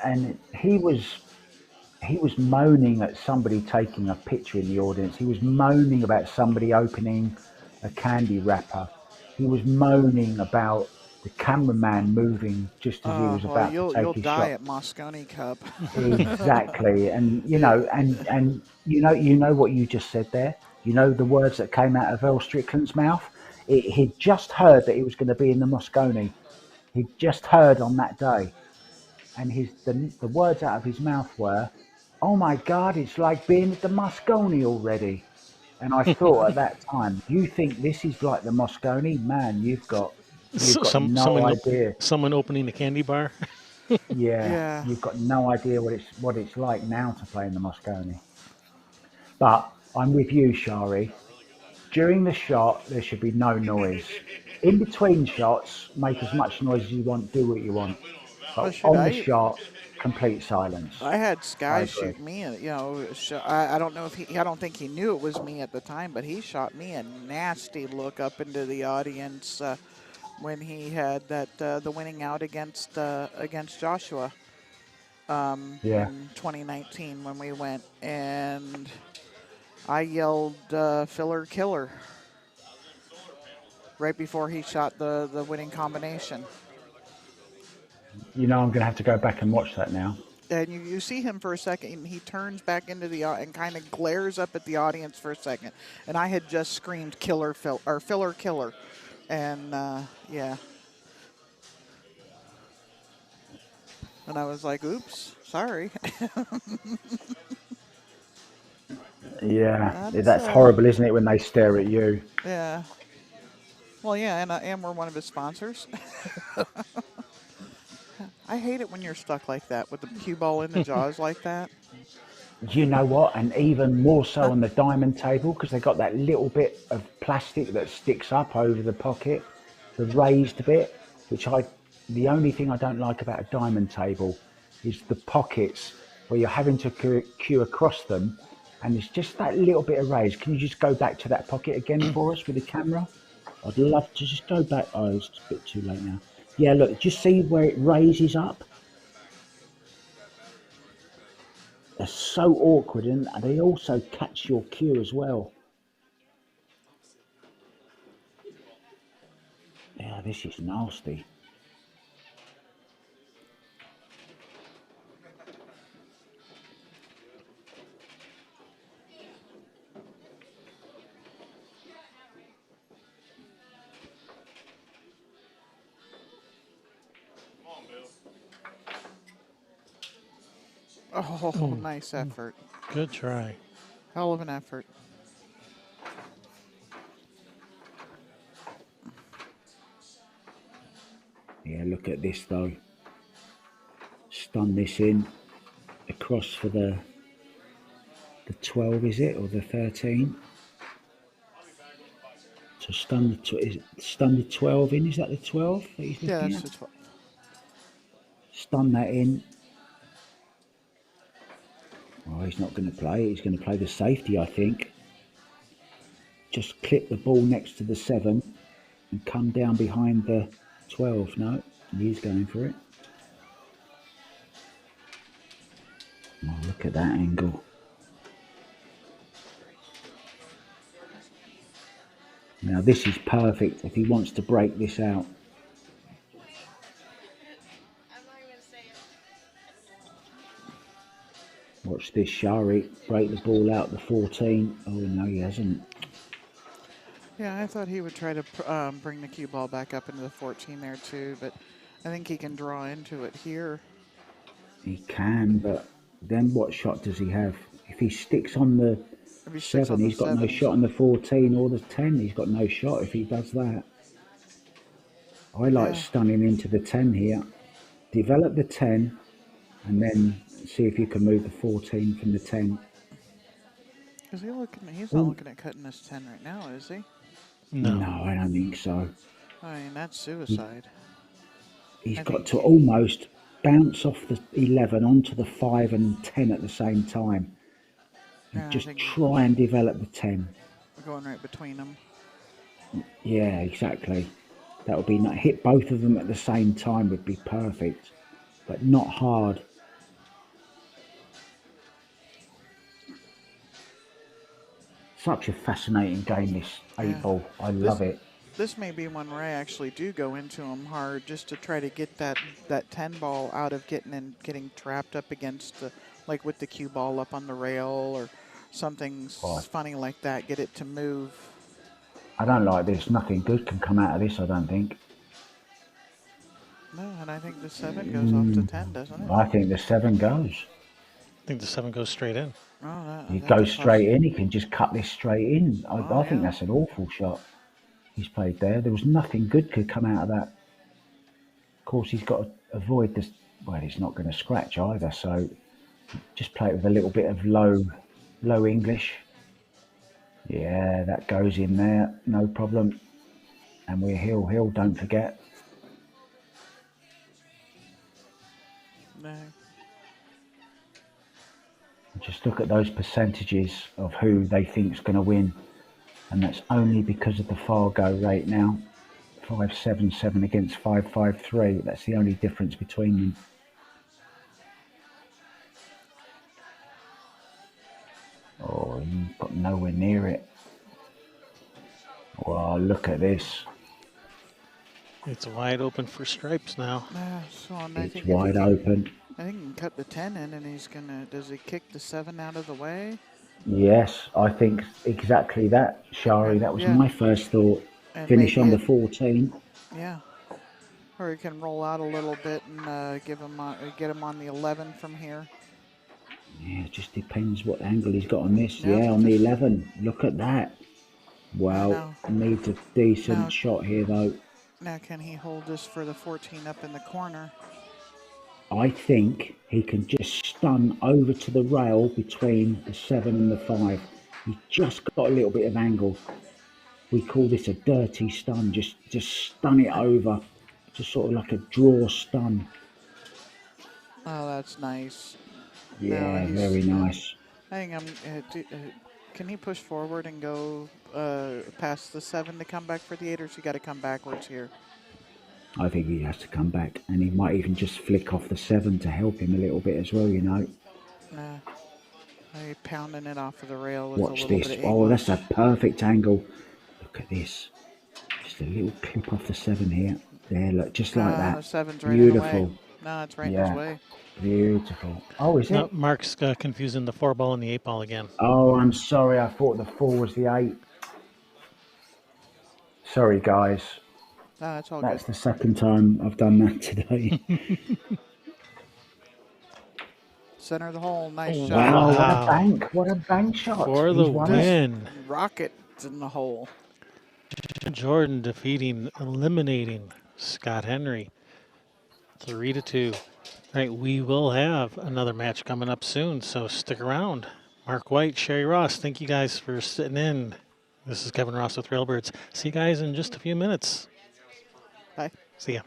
A: and he was moaning at somebody taking a picture in the audience. He was moaning about somebody opening a candy wrapper. He was moaning about the cameraman moving just as he was
C: Well,
A: about to
C: you'll
A: take his
C: die
A: shot.
C: at Mosconi Cup.
A: Exactly, and
C: Yeah.
A: you know what you just said there. You know the words that came out of Earl Strickland's mouth. He'd just heard that he was going to be in the Moscone. He'd just heard on that day, and the words out of his mouth were, "Oh my God, it's like being at the Moscone already." And I thought at that time, you think this is like the Moscone? Man, you've
B: So,
A: got no idea.
B: someone opening the candy bar.
A: Yeah,
C: Yeah.
A: you've got no idea what it's like now to play in the Moscone. But I'm with you, Shari. During the shot, there should be no noise. In between shots, make as much noise as you want, do what you want.
C: Well,
A: But
C: shoot,
A: on the shot, complete silence.
C: I had
A: I
C: Sky
A: agree.
C: shoot me. I don't know if I don't think he knew it was me at the time, but he shot me a nasty look up into the audience when he had the winning out against Joshua
A: Yeah.
C: in 2019 when we went, and I yelled "filler killer" right before he shot the winning combination.
A: You know, I'm going to have to go back and watch that now.
C: And you see him for a second, and he turns back into and kind of glares up at the audience for a second. And I had just screamed filler killer, and yeah, and I was like, "Oops, sorry."
A: Yeah,
C: That's
A: that's horrible, isn't it, when they stare at you?
C: yeah. Well, yeah, and we're one of his sponsors. I hate it when you're stuck like that with the cue ball in the jaws like that.
A: You know what? And even more so on the diamond table because they got that little bit of plastic that sticks up over the pocket, the raised bit, which the only thing I don't like about a diamond table is the pockets where you're having to cue across them, and it's just that little bit of raise. Can you just go back to that pocket again for us with the camera? I'd love to just go back. Oh, it's a bit too late now. Yeah, look, just see where it raises up. They're so awkward and they also catch your cue as well. Yeah, this is nasty.
E: Come on, Bill.
C: Oh,
B: Oh,
C: nice effort.
B: good try.
C: Hell of an effort.
A: Yeah, look at this though. Stun this in across for the 12, is it, or the 13? So stun the 12 in. Is that the 12 that he's
C: Yeah,
A: looking
C: that's
A: at?
C: the 12.
A: Stun that in. Oh, he's not going to play. He's going to play the safety, I think. Just clip the ball next to the 7 and come down behind the 12. No, he's going for it. Oh, look at that angle. Now this is perfect if he wants to break this out. Watch this, Shari break the ball out the 14. Oh no, he hasn't.
C: Yeah, I thought he would try to bring the cue ball back up into the 14 there too, but I think he can draw into it here.
A: He can, but then what shot does he have? If he sticks on the
C: If he sticks
A: 7,
C: on the
A: he's got no
C: 7,
A: shot on the 14 or the 10. He's got no shot if he does that. I like
C: yeah.
A: stunning into the 10 here. Develop the 10 and then see if you can move the 14 from the 10.
C: Is he looking? He's not
A: Oh,
C: looking at cutting his 10 right now, is he?
B: No.
A: no, I don't think so.
C: I mean, that's suicide.
A: He's
C: I
A: got
C: think
A: to almost bounce off the 11 onto the 5 and 10 at the same time. And
C: yeah, I
A: just
C: think
A: try and develop the 10.
C: we're going right between them.
A: Yeah, exactly. That would be hit both of them at the same time would be perfect, but not hard. Such a fascinating game, this 8
C: Yeah.
A: ball. I
C: This
A: love it.
C: this may be one where I actually do go into him hard just to try to get that 10 ball out of getting trapped up against the, like with the cue ball up on the rail or something
A: Oh,
C: funny like that. Get it to move.
A: I don't like this. Nothing good can come out of this, I don't think.
C: No, and I think the 7 goes off to 10, doesn't it?
A: I think the 7 goes.
B: I think the 7 goes straight in.
C: Oh,
A: He
C: that's a
A: goes straight in. He can just cut this straight in.
C: Oh
A: I think
C: yeah.
A: that's an awful shot he's played there. There was nothing good could come out of that. Of course, he's got to avoid this. Well, he's not going to scratch either, so just play it with a little bit of low English. Yeah, that goes in there, no problem. And we're hill, don't forget.
C: No.
A: Just look at those percentages of who they think's going to win, and that's only because of the Fargo rate now. 577 against 553. That's the only difference between them. Oh, you got nowhere near it. Wow, look at this.
B: It's wide open for stripes now.
C: So and I
A: It's
C: think if he
A: wide
C: can,
A: open.
C: I think he can cut the 10 in, and he's gonna. Does he kick the 7 out of the way?
A: Yes, I think exactly that, Shari. That was
C: Yeah,
A: my first thought.
C: and
A: Finish
C: maybe
A: on the
C: it.
A: 14.
C: Yeah. Or he can roll out a little bit and get him on the 11 from here.
A: Yeah, it just depends what angle he's got on this.
C: Yep,
A: Yeah, on the
C: just
A: 11. Look at that. Wow,
C: now.
A: needs a decent
C: Now,
A: shot here though.
C: now can he hold this for the 14 up in the corner?
A: I think he can just stun over to the rail between the 7 and the 5. He's just got a little bit of angle. We call this a dirty stun. Just stun it over. Just sort of like a draw stun.
C: Oh, that's nice. Now
A: Yeah,
C: he's.
A: very nice.
C: I think can he push forward and go past the 7 to come back for the 8, or has he got to come backwards here?
A: I think he has to come back, and he might even just flick off the 7 to help him a little bit as well, you know.
C: Pounding it off of the rail with a
A: Watch
C: little bit
A: this.
C: of
A: Oh,
C: English.
A: that's a perfect angle. Look at this. Just a little clip off the 7 here. There, look, just like that.
C: 7's right in the way.
A: Beautiful.
C: No, it's right in his
A: Yeah,
C: way.
A: beautiful. Oh, is
B: No,
A: it?
B: Mark's confusing the 4 ball and the 8 ball again.
A: Oh, I'm sorry. I thought the 4 was the 8. Sorry, guys.
C: No, it's all
A: That's
C: good.
A: the second time I've done that today.
C: center of the hole. Nice
B: Oh,
C: shot.
A: Wow, what a
B: wow.
A: bank! What a bank shot!
B: For the
A: He's won it.
C: Just
B: win.
C: rockets in the hole.
B: Jordan eliminating Scott Henry. 3-2. All right, we will have another match coming up soon, so stick around. Mark White, Sherry Ross, thank you guys for sitting in. This is Kevin Ross with Railbirds. See you guys in just a few minutes.
C: Bye.
B: See ya.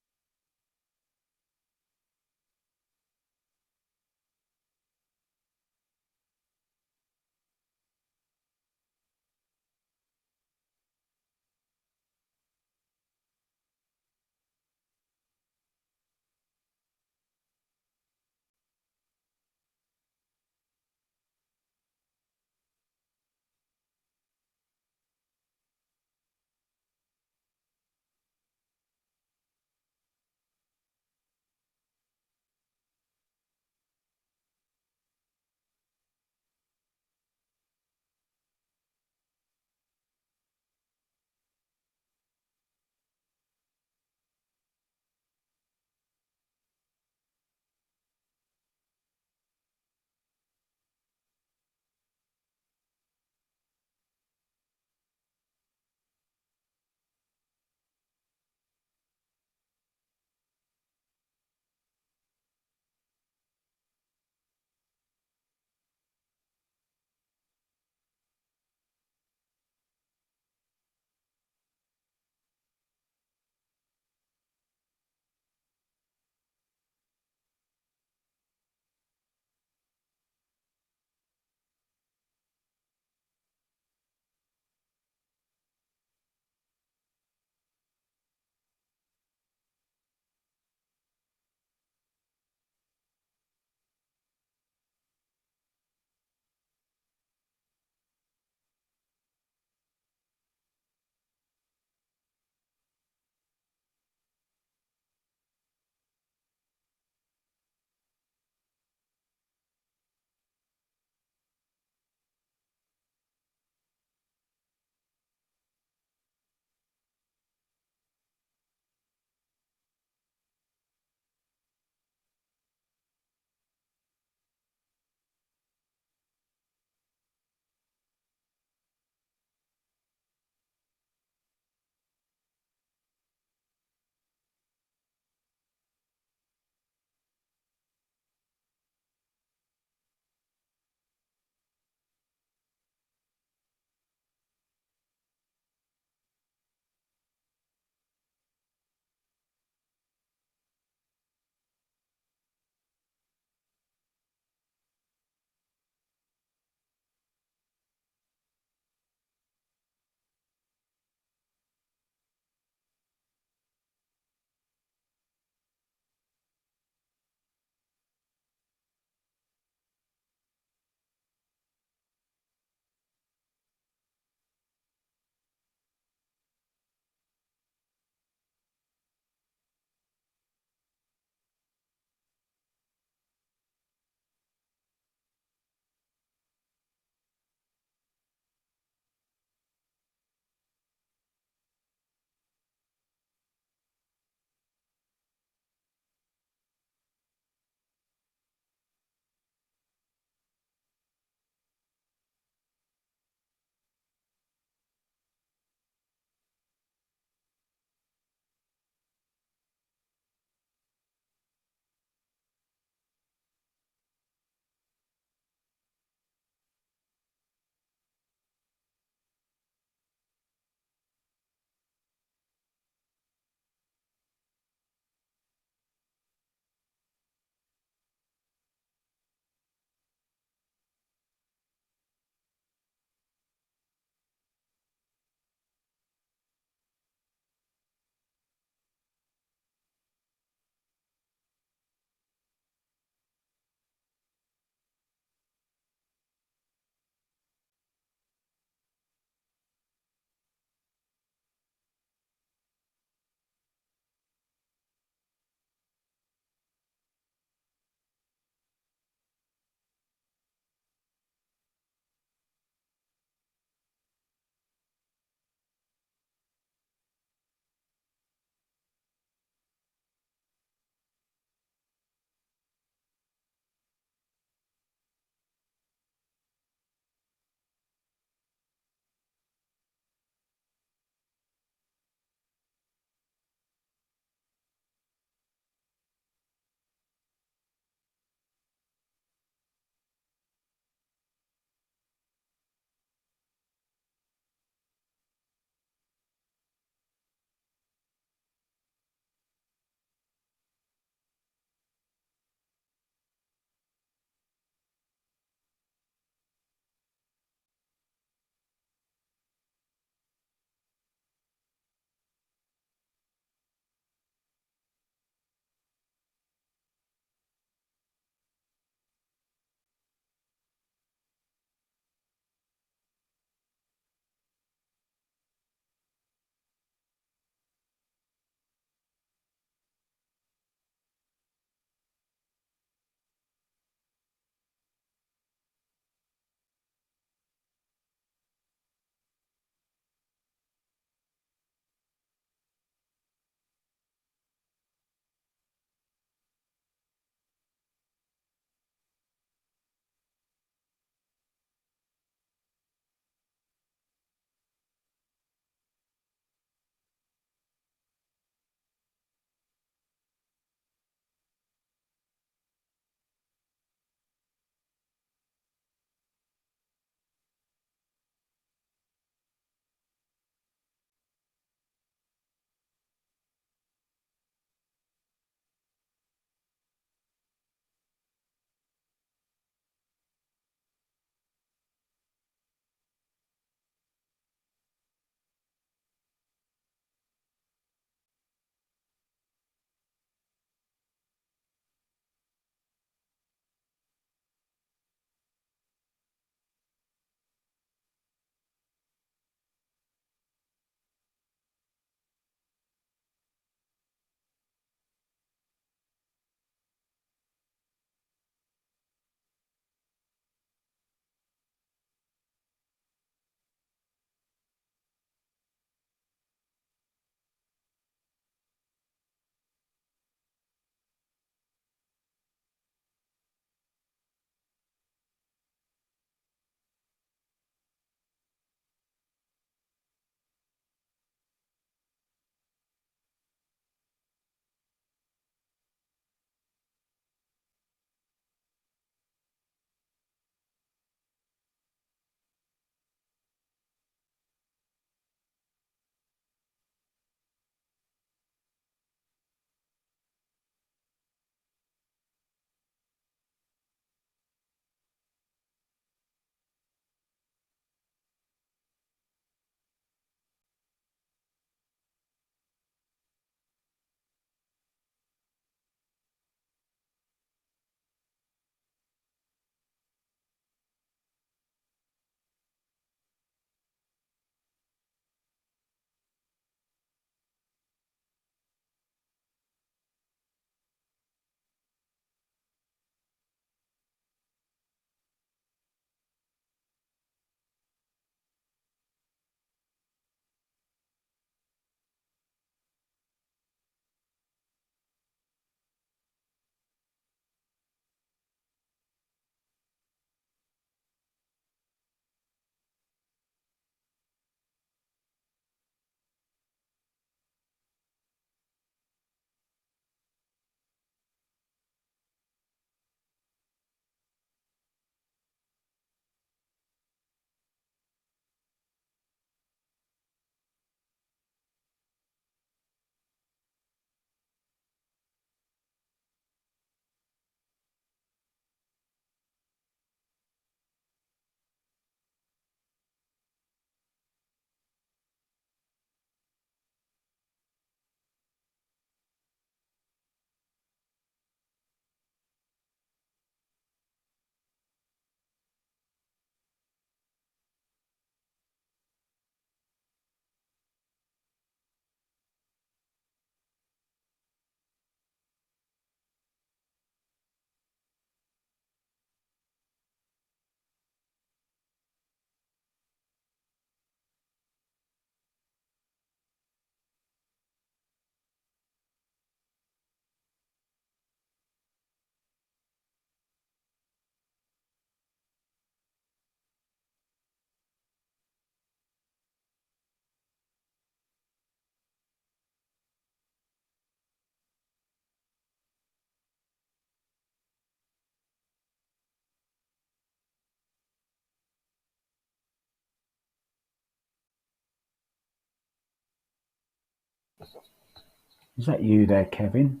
A: Is that you there, Kevin?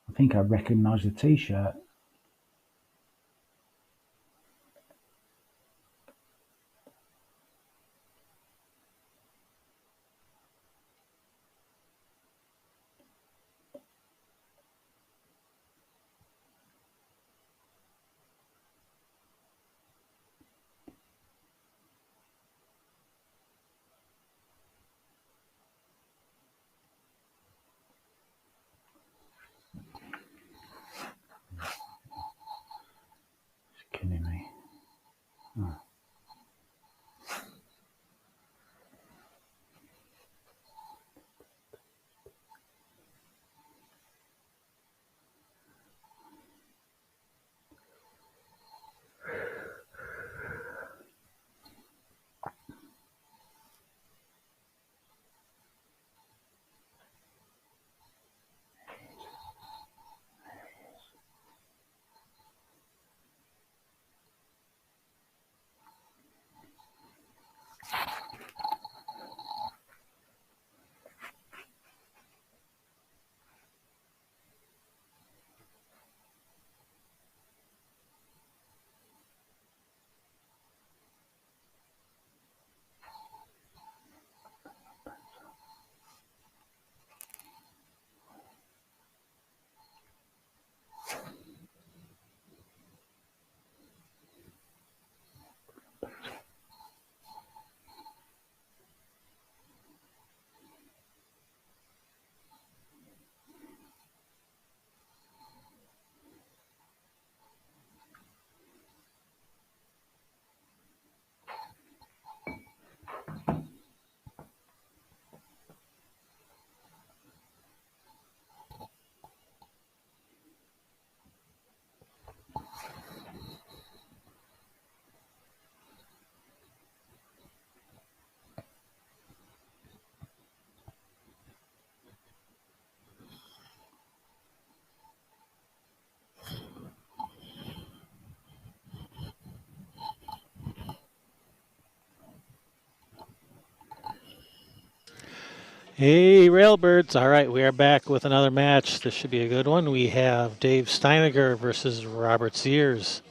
A: I think I recognise the T-shirt. It's killing me. Oh.
B: Hey, Railbirds. All right, we are back with another match. This should be a good one. We have Dave Steiniger versus Robert Sears.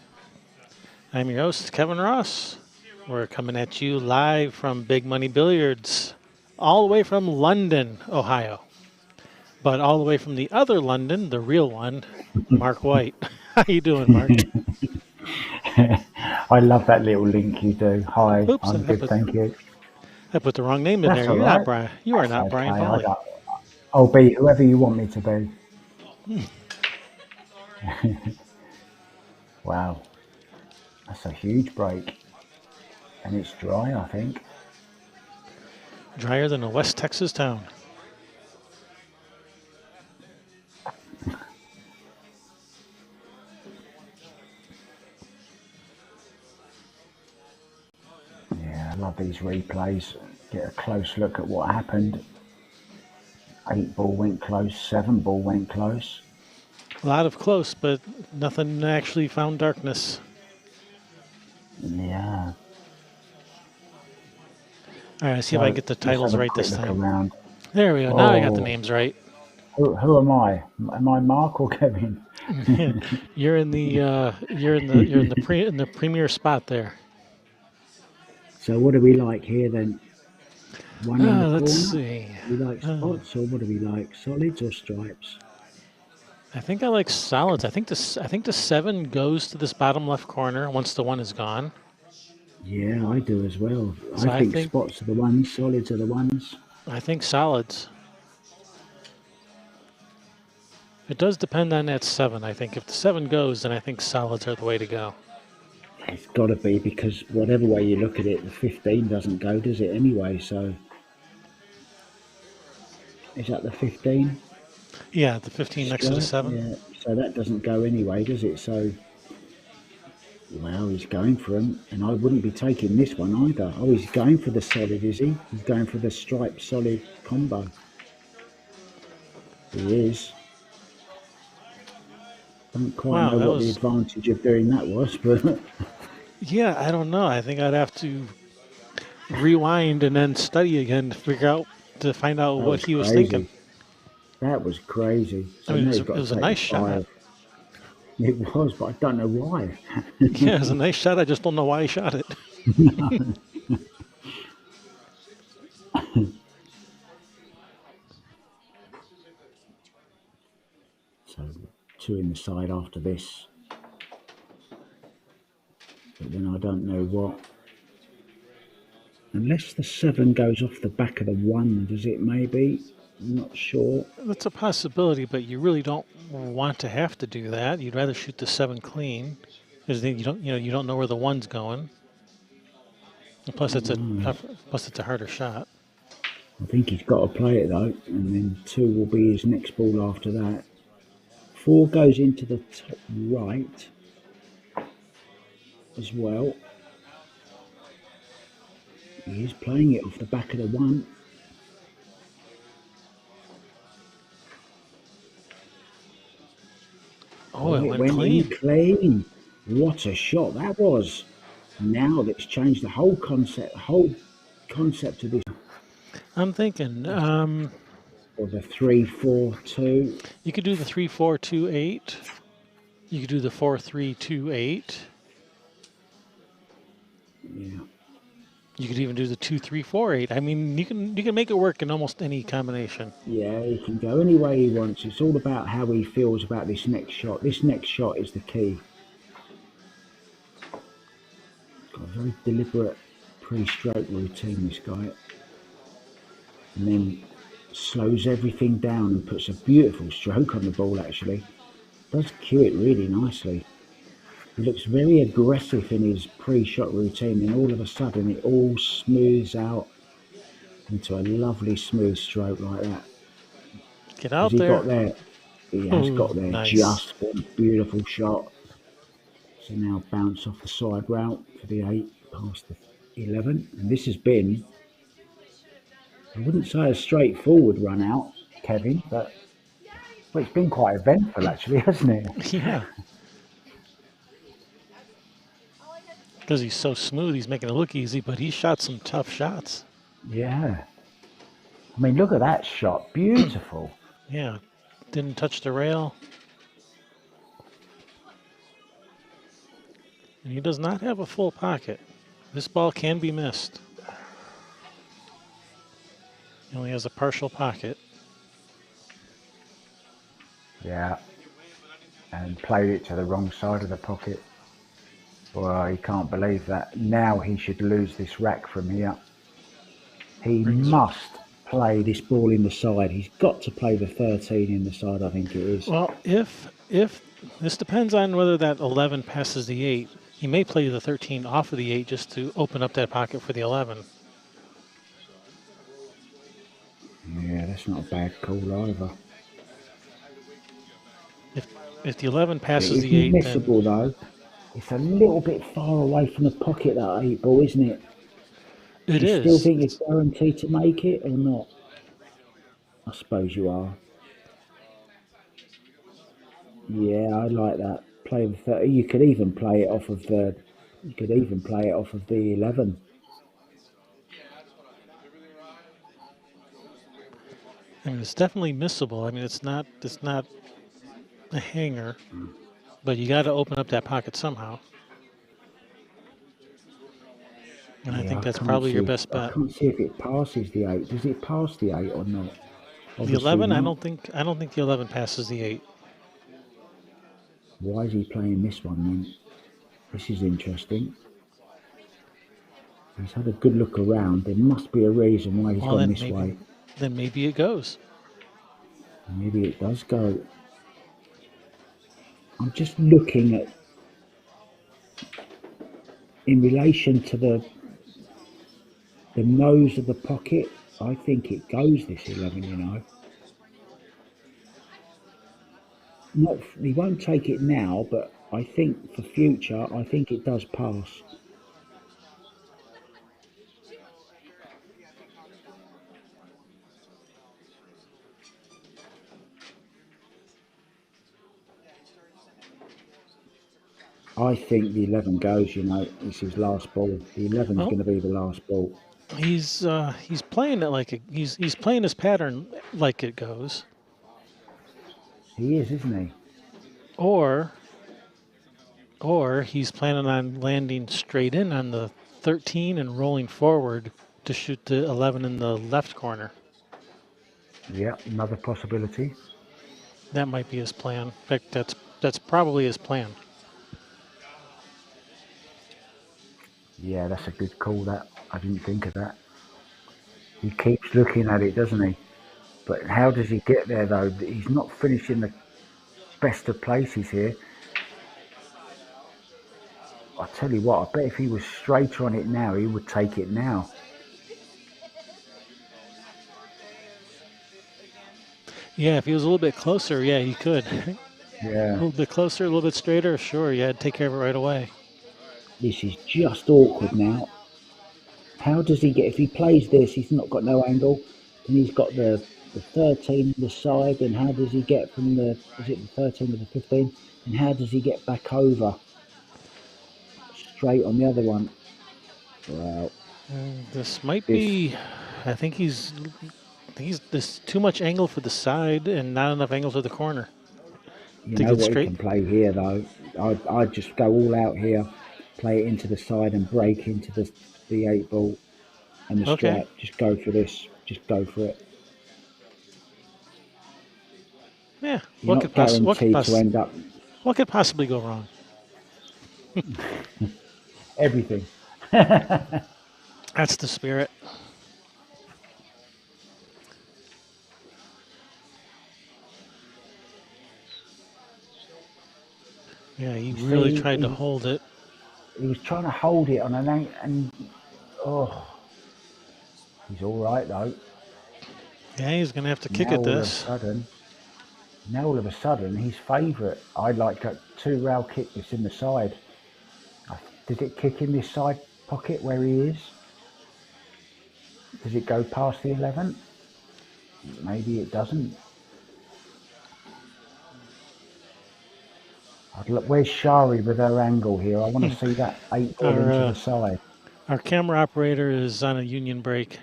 B: I'm your host, Kevin Ross. We're coming at you live from Big Money Billiards, all the way from London, Ohio. But all the way from the other London, the real one, Mark White. How you doing, Mark?
A: I love that little link you do. Hi,
B: Oops,
A: I'm good, thank you.
B: I put the wrong name in
A: That's
B: there.
A: all
B: You're not
A: right.
B: Brian. You are
A: That's
B: not
A: okay.
B: Brian Pauly.
A: I'll be whoever you want me to be. Wow, that's a huge break, and it's dry, I think.
B: Drier than a West Texas town.
A: Yeah, I love these replays. Get a close look at what happened. 8 ball went close, 7 ball went close.
B: A lot of close, but nothing actually found darkness.
A: Yeah.
B: All right, see if I can
A: So
B: get the
A: let's
B: titles
A: have a
B: right
A: quick
B: this
A: look
B: time.
A: around.
B: There we go. Now I got the
A: Oh,
B: names right.
A: who am I? Am I Mark or Kevin?
B: You're in the in the premier spot there.
A: So what do we like here then? One in the
B: Let's
A: corner?
B: see.
A: We like spots or what do we like? Solids or stripes?
B: I think I like solids. I think the 7 goes to this bottom left corner once the 1 is gone.
A: Yeah, I do as well.
B: So
A: I think spots are the ones, solids are the ones.
B: I think solids. It does depend on that 7. I think if the 7 goes, then I think solids are the way to go.
A: It's got to be because whatever way you look at it, the 15 doesn't go, does it anyway? So is that the 15
B: Yeah, the 15 next to the
A: stripe?
B: 7.
A: Yeah. So that doesn't go anyway, does it? So, well, he's going for him, and I wouldn't be taking this one either. Oh, he's going for the solid, is he? He's going for the stripe solid combo. He is. Don't quite
B: Wow,
A: know
B: that
A: what the
B: was
A: advantage of doing that was, but
B: yeah. I don't know. I think I'd have to rewind and then study again to to find out
A: That
B: what
A: was
B: he was thinking.
A: crazy. That was crazy.
B: I
A: So
B: mean,
A: now you've
B: it
A: got
B: was
A: to
B: a
A: take the
B: nice shot.
A: 5. It was, but I don't know why.
B: Yeah, it was a nice shot. I just don't know why he shot it.
A: So 2 in the side after this. But then I don't know what. Unless the 7 goes off the back of the 1, does it maybe? I'm not sure.
B: That's a possibility, but you really don't want to have to do that. You'd rather shoot the 7 clean, because then you don't know where the 1's going. And plus, it's a harder shot.
A: I think he's got to play it though, and then 2 will be his next ball after that. 4 goes into the top right as well. He is playing it off the back of the 1.
B: Oh,
A: Oh,
B: it
A: it
B: went
A: went in
B: clean.
A: clean. What a shot that was. Now that's changed the whole concept of this.
B: I'm thinking
A: Or the 3-4-2.
B: you could do the 3-4-2-8. You could do the 4-3-2-8.
A: Yeah.
B: You could even do the 2-3-4-8. I mean, you can make it work in almost any combination.
A: Yeah, he can go any way he wants. It's all about how he feels about this next shot. This next shot is the key. Got a very deliberate pre-stroke routine, this guy. And then slows everything down and puts a beautiful stroke on the ball, actually. Does cue it really nicely. He looks very aggressive in his pre-shot routine, and all of a sudden it all smooths out into a lovely smooth stroke like that.
B: Get
A: Has
B: out
A: he
B: there.
A: got there? He has
B: Oh,
A: got there
B: nice.
A: just for a beautiful shot. So now bounce off the side route for the 8 past the 11. And this has been, I wouldn't say a straightforward run out, Kevin, but well, it's been quite eventful actually, hasn't it?
B: Yeah. Because he's so smooth, he's making it look easy, but he shot some tough shots.
A: Yeah. I mean, look at that shot. Beautiful.
B: Yeah. Didn't touch the rail. And he does not have a full pocket. This ball can be missed. He only has a partial pocket.
A: Yeah. And played it to the wrong side of the pocket. Well, he can't believe that. Now he should lose this rack from here. He must play this ball in the side. He's got to play the 13 in the side, I think it is.
B: Well, if this depends on whether that 11 passes the 8, he may play the 13 off of the 8 just to open up that pocket for the 11.
A: Yeah, that's not a bad call either.
B: If the 11 passes
A: It's
B: the 8, then
A: missable though. It's a little bit far away from the pocket, that 8 ball, isn't it?
B: it
A: Do you still
B: is.
A: think it's guaranteed to make it or not? I suppose you are. Yeah, I like that. Play the 30. You could even play it off of the. You could even play it off of the 11.
B: I mean, it's definitely missable. I mean, it's not a hanger, but you got to open up that pocket somehow. And I
A: Yeah,
B: think that's probably your best
A: I
B: bet.
A: can't see if it passes the 8. Does it pass the 8 or not?
B: The
A: Obviously
B: 11,
A: not.
B: I don't think the 11 passes the 8.
A: Why is he playing this one then? This is interesting. He's had a good look around. There must be a reason why he's
B: Well,
A: gone this way.
B: then maybe it goes.
A: Maybe it does go. I'm just looking at, in relation to the nose of the pocket, I think it goes this 11, you know. Not, he won't take it now, but I think for future, I think it does pass. I think the 11 goes, you know. It's his last ball. The 11's
B: Well,
A: going to be the last ball.
B: He's playing it like he's playing his pattern like it goes,
A: He is, isn't he?
B: or he's planning on landing straight in on the 13 and rolling forward to shoot the 11 in the left corner.
A: Yeah, another possibility.
B: That might be his plan. In fact, that's probably his plan.
A: Yeah, that's a good call. That I didn't think of that. He keeps looking at it, doesn't he? But how does he get there though? He's not finishing the best of places here. I tell you what, I bet if he was straighter on it now, he would take it now.
B: Yeah, if he was a little bit closer, yeah, he could. A
A: Yeah,
B: little bit closer, a little bit straighter, sure, yeah, take care of it right away.
A: this is just awkward now. How does he get? If he plays this, he's not got no angle. Then he's got the 13 on the side. And how does he get from the? Is it the 13 or the 15? And how does he get back over straight on the other one? Well,
B: This might
A: this
B: be. I think there's too much angle for the side and not enough angle to the corner
A: you
B: to
A: know
B: get
A: what he
B: straight.
A: can play here though. I'd just go all out here, play it into the side and break into the 8 ball and the
B: Okay.
A: stripe. Just go for this. Just go for it.
B: Yeah.
A: You're not guaranteed to end up
B: What could possibly go wrong?
A: everything.
B: That's the spirit. Yeah, he
A: You
B: really
A: see,
B: tried to hold it.
A: he was trying to hold it on an angle, and oh, he's all right though.
B: Yeah, he's gonna have to kick
A: Now
B: at
A: all of a
B: this.
A: sudden, now all of a sudden, his favourite. I'd like a 2 rail kick this in the side. Did it kick in this side pocket where he is? Does it go past the 11? Maybe it doesn't. Where's Shari with her angle here? I want to see that 8 ball
B: Our
A: into the side.
B: our camera operator is on a union break.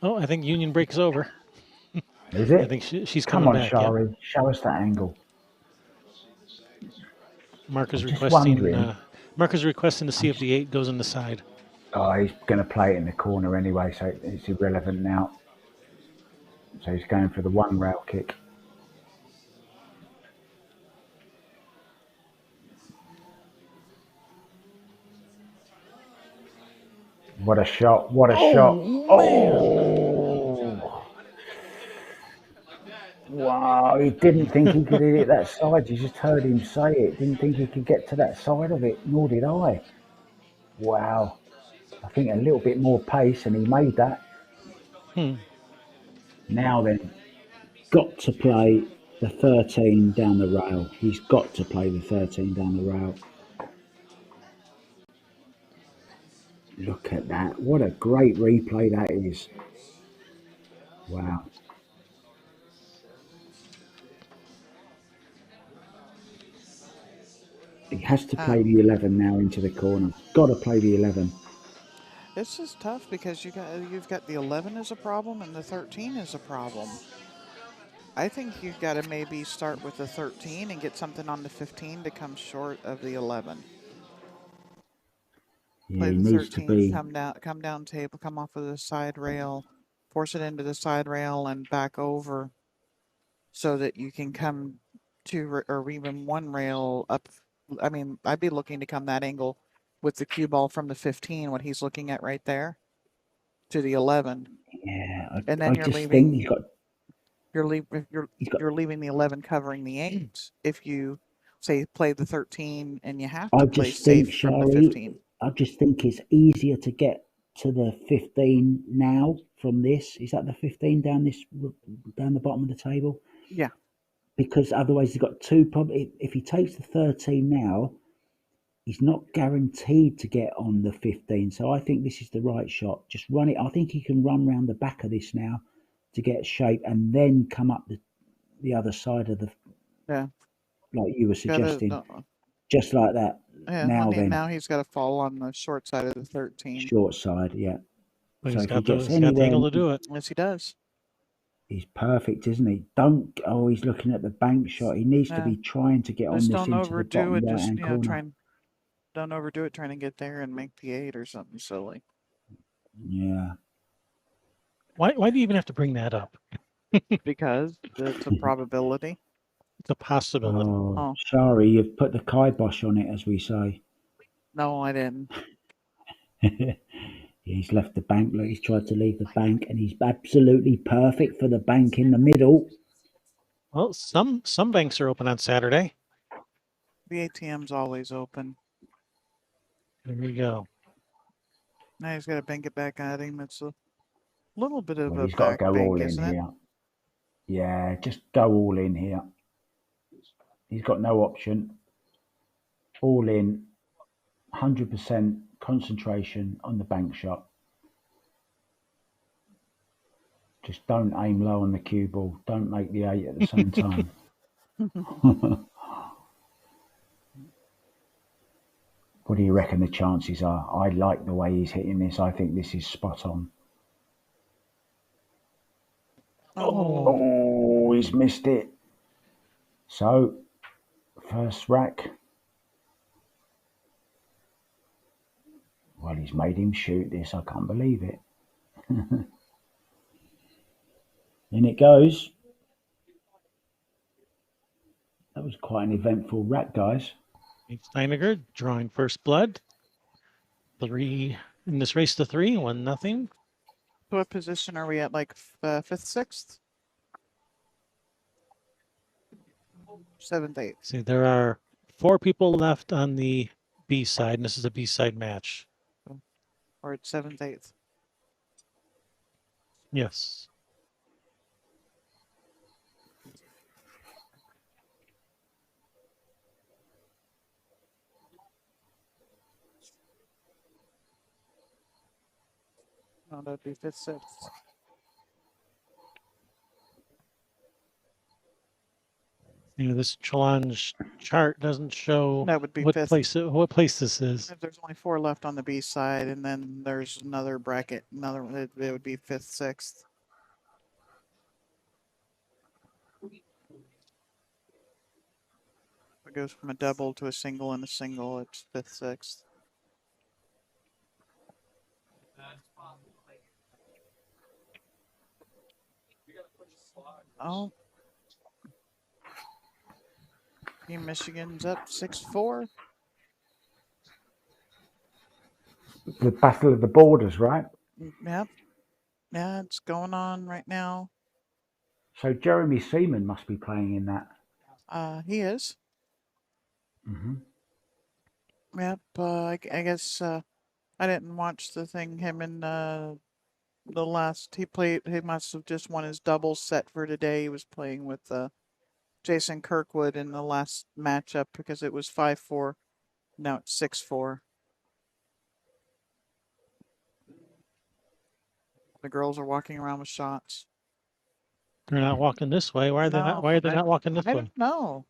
B: Oh, I think union break is over.
A: Is
B: I
A: it?
B: think she's
A: Come
B: coming
A: on,
B: back. Yep.
A: Shari, show us that angle.
B: Mark is
A: I'm just
B: requesting.
A: wondering.
B: Mark is requesting to see
A: I'm
B: if
A: just,
B: the 8 goes in the side.
A: oh, he's going to play it in the corner anyway, so it's irrelevant now. So he's going for the 1 rail kick. What a shot! What a shot!
B: Oh man!
A: Oh, wow! He didn't think he could hit it that side. You just heard him say it. Didn't think he could get to that side of it. Nor did I. Wow! I think a little bit more pace, and he made that.
B: Hmm.
A: Now then, got to play the 13 down the rail. He's got to play the 13 down the rail. Look at that. What a great replay that is. Wow. He has to play the 11 now into the corner. Got to play the 11.
C: It's just tough because you've got the 11 as a problem and the 13 is a problem. I think you've got to maybe start with the 13 and get something on the 15 to come short of the 11.
A: Yeah,
C: Play
A: he
C: the
A: needs to
C: 13,
A: be.
C: come down table, come off of the side rail, force it into the side rail and back over so that you can come or even 1 rail up. I mean, I'd be looking to come that angle with the cue ball from the 15, what he's looking at right there, to the 11.
A: Yeah,
C: And
A: I
C: then
A: just think he's got.
C: you're leaving the 11 covering the 8 if you say play the 13 and you have to
A: I
C: play
A: just think,
C: safe from the
A: Shari,
C: 15.
A: I just think it's easier to get to the 15 now from this. Is that the 15 down the bottom of the table?
C: Yeah.
A: Because otherwise he's got two. Probably if he takes the 13 now, he's not guaranteed to get on the 15. So I think this is the right shot. Just run it. I think he can run round the back of this now to get shape and then come up the other side of the,
C: Yeah.
A: like you were
C: Got
A: suggesting, just like that.
C: yeah,
A: Now then,
C: now he's got to fall on the short side of the 13.
A: short side, yeah.
B: But
A: So
B: he's
A: if he
B: got the
A: gets
B: he's got the
A: anywhere,
B: angle to do it.
C: Yes, he does.
A: he's perfect, isn't he? Don't. Oh, he's looking at the bank shot. He needs to
C: Yeah.
A: be trying to get on
C: Just
A: this
C: don't
A: into the
C: overdo
A: bottom
C: it.
A: right
C: Just
A: hand corner.
C: don't overdo it trying to get there and make the 8 or something silly.
A: Yeah.
B: Why do you even have to bring that up?
C: Because it's a probability.
B: It's a possibility.
A: Oh,
C: Oh,
A: sorry, you've put the kibosh on it, as we say.
C: no, I didn't.
A: He's left the bank. Look, he's tried to leave the bank, and he's absolutely perfect for the bank in the middle.
B: Well, some banks are open on Saturday.
C: The ATM's always open.
B: There we go.
C: Now he's got to bank it back at him. It's a little bit of
A: Well,
C: a
A: he's got to
C: back
A: go
C: bank,
A: all in
C: isn't it?
A: here. Yeah, just go all in here. He's got no option. All in, 100% concentration on the bank shot. Just don't aim low on the cue ball. Don't make the 8 at the same time. What do you reckon the chances are? I like the way he's hitting this. I think this is spot on.
C: Oh,
A: Oh, he's missed it. So, first rack. Well, he's made him shoot this. I can't believe it. In it goes. That was quite an eventful rack, guys.
B: Steiniger drawing first blood. 3 in this race to 3, 1-0.
C: so what position are we at? Like 5th, 6th, 7th, 8th.
B: See, there are 4 people left on the B side, and this is a B side match.
C: Or it's 7th, 8th.
B: Yes.
C: No, that'd be 5th, 6th.
B: You know, this challenge chart doesn't show
C: That would be
B: what
C: 5th.
B: place this is.
C: If there's only 4 left on the B side, and then there's another bracket, another one, it would be 5th, 6th. It goes from a double to a single and a single. It's 5th, 6th. Oh. Team Michigan's up 6-4.
A: The Battle of the Borders, right?
C: Yep. Yeah, it's going on right now.
A: So Jeremy Seaman must be playing in that.
C: He is.
A: Mm-hmm.
C: Yep. I guess I didn't watch the thing. Him and the last he played. He must have just won his doubles set for today. He was playing with Jason Kirkwood in the last matchup because it was 5-4. Now it's 6-4. The girls are walking around with shots.
B: They're not walking this way. Why are they not?
C: No,
B: Why are they not walking this
C: I
B: way?
C: don't know.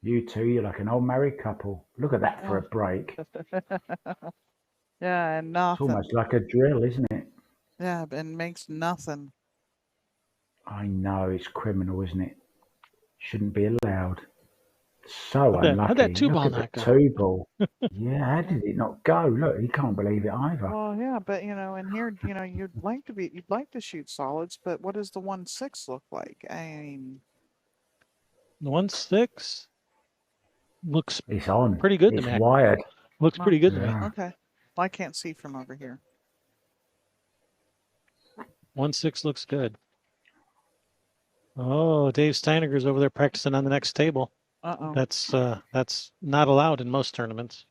A: You two, you're like an old married couple. Look at that for a break.
C: Yeah, and
A: It's
C: nothing.
A: almost like a drill, isn't it?
C: Yeah, and makes nothing.
A: I know, it's criminal, isn't it? Shouldn't be allowed. So
B: How'd
A: unlucky.
B: that 2
A: Look
B: ball
A: at
B: not
A: the
B: go?
A: 2 ball. Yeah, how did it not go? Look, he can't believe it either.
C: Well, yeah, but and here, you'd like to shoot solids, but what does the 1-6 look like? I mean,
B: The 1-6 looks
A: It's on.
B: pretty good to
A: It's
B: me.
A: wired.
B: Looks pretty good to me.
A: Yeah.
C: okay. Well, I can't see from over here.
B: 1-6 looks good. Oh, Dave Steiniger's over there practicing on the next table.
C: Uh-oh.
B: That's not allowed in most tournaments.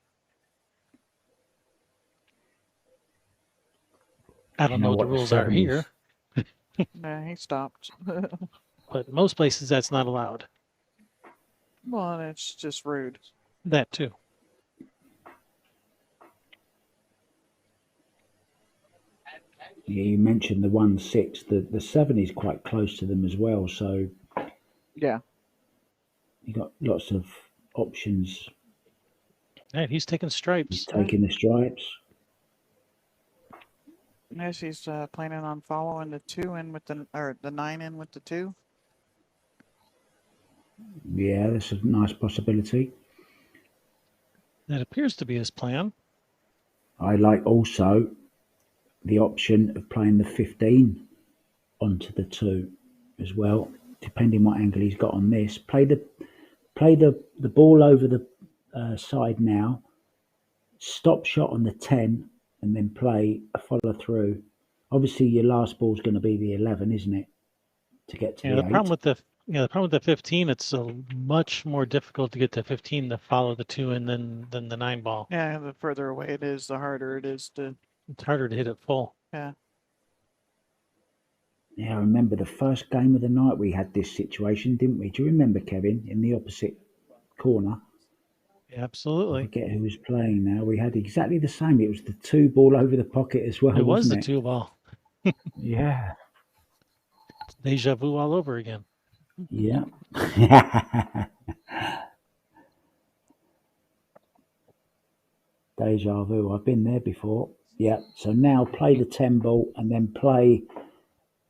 B: I don't know what the rules are here,
C: Nah, he stopped.
B: but most places that's not allowed.
C: Well, and it's just rude.
B: That too.
A: Yeah, you mentioned the 1-6. The 7 is quite close to them as well. So
C: Yeah.
A: you got lots of options.
B: Right, he's taking
A: He's
B: stripes.
A: taking the stripes.
C: Yes, he's planning on following the 2 in with the 9 in with the 2.
A: Yeah, that's a nice possibility.
B: That appears to be his plan.
A: I like also the option of playing the 15 onto the 2 as well, depending what angle he's got on this. Play the ball over the side now, stop shot on the 10, and then play a follow through. Obviously, your last ball's going to be the 11, isn't it? To get to
B: Yeah,
A: the
B: the problem
A: 8.
B: with the 15, it's much more difficult to get to 15 to follow the 2 in than the 9 ball.
C: Yeah, the further away it is, the harder it is to.
B: It's harder to hit it full.
C: Yeah.
A: Yeah, I remember the first game of the night we had this situation, didn't we? Do you remember, Kevin, in the opposite corner?
B: Yeah,
A: I
B: absolutely.
A: forget who was playing now. We had exactly the same. It was the 2 ball over the pocket as well,
B: It was
A: wasn't
B: the
A: it?
B: 2 ball.
A: Yeah.
B: It's deja vu all over again.
A: Yeah. Deja vu. I've been there before. Yeah. So now play the 10 ball and then play.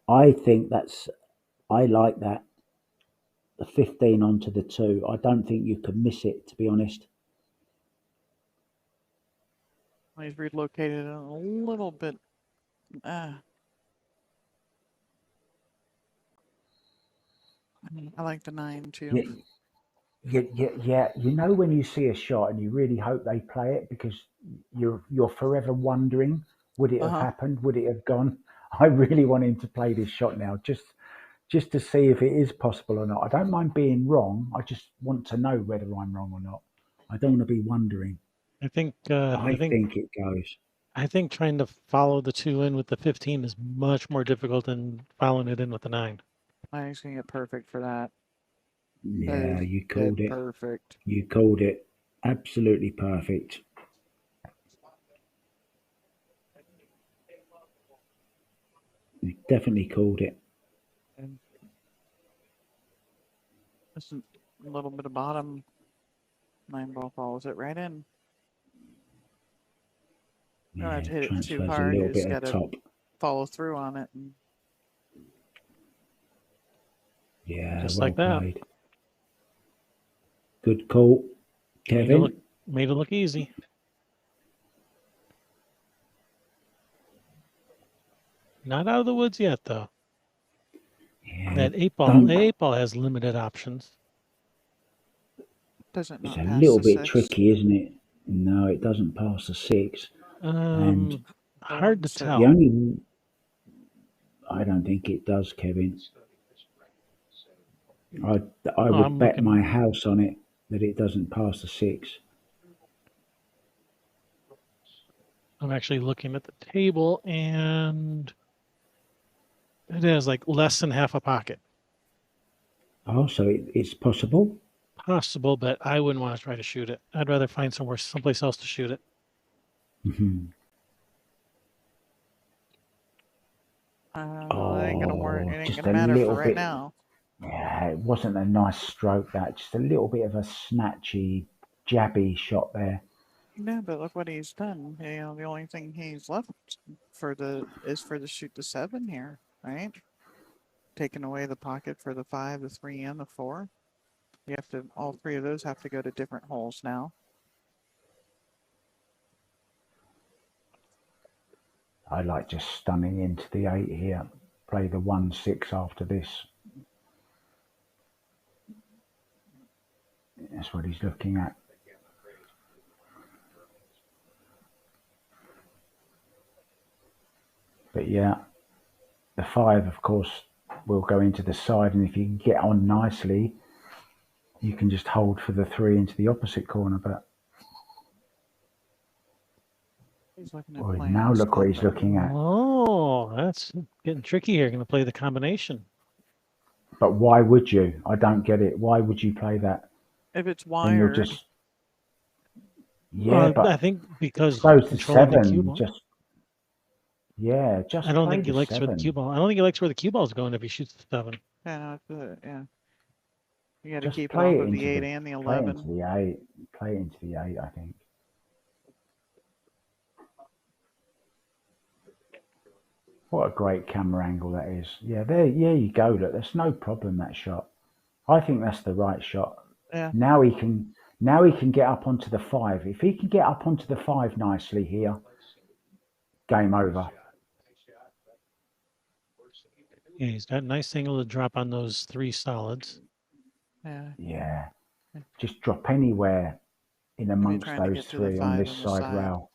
A: I think I like that. The 15 onto the 2. I don't think you can miss it, to be honest.
C: He's relocated it a little bit. I like the 9 too.
A: Yeah, yeah. You know when you see a shot and you really hope they play it because you're forever wondering, would it have
C: Uh-huh.
A: happened? Would it have gone? I really want him to play this shot now, just to see if it is possible or not. I don't mind being wrong. I just want to know whether I'm wrong or not. I don't want to be wondering.
B: I think
A: I think it goes.
B: trying to follow the 2 in with the 15 is much more difficult than following it in with the 9.
C: I think he's gonna get perfect for that. That
A: Yeah,
C: is
A: you
C: dead
A: called it.
C: perfect.
A: You called it. Absolutely perfect. You definitely called it.
C: And this is a little bit of bottom. 9 ball follows it right in. You don't have to hit it too
A: Transfers a
C: hard.
A: little
C: You just
A: bit of
C: gotta
A: top.
C: follow through on it.
A: Yeah,
B: Just
A: well
B: like that.
A: played. Good call, Kevin.
B: Made it look easy. Not out of the woods yet, though.
A: Yeah,
B: That 8 ball has limited options.
C: Doesn't
A: it's
C: not
A: a
C: pass
A: little
C: the
A: bit
C: 6.
A: tricky, isn't it? No, it doesn't pass the 6. And
B: Hard to
C: six.
A: the
B: tell.
A: only, I don't think it does, Kevin. I would
B: I'm
A: bet my
B: looking.
A: house on it that it doesn't pass the 6.
B: I'm actually looking at the table, and it has like less than half a pocket.
A: Oh, so it's possible.
B: Possible, but I wouldn't want to try to shoot it. I'd rather find someplace else to shoot it.
A: Mhm.
C: It ain't gonna work. It ain't
A: Just
C: gonna
A: a
C: matter for
A: little
C: right
A: bit.
C: now.
A: Yeah, it wasn't a nice stroke. That just a little bit of a snatchy, jabby shot there.
C: No, but look what he's done. You know, the only thing he's left is for the shoot the 7 here, right? Taking away the pocket for the 5, the 3, and the 4. You have to. All 3 of those have to go to different holes now.
A: I like just stunning into the 8 here. Play the 1-6 after this. That's what he's looking at. But yeah, the 5, of course, will go into the side, and if you can get on nicely, you can just hold for the 3 into the opposite corner. But
C: He's looking at
A: now
C: playing
A: look what he's
C: split
A: looking at.
B: Oh, that's getting tricky here. Going to play the combination.
A: But why would you? I don't get it. Why would you play that?
C: If it's
A: Then you're
C: wired,
A: just yeah.
B: I
A: But
B: think because
A: so's the
B: controlling the cue
A: 7.
B: ball.
A: Just
B: I don't
A: play
B: think he
A: the
B: likes where the cue
A: 7.
B: ball. I don't think he likes where the cue ball is going if he shoots the 7.
C: yeah, yeah. You got to
A: Just
C: keep it
A: play
C: off
A: it
C: of the
A: into
C: 8
A: the
C: and the
A: play it into
C: 11.
A: the 8. Play it into the 8, I think. What a great camera angle that is. Yeah, there you go. Look, there's no problem, that shot. I think that's the right shot.
C: Yeah.
A: Now he can get up onto the 5. If he can get up onto the 5 nicely here, game over.
B: Yeah, he's got a nice angle to drop on those 3 solids.
C: Yeah.
A: Yeah. Just drop anywhere in
C: Maybe
A: amongst
C: trying to
A: those
C: get to the
A: 3 on
C: 5
A: this
C: on the
A: side
C: side.
A: rail.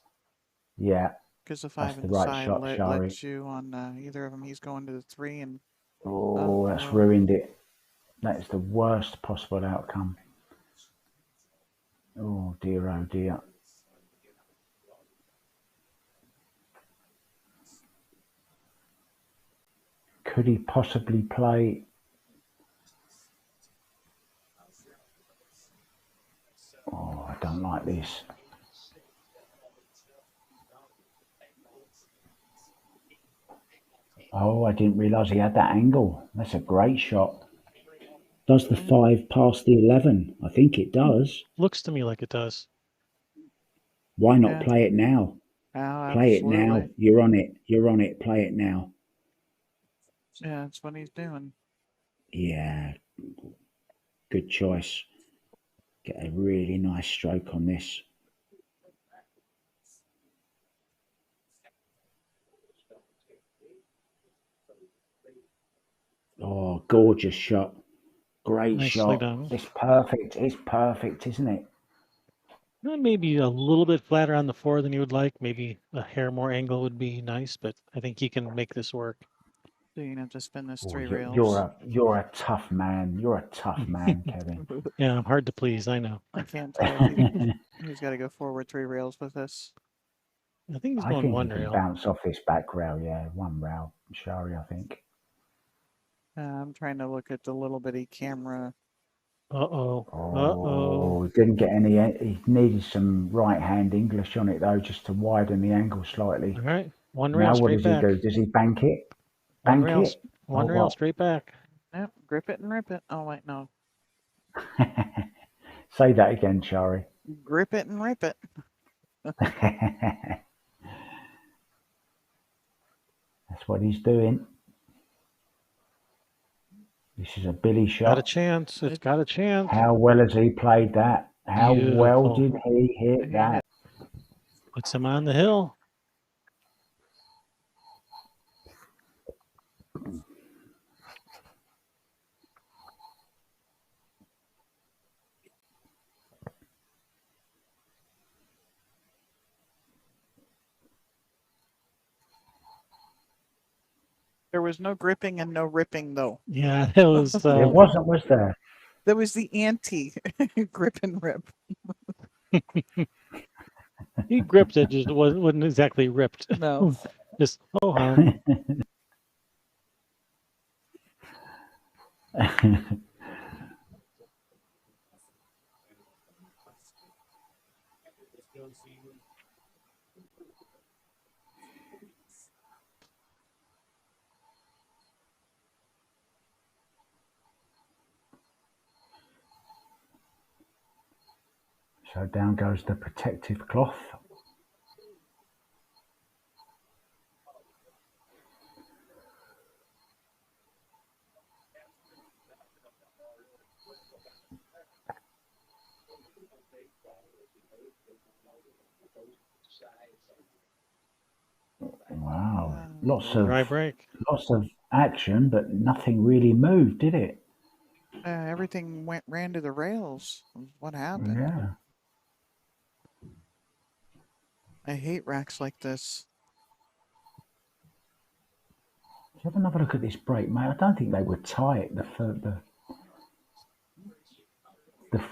A: Yeah.
C: Because the 5
A: That's
C: on
A: the
C: the
A: right
C: side
A: shot, Shari.
C: lets you on either of them. He's going to the 3 and.
A: Oh, that's ruined it. That is the worst possible outcome. Oh dear, oh dear. Could he possibly play? Oh, I don't like this. Oh, I didn't realise he had that angle. That's a great shot. Does the 5 pass the 11? I think it does.
B: Looks to me like it does.
A: Why not play it now?
C: Oh,
A: Play it now.
C: absolutely.
A: You're on it. You're on it. Play it now.
C: Yeah, that's what he's doing.
A: Yeah. Good choice. Get a really nice stroke on this. Oh, gorgeous shot. Great
B: Nicely
A: shot.
B: done.
A: It's perfect. It's perfect, isn't it?
B: Maybe a little bit flatter on the 4 than you would like. Maybe a hair more angle would be nice, but I think he can make this work.
C: So you have to spin this
A: Oh,
C: 3
A: you're a tough man. You're a tough man, Kevin.
B: Yeah, I'm hard to please. I know.
C: I can't tell if he's got to go forward 3 rails with this.
B: I think he's
A: I
B: going
A: think
B: 1
A: he can
B: rail.
A: bounce off this back rail. Yeah, 1 rail. Shari, I think.
C: I'm trying to look at the little bitty camera.
B: Uh-oh.
A: Oh, he didn't get any. He needed some right-hand English on it though, just to widen the angle slightly.
B: All right. 1 rail
A: Now what
B: straight
A: does he
B: back.
A: do? Does he bank it?
B: 1
A: Bank
B: rail,
A: it?
B: 1
A: Or
B: rail
A: what?
B: straight back.
C: Yep, grip it and rip it. Oh, wait, no.
A: Say that again, Shari.
C: Grip it and rip it.
A: That's what he's doing. This is a Billy
B: Got a
A: shot.
B: chance. It's got a chance.
A: How well has he played that? How well
B: Beautiful.
A: did he hit that?
B: Puts him on the hill.
C: There was no gripping and no ripping, though.
B: Yeah, that was.
A: There wasn't, was there?
C: That was the anti grip and rip.
B: He gripped it, just wasn't exactly ripped.
C: No.
B: Just oh hum.
A: So down goes the protective cloth. Wow, lots
B: Dry break.
A: of action, but nothing really moved, did it?
C: Everything ran to the rails. What happened?
A: Yeah.
C: I hate racks like this.
A: Let's have another look at this break, mate. I don't think they were tight. The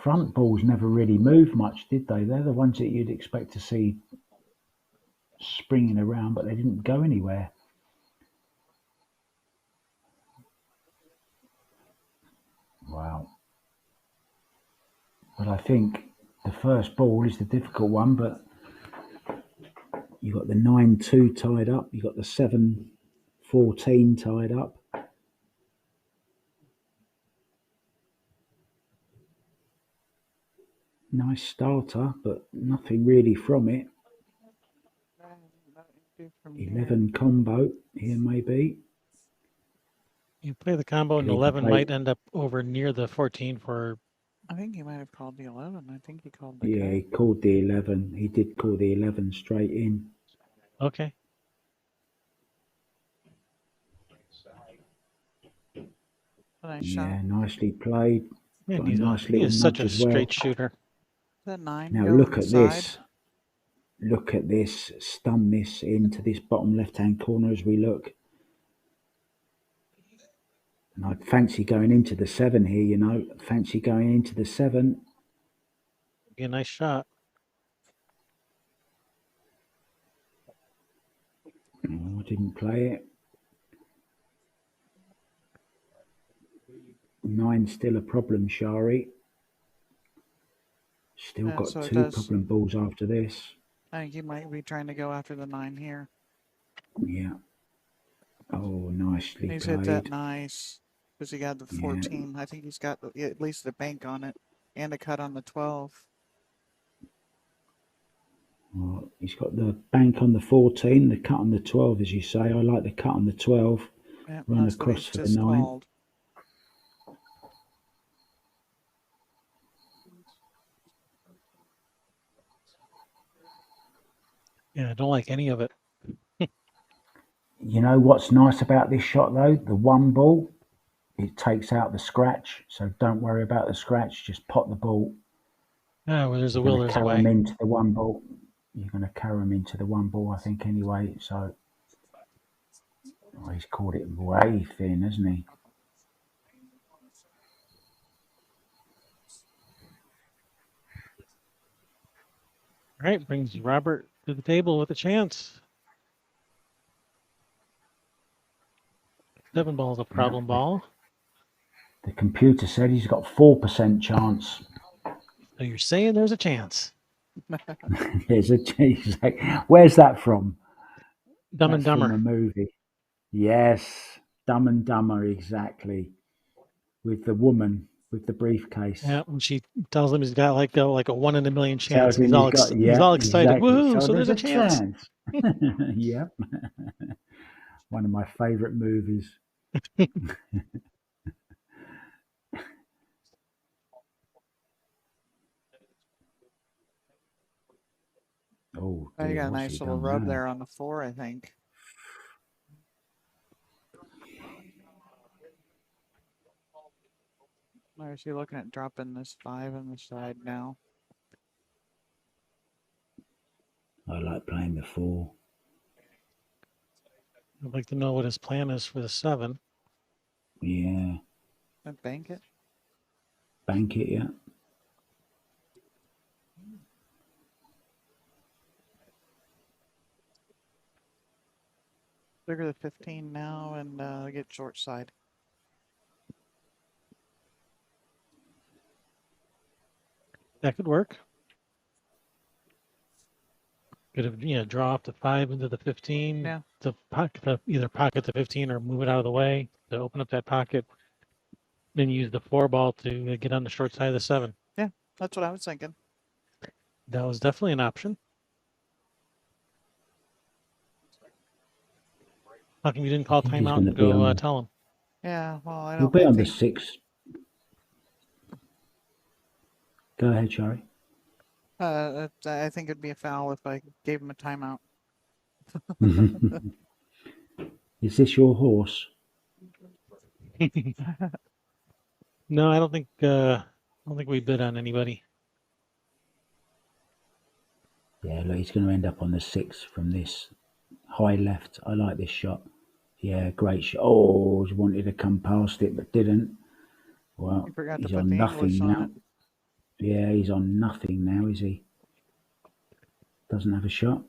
A: front balls never really moved much, did they? They're the ones that you'd expect to see springing around, but they didn't go anywhere. Wow. But I think the first ball is the difficult one, but you got the 9-2 tied up, you got the 7-14 tied up. Nice starter, but nothing really from it.
C: Nothing to do from here.
A: 11 combo here, maybe.
B: You play the combo, and
A: Could even
B: 11
A: play.
B: might end up over near the 14 for.
C: I think he might have called the 11. I think he called the
A: Yeah, he
C: 10.
A: called the 11. He did call the 11 straight in.
B: Okay.
C: Nice
A: Yeah,
C: shot.
A: nicely played.
B: Man,
A: Got a nice
B: he
A: little
B: is such
A: nudge
B: a
A: as well.
B: straight shooter.
C: That 9
A: Now
C: go
A: look at
C: inside.
A: this. Look at this. Stun this into this bottom left-hand corner as we look. And I'd fancy going into the 7 here, you know. Fancy going into the 7.
B: Be a nice shot.
A: Oh, I didn't play it. 9's still a problem, Shari. Still
C: Yeah,
A: got
C: so it
A: 2
C: does.
A: problem balls after this.
C: I think he might be trying to go after the 9 here.
A: Yeah. Oh, nicely
C: He's hit that
A: played.
C: nice because he got the
A: Yeah.
C: 14. I think he's got at least a bank on it and a cut on the 12.
A: Well, he's got the bank on the 14, the cut on the 12, as you say. I like the cut on the 12.
C: Yep,
A: Run
C: that's what
A: across
C: he's
A: for the
C: just
A: 9.
C: called.
B: Yeah, I don't like any of it.
A: You know what's nice about this shot, though? The 1 ball, it takes out the scratch. So don't worry about the scratch. Just pot the ball.
B: Where there's a
A: You're
B: will,
A: going to
B: there's a
A: carry
B: way.
A: him into the 1 ball. You're going to carry him into the 1 ball, I think, anyway. So he's called it way thin, hasn't he?
B: All right, brings Robert to the table with a chance. 7 ball's a problem ball.
A: The computer said he's got 4% chance.
B: So you're saying there's a chance.
A: There's a chance. Where's that from?
B: Dumb and
A: That's from
B: Dumber.
A: a movie. Yes, Dumb and Dumber, exactly. With the woman with the briefcase.
B: Yeah, and she tells him he's got like a 1 in a million chance.
A: Tells
B: And
A: him he's got,
B: he's
A: yeah,
B: all excited.
A: exactly.
B: Woohoo!
A: So
B: So there's
A: there's
B: a
A: a
B: chance.
A: chance. Yep. One of my favourite movies. Oh,
C: You
A: dear,
C: got a
A: what's he
C: nice little
A: done
C: rub
A: now?
C: there on the 4, I think. Or is he looking at dropping this 5 on the side now?
A: I like playing the 4.
B: I'd like to know what his plan is for the 7.
A: Yeah.
C: And bank it?
A: Bank it, yeah.
C: Figure the 15 now and get short side.
B: That could work. Could have, draw off the 5 into the 15.
C: Yeah.
B: To either pocket the 15 or move it out of the way to open up that pocket. Then use the 4 ball to get on the short side of the 7.
C: Yeah, that's what I was thinking.
B: That was definitely an option. How come you didn't call
A: I think he's
B: timeout
A: going to
B: and
A: be on
B: go
A: the.
B: tell him?
C: Yeah, well, I
A: He'll
C: don't
A: be on the
C: think
A: 6. Go ahead, Shari.
C: I think it'd be a foul if I gave him a timeout.
A: Is this your horse?
B: No, I don't think we bid on anybody.
A: Yeah, look, he's going to end up on the 6 from this high left. I like this shot. Yeah, great shot. Oh, he wanted to come past it, but didn't. Well,
C: You forgot to
A: he's
C: put
A: on
C: the
A: nothing
C: English on
A: now.
C: it.
A: Yeah, he's on nothing now, is he? Doesn't have a shot.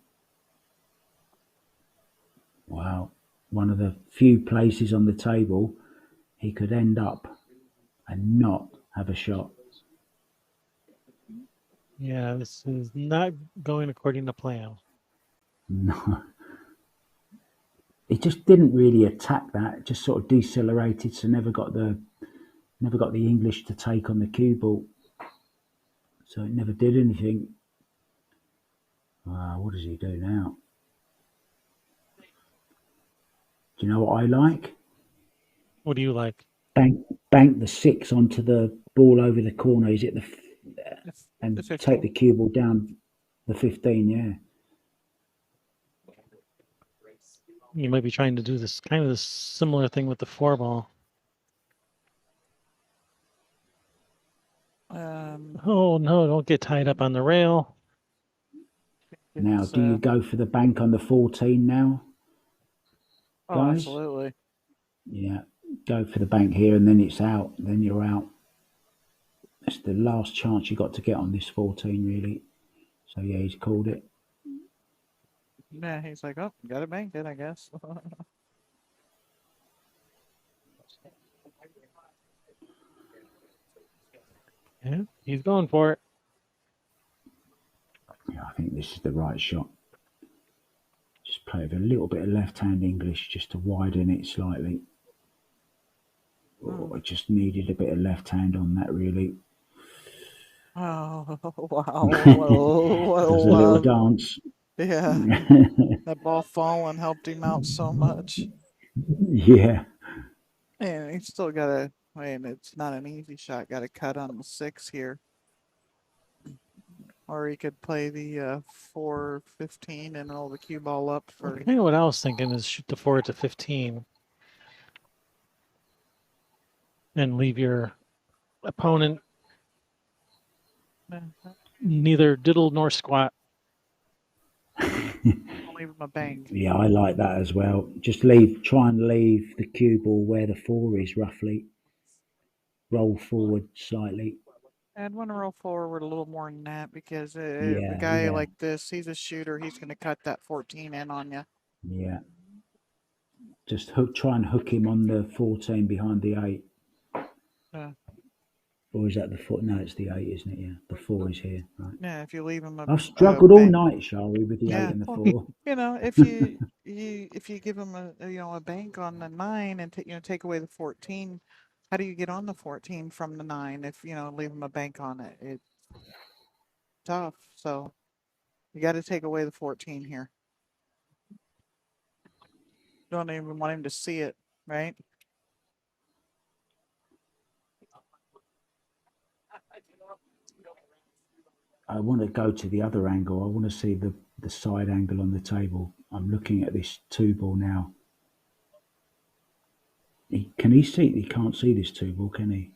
A: Wow. One of the few places on the table he could end up and not have a shot.
B: Yeah, this is not going according to plan.
A: No. He just didn't really attack that. It just sort of decelerated, so never got the English to take on the cue ball. So it never did anything. What does he do now? Do you know what I like?
B: What do you like?
A: Bank the 6 onto the ball over the corner. Is it
C: The
A: and take
C: 15.
A: the cue ball down the 15? Yeah.
B: You might be trying to do this kind of this similar thing with the 4 ball. Oh no! Don't get tied up on the rail.
A: Now, do you go for the bank on the 14 now,
C: Oh,
A: guys?
C: absolutely.
A: Yeah. Go for the bank here, and then it's out. Then you're out. It's the last chance you got to get on this 14, really. So yeah, he's called it.
C: Yeah, he's like, oh, gotta bank it, I guess.
B: Yeah, he's going for it.
A: Yeah, I think this is the right shot. Just play with a little bit of left-hand English just to widen it slightly. Oh, I just needed a bit of left hand on that, really.
C: Oh, wow.
A: Does a little dance.
C: Yeah, that ball falling helped him out so much.
A: Yeah.
C: And he's still got to, I mean, it's not an easy shot. Got to cut on the 6 here. Or he could play the 4-15 and roll the cue ball up for.
B: Kind of what I was thinking is shoot the 4 to 15 and leave your opponent neither diddle nor squat.
C: Leave him a bank.
A: Yeah, I like that as well. Just try and leave the cue ball where the 4 is roughly. Roll forward slightly.
C: I'd want to roll forward a little more than that because a
A: Yeah,
C: guy
A: yeah,
C: like this, he's a shooter. He's going to cut that 14 in on you.
A: yeah. Just try and hook him on the 14 behind the 8. Or is that the 4? No, it's the 8, isn't it? Yeah, the 4 is here. Right.
C: Yeah, if you leave him
A: I've struggled all
C: bank.
A: night, Shari, with the 8 and the 4.
C: You know, if you give him a bank on the 9 and take away the 14, how do you get on the 14 from the 9 if leave him a bank on it? It's tough. So you got to take away the 14 here. Don't even want him to see it, right?
A: I want to go to the other angle. I want to see the side angle on the table. I'm looking at this 2 ball now. Can he see? He can't see this 2 ball, can he?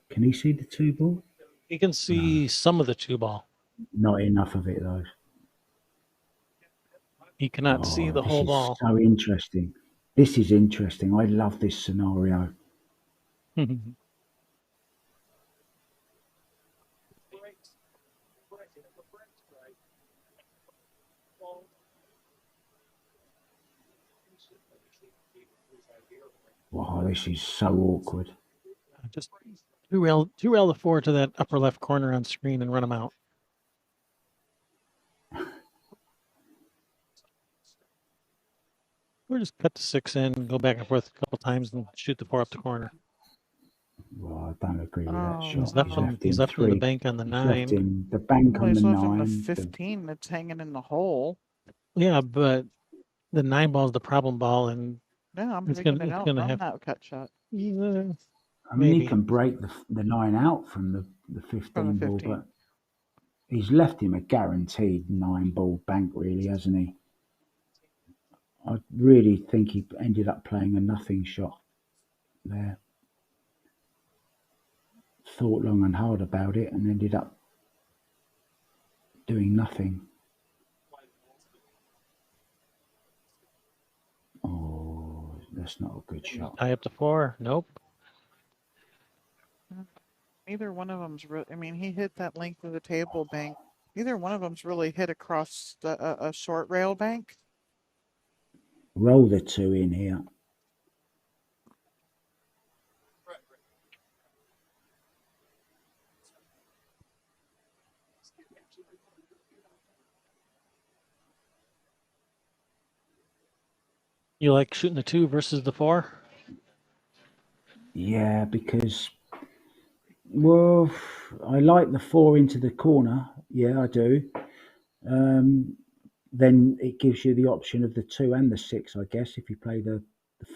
A: Can he see the 2 ball?
B: He can see some of the 2 ball.
A: Not enough of it, though.
B: He cannot see the whole ball.
A: This is so interesting. This is interesting. I love this scenario. Wow, this is so awkward.
B: Just two-rail the 4 to that upper left corner on screen and run them out. Or just cut the 6 in, go back and forth a couple times, and shoot the 4 up the corner.
A: Well, I don't agree with that shot.
B: He's left him the bank on the 9.
A: Left him the bank on the 9.
C: He's left him the 15 that's hanging in the hole.
B: Yeah, but the 9 ball is the problem ball, and
C: yeah, I'm picking it out from that cut shot.
A: I mean, he can break the 9 out from the 15 ball, but he's left him a guaranteed 9 ball bank, really, hasn't he? I really think he ended up playing a nothing shot there. Thought long and hard about it and ended up doing nothing. Oh, that's not a good shot.
B: Tie up to 4. Nope.
C: Neither one of them's really. I mean, he hit that length of the table bank. Neither one of them's really hit across a short rail bank.
A: Roll the 2 in here.
B: You like shooting the 2 versus the 4?
A: Yeah, because Well, I like the 4 into the corner. Yeah, I do. Um, then it gives you the option of the 2 and the 6, I guess, if you play the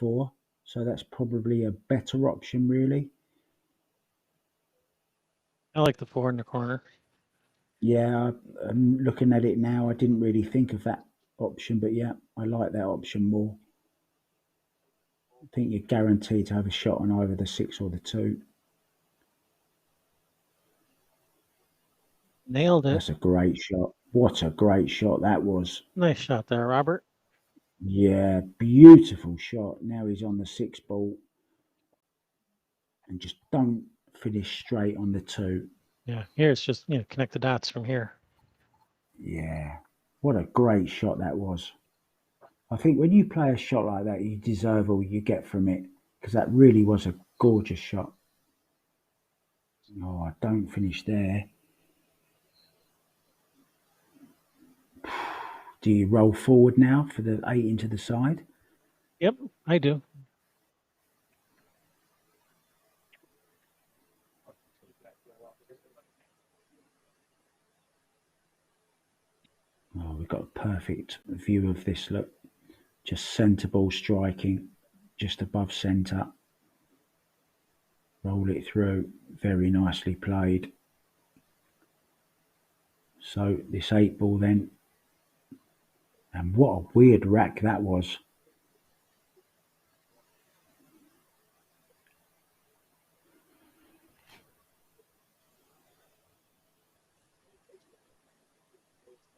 A: 4. So that's probably a better option, really.
B: I like the 4 in the corner.
A: Yeah, I'm looking at it now. I didn't really think of that option, but yeah, I like that option more. I think you're guaranteed to have a shot on either the 6 or the 2.
B: Nailed it.
A: That's a great shot. What a great shot that was.
B: Nice shot there, Robert.
A: Yeah, beautiful shot. Now he's on the 6 ball and just don't finish straight on the 2.
B: Yeah, here it's just, connect the dots from here.
A: Yeah, what a great shot that was. I think when you play a shot like that, you deserve all you get from it because that really was a gorgeous shot. Oh, I don't finish there. Do you roll forward now for the 8 into the side?
B: Yep, I do.
A: Oh, we've got a perfect view of this. Look, just centre ball striking, just above centre. Roll it through, very nicely played. So this 8 ball then, and what a weird rack that was.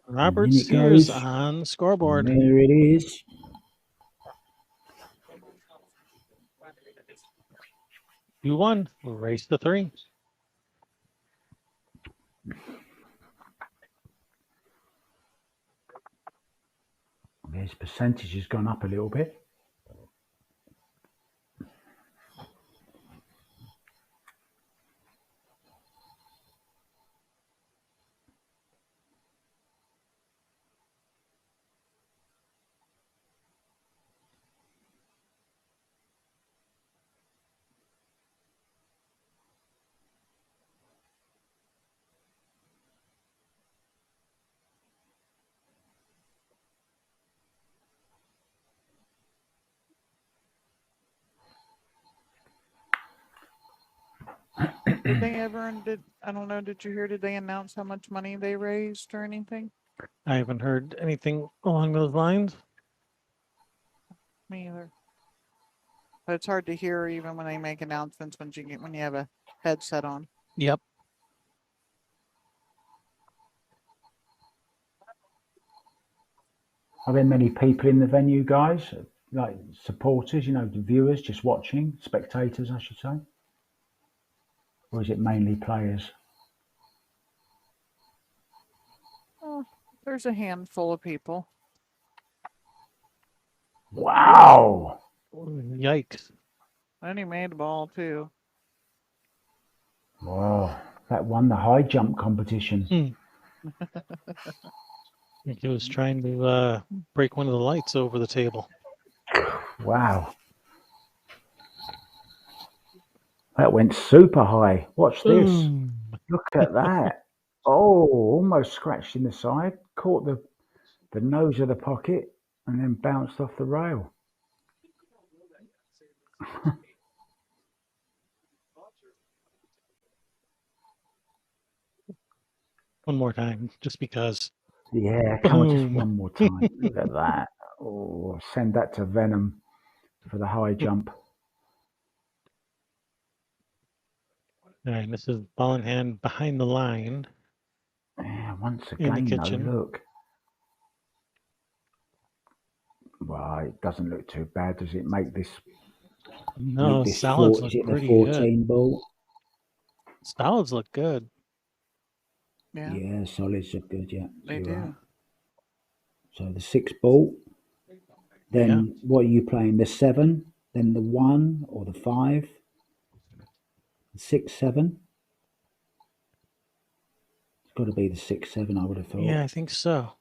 A: And
B: Robert
A: in it
B: Sears
A: goes,
B: on the
A: and
B: scoreboard.
A: there it is.
B: You won. Race to 3.
A: His percentage has gone up a little bit.
C: Did they ever, I don't know, did you hear, did they announce how much money they raised or anything?
B: I haven't heard anything along those lines.
C: Me either. But it's hard to hear even when they make announcements when you have a headset on.
B: Yep.
A: Are there many people in the venue, guys? Like supporters, the viewers just watching, spectators, I should say? Or is it mainly players?
C: Oh, there's a handful of people.
A: Wow!
B: Yikes.
C: And he made a ball too.
A: Wow, that won the high jump competition.
B: I think he was trying to break one of the lights over the table.
A: Wow. That went super high. Watch this.
B: Boom.
A: Look at that. Oh, almost scratched in the side, caught the nose of the pocket, and then bounced off the rail.
B: One more time, just because.
A: Yeah, come on, just
B: Boom.
A: one more time. Look at that. Oh, send that to Venom for the high jump.
B: All right, this is ball in hand behind the line
A: Yeah, once
B: in the
A: again, though,
B: kitchen.
A: look. Well, it doesn't look too bad. Does it make this
B: No, solids
A: four?
B: look
A: Is it the
B: pretty good.
A: 14 ball?
B: Solids look good.
C: Yeah,
A: Yeah, solids are good. Yeah,
C: they
A: you're
C: do.
A: right. So the 6 ball.
B: Yeah.
A: Then what are you playing? The 7, then the 1 or the 5, the 6, 7. It's got to be the 6, 7. I would have thought.
B: Yeah, I think so.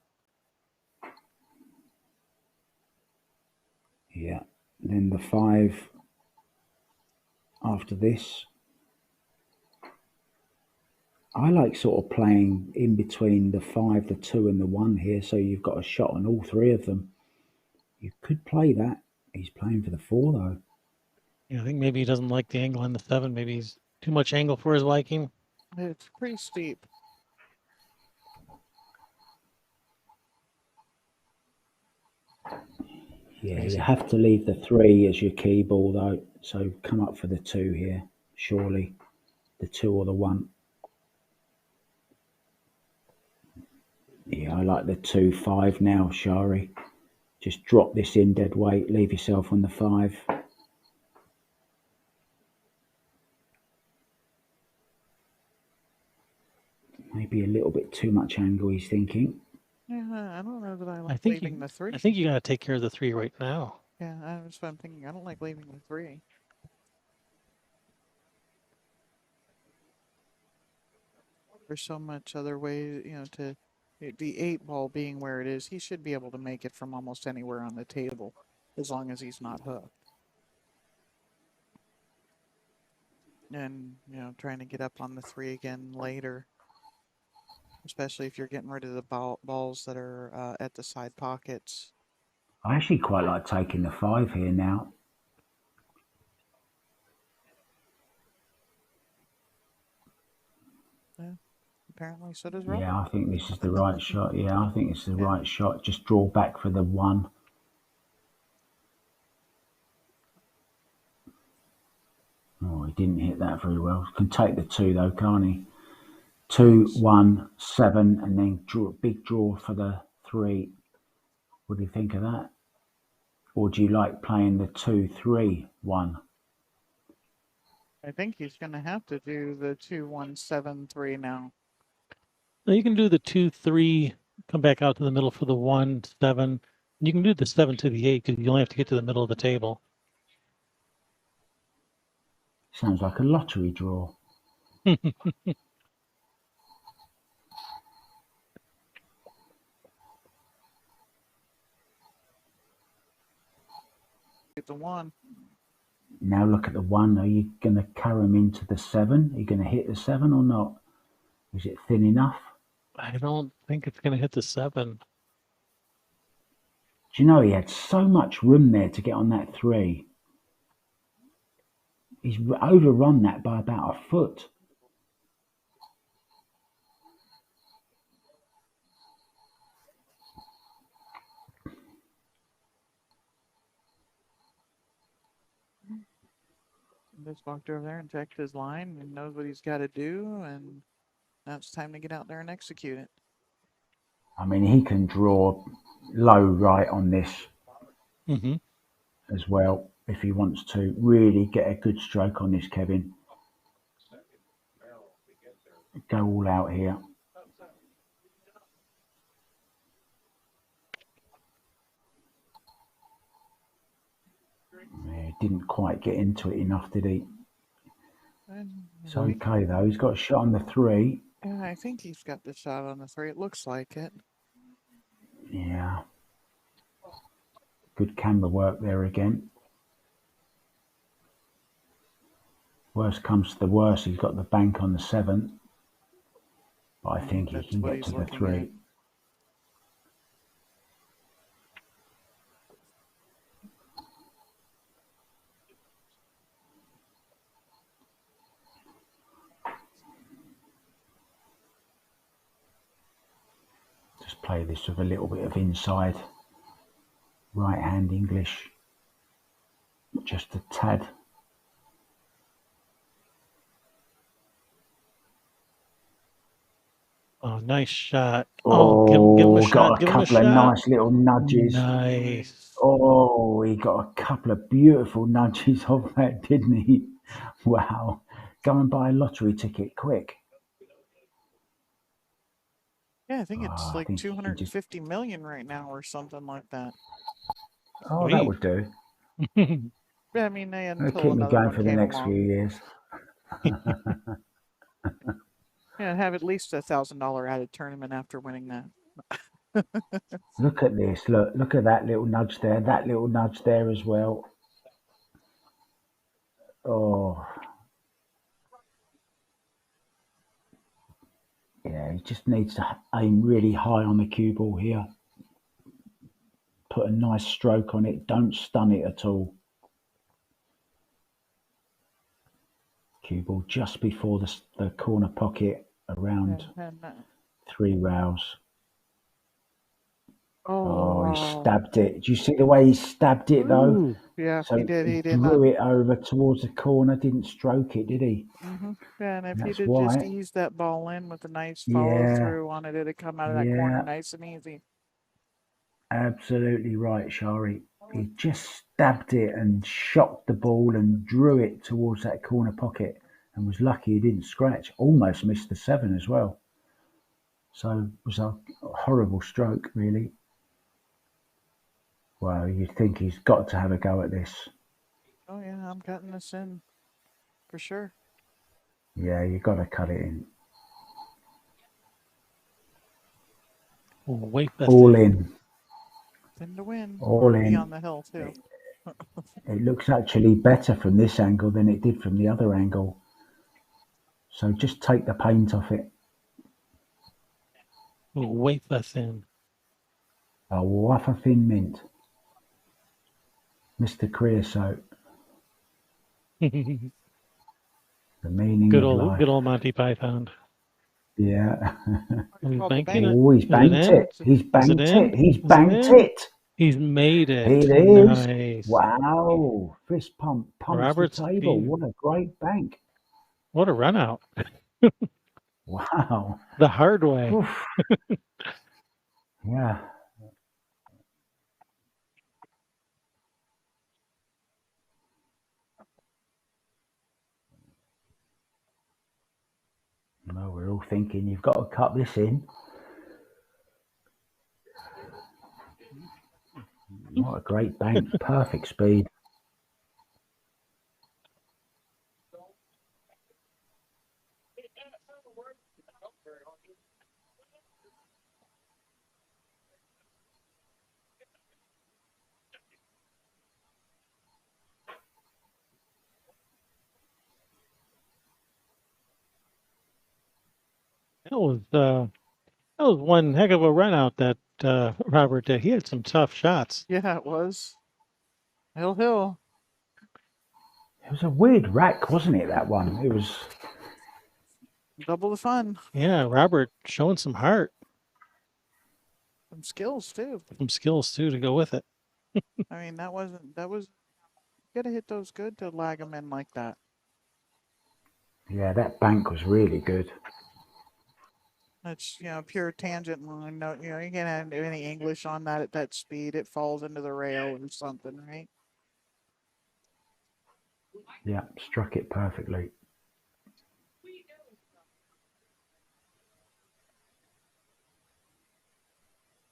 A: Yeah. Then the 5 after this. I like sort of playing in between the 5, the 2, and the 1 here, so you've got a shot on all three of them. You could play that. He's playing for the 4, though.
B: Yeah, I think maybe he doesn't like the angle on the 7. Maybe he's too much angle for his liking.
C: It's pretty steep.
A: Yeah, you
B: Crazy.
A: have to leave the 3 as your key ball, though, so come up for the 2 here, surely. The 2 or the 1. Yeah, I like the 2-5 now, Shari. Just drop this in dead weight, leave yourself on the 5. Maybe a little bit too much angle, he's thinking.
C: Yeah, I don't know that I
B: I
C: like
B: think
C: leaving the 3.
B: I think you got to take care of the 3 right now.
C: Yeah, that's what I'm thinking. I don't like leaving the 3. There's so much other way, to the 8 ball being where it is. He should be able to make it from almost anywhere on the table, as long as he's not hooked. And trying to get up on the 3 again later, especially if you're getting rid of the balls that are at the side pockets.
A: I actually quite like taking the 5 here now.
C: Yeah, apparently so does Robert.
A: Yeah, I think this is the right shot. Yeah, I think it's the right shot. Just draw back for the 1. Oh, he didn't hit that very well. Can take the 2 though, can't he? 2, 1, 7, and then draw big draw for the 3. What do you think of that? Or do you like playing the 2, 3, 1?
C: I think he's going to have to do the 2-1-7-3 now.
B: Now you can do the 2, 3, come back out to the middle for the 1, 7. You can do the 7 to the 8 because you only have to get to the middle of the table.
A: Sounds like a lottery draw.
C: Get the 1.
A: Now look at the 1. Are you going to carry him into the 7? Are you going to hit the 7 or not? Is it thin enough?
B: I don't think it's going to hit the 7.
A: Do you know he had so much room there to get on that 3? He's overrun that by about a foot.
C: Just walked over there and checked his line and knows what he's got to do, and now it's time to get out there and execute it.
A: I mean, he can draw low right on this as well if he wants to really get a good stroke on this, Kevin. Go all out here. Yeah, didn't quite get into it enough, did he? It's okay though. He's got a shot on the 3.
C: Yeah, I think he's got the shot on the 3. It looks like it.
A: Yeah. Good camera work there again. Worst comes to the worst, he's got the bank on the 7. But I think he can get to the 3. Just play this with a little bit of inside. Right hand English. Just a tad.
B: Oh, nice shot. Oh, give him a shot.
A: Got a
B: Give him a
A: couple of
B: shot.
A: nice little nudges.
B: Nice.
A: Oh, he got a couple of beautiful nudges off that, didn't he? Wow. Go and buy a lottery ticket quick.
C: Yeah, I think it's like
A: think
C: 250 million right now or something like that.
A: Oh, that would do.
C: Yeah, I mean,
A: It'll
C: until
A: keep me
C: another
A: going
C: one
A: for the
C: came
A: next few
C: along.
A: years.
C: Yeah, have at least $1,000 added tournament after winning that.
A: Look at this. Look at that little nudge there. That little nudge there as well. Oh, Yeah, he just needs to aim really high on the cue ball here. Put a nice stroke on it. Don't stun it at all. Cue ball just before the corner pocket, around
C: And
A: 3 rails. Oh, he
C: oh,
A: stabbed it. Do you see the way he stabbed it though?
B: Ooh.
C: yeah, he
A: So
C: did.
A: he
C: He did not.
A: drew it over towards the corner, didn't stroke it, did he?
C: Yeah, and if
A: And
C: he'd
A: that's
C: have just
A: why.
C: eased that ball in with a nice follow
A: Yeah,
C: through on it, it'd have come out of that corner
A: yeah,
C: nice and easy.
A: absolutely right, Shari. He just stabbed it and shot the ball and drew it towards that corner pocket and was lucky he didn't scratch. Almost missed the 7 as well. So it was a horrible stroke, really. Well, you'd think he's got to have a go at this.
C: Oh yeah, I'm cutting this in for sure.
A: Yeah, you've got to cut it in.
B: Wait,
A: All in.
C: Thin to win
A: All
C: or be on
A: in.
C: the hill too.
A: It looks actually better from this angle than it did from the other angle. So just take the paint off it.
B: Wafer thin.
A: A wafer thin mint. Mr. Creosote. The meaning of life.
B: Good old Monty Python.
A: Yeah.
B: He's
C: Called the
B: banking
C: bank.
B: it.
A: Oh, he's
B: Is it
A: banked
B: in?
A: it. He's
B: Is it
A: banked
B: in?
A: it. He's
B: Is it
A: banked
B: in?
A: it.
B: He's made it.
A: It is.
B: Nice.
A: Wow. Fist pump. Pumps the
B: Robert's
A: table.
B: being
A: What a great bank.
B: what a run out.
A: Wow.
B: The hard way.
A: Oof. Yeah. Well, we're all thinking you've got to cut this in. What a great bank. Perfect speed.
B: That was one heck of a run out that Robert did. He had some tough shots.
C: Yeah, it was. Hill.
A: It was a weird rack, wasn't it, that one? It was.
C: Double the fun.
B: Yeah, Robert showing some heart,
C: Some skills too.
B: some skills too to go with it.
C: I mean, that was you gotta hit those good to lag them in like that.
A: Yeah, that bank was really good.
C: It's pure tangent line. No, you can't have any English on that at that speed. It falls into the rail or something, right?
A: Yeah, struck it perfectly.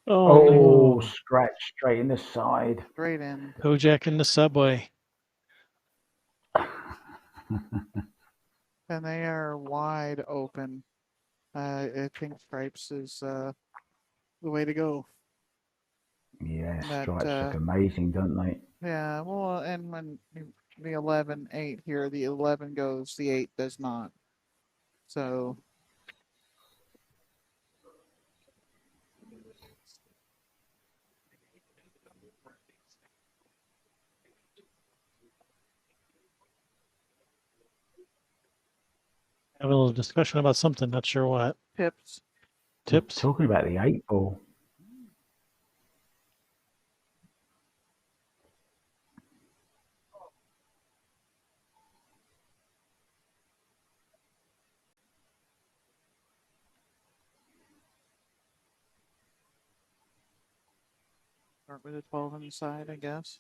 B: Oh,
A: Oh,
B: no.
A: scratch straight in the side.
C: Straight in.
B: Kojak in the subway.
C: And they are wide open. I think stripes is the way to go.
A: Yeah,
C: That
A: stripes look amazing, don't they?
C: yeah, well, and when the 11-8 here, the 11 goes, the 8 does not. So
B: Having a little discussion about something, not sure what.
C: tips.
A: We're
B: Tips.
A: talking about the 8 ball.
C: Start with a 12 on the side, I guess.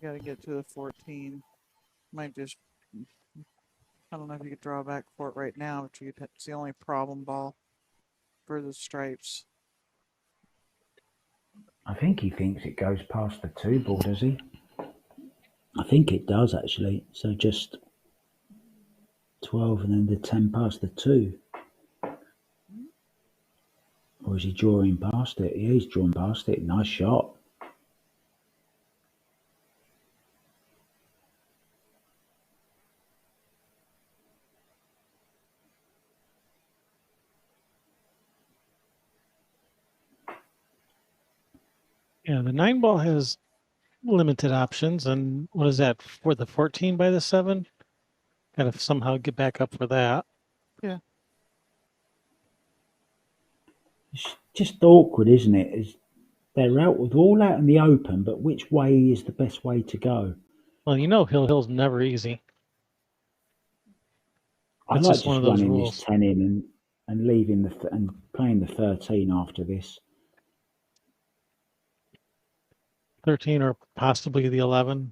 C: You gotta get to the 14. Might just, I don't know if you could draw back for it right now, but it's the only problem ball for the stripes.
A: I think he thinks it goes past the 2 ball, does he? I think it does, actually. So just 12 and then the 10 past the 2. Or is he drawing past it? Yeah, he's drawn past it. Nice shot.
B: Yeah, the 9 ball has limited options, and what is that for the 14 by the 7? Got to somehow get back up for that.
C: Yeah.
A: It's just awkward, isn't it? They're all out in the open, but which way is the best way to go?
B: Well, Hill's never easy.
A: I
B: It's
A: like
B: just one
A: just
B: of those
A: running this
B: rules.
A: 10 in and leaving and playing the 13 after this.
B: 13 or possibly the 11.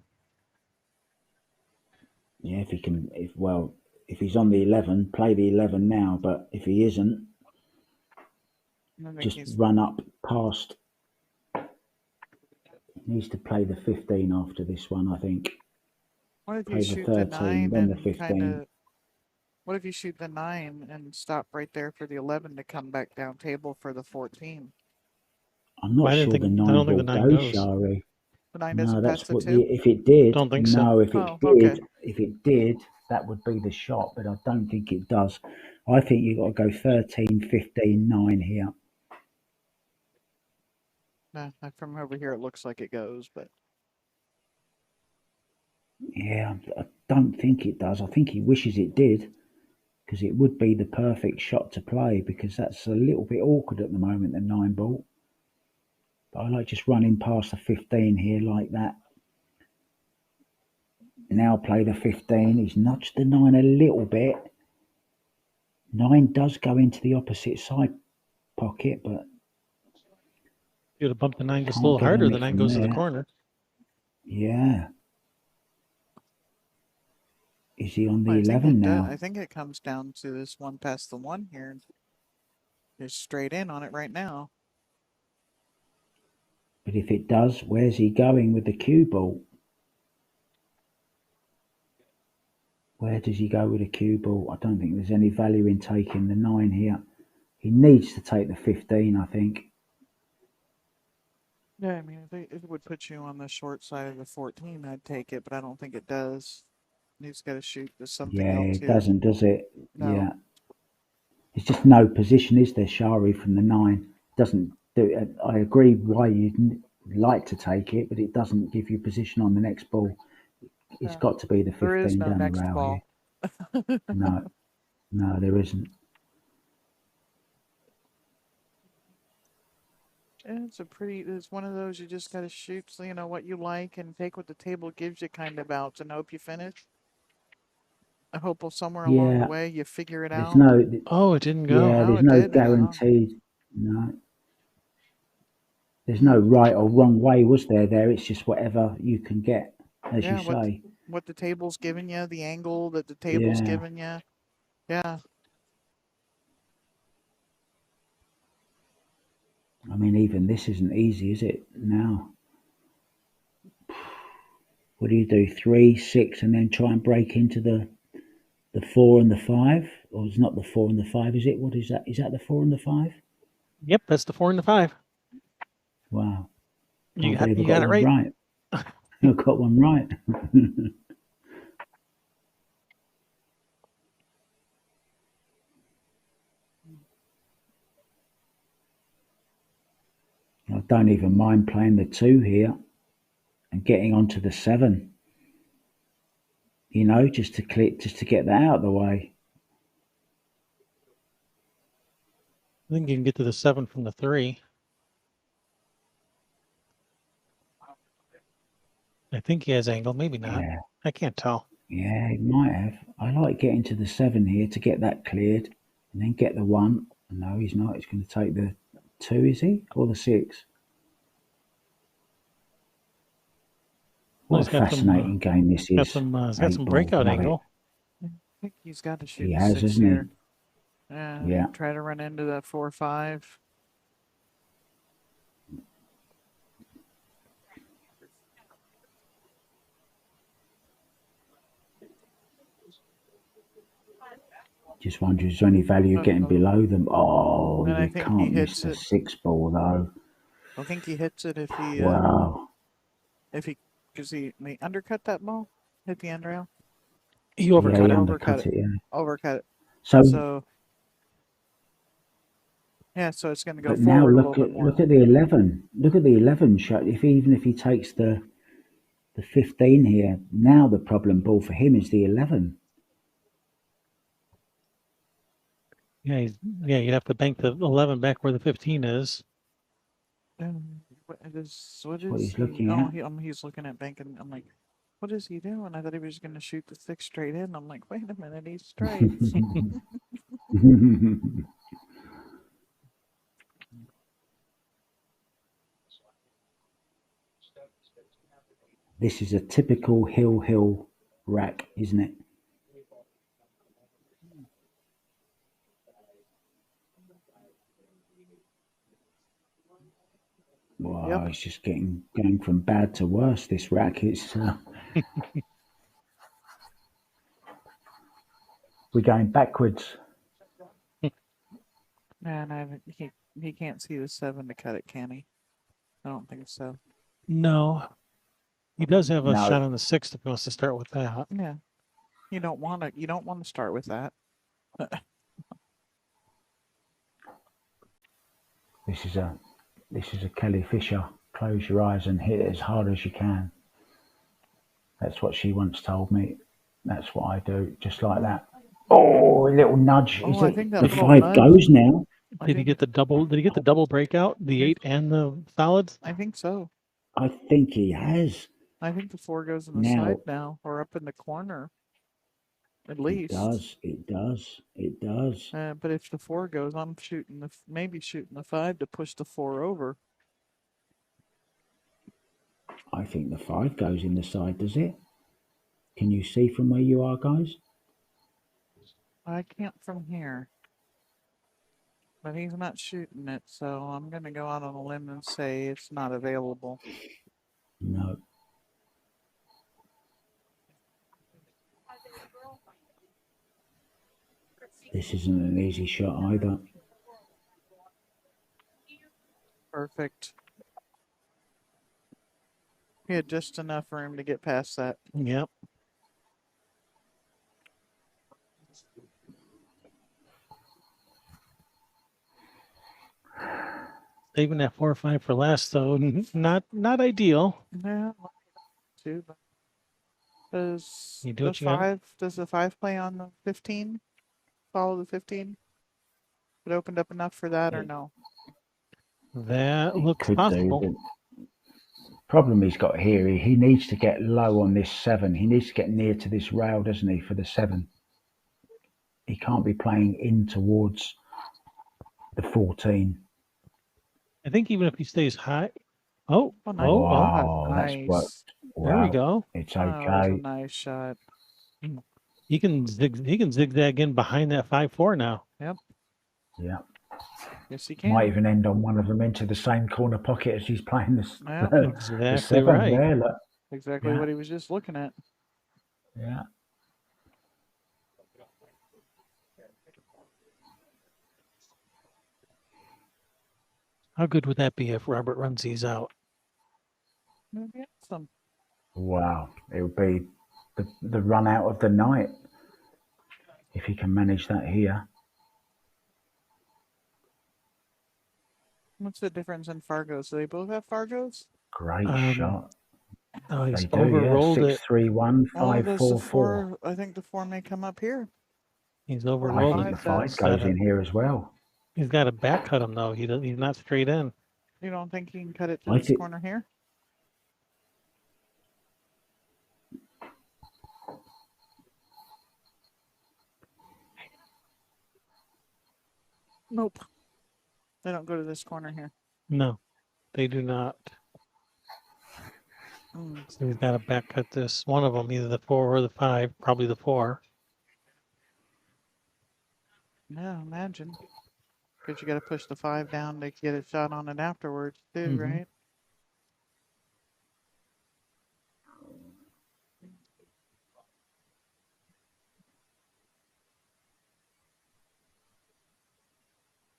A: Yeah, if he's on the 11, play the 11 now. But if he isn't,
C: I think
A: just
C: he's.
A: run up past. He needs to play the 15 after this one, I think.
C: What if you
A: Play the
C: shoot the
A: 13,
C: 9
A: then the
C: and kind
A: 15.
C: of? What if you shoot the 9 and stop right there for the 11 to come back down table for the 14?
A: I'm not
B: I
A: sure the
B: I
A: 9
B: don't think the
A: ball
B: 9
A: goes,
B: goes.
A: Shari.
C: The 9
A: No,
C: doesn't pass
A: that's
C: the
A: what
C: 2?
A: if it did.
B: Don't think so.
A: No,
C: Oh, okay.
A: if it did, that would be the shot, but I don't think it does. I think you've got to go 13, 15, 9 here.
C: Nah, from over here it looks like it goes, but
A: Yeah, I don't think it does. I think he wishes it did because it would be the perfect shot to play because that's a little bit awkward at the moment, the 9 ball. But I like just running past the 15 here like that. Now play the 15. He's nudged the 9 a little bit. 9 does go into the opposite side pocket, but
B: You would have bumped the 9 just a
A: can't
B: little
A: get
B: harder. The
A: anything
B: 9
A: from
B: goes to the
A: there.
B: corner.
A: Yeah. Is he on the
C: I think
A: 11
C: it does.
A: now?
C: I think it comes down to this one past the 1 here. He's straight in on it right now.
A: But if it does, where's he going with the cue ball? Where does he go with the cue ball? I don't think there's any value in taking the 9 here. He needs to take the 15, I think.
C: Yeah, I mean, if it would put you on the short side of the 14, I'd take it, but I don't think it does. He's got to shoot to something
A: Yeah,
C: else
A: it
C: here.
A: doesn't, does it?
C: No.
A: Yeah. There's just no position, is there, Shari, from the 9? Doesn't do it. I agree why you'd like to take it, but it doesn't give you position on the next ball. It's
C: Yeah.
A: got to be the
C: There is
A: 15
C: no
A: down the
C: next
A: rail here.
C: ball.
A: No, no, there isn't.
C: It's one of those you just got to shoot, so you know what you like and take what the table gives you kind of bouts and hope you finish. I hope somewhere along the
A: Yeah,
C: way you figure it
A: there's
C: out.
A: no,
B: Oh, it didn't go.
A: yeah,
C: Oh,
A: there's
C: it
A: no
C: did. Oh.
A: guaranteed. No, there's no right or wrong way, was there? It's just whatever you can get, as you
C: Yeah,
A: say.
C: what the table's giving you, the angle that the table's
A: Yeah,
C: giving you. Yeah.
A: I mean, even this isn't easy, is it? Now, what do you do? 3, 6, and then try and break into the 4 and the 5, or it's not the 4 and the 5, is it? What is that? Is that the 4 and the 5?
B: Yep, that's the 4 and the 5.
A: Wow,
B: You
A: can't
B: got
A: believe I
B: you
A: got
B: got it
A: one
B: right.
A: right. I got one right. I don't even mind playing the 2 here and getting onto the 7. Just to get that out of the way.
B: I think you can get to the 7 from the 3. I think he has angle, maybe not.
A: Yeah,
B: I can't tell.
A: yeah, it might have. I like getting to the 7 here to get that cleared and then get the 1. No, he's not. He's going to take the 2, is he? Or the 6?
B: Well,
A: What a fascinating game this is.
B: he's got
A: 8
B: some
A: ball.
B: breakout
A: Love it.
B: angle.
C: I think he's got to shoot
A: He
C: the
A: has,
C: 6
A: hasn't
C: here.
A: he?
C: Yeah.
A: Yeah.
C: Try to run into that 4 or 5.
A: Just wonder is there any value getting below them? Oh,
C: And I
A: you
C: think he
A: can't miss
C: hits
A: the
C: it.
A: 6 ball though.
C: I think he hits it
A: Wow.
C: because he undercut that ball, hit the end rail.
B: He
A: Yeah,
B: overcut
A: he
B: it.
A: undercut it. Yeah.
C: Overcut it.
A: So
C: So Yeah, so it's going to go
A: But now
C: forward a little bit more.
A: look at the 11. Look at the 11 shot. Even if he takes the 15 here, now the problem ball for him is the 11.
B: Yeah, you'd have to bank the 11 back where the 15 is.
C: What
A: That's what
C: is
A: he's
C: he?
A: looking
C: Oh,
A: at.
C: he's looking at banking. I'm like, what is he doing? I thought he was going to shoot the 6 straight in. I'm like, wait a minute, he's straight.
A: This is a typical hill rack, isn't it? Wow,
C: Yep.
A: it's just going from bad to worse. This rack, it's we're going backwards.
C: Man, he can't see the 7 to cut it, can he? I don't think so.
B: No. He does have a
A: No,
B: shot on the 6th if he wants to start with that.
C: Yeah. You don't want to start with that.
A: this is a Kelly Fisher. Close your eyes and hit it as hard as you can. That's what she once told me. That's what I do, just like that. Oh, a little nudge.
C: Oh,
A: Is
C: I
A: it
C: think that
A: the
C: little
A: 5
C: nudge.
A: goes now?
B: Did he get the double? Did he get the double breakout? The 8 and the solids?
C: I think so.
A: I think he has.
C: I think the 4 goes in the
A: Now
C: side now, or up in the corner, at
A: it
C: least.
A: does. It does. It does.
C: But if the 4 goes, I'm maybe shooting the 5 to push the 4 over.
A: I think the 5 goes in the side. Does it? Can you see from where you are, guys?
C: I can't from here. But he's not shooting it, so I'm going to go out on a limb and say it's not available.
A: No. This isn't an easy shot either.
C: Perfect. He had just enough room to get past that.
B: Yep. Saving that 4 or 5 for last, though, not ideal.
C: Yeah, too. But does
B: You do
C: the
B: what you got.
C: 5? Does the 5 play on the 15? Follow the 15? It opened up enough for that, or no?
B: That
A: It
B: looks
A: could
B: possible.
A: do. The problem he's got here, he needs to get low on this 7. He needs to get near to this rail, doesn't he, for the 7? He can't be playing in towards the 14.
B: I think even if he stays high. Oh,
C: Oh, nice.
A: Wow,
C: Nice.
A: that's worked.
B: There we
A: Wow,
B: go.
A: it's
C: That was a
A: okay.
C: nice shot.
B: He can zigzag in behind that 5-4 now.
C: Yep.
A: Yeah.
C: Yes, he can.
A: Might even end on one of them into the same corner pocket as he's playing this.
C: Yep.
A: The
B: Exactly
A: 7
B: right.
A: there, look.
C: Exactly
A: Yeah.
C: what he was just looking at.
A: Yeah.
B: How good would that be if Robert runs these out?
C: Maybe some.
A: Wow. It would be the run out of the night if he can manage that here.
C: What's the difference in Fargos? Do they both have Fargos?
A: Great shot.
B: Oh, he's
A: They do, yeah.
B: overrolled
A: 6-3-1,
C: Oh, does the
A: 5-4-4.
C: 4? I think the 4 may come up here.
B: He's
A: I
B: overrolled
A: think
B: it.
A: the 5
C: does.
A: goes in here as well.
B: He's got to back cut him though. He's not straight in.
C: You don't think he can cut it to
A: I
C: this
A: think-
C: corner here? Nope. They don't go to this corner here.
B: No, they do not. So he's got to back cut this. One of them, either the 4 or the 5. Probably the 4.
C: Yeah, imagine. Because you got to push the 5 down to get a shot on it afterwards, too,
B: Mhm.
C: right?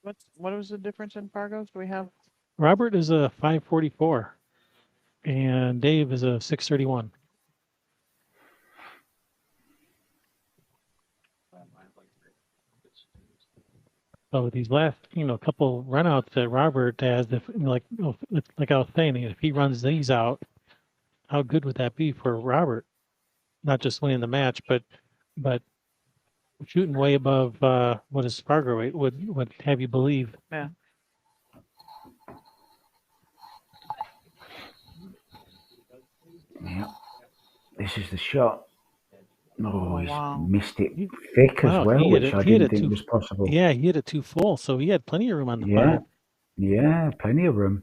C: What was the difference in Fargos? Do we have?
B: Robert is a 544, and Dave is a 631. So these last, couple runouts that Robert has, if like I was saying, if he runs these out, how good would that be for Robert? Not just winning the match, but shooting way above what his Spargo rate would have you believe.
C: Yeah.
A: Yeah. This is the shot. Oh,
C: Oh,
A: he's
C: wow.
A: missed it thick as
B: Wow,
A: well,
B: he hit
A: which
B: it.
A: I
B: He hit
A: didn't
B: it
A: think
B: too.
A: was possible.
B: Yeah, he hit it too full, so he had plenty of room on the
A: Yeah.
B: five.
A: Yeah, plenty of room.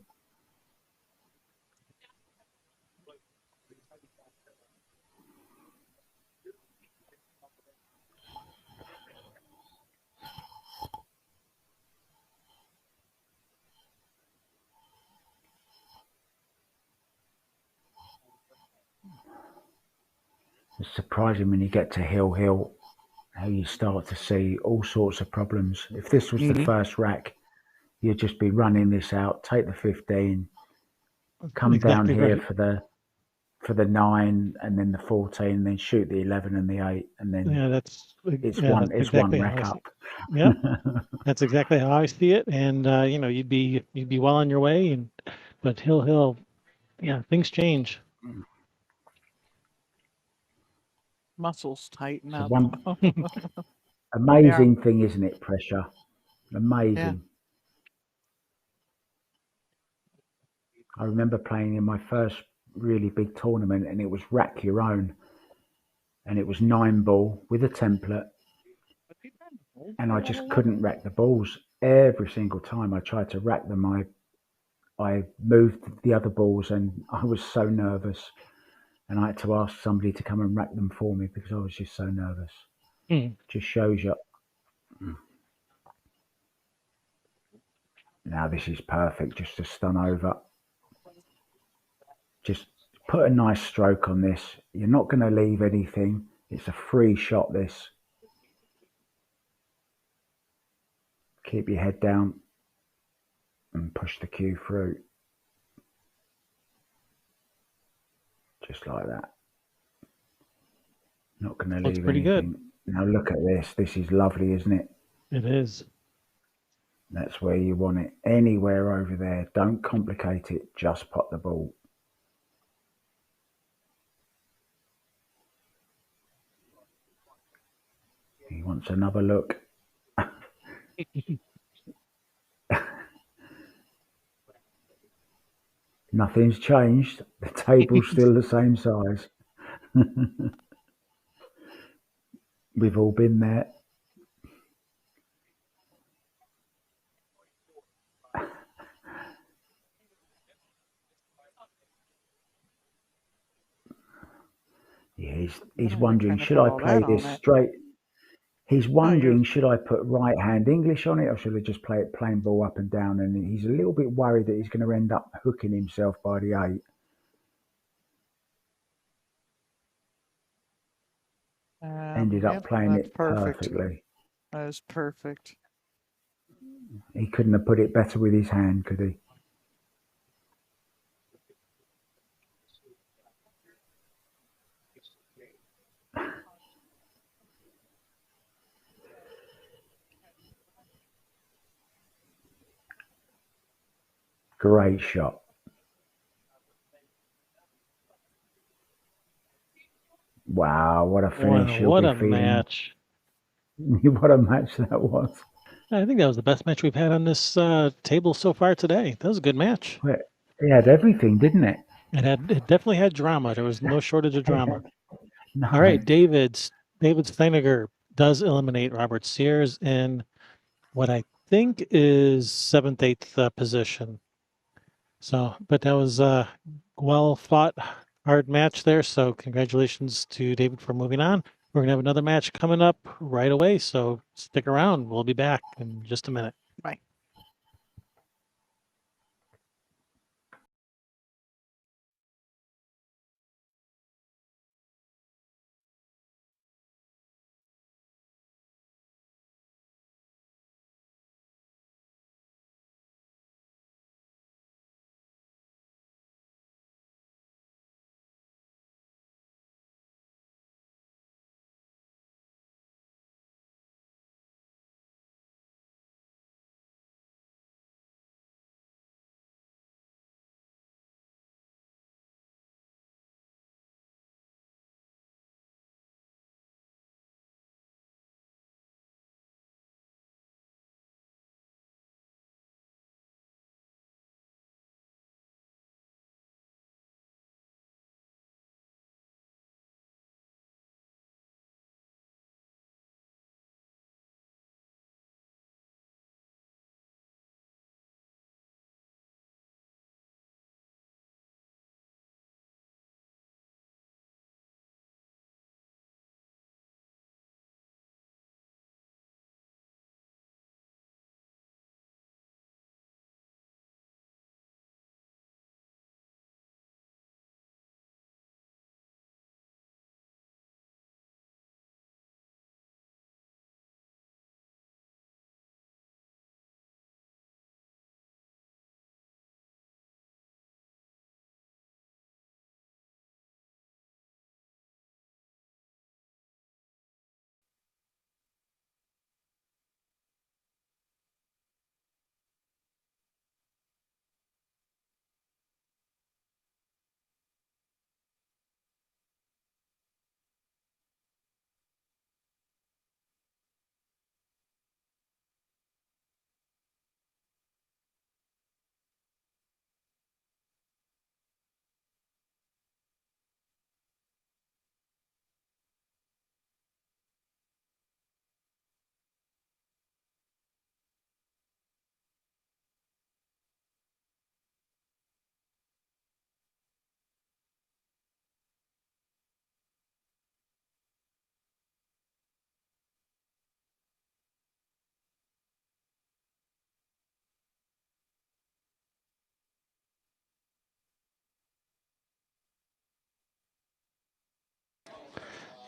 A: It's surprising when you get to Hill how you start to see all sorts of problems. If this was the
B: Mhm.
A: first rack, you'd just be running this out, take the 15, come down
B: Exactly
A: here
B: right.
A: for the 9 and then the 14, then shoot the 11 and the 8, and then
B: Yeah, that's that's
A: it's one
B: exactly how
A: rack
B: I see
A: up.
B: it. Yep, that's exactly how I see it. And you'd be well on your way. But he'll yeah, things change.
C: Muscles tighten
A: So
C: up.
A: one
C: Yeah.
A: amazing thing, isn't it? Pressure,
C: Yeah.
A: amazing. I remember playing in my first really big tournament, and it was rack your own, and it was 9 ball with a template, and I just couldn't rack the balls. Every single time I tried to rack them, I moved the other balls, and I was so nervous, and I had to ask somebody to come and rack them for me because I was just so nervous.
B: Hmm.
A: Just shows you. Now this is perfect, just to stun over. Just put a nice stroke on this. You're not going to leave anything. It's a free shot. This. Keep your head down and push the cue through, just like that. Not going to
B: Looks
A: leave
B: pretty good.
A: anything. Now look at this. This is lovely, isn't it?
B: It is.
A: That's where you want it. Anywhere over there. Don't complicate it. Just pot the ball. He wants another look. Nothing's changed. The table's still the same size. We've all been there. Yeah, he's
C: Oh, they're
A: wondering,
C: trying to
A: should
C: put
A: I
C: all that
A: play
C: on
A: this
C: it.
A: straight? He's
C: Oh,
A: wondering, should I put right hand English on it or should I just play it plain ball up and down? And he's a little bit worried that he's going to end up hooking himself by the 8. Ended up
C: Yep,
A: playing
C: that's
A: it
C: perfect.
A: perfectly.
C: That is perfect.
A: He couldn't have put it better with his hand, could he? Great shot. Wow, what a finish.
B: Wow,
A: He'll
B: what
A: be
B: a
A: feeling.
B: match!
A: What a match that was.
B: I think that was the best match we've had on this table so far today. That was a good match.
A: Well, it had everything, didn't it?
B: It definitely had drama. There was no shortage of drama. All
A: No.
B: right, David Steiniger does eliminate Robert Sears in what I think is 7th, 8th position. So, but that was a well fought, hard match there. So, congratulations to David for moving on. We're gonna have another match coming up right away. So stick around. We'll be back in just a minute.
C: Bye.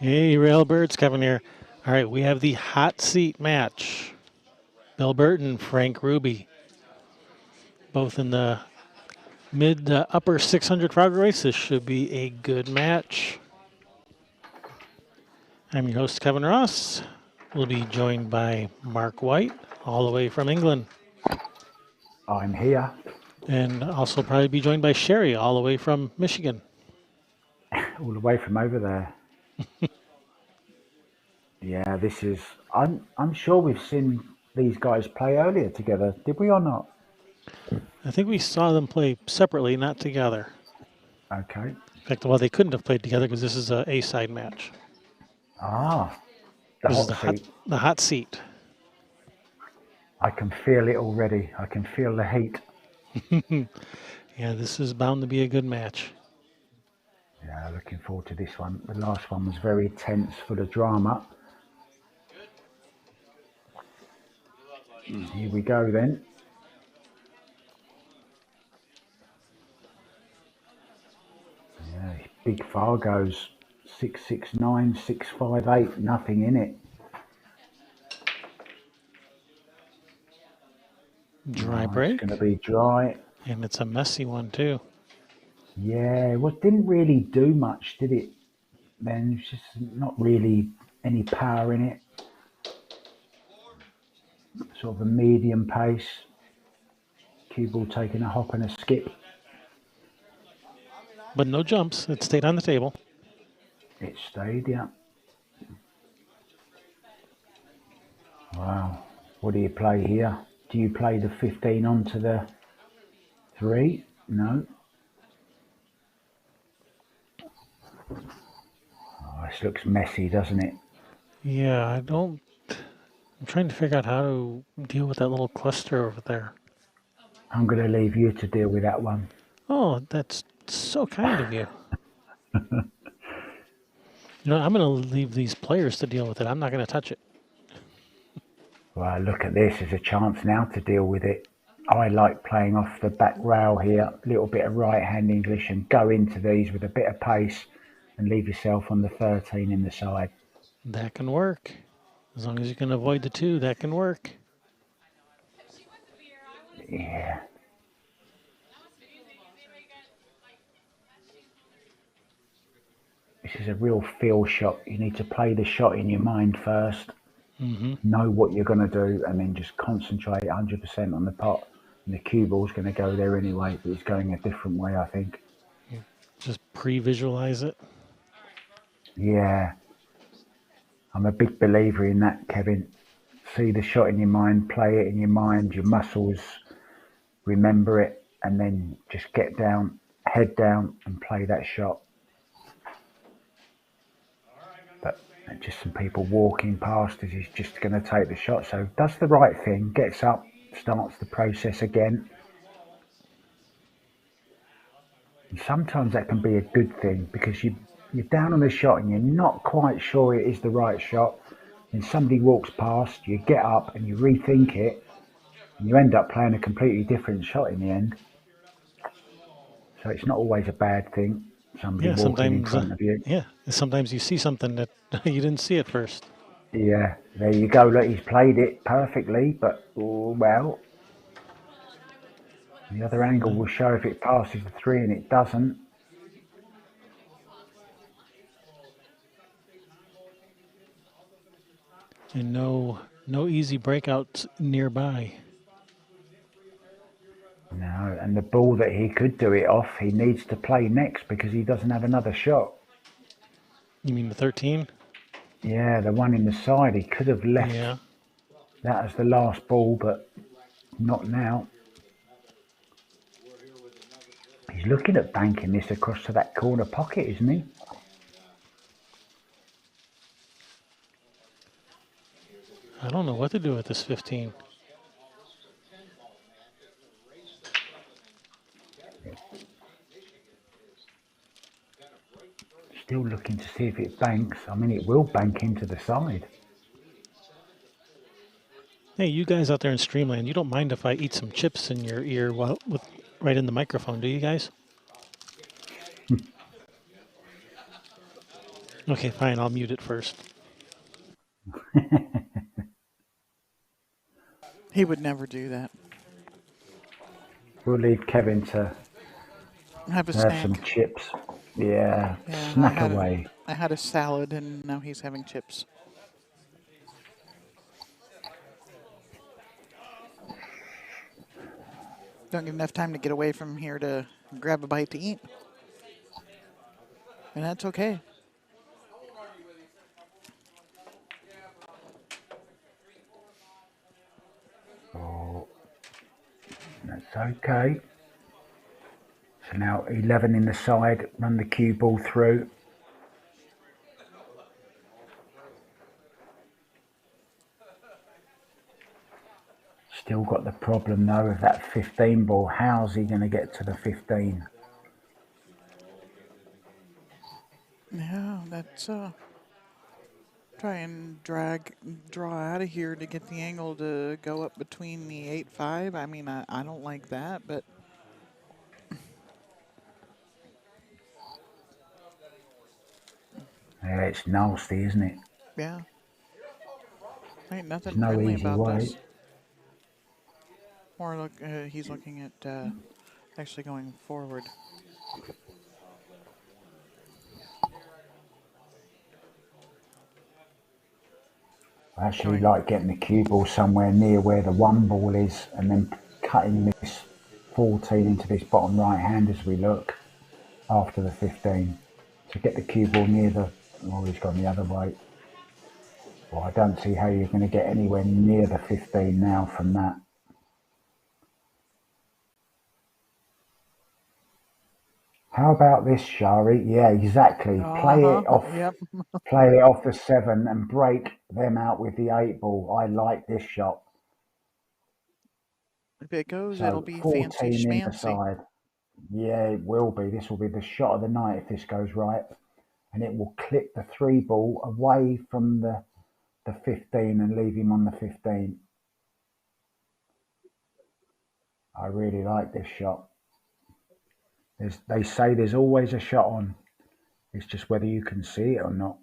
B: Hey, Railbirds, Kevin here. All right, we have the hot seat match. Bill Burton, Frank Ruby, both in the mid upper 600 frog race. This should be a good match. I'm your host, Kevin Ross. We'll be joined by Mark White, all the way from England,
A: I'm here,
B: and also probably be joined by Sherry, all the way from Michigan.
A: all the way from over there. Yeah, this is. I'm sure we've seen these guys play earlier together. Did we or not?
B: I think we saw them play separately, not together.
A: Okay.
B: In fact, well, they couldn't have played together because this is a A-side match.
A: Ah, the
B: This is
A: hot seat.
B: the hot seat.
A: I can feel it already. I can feel the heat.
B: Yeah, this is bound to be a good match.
A: Yeah, looking forward to this one. The last one was very tense, full of drama. Here we go then. Yeah, big Fargo's 669, 658, nothing in it.
B: Dry
A: Oh,
B: break.
A: it's going to be dry.
B: And it's a messy one, too.
A: Yeah, well, it didn't really do much, did it? Then it's just not really any power in it. Sort of a medium pace. Cue ball taking a hop and a skip.
B: But no jumps. It stayed on the table.
A: It stayed, yeah. Wow. What do you play here? Do you play the 15 onto the 3? No. Oh, this looks messy, doesn't it?
B: Yeah, I'm trying to figure out how to deal with that little cluster over there.
A: I'm going to leave you to deal with that one.
B: Oh, that's so kind of you. I'm going to leave these players to deal with it. I'm not going to touch it.
A: Well, look at this as a chance now to deal with it. I like playing off the back rail here, a little bit of right-hand English, and go into these with a bit of pace and leave yourself on the 13 in the side.
B: That can work. As long as you can avoid the 2, that can work.
A: Yeah. This is a real feel shot. You need to play the shot in your mind first, know what you're going to do, and then just concentrate 100% on the pot. And the cue ball's going to go there anyway, but it's going a different way, I think.
B: Just pre-visualize it.
A: Yeah. I'm a big believer in that, Kevin. See the shot in your mind, play it in your mind, your muscles, remember it, and then just get down, head down, and play that shot. But just some people walking past as he's just going to take the shot. So does the right thing, gets up, starts the process again. And sometimes that can be a good thing because you're down on the shot and you're not quite sure it is the right shot. And somebody walks past, you get up and you rethink it, and you end up playing a completely different shot in the end. So it's not always a bad thing. Somebody walking in front of you.
B: Yeah, sometimes you see something that you didn't see at first.
A: Yeah, there you go. Look, he's played it perfectly, but well, the other angle will show if it passes the 3 and it doesn't.
B: And no easy breakouts nearby.
A: No, and the ball that he could do it off, he needs to play next because he doesn't have another shot.
B: You mean the 13?
A: Yeah, the one in the side, he could have left that as the last ball, but not now. He's looking at banking this across to that corner pocket, isn't he?
B: I don't know what to do with this 15.
A: Still looking to see if it banks. I mean, it will bank into the side.
B: Hey, you guys out there in Streamland, you don't mind if I eat some chips in your ear right in the microphone, do you guys? Okay, fine. I'll mute it first.
C: He would never do that.
A: We'll leave Kevin to
C: Have a
A: have some
C: snack.
A: chips. Yeah,
C: Yeah,
A: snack away.
C: I had a salad and now he's having chips. Don't get enough time to get away from here to grab a bite to eat. And that's okay.
A: Oh, that's okay. So now 11 in the side, run the cue ball through. Still got the problem though of that 15 ball. How's he going to get to the 15?
C: Yeah, that's try and draw out of here to get the angle to go up between the 8-5. I mean, I don't like that, but
A: Yeah, it's nasty, isn't it?
C: yeah, ain't
A: There's
C: nothing
A: no
C: friendly
A: easy
C: about
A: way.
C: this. Or look, he's looking at actually going forward.
A: I actually
C: Going,
A: like getting the cue ball somewhere near where the one ball is and then cutting this 14 into this bottom right hand as we look after the 15. To get the cue ball near the, oh, he's gone the other way. Well, I don't see how you're going to get anywhere near the 15 now from that. How about this, Shari? Yeah, exactly.
C: Yep.
A: Play it off the 7 and break them out with the 8 ball. I like this shot.
C: If it goes, it'll
A: So
C: be fancy
A: 14 in the
C: schmancy.
A: side. Yeah, it will be. This will be the shot of the night if this goes right. And it will clip the 3 ball away from the 15 and leave him on the 15. I really like this shot. They say there's always a shot on. It's just whether you can see it or not.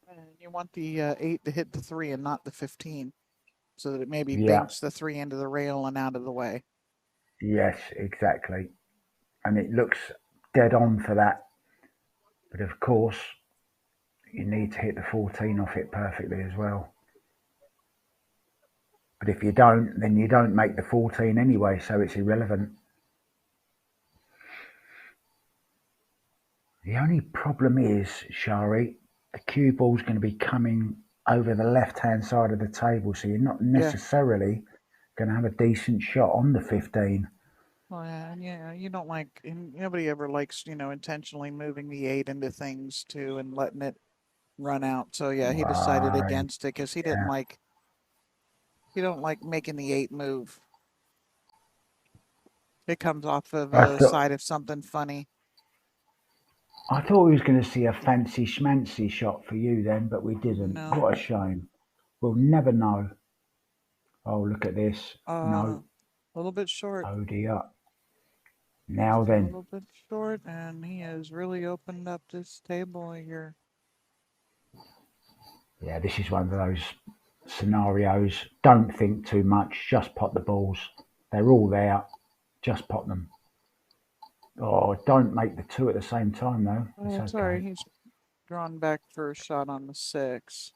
C: And you want the 8 to hit the 3 and not the 15, so that it maybe
A: Yeah,
C: banks the 3 into the rail and out of the way.
A: yes, exactly. And it looks dead on for that. But of course, you need to hit the 14 off it perfectly as well. But if you don't, then you don't make the 14 anyway, so it's irrelevant. The only problem is, Shari, the cue ball's going to be coming over the left-hand side of the table, so you're not
C: Yeah.
A: necessarily going to have a decent shot on the 15.
C: Well, yeah, you don't like, nobody ever likes, intentionally moving the 8 into things too and letting it run out. So yeah, he decided
A: Right.
C: against it because
A: Yeah.
C: he don't like making the 8 move. It comes off of
A: I
C: a
A: thought
C: side of something funny.
A: I thought we was going to see a fancy schmancy shot for you then, but we didn't.
C: No.
A: What a shame. We'll never know. Oh, look at this.
C: A
A: No.
C: little bit short.
A: Oh dear. Now
C: Just a
A: then.
C: little bit short, and he has really opened up this table here.
A: Yeah, this is one of those scenarios. Don't think too much. Just pot the balls. They're all there. Just pot them. Oh, don't make the 2 at the same time though. It's
C: Oh, sorry,
A: okay.
C: he's drawn back for a shot on the 6.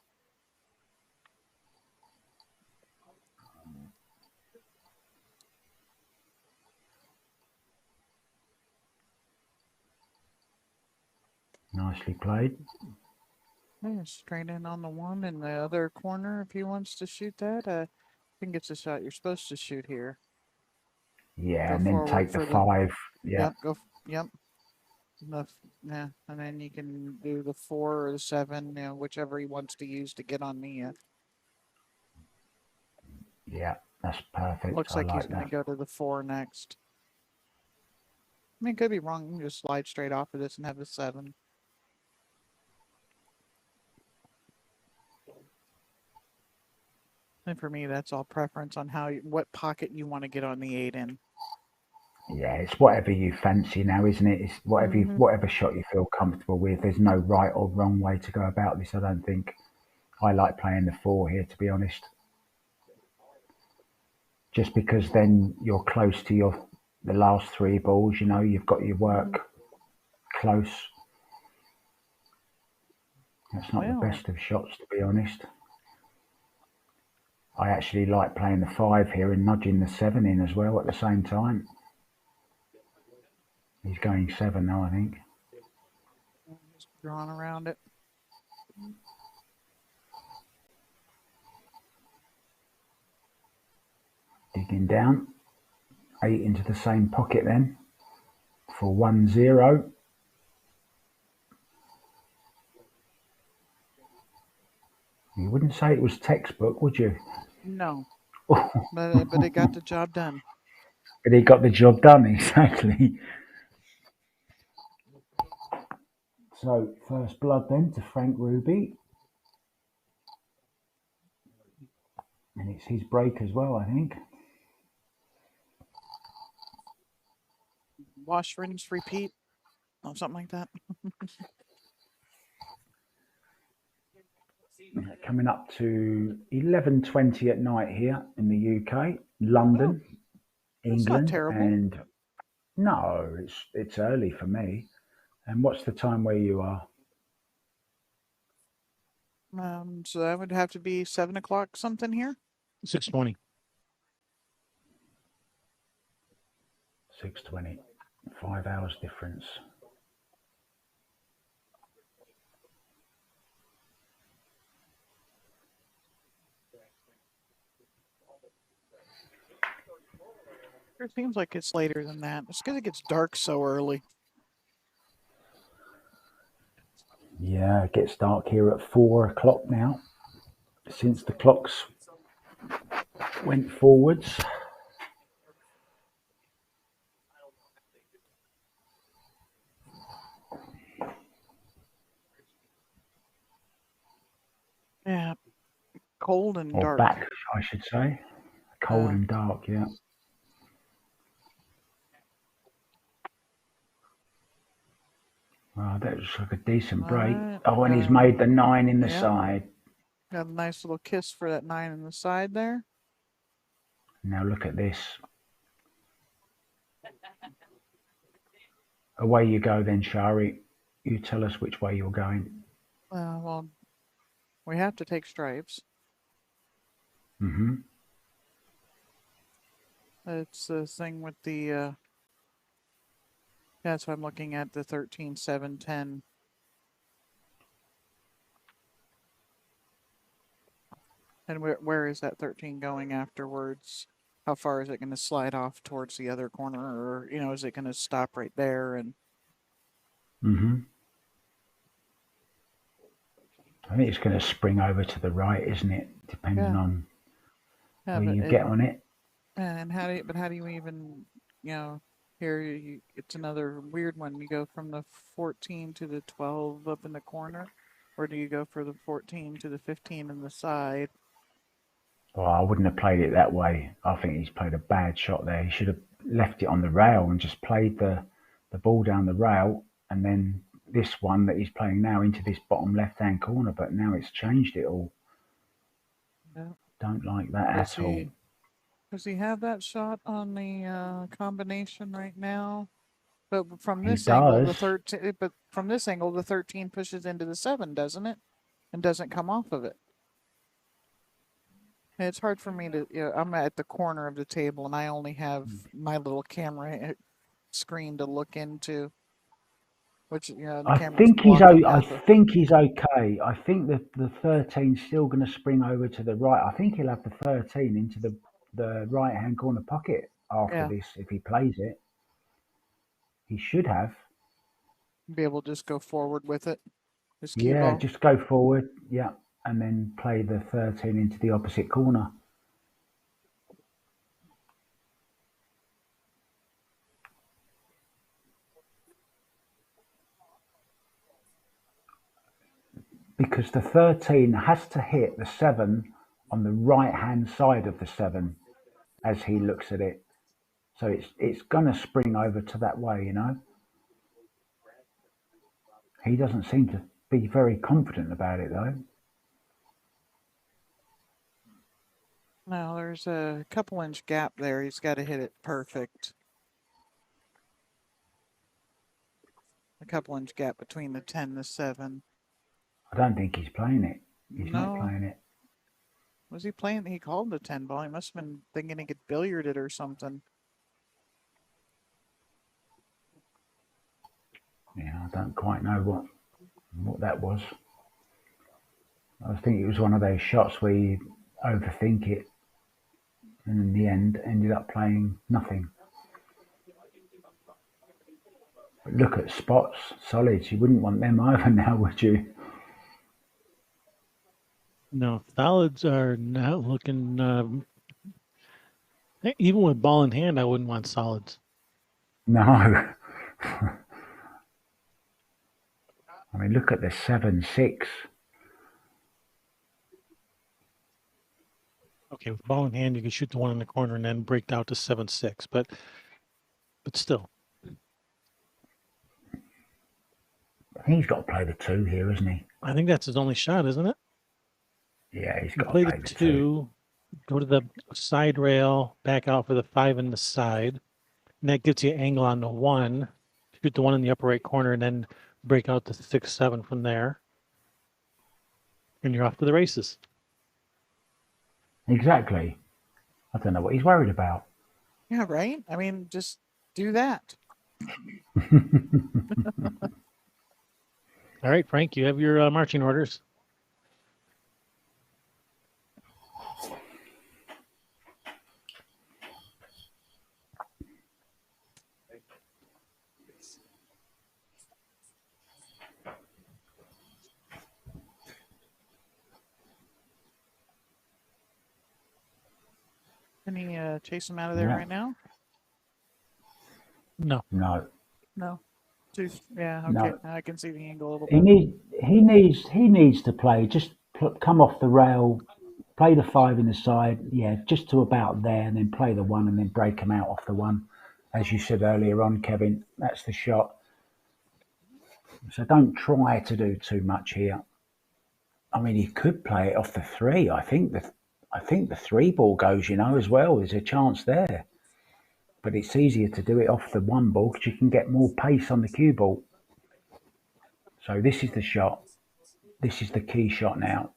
A: Nicely played.
C: Yeah, straight in on the 1 in the other corner if he wants to shoot that. I think it's a shot you're supposed to shoot here.
A: Yeah,
C: Go
A: and then
C: forward
A: take the
C: for the,
A: 5. Yeah.
C: yep. Yeah, and then you can do the 4 or the 7, whichever he wants to use to get on the.
A: Yeah, that's perfect.
C: Looks
A: I
C: like he's
A: like
C: going to
A: that.
C: go to the 4 next. I mean, could be wrong. You can just slide straight off of this and have the 7. And for me, that's all preference on what pocket you want to get on the 8 in.
A: Yeah, it's whatever you fancy now, isn't it? It's
C: Hmm.
A: whatever shot you feel comfortable with. There's no right or wrong way to go about this. I don't think. I like playing the four here, to be honest, just because then you're close to the last three balls. You know, you've got your
C: Hmm.
A: work close. That's not the
C: Well,
A: best of shots, to be honest. I actually like playing the five here and nudging the seven in as well at the same time. He's going seven now, I think.
C: just drawing around it.
A: Digging down. Eight into the same pocket then for 1-0. You wouldn't say it was textbook, would you?
C: No,
A: But
C: but it got the job done.
A: he got the job done, exactly. So, first blood then to Frank Ruby. And it's his break as well, I think.
C: Wash, rinse, repeat, or something like that.
A: Coming up to 11:20 at night here in the UK,
C: Oh,
A: London,
C: that's not
A: England,
C: terrible.
A: and no, it's early for me. And what's the time where you are?
C: So that would have to be 7 o'clock something here.
B: 6:20.
A: 6:20. 5 hours difference.
C: It seems like it's later than that. It's because it gets dark so early.
A: Yeah, it gets dark here at 4 o'clock now. Since the clocks went forwards.
C: Yeah, cold and
A: Or
C: dark.
A: back, I should say. Cold
C: Uh,
A: and dark, yeah. Well, that was like a decent
C: all
A: break.
C: right.
A: Oh, and he's made the nine in the
C: Yep.
A: side.
C: Got a nice little kiss for that 9 in the side there.
A: Now look at this. Away you go then, Shari. You tell us which way you're going.
C: Well, we have to take stripes.
A: Hmm.
C: It's the thing with the. That's what I'm looking at, the 13, 7, 10. And where is that 13 going afterwards? How far is it going to slide off towards the other corner? Or, is it going to stop right there? And
A: Hmm. I think it's going to spring over to the right, isn't it? Depending
C: yeah,
A: on
C: yeah,
A: where
C: but
A: you get on it.
C: how do you even, here it's another weird one. You go from the 14 to the 12 up in the corner, or do you go for the 14 to the 15 in the side?
A: Well, I wouldn't have played it that way. I think he's played a bad shot there. He should have left it on the rail and just played the ball down the rail, and then this one that he's playing now into this bottom left-hand corner. But now it's changed it all.
C: Yeah.
A: Don't like that
C: Does
A: at all.
C: he does he have that shot on the combination right now? But from
A: He
C: this angle, the
A: does.
C: 13. But from this angle, the 13 pushes into the 7, doesn't it? And doesn't come off of it. And it's hard for me to. I'm at the corner of the table, and I only have my little camera screen to look into. Which the
A: I
C: camera's
A: think he's
C: blocking
A: I
C: half of.
A: think he's okay. I think the 13's still going to spring over to the right. I think he'll have the 13 into the right hand corner pocket after
C: Yeah,
A: this if he plays it. He should have.
C: be able to just go forward with it. Just cue
A: Yeah,
C: ball.
A: just go forward. Yeah, and then play the 13 into the opposite corner. Because the 13 has to hit the 7 on the right hand side of the 7 as he looks at it. So it's going to spring over to that way, you know. He doesn't seem to be very confident about it, though.
C: No, there's a couple inch gap there. He's got to hit it perfect. A couple inch gap between the 10 and the 7.
A: I don't think he's playing it. He's not
C: No.
A: playing it.
C: Was he playing? He called the 10 ball. He must have been thinking he could billiard it or something.
A: Yeah, I don't quite know what that was. I think it was one of those shots where you overthink it, and in the end, ended up playing nothing. But look at spots, solids. You wouldn't want them either now, would you?
B: No, solids are not looking. Even with ball in hand, I wouldn't want solids.
A: No. I mean, look at the 7-6.
B: Okay, with ball in hand, you can shoot the one in the corner and then break out to 7-6. But still,
A: I think he's got to play the 2 here, isn't he?
B: I think that's his only shot, isn't it?
A: Yeah, he's
B: You
A: got
B: play
A: to
B: the
A: play the 2.
B: 2, go to the side rail, back out for the 5 in the side, and that gets you angle on the 1. Shoot the 1 in the upper right corner, and then break out to 6-7 from there, and you're off to the races.
A: Exactly. I don't know what he's worried about.
C: Yeah, right? I mean, just do that.
B: All right, Frank, you have your marching orders.
C: Can he chase him out of there right now?
B: No.
A: No.
C: No. Yeah, okay.
A: No.
C: Now I can see the angle a little
A: He
C: bit.
A: he needs to play. Just come off the rail, play the 5 in the side. Yeah, just to about there, and then play the 1, and then break him out off the 1. As you said earlier on, Kevin, that's the shot. So don't try to do too much here. I mean, he could play it off the 3. I think the 3 ball goes, you know, as well. There's a chance there. But it's easier to do it off the 1 ball because you can get more pace on the cue ball. So this is the shot. This is the key shot now.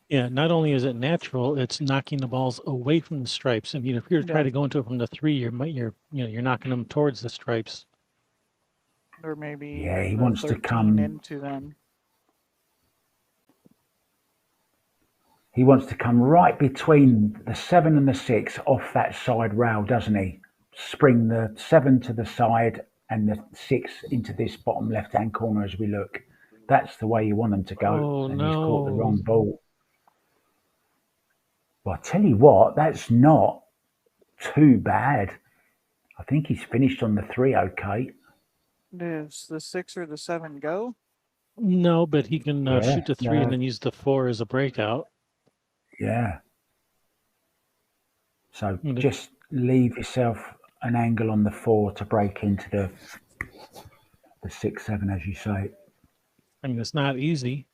B: Yeah, not only is it natural, it's knocking the balls away from the stripes. I mean, if you're trying to go into it from the 3, you're knocking them towards the stripes.
C: Or maybe
A: Yeah, he
C: the
A: wants to
C: 13
A: come
C: into them.
A: He wants to come right between the 7 and the 6 off that side rail, doesn't he? Spring the 7 to the side and the 6 into this bottom left-hand corner as we look. That's the way you want him to go.
B: Oh,
A: and he's caught the
B: no.
A: wrong ball. Well, I tell you what, that's not too bad. I think he's finished on the 3 okay.
C: Does the 6 or the 7 go?
B: No, but he can shoot the 3 and then use the 4 as a breakout.
A: Yeah. So just leave yourself an angle on the 4 to break into the 6-7, as you say.
B: I mean, it's not easy,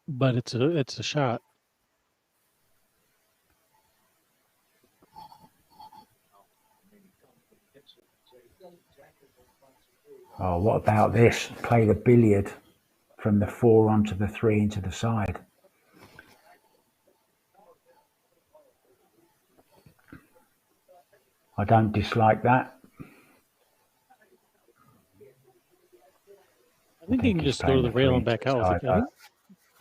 B: but it's a shot.
A: Oh, what about this? Play the billiard from the 4 onto the 3 into the side. I don't dislike that.
B: I think you can just go to the rail and back out with it. I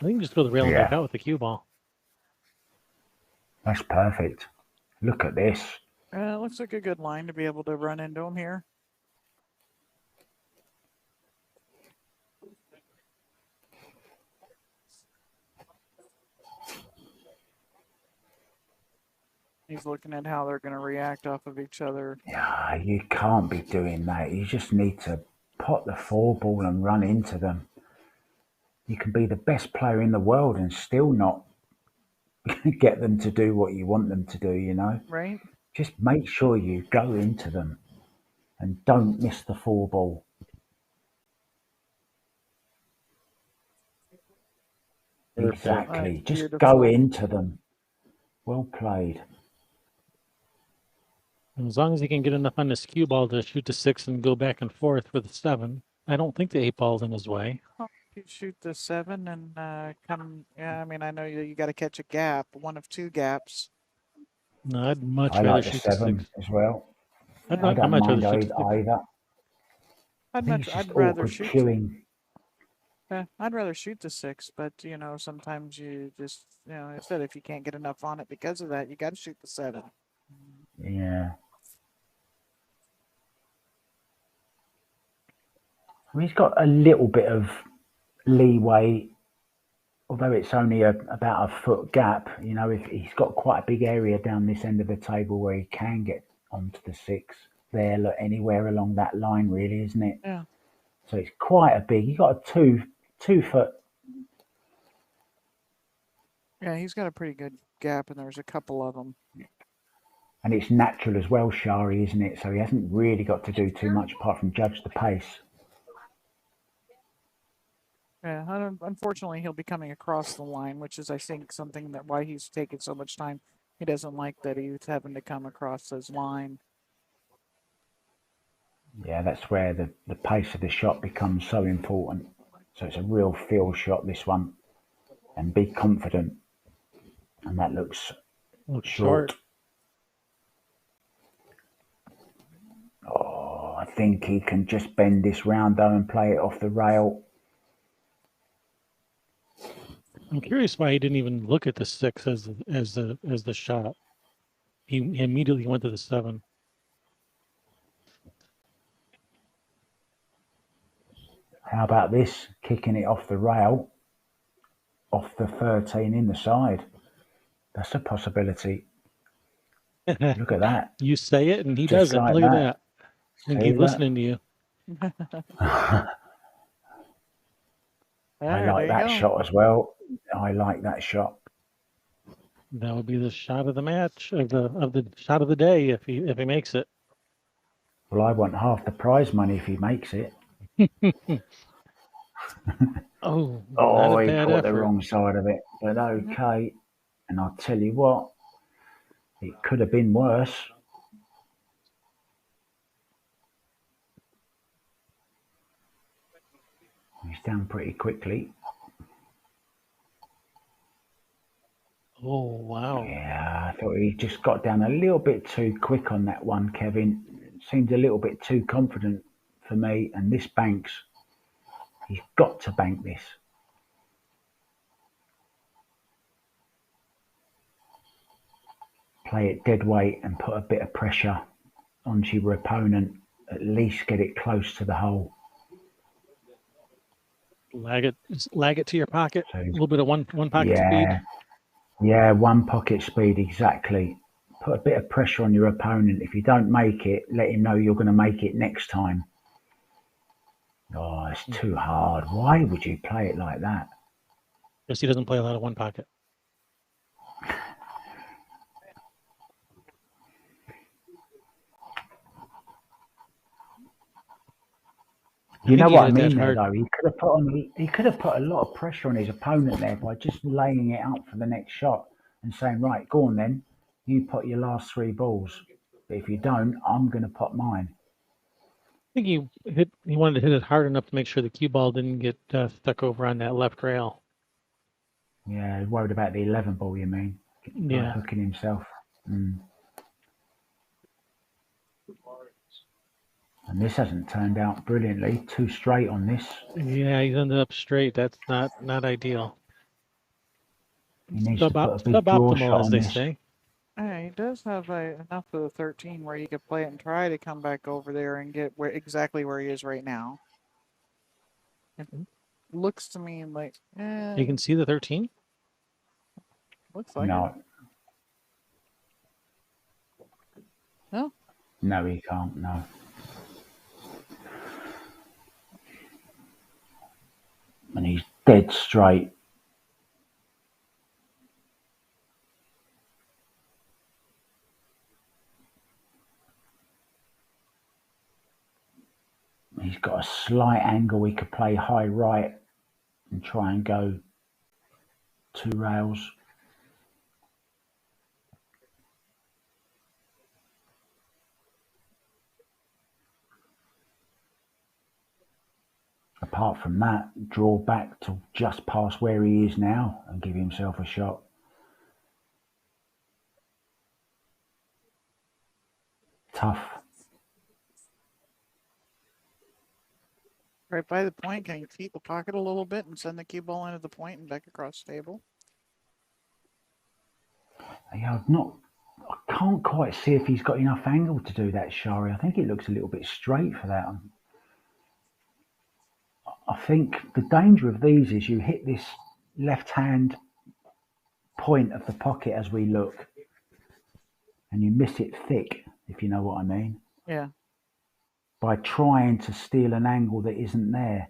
B: think you can just go to the rail and back out with the cue ball.
A: That's perfect. Look at this.
C: Looks like a good line to be able to run into him here. He's looking at how they're going to react off of each other.
A: Yeah, you can't be doing that. You just need to pot the 4 ball and run into them. You can be the best player in the world and still not get them to do what you want them to do, you know?
C: Right.
A: Just make sure you go into them and don't miss the 4 ball.
B: Perfect.
A: Exactly. Just go
C: Beautiful.
A: into them. Well played.
B: As long as he can get enough on this cue ball to shoot the 6 and go back and forth with the 7, I don't think the 8 ball's in his way.
C: You shoot the 7 and come. Yeah, I mean, I know you got to catch a gap, one of 2 gaps.
B: No, I'd much
A: I
B: rather
A: like the
B: shoot the 6.
A: 7 as well. I
C: Yeah,
B: I'd
A: don't
B: much rather
A: mind
B: shoot the 6.
A: either. I think it's just
C: I'd rather
A: awkward
C: shoot.
A: queuing.
C: I'd rather shoot the 6, but sometimes you just I said if you can't get enough on it because of that, you got to shoot the 7.
A: Yeah. Well, he's got a little bit of leeway, although it's only about a foot gap. If he's got quite a big area down this end of the table where he can get onto the 6 there, look, anywhere along that line, really, isn't it?
C: Yeah.
A: So it's quite a big. He got a 2 foot.
C: Yeah, he's got a pretty good gap, and there's a couple of them.
A: And it's natural as well, Shari, isn't it? So he hasn't really got to do too much apart from judge the pace.
C: Yeah, unfortunately, he'll be coming across the line, which is, I think, something that why he's taking so much time. He doesn't like that he's having to come across his line.
A: Yeah, that's where the pace of the shot becomes so important. So it's a real feel shot, this one. And be confident. And that looks short. Oh, I think he can just bend this round though and play it off the rail.
B: I'm curious why he didn't even look at the 6 as the shot. He immediately went to the 7.
A: How about this? Kicking it off the rail, off the 13 in the side. That's a possibility. Look at that.
B: You say it and he
A: Just
B: doesn't.
A: like
B: Look at
A: that.
B: that. I think
A: See
B: he's
A: that?
B: listening to you.
A: I like that shot as well. I like that shot.
B: That would be the shot of the match, of the shot of the day if he makes it.
A: Well, I want half the prize money if he makes it.
B: Oh, not
A: Oh,
B: a
A: he
B: bad
A: caught the
B: effort.
A: wrong side of it. But okay. And I'll tell you what, it could have been worse. He's down pretty quickly.
B: Oh, wow.
A: Yeah, I thought he just got down a little bit too quick on that one, Kevin. Seemed a little bit too confident for me. And this banks. He's got to bank this. Play it dead weight and put a bit of pressure onto your opponent. At least get it close to the hole.
B: Lag it to your pocket.
A: So,
B: A little bit of one pocket
A: yeah,
B: speed.
A: Yeah, one pocket speed, exactly. Put a bit of pressure on your opponent. If you don't make it, let him know you're going to make it next time. Oh, it's too hard. Why would you play it like that?
B: Because he doesn't play a lot of one pocket.
A: You know what I
B: hit that
A: mean there,
B: hard.
A: though. He could have put a lot of pressure on his opponent there by just laying it out for the next shot and saying, right, go on then. You put your last 3 balls. But if you don't, I'm going to put mine.
B: I think he wanted to hit it hard enough to make sure the cue ball didn't get stuck over on that left rail.
A: Yeah, worried about the 11 ball, you mean?
B: Yeah.
A: Hooking himself. And this hasn't turned out brilliantly. 2 straight on this.
B: Yeah, he's ended up straight. That's not ideal.
A: He needs to put a big draw
B: Suboptimal,
A: shot
B: as
A: on
B: they
A: this.
B: say.
C: Yeah, he does have enough of the 13 where you could play it and try to come back over there and get exactly where he is right now. It looks to me like
B: You can see the 13?
C: looks like
A: No.
C: it. No?
A: No, he can't. No. And he's dead straight. He's got a slight angle. He could play high right and try and go 2 rails. Apart from that, draw back to just past where he is now and give himself a shot. Tough.
C: Right by the point, can you feed the pocket a little bit and send the cue ball into the point and back across the table?
A: Yeah, I can't quite see if he's got enough angle to do that, Shari. I think it looks a little bit straight for that. I think the danger of these is you hit this left-hand point of the pocket as we look, and you miss it thick, if you know what I mean,
C: Yeah.
A: by trying to steal an angle that isn't there.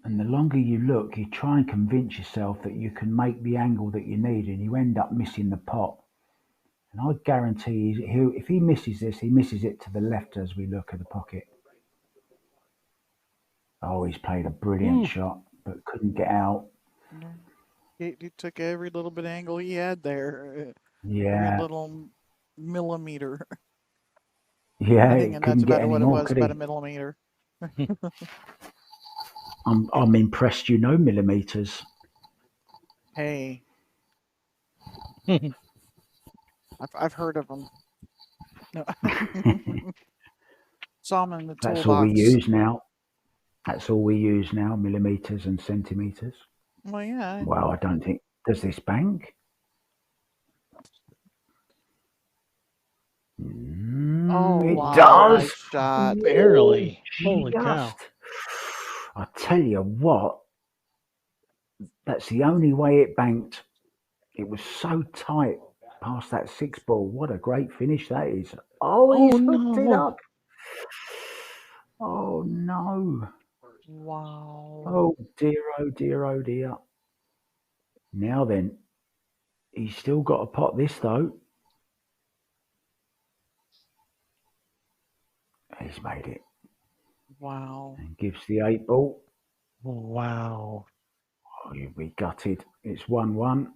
A: And the longer you look, you try and convince yourself that you can make the angle that you need, and you end up missing the pot. And I guarantee if he misses this, he misses it to the left as we look at the pocket. Oh, he's played a brilliant shot, but couldn't get out.
C: He took every little bit of angle he had there. Every
A: Yeah,
C: little millimeter.
A: yeah,
C: I
A: he
C: think, and that's
A: couldn't get
C: about
A: any
C: what it
A: more,
C: was,
A: could
C: about
A: he?
C: a millimeter.
A: I'm impressed. You know millimeters.
C: Hey, I've heard of them. No. Saw them in the
A: That's all we
C: toolbox.
A: use now. That's all we use now. Millimeters and centimeters.
C: Well, yeah.
A: Well, I don't think does this bank.
C: Oh,
A: It
C: wow,
A: does.
C: nice shot.
B: Barely.
A: Oh,
B: Holy cow.
A: I tell you what, that's the only way it banked. It was so tight past that 6 ball. What a great finish that is. Oh,
B: Oh
A: he's hooked it
B: no.
A: up. Oh no.
C: Wow.
A: Oh dear, oh dear, oh dear. Now then, he's still got to pot this though. He's made it.
C: Wow.
A: And gives the 8 ball.
B: Wow.
A: Oh, you'll be gutted. It's 1-1.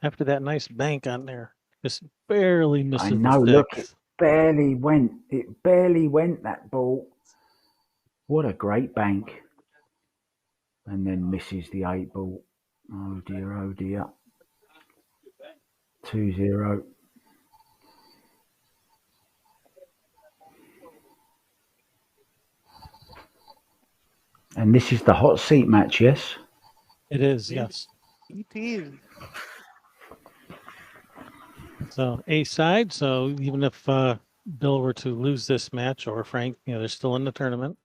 B: After that nice bank on there, just barely
A: I
B: misses the
A: know, look, it
B: six.
A: barely went. It barely went, that ball. What a great bank. And then misses the 8 ball. Oh dear, oh dear. 2-0. And this is the hot seat match, yes?
B: It is, yes.
C: ET.
B: So a side. So even if Bill were to lose this match, or Frank, they're still in the tournament.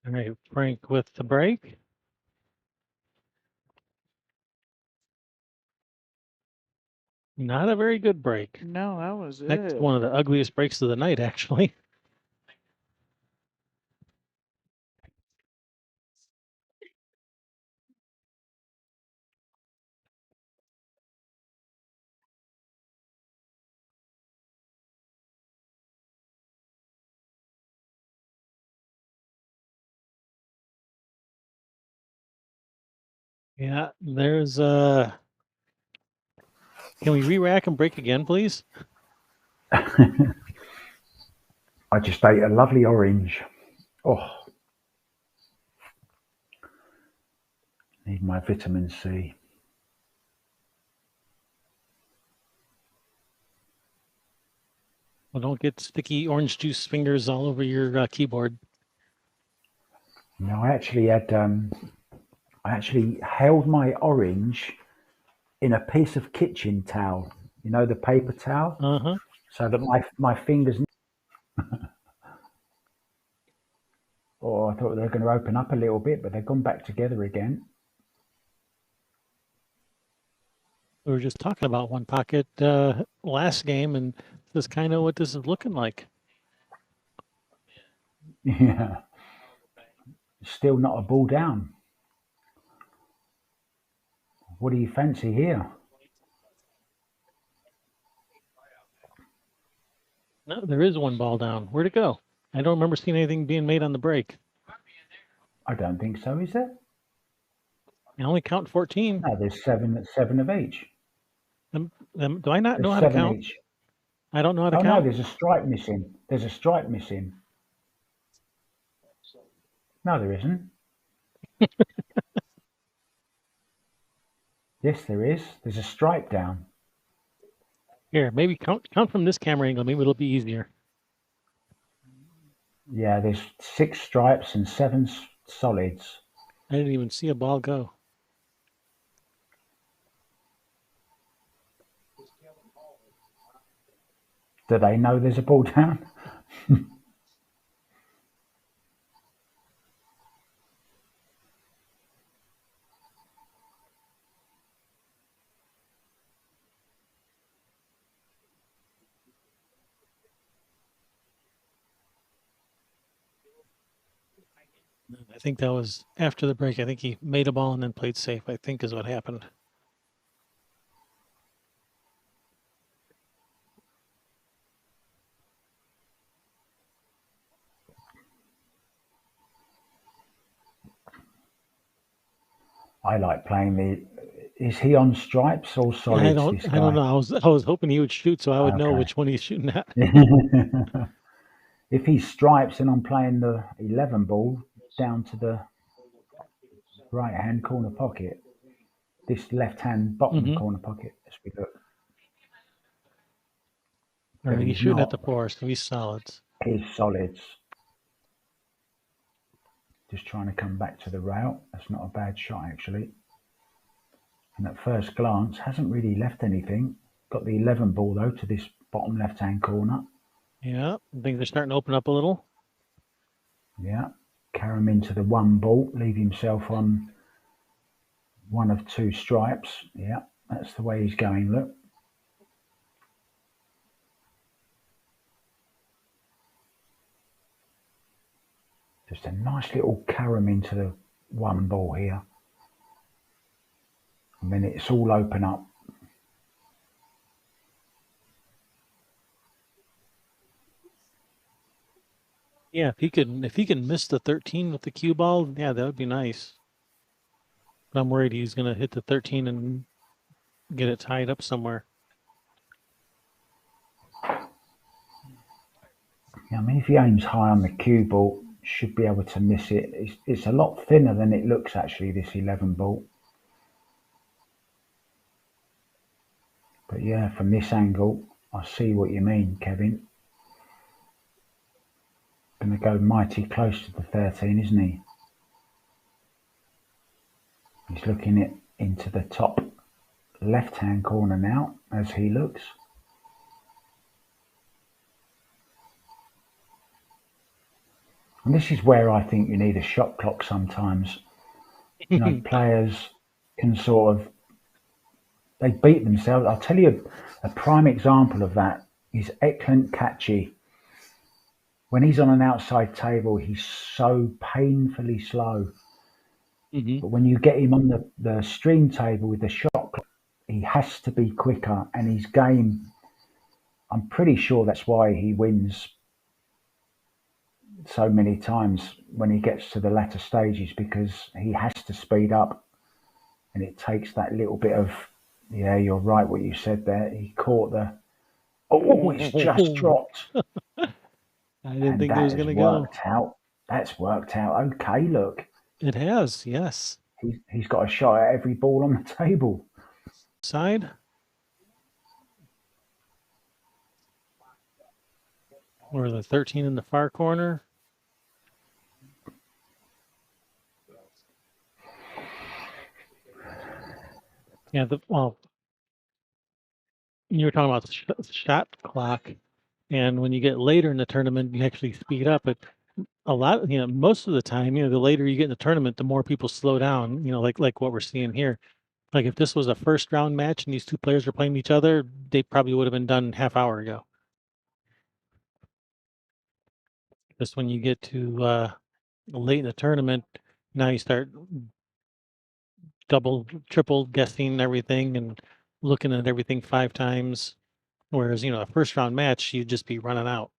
B: All right, Frank with the break. Not a very good break.
C: No, that was
B: That's
C: it.
B: one of the ugliest breaks of the night, actually. Yeah, there's Can we re-rack and break again, please?
A: I just ate a lovely orange. Oh, need my vitamin C.
B: Well, don't get sticky orange juice fingers all over your keyboard.
A: No, I actually held my orange in a piece of kitchen towel. You know, the paper towel,
B: Uh-huh.
A: so that my fingers. Oh, I thought they were going to open up a little bit, but they've gone back together again.
B: We were just talking about one pocket last game, and This is kind of what this is looking like.
A: Yeah. Still not a ball down. What do you fancy here?
B: No, there is one ball down. Where'd it go? I don't remember seeing anything being made on the break.
A: I don't think so, is there?
B: I only count 14.
A: No, there's seven of each.
B: Do I not know
A: There's
B: how to
A: seven
B: count?
A: each.
B: I don't know how to
A: Oh no,
B: count.
A: there's a stripe missing. There's a stripe missing. No, there isn't. Yes, there is. There's a stripe down.
B: Here, maybe count from this camera angle. Maybe it'll be easier.
A: Yeah, there's 6 stripes and 7 solids.
B: I didn't even see a ball go.
A: Do they know there's a ball down?
B: I think that was after the break. I think he made a ball and then played safe, I think is what happened.
A: I like playing the. Is he on stripes or solids?
B: I don't know. I was hoping he would shoot so I would know
A: Okay.
B: which one he's shooting at.
A: If he stripes and I'm playing the 11 ball down to the right hand corner pocket, this left hand bottom corner pocket, as we look.
B: All right,
A: But
B: he's
A: he's
B: shooting at
A: not.
B: the 4, so he's solids.
A: He's solids. Just trying to come back to the rail. That's not a bad shot, actually. And at first glance, hasn't really left anything. Got the 11 ball, though, to this bottom left-hand corner.
B: Yeah, things are starting to open up a little.
A: Yeah. Carry him into the 1 ball. Leave himself on 1 of 2 stripes. Yeah, that's the way he's going, look. Just a nice little carom into the 1 ball here. And then it's all open up.
B: Yeah, if he can miss the 13 with the cue ball, yeah, that would be nice. But I'm worried he's gonna hit the 13 and get it tied up somewhere.
A: Yeah, I mean, if he aims high on the cue ball, should be able to miss it. It's a lot thinner than it looks, actually, this 11 ball. But yeah, from this angle, I see what you mean, Kevin. Going to go mighty close to the 13, isn't he? He's looking into the top left-hand corner now, as he looks. And this is where I think you need a shot clock sometimes. You know, players can sort of, they beat themselves. I'll tell you a prime example of that is Eklund Catchy. When he's on an outside table, he's so painfully slow. But when you get him on the stream table with the shot clock, he has to be quicker. And his game, I'm pretty sure that's why he wins so many times when he gets to the latter stages, because he has to speed up. And it takes that little bit of, yeah, you're right what you said there. He caught it's just dropped.
B: I didn't think it was going to go.
A: That's worked out. Okay, look.
B: It has, yes.
A: He's got a shot at every ball on the table.
B: Side. Or the 13 in the far corner. Yeah, you were talking about the shot clock, and when you get later in the tournament, you actually speed up. But most of the time, the later you get in the tournament, the more people slow down. Like what we're seeing here. Like if this was a first round match and these two players are playing each other, they probably would have been done half hour ago. Just when you get to late in the tournament, now you start double, triple guessing everything and looking at everything 5 times. Whereas, a first round match, you'd just be running out.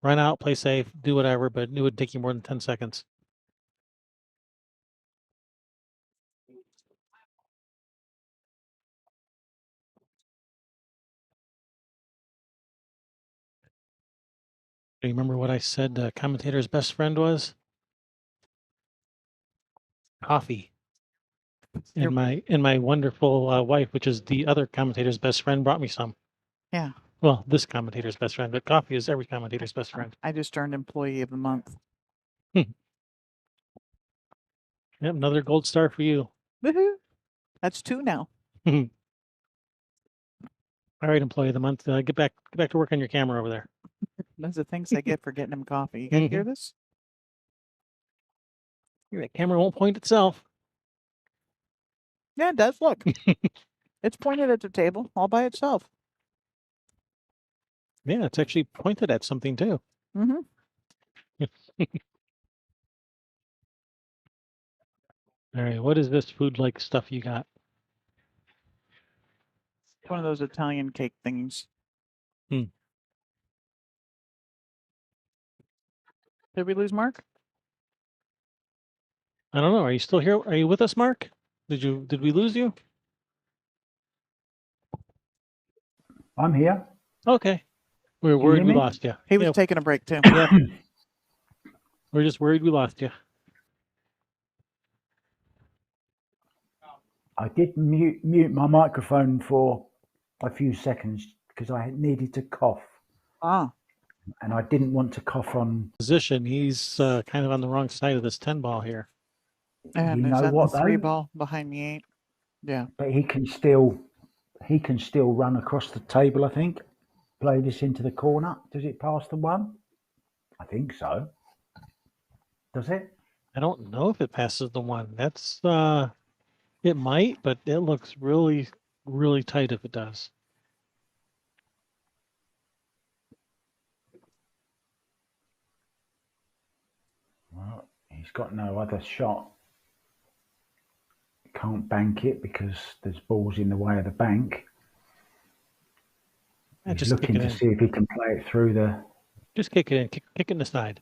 B: Run out, play safe, do whatever, but it would take you more than 10 seconds. Do you remember what I said the commentator's best friend was? Coffee. And my wonderful wife, which is the other commentator's best friend, brought me some.
C: Yeah.
B: Well, this commentator's best friend, but coffee is every commentator's best friend.
C: I just earned Employee of the Month.
B: Yep, another gold star for you.
C: Woohoo! That's 2 now.
B: All right, Employee of the Month. Get back to work on your camera over there.
C: Those are things I get for getting him coffee. You guys hear this?
B: That camera won't point itself.
C: Yeah, it does. Look. It's pointed at the table all by itself.
B: Yeah, it's actually pointed at something too.
C: Mm-hmm.
B: All right, what is this food-like stuff you got?
C: It's one of those Italian cake things.
B: Hmm.
C: Did we lose Mark?
B: I don't know. Are you still here? Are you with us, Mark? Did we lose you?
A: I'm here.
B: Okay. We were
A: Can you
B: worried
A: hear
B: we
A: me?
B: lost you.
C: He was
B: Yeah,
C: taking a break too.
B: yeah. We're just worried we lost you.
A: I did mute my microphone for a few seconds because I needed to cough,
C: Ah,
A: and I didn't want to cough on.
B: Position. He's kind of on the wrong side of this 10 ball here.
C: and
A: You
C: is
A: know
C: that
A: what
C: the 3
A: though?
C: ball behind the 8? Yeah.
A: But he can still run across the table. I think. Play this into the corner. Does it pass the 1? I think so. Does it?
B: I don't know if it passes the 1. That's it might, but it looks really, really tight if it does.
A: Well, he's got no other shot. Can't bank it because there's balls in the way of the bank.
B: Yeah,
A: He's
B: just kick
A: looking
B: it
A: to
B: in.
A: see if he can play it through the.
B: Just kick it in. Kick it in the side.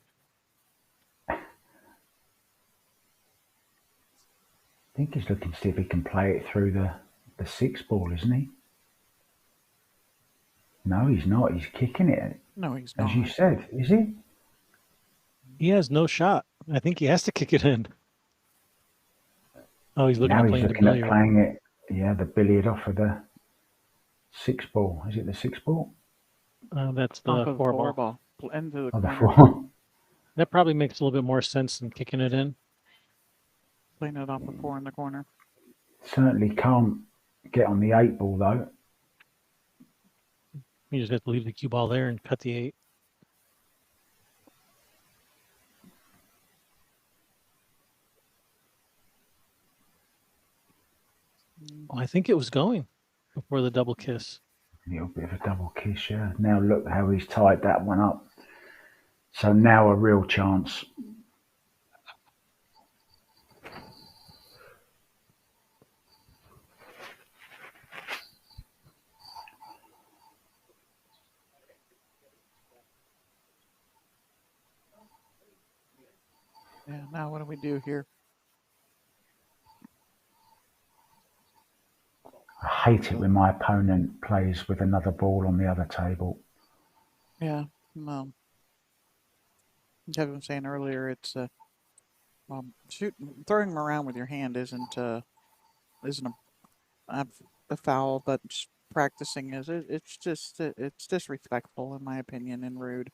A: I think he's looking to see if he can play it through the 6 ball, isn't he? No, he's not. He's kicking it.
C: No, he's
A: As
C: not.
A: you said, is he?
B: He has no shot. I think he has to kick it in. Oh, he's looking
A: Now
B: at
A: he's
B: playing the
A: looking at
B: billiard.
A: playing it. Yeah, the billiard off of the 6 ball. Is it the 6 ball?
B: That's the
C: Off of
B: 4 ball.
C: Into the
A: Oh, the
C: corner.
A: 4.
B: That probably makes a little bit more sense than kicking it in.
C: Playing it off of 4 in the corner.
A: Certainly can't get on the 8 ball though.
B: You just have to leave the cue ball there and cut the 8. Well, I think it was going before the double kiss.
A: A little bit of a double kiss, yeah. Now look how he's tied that one up. So now a real chance.
C: Yeah, now what do we do here?
A: I hate it when my opponent plays with another ball on the other table.
C: Yeah, well, like I was saying earlier, it's throwing them around with your hand isn't a foul, but just practicing is it's just it's disrespectful in my opinion and rude.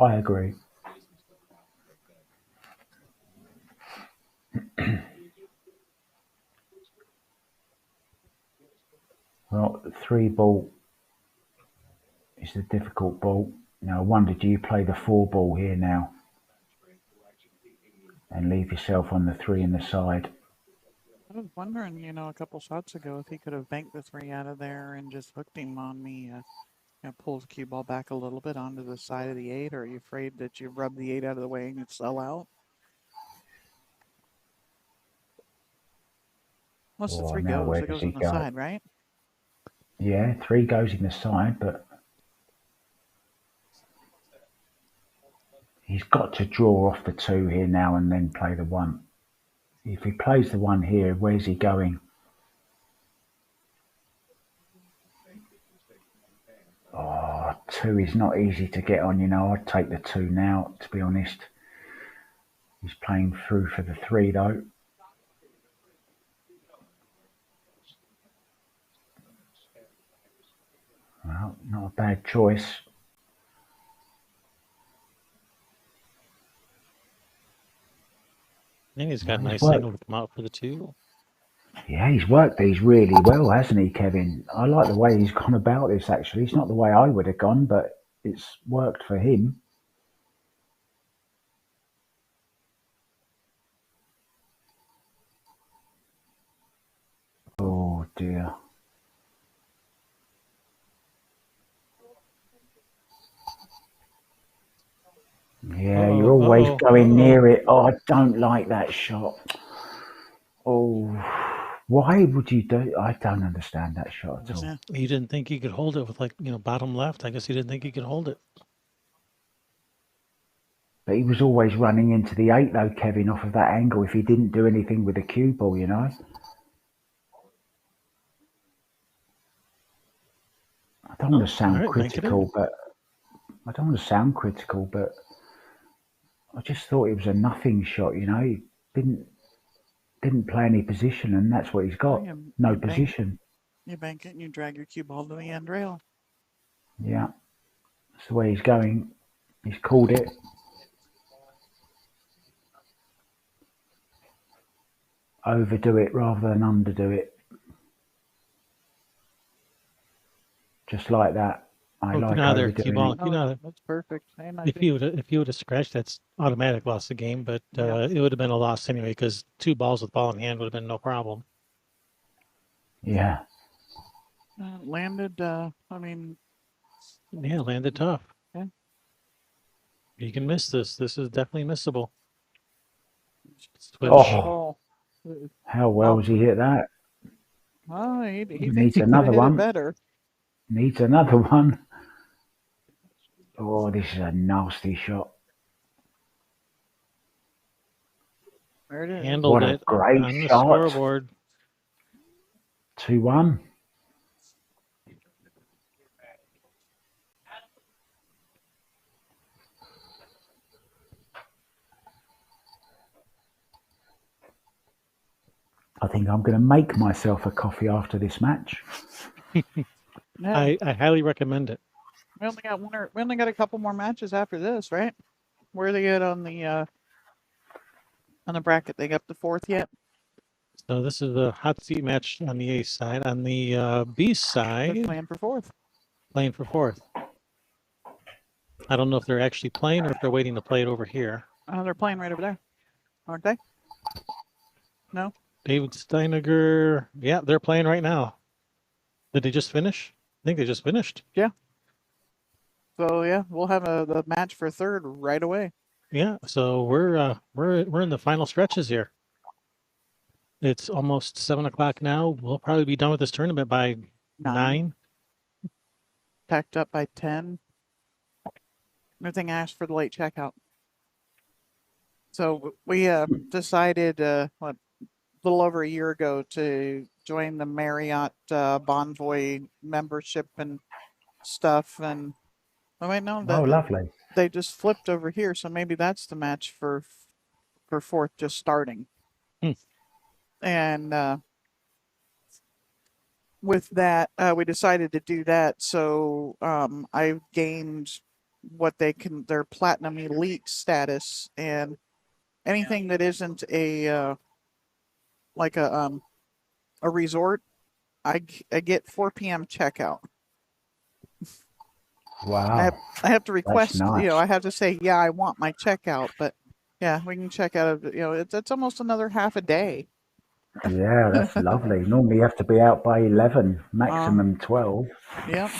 A: I agree. Well, the 3 ball is the difficult ball. Now, I wonder, do you play the 4 ball here now and leave yourself on the 3 in the side?
C: I was wondering, a couple shots ago if he could have banked the 3 out of there and just hooked him on me Pull the cue ball back a little bit onto the side of the 8, or are you afraid that you rub the 8 out of the way and you'd sell out? Once the
A: Oh,
C: 3
A: now
C: goes,
A: where
C: it
A: does
C: goes
A: he
C: on the
A: go?
C: side, right?
A: Yeah, 3 goes in the side, but he's got to draw off the 2 here now and then play the 1. If he plays the 1 here, where's he going? Oh, 2 is not easy to get on, I'd take the 2 now, to be honest. He's playing through for the 3, though. Well, not a bad choice.
B: And he's got a
A: Well, he's
B: nice
A: worked.
B: signal to come out for the 2.
A: Yeah, he's worked these really well, hasn't he, Kevin? I like the way he's gone about this, actually. It's not the way I would have gone, but it's worked for him. Oh, dear. Yeah, you're always going near it. Oh, I don't like that shot. Oh, why would you do? I don't understand that shot at all.
C: Yeah.
B: You didn't think he could hold it with bottom left? I guess he didn't think he could hold it.
A: But he was always running into the 8, though, Kevin, off of that angle if he didn't do anything with the cue ball, I don't want to sound critical, but I just thought it was a nothing shot, He didn't play any position, and that's what he's got. No position.
C: You bank it and you drag your cue ball to the end rail.
A: Yeah, that's the way he's going. He's called it. Overdo it rather than underdo it. Just like that. I like overdoing it.
C: That's perfect.
B: If you would have scratched, that's automatic loss of game, but it would have been a loss anyway because 2 balls with ball in hand would have been no problem.
A: Yeah.
C: Landed.
B: Landed tough.
C: Yeah.
B: You can miss this. This is definitely missable.
A: Switch. Oh. How well has he hit that?
C: Oh, he
A: needs another one.
C: Better.
A: Needs another one. Oh, this is a nasty shot.
C: There it is.
B: Handled
A: what a great
B: on the
A: shot.
B: Scoreboard.
A: 2-1. I think I'm going to make myself a coffee after this match.
B: I highly recommend it.
C: We only got a couple more matches after this, right? Where are they at on the bracket? They got the 4th yet?
B: So this is the hot seat match on the A side. On the B side,
C: they're playing for 4th.
B: Playing for 4th. I don't know if they're actually playing or if they're waiting to play it over here.
C: They're playing right over there, aren't they? No.
B: David Steiniger. Yeah, they're playing right now. Did they just finish? I think they just finished.
C: Yeah. So yeah, we'll have the match for 3rd right away.
B: Yeah. So we're in the final stretches here. It's almost 7 o'clock now. We'll probably be done with this tournament by 9.
C: Packed up by 10. Everything asked for the late checkout. So we decided a little over a year ago to join the Marriott Bonvoy membership and stuff, and
A: lovely.
C: They just flipped over here, so maybe that's the match for 4th just starting. And with that, we decided to do that. So I've gained what their Platinum Elite status, and anything that isn't a resort, I get 4 p.m. checkout.
A: Wow.
C: I have to request,
A: nice.
C: I have to say, yeah, I want my checkout, but yeah, we can check out, it's almost another half a day.
A: Yeah, that's lovely. Normally you have to be out by 11, maximum 12.
C: Yep.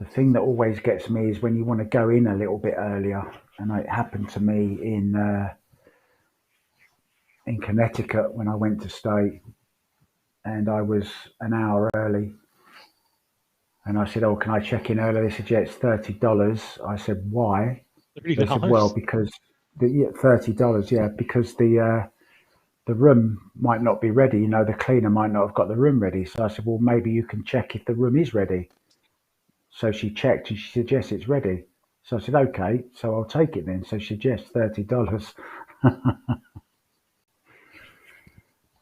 A: The thing that always gets me is when you want to go in a little bit earlier, and it happened to me in Connecticut when I went to stay, and I was an hour early, and I said, "Oh, can I check in early?" They said, "Yeah, it's $30." I said, "Why?"
B: $30.
A: They said, "Well, because $30, yeah, because the room might not be ready. You know, the cleaner might not have got the room ready." So I said, "Well, maybe you can check if the room is ready." So she checked and she said, "Yes, it's ready." So I said, "Okay, so I'll take it then." So she said, "Yes, $30."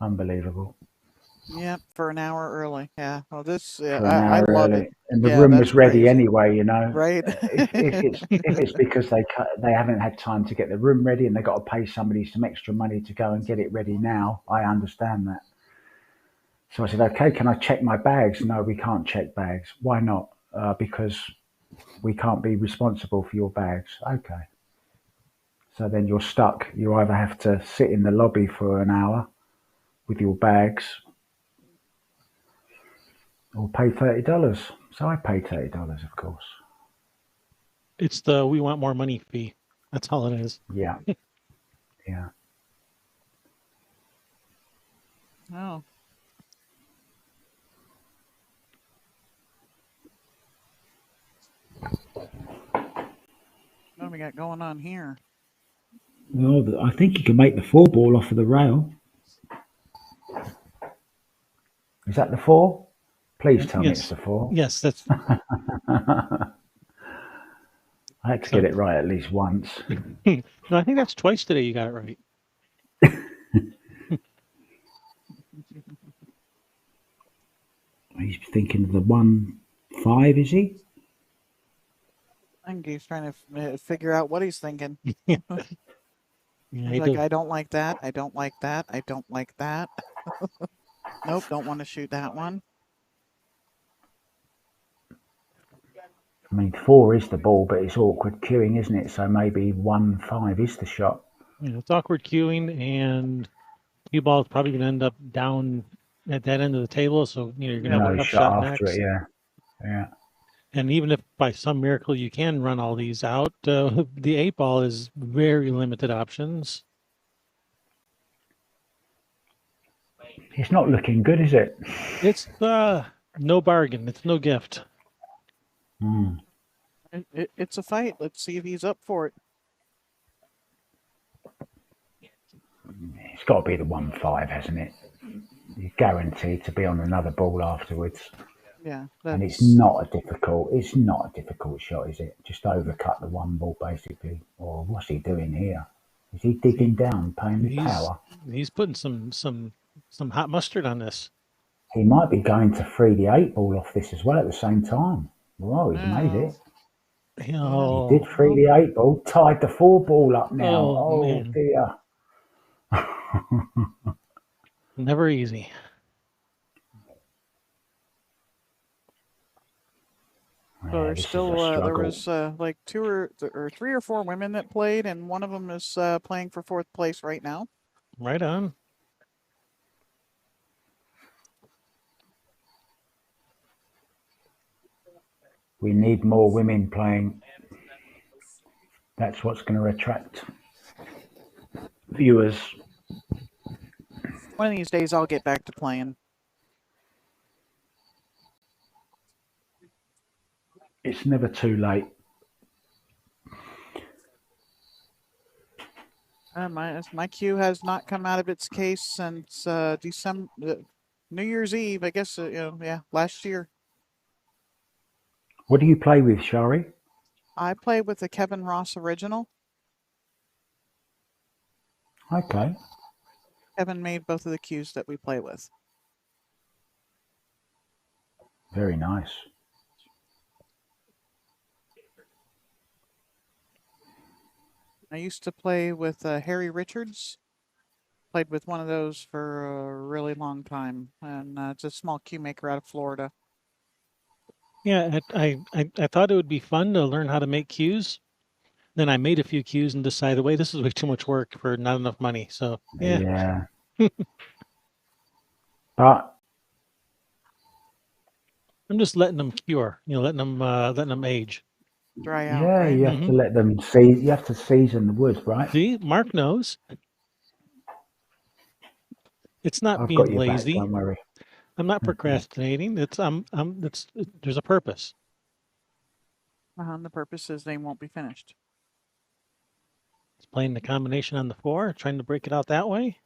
A: Unbelievable.
C: Yep, for an hour early. Yeah. Well, this,
A: For an
C: I
A: hour
C: love it.
A: early, and the
C: Yeah,
A: room
C: that's
A: was ready
C: crazy.
A: anyway. You know,
C: Right?
A: if it's because they haven't had time to get the room ready and they got to pay somebody some extra money to go and get it ready now, I understand that. So I said, "Okay, can I check my bags?" "No, we can't check bags." "Why not?" Because we can't be responsible for your bags." "Okay." So then you're stuck. You either have to sit in the lobby for an hour with your bags or pay $30. So I paid $30, of course.
B: It's the we want more money fee. That's all it is.
A: Yeah, yeah.
C: Oh, what do we got going on here?
A: Well, I think you can make the four ball off of the rail. Is that the four? Please tell me it's
B: Yes.
A: the four.
B: Yes, that's
A: I had to get
B: so.
A: it right at least once.
B: No, I think that's twice today you got it right.
A: He's thinking of the 1-5, is he?
C: I think he's trying to figure out what he's thinking.
B: Yeah,
C: He's
B: he
C: like,
B: does.
C: I don't like that. I don't like that. I don't like that. Nope, don't want to shoot that one.
A: I mean, four is the ball, but it's awkward queuing, isn't it? So maybe 1-5 is the shot.
B: It's awkward queuing, and cue ball is probably going to end up down at that end of the table. So you're going to have a
A: No
B: tough shot
A: shot after it,
B: next.
A: yeah. Yeah.
B: And even if by some miracle you can run all these out, the 8 ball is very limited options.
A: It's not looking good, is it?
B: It's no bargain. It's no gift.
A: Mm.
C: It's a fight. Let's see if he's up for it.
A: It's got to be the 1-5, hasn't it? You're guaranteed to be on another ball afterwards.
C: Yeah,
A: And it's
C: that's
A: not a difficult shot, is it? Just overcut the one ball basically. Or what's he doing here? Is he digging down, playing with
B: He's
A: power?
B: he's putting some hot mustard on this.
A: He might be going to free the 8 ball off this as well at the same time. Well, he's made
C: no.
A: it. He did
B: Oh,
A: free the 8 ball, tied the 4 ball up now.
B: oh
A: Oh
B: man,
A: dear.
B: never easy.
C: So
A: Yeah,
C: there's
A: this is a
C: still there
A: struggle.
C: was like two or three or four women that played, and one of them is playing for fourth place right now.
B: Right on.
A: We need more women playing. That's what's going to attract viewers.
C: One of these days, I'll get back to playing.
A: It's never too late.
C: My queue has not come out of its case since December, New Year's Eve. I guess yeah, last year.
A: What do you play with, Shari?
C: I played with the Kevin Ross original.
A: Okay.
C: Kevin made both of the cues that we play with.
A: Very nice.
C: I used to play with Harry Richards. Played with one of those for a really long time, and it's a small cue maker out of Florida.
B: Yeah, I thought it would be fun to learn how to make cues. Then I made a few cues and decided, wait, this is way too much work for not enough money. So yeah,
A: Yeah. But
B: I'm just letting them cure. Letting them age.
C: Dry out,
A: Yeah,
C: right?
A: you have to let them see. You have to season the wood, right?
B: See, Mark knows. It's not
A: I've
B: being
A: got your back.
B: lazy.
A: Don't worry.
B: I'm not procrastinating. There's a purpose.
C: The purpose is they won't be finished.
B: It's playing the combination on the 4, trying to break it out that way.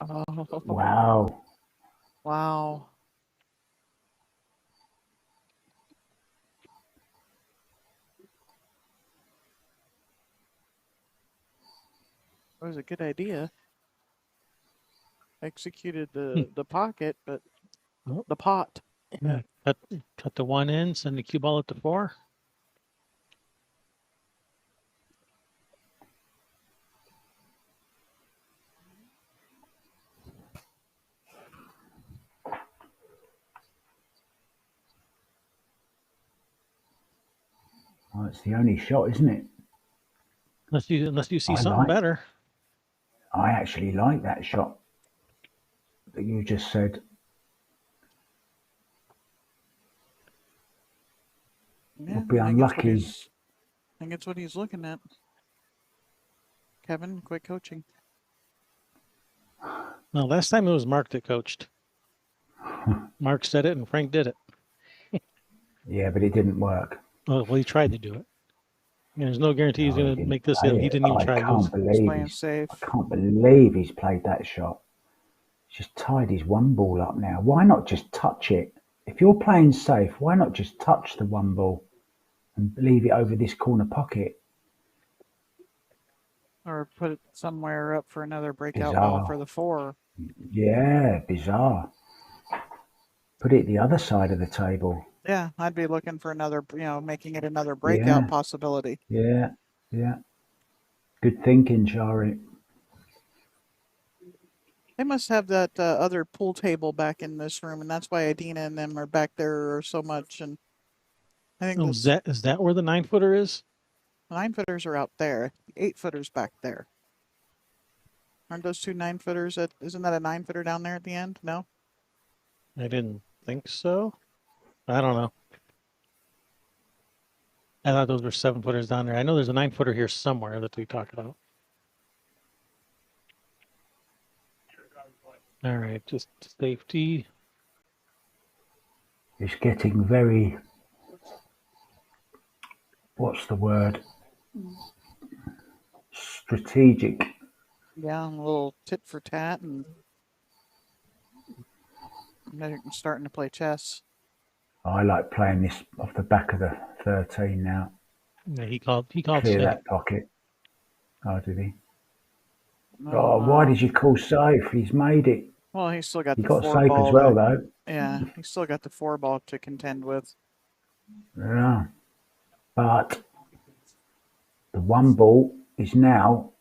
C: Oh,
A: Wow.
C: wow. It was a good idea. Executed the pocket, but
B: Oh.
C: the pot.
B: Yeah, cut the 1 in, send the cue ball at the 4.
A: Well, it's the only shot, isn't it?
B: Unless you see something better.
A: I actually like that shot that you just said.
C: Yeah,
A: Would be
C: I think
A: unlucky.
C: I think it's what he's looking at. Kevin, quit coaching.
B: No, last time it was Mark that coached. Mark said it and Frank did it.
A: Yeah, but it didn't work.
B: Oh, well, he tried to do it. There's no guarantee he's
A: No, he
B: going to
A: didn't
B: make this
A: play
B: in. He
A: it.
B: didn't even
A: I
B: try to
A: can't
B: use.
C: He's
A: believe
C: playing safe.
A: I can't believe he's played that shot. He's just tied his 1 ball up now. Why not just touch it? If you're playing safe, why not just touch the 1 ball and leave it over this corner pocket?
C: Or put it somewhere up for another breakout
A: Bizarre.
C: ball for the 4.
A: Yeah, bizarre. Put it the other side of the table.
C: Yeah, I'd be looking for another, making it another breakout possibility.
A: Yeah. Good thinking, Shari.
C: They must have that other pool table back in this room, and that's why Adina and them are back there so much. And I think
B: Is that where the 9-footer is?
C: 9-footers are out there. 8-footers back there. Aren't those 2 9-footers? Isn't that a 9-footer down there at the end? No.
B: I didn't think so. I don't know. I thought those were 7-footers down there. I know there's a 9-footer here somewhere that we talked about. All right, just safety.
A: It's getting very, what's the word? Strategic.
C: Yeah, a little tit for tat, and they're starting to play chess.
A: I like playing this off the back of the 13 now.
B: Yeah, he called
A: Clear
B: safe.
A: that pocket. Oh, did he? Oh, why did you call safe? He's made it.
C: Well, he's still got
A: He
C: the
A: got
C: 4
A: safe
C: ball
A: as well, though.
C: Yeah, he's still got the 4 ball to contend with.
A: Yeah. But the 1 ball is now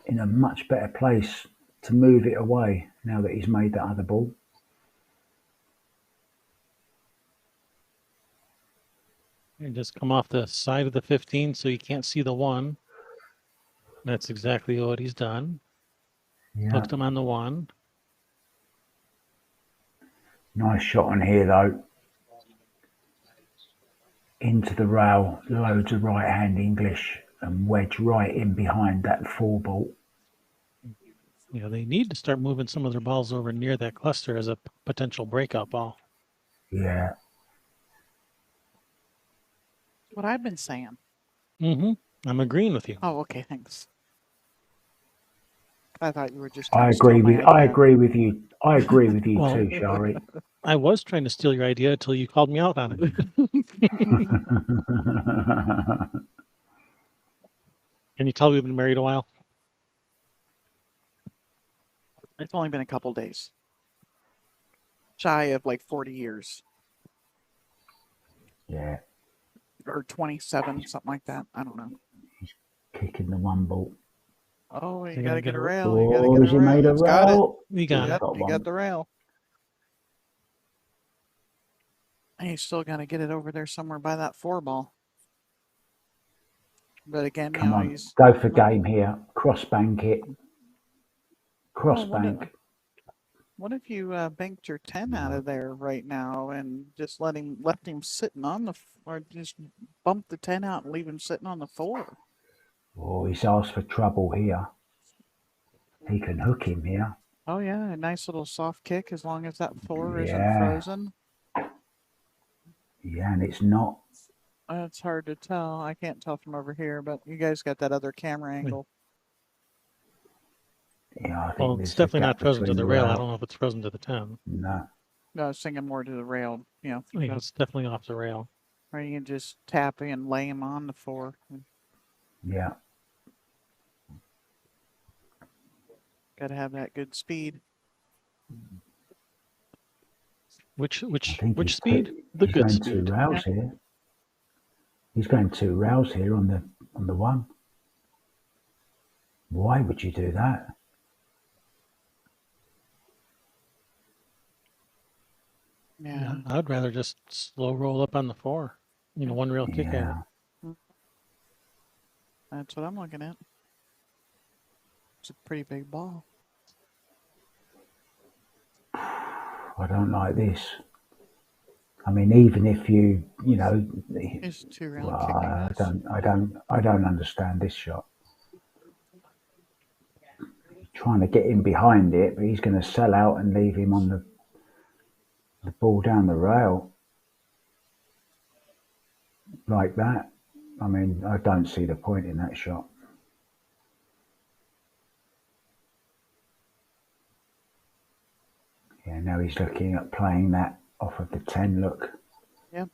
A: in a much better place to move it away now that he's made that other ball.
B: And just come off the side of the 15 so you can't see the 1. That's exactly what he's done.
A: Yeah.
B: Hooked him on the 1.
A: Nice shot on here, though. Into the rail, loads of right hand English and wedge right in behind that 4 ball.
B: They need to start moving some of their balls over near that cluster as a potential breakout ball.
A: Yeah.
C: What I've been saying.
B: Mm-hmm. I'm agreeing with you.
C: Oh, okay, thanks. I thought you were just
A: I
C: trying to steal
A: agree
C: my
A: with I
C: idea.
A: agree with you. I agree with you
B: Well,
A: too, Shari.
B: I was trying to steal your idea until you called me out on it. Can you tell we've been married a while?
C: It's only been a couple days. Shy of like 40 years.
A: Yeah.
C: Or 27, something like that. I don't know.
A: Kicking the 1 ball.
C: Oh, you
B: You
C: gotta
B: gotta
C: get
B: get
C: a
B: a-
C: rail. You gotta
A: Oh,
C: get
A: has
C: a
A: he
C: rail.
A: made a
C: It's got it.
A: rail?
B: We got
A: He's
B: it.
A: got
C: You
A: one.
C: got the rail. And he's still got to get it over there somewhere by that 4 ball. But again,
A: Come on,
C: he's
A: go for game here. Cross bank it. Cross
C: Well,
A: bank.
C: What if you banked your 10 out of there right now and just left him sitting on the or just bump the 10 out and leave him sitting on the 4?
A: Oh, he's asked for trouble here. He can hook him here.
C: Oh yeah, a nice little soft kick as long as that 4 isn't
A: Yeah,
C: frozen.
A: yeah, and it's not.
C: It's hard to tell. I can't tell from over here, but you guys got that other camera angle.
A: Yeah, I think
B: Well, it's
A: there's a
B: definitely
A: gap
B: not frozen to
A: between
B: the
A: the
B: rail. I
A: rail.
B: don't know if it's frozen to the 10.
A: No,
C: No, I was thinking more to the rail.
B: Yeah, it's definitely off the rail.
C: Or you can just tap and lay him on the 4.
A: yeah.
C: Got to have that good speed.
B: Which
A: I think he's
B: speed? The
A: he's
B: good
A: going 2
B: speed.
A: rails here. He's going 2 rails here on the 1. Why would you do that?
C: Yeah.
B: I'd rather just slow roll up on the 4. One rail kick at it.
A: Yeah,
C: That's what I'm looking at. It's a pretty big ball.
A: I don't like this. I mean, even if you know,
C: It's 2 round
A: well,
C: kicking.
A: I don't understand this shot. He's trying to get in behind it, but he's going to sell out and leave him on the ball down the rail like that. I mean, I don't see the point in that shot. Yeah, now he's looking at playing that off of the 10. Look.
C: Yep.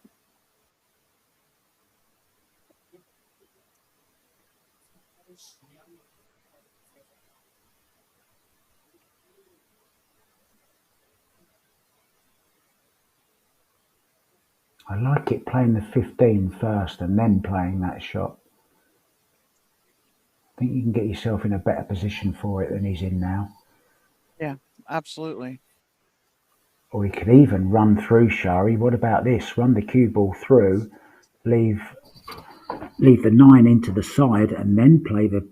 A: I like it playing the 15 first and then playing that shot. I think you can get yourself in a better position for it than he's in now.
C: Yeah, absolutely.
A: Or he could even run through Shari. What about this? Run the cue ball through, leave the 9 into the side, and then play the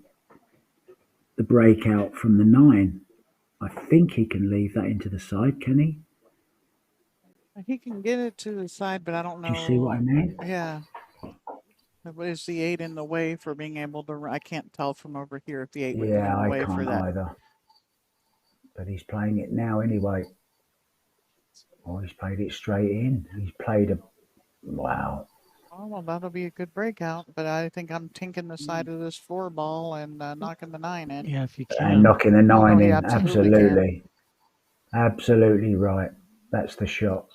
A: breakout from the 9. I think he can leave that into the side, can he?
C: He can get it to the side, but I don't know.
A: Do you see what I mean?
C: Yeah. Is the 8 in the way for being able to? I can't tell from over here if the 8 would be in
A: Yeah,
C: the
A: I
C: way for
A: can't
C: that.
A: either. But he's playing it now anyway. Oh, he's played it straight in. He's played a... Wow.
C: Oh, well, that'll be a good breakout, but I think I'm tinking the side of this 4 ball and knocking the 9 in.
B: Yeah, if you
A: And
B: can.
A: knocking the 9
C: Oh, he
A: in.
C: absolutely can.
A: Absolutely. Absolutely right. That's the shot.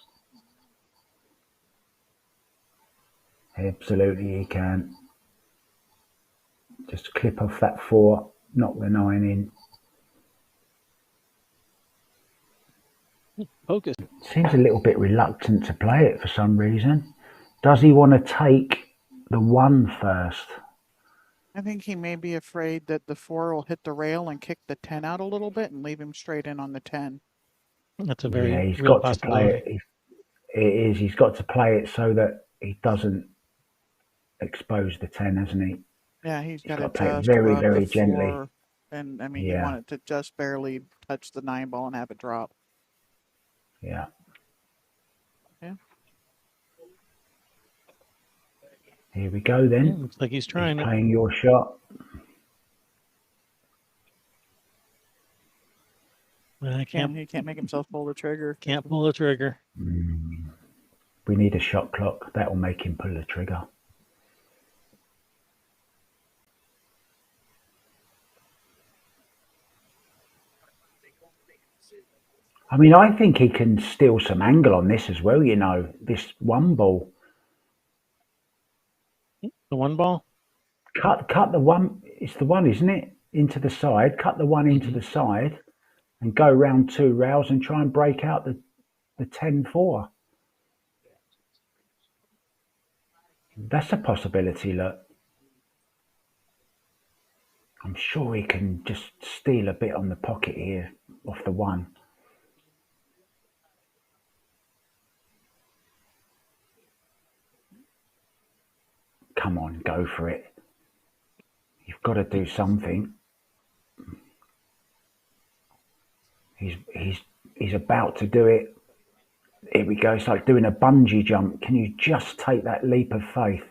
A: Absolutely he can. Just clip off that 4, knock the 9 in.
B: Focus.
A: Seems a little bit reluctant to play it for some reason. Does he want to take the 1 first?
C: I think he may be afraid that the 4 will hit the rail and kick the 10 out a little bit and leave him straight in on the 10.
B: That's a very
A: Yeah, he's
B: real
A: got to play
B: possibility.
A: it. It is. He's got to play it so that he doesn't expose the 10, hasn't he?
C: Yeah, he's got to
A: got to play it
C: just
A: very,
C: rub
A: very
C: the
A: gently.
C: 4. And I mean, you
A: Yeah.
C: want it to just barely touch the 9 ball and have it drop.
A: Yeah.
C: Yeah.
A: Here we go then.
B: Yeah, looks like he's trying
A: He's
B: it.
A: playing your shot.
B: I can't.
C: He can't make himself pull the trigger.
B: Can't pull the trigger.
A: We need a shot clock. That will make him pull the trigger. I mean, I think he can steal some angle on this as well, this 1 ball.
B: The 1 ball?
A: Cut the 1, it's the 1, isn't it? Into the side, cut the 1 into the side and go round 2 rails and try and break out the 10-4. That's a possibility, look. I'm sure he can just steal a bit on the pocket here off the 1. Come on, go for it. You've got to do something. He's He's about to do it. Here we go. It's like doing a bungee jump. Can you just take that leap of faith?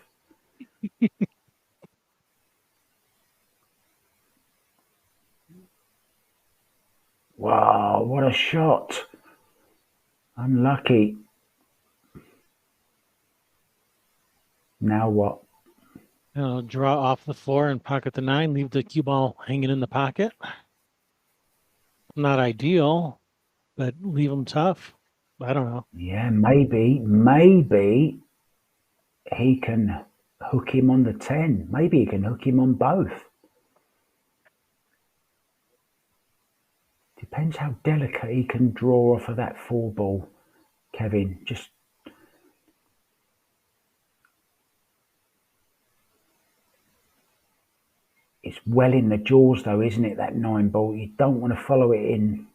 A: Wow, what a shot. Unlucky. Now what?
B: Draw off the 4 and pocket the 9, leave the cue ball hanging in the pocket. Not ideal, but leave them tough. I don't know.
A: Yeah, maybe he can hook him on the 10. Maybe he can hook him on both. Depends how delicate he can draw off of that 4 ball, Kevin. Just it's well in the jaws though, isn't it? That 9 ball. You don't want to follow it in.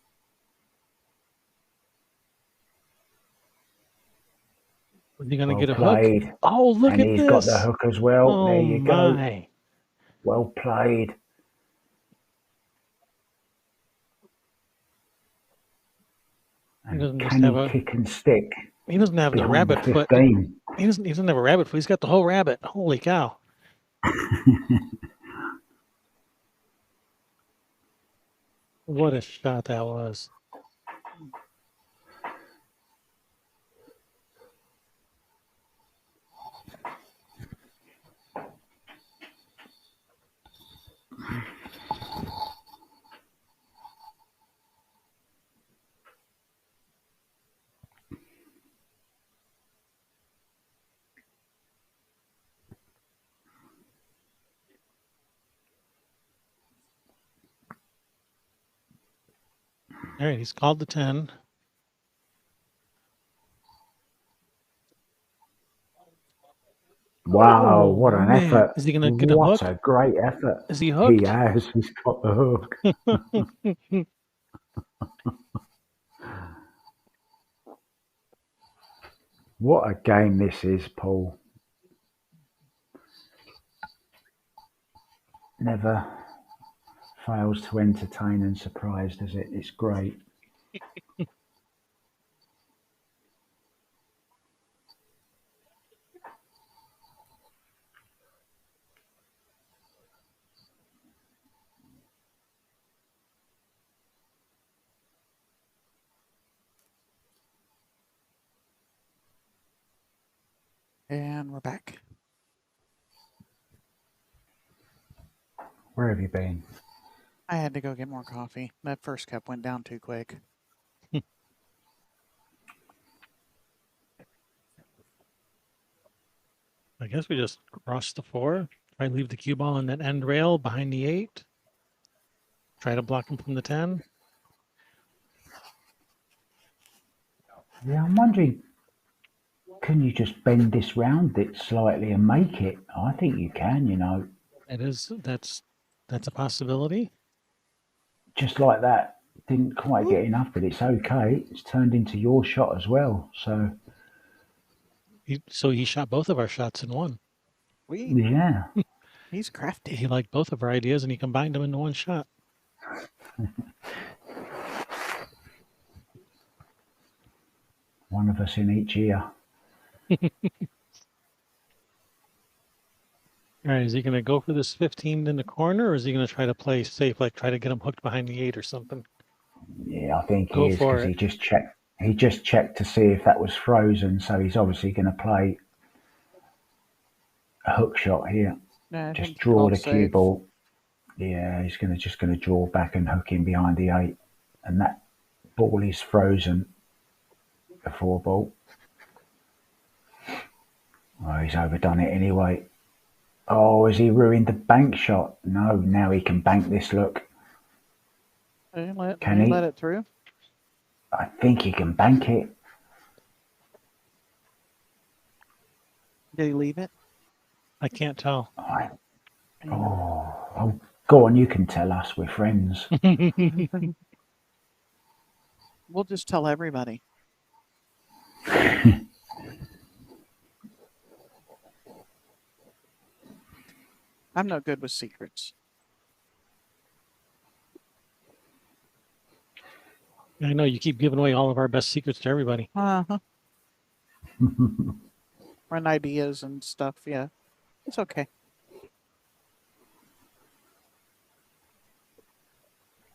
B: Is he going to
A: Well
B: get a hook?
A: played.
B: Oh, look
A: And
B: at
A: he's got the
B: this.
A: hook as well. There
B: Oh,
A: you go.
B: my.
A: Well played.
B: He doesn't
A: And
B: just
A: can
B: have
A: he
B: a.
A: kick and stick
B: He doesn't have the
A: behind the
B: rabbit foot.
A: 15?
B: He doesn't have a rabbit foot. He's got the whole rabbit. Holy cow. What a shot that was. All right, he's called the 10.
A: Wow,
B: Oh,
A: what an
B: man.
A: effort.
B: Is he going to get a
A: What
B: hook?
A: a great effort.
B: Is he
A: He
B: hooked?
A: has. He's got the hook. What a game this is, Paul. Never fails to entertain and surprise, does it? It's great.
C: And we're back.
A: Where have you been?
C: I had to go get more coffee. That first cup went down too quick.
B: I guess we just cross the 4. Try to leave the cue ball on that end rail behind the 8. Try to block him from the 10.
A: Yeah, I'm wondering, can you just bend this round it slightly and make it? I think you can, you know.
B: That's a possibility.
A: Just like that. Didn't quite get enough, but it's okay. It's turned into your shot as well. So,
B: So he shot both of our shots in one.
A: yeah.
C: He's crafty.
B: He liked both of our ideas and he combined them into one shot.
A: One of us in each ear.
B: All right, is he going to go for this 15 in the corner, or is he going to try to play safe, like try to get him hooked behind the 8 or something?
A: Yeah, I think
B: Go
A: he is
B: for
A: because
B: it.
A: he just checked. He just checked to see if that was frozen, so he's obviously going to play a hook shot here.
C: Yeah, I
A: Just
C: think he
A: draw
C: called
A: the cue
C: safe.
A: ball. Yeah, he's just going to draw back and hook him behind the 8, and that ball is frozen. The 4 ball. Oh, he's overdone it anyway. Oh, has he ruined the bank shot? No, now he can bank this. Look,
C: Did he
A: can he?
C: let it through?
A: I think he can bank it.
C: Did he leave it?
B: I can't tell.
A: Oh, go on, you can tell us. We're friends.
C: We'll just tell everybody. I'm no good with secrets.
B: I know you keep giving away all of our best secrets to everybody.
C: Uh-huh. Run ideas and stuff. Yeah, it's okay.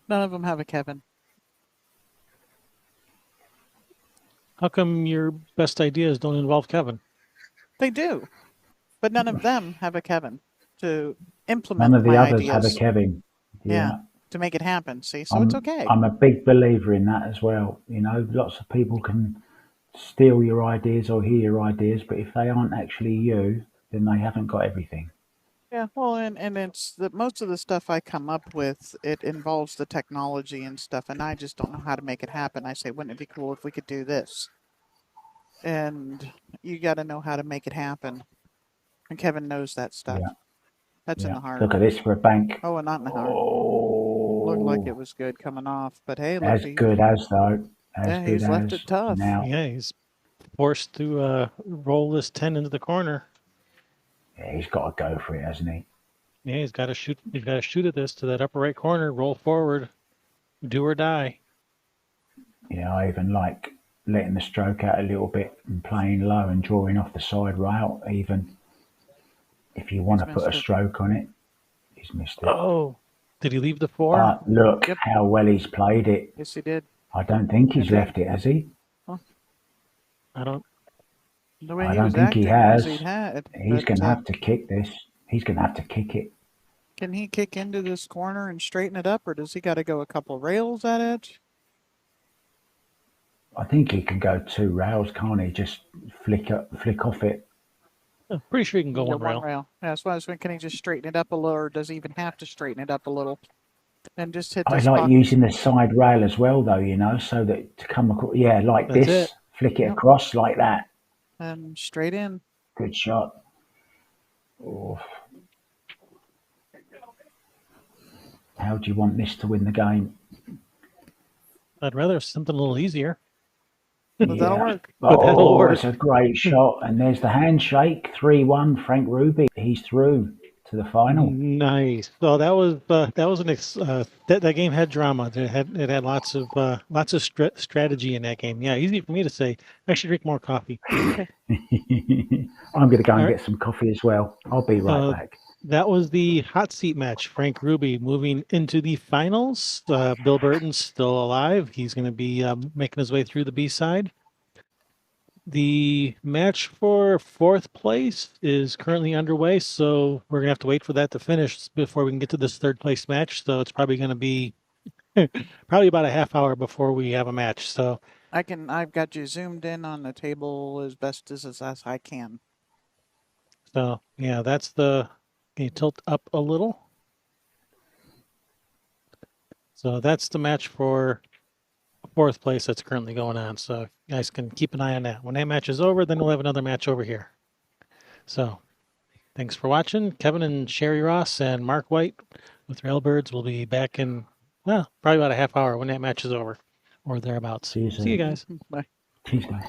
C: None of them have a Kevin.
B: How come your best ideas don't involve Kevin?
C: They do, but none of them have a Kevin to
A: None
C: implement
A: of the
C: my
A: others have a
C: ideas.
A: Kevin.
C: Yeah,
A: Yeah.
C: to make it happen. See, so it's okay.
A: I'm a big believer in that as well. You know, lots of people can steal your ideas or hear your ideas, but if they aren't actually you, then they haven't got everything.
C: Yeah, well, and it's the most of the stuff I come up with, it involves the technology and stuff, and I just don't know how to make it happen. I say, wouldn't it be cool if we could do this? And you got to know how to make it happen. And Kevin knows that stuff.
A: Yeah,
C: That's in
A: yeah.
C: the heart.
A: Look at this for a bank.
C: Oh, and not in the heart. Looked like it
A: Oh,
C: was good coming off, but hey, look,
A: as good as though, as
C: yeah,
A: good
C: he's left
A: as
C: it tough.
A: now.
B: Yeah, he's forced to roll this 10 into the corner.
A: Yeah, he's got to go for it, hasn't he?
B: Yeah, he's got to shoot. He's got to shoot at this to that upper right corner. Roll forward, do or die.
A: Yeah, I even like letting the stroke out a little bit and playing low and drawing off the side rail. Even if you want
C: He's
A: to put a
C: missed it.
A: stroke on it, he's missed it.
B: Oh, did he leave the 4?
A: But look
C: Yep.
A: how well he's played it.
C: Yes, he did.
A: I don't think
C: And
A: he's left it, has he?
B: I don't.
C: the way
A: I
C: he
A: don't
C: was
A: think he
C: acting was
A: has.
C: he'd had.
A: He's
C: But
A: going to have to kick this. He's going to have to kick it.
C: can he kick into this corner and straighten it up, or does he got to go a couple rails at it?
A: I think he can go 2 rails, can't he? Just flick off it.
B: I'm pretty sure he can go
C: Yeah,
B: one rail.
C: Yeah, that's why I was thinking, can he just straighten it up a little, or does he even have to straighten it up a little? And just hit
A: I
C: this
A: like
C: pocket.
A: using the side rail as well, though. You know, so that to come across. Yeah, like
B: That's
A: this.
B: it.
A: Flick it
C: Yep.
A: across like that.
C: And straight in.
A: Good shot. Oh. How do you want this to win the game?
B: I'd rather something a little easier.
C: But that'll work.
B: But that'll
A: Oh,
B: work.
A: it's a great shot. And there's the handshake. 3-1, Frank Ruby. He's through to the final.
B: Nice. So that was that game had drama. It had lots of strategy in that game. Yeah, easy for me to say. I should drink more coffee.
A: I'm going to go
B: All
A: and
B: right.
A: get some coffee as well. I'll be right back.
B: That was the hot seat match. Frank Ruby moving into the finals. Bill Burton's still alive. He's going to be making his way through the B side. The match for 4th place is currently underway, so we're going to have to wait for that to finish before we can get to this 3rd place match. So it's probably going to be probably about a half hour before we have a match. So
C: I've got you zoomed in on the table as best as I can.
B: So yeah, can you tilt up a little? So that's the match for 4th place that's currently going on. So you guys can keep an eye on that. When that match is over, then we'll have another match over here. So thanks for watching. Kevin and Sherry Ross and Mark White with Railbirds will be back in, well, probably about a half hour when that match is over or thereabouts.
A: See you
B: See you
A: soon.
B: guys.
C: Bye.
A: Cheers, guys.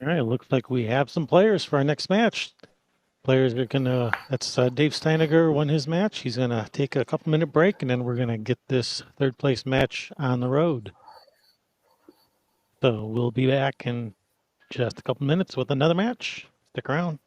B: All right, looks like we have some players for our next match. Players are gonna. That's Dave Steiniger won his match. He's gonna take a couple-minute break, and then we're gonna get this third place match on the road. So we'll be back in just a couple minutes with another match. Stick around.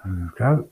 A: There we go.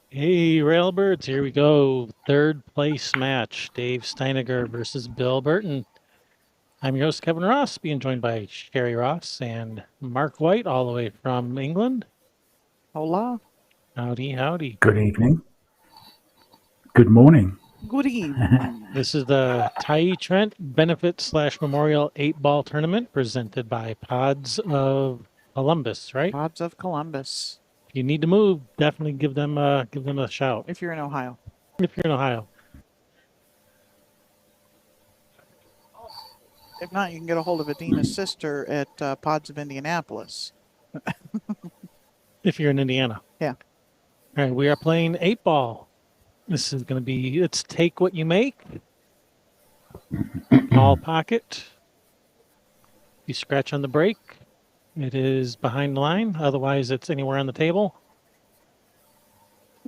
B: Hey, Railbirds, here we go. Third place match, Dave Steiniger versus Bill Burton. I'm your host, Kevin Ross, being joined by Sherry Ross and Mark White, all the way from England.
C: Hola.
B: Howdy, howdy.
A: Good evening. Good morning.
C: Good evening.
B: This is the Tyee Trent Benefit / Memorial 8-Ball Tournament presented by Pods of Columbus, right?
C: Pods of Columbus,
B: If you need to move, definitely give them a shout
C: if you're in Ohio.
B: if you're in Ohio.
C: If not, you can get a hold of Adina's sister at Pods of Indianapolis.
B: If you're in Indiana.
C: Yeah.
B: All right, we are playing 8-ball. This is going to be, it's take what you make. Ball pocket. You scratch on the break. It is behind the line. Otherwise, it's anywhere on the table.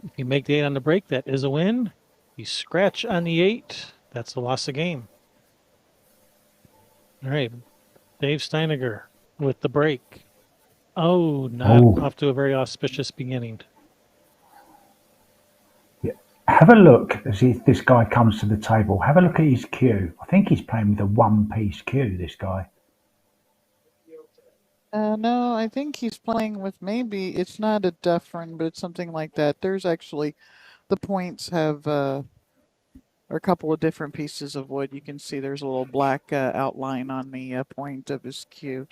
B: If you make the 8 on the break, that is a win. You scratch on the 8, that's a loss of game. All right, Dave Steiniger with the break. Oh, not off to a very auspicious beginning.
A: Have a look as if this guy comes to the table. Have a look at his cue. I think he's playing with a one-piece cue, this guy.
C: No, I think he's playing with maybe it's not a Dufferin, but it's something like that. There's actually the points have are a couple of different pieces of wood. You can see there's a little black outline on the point of his cue.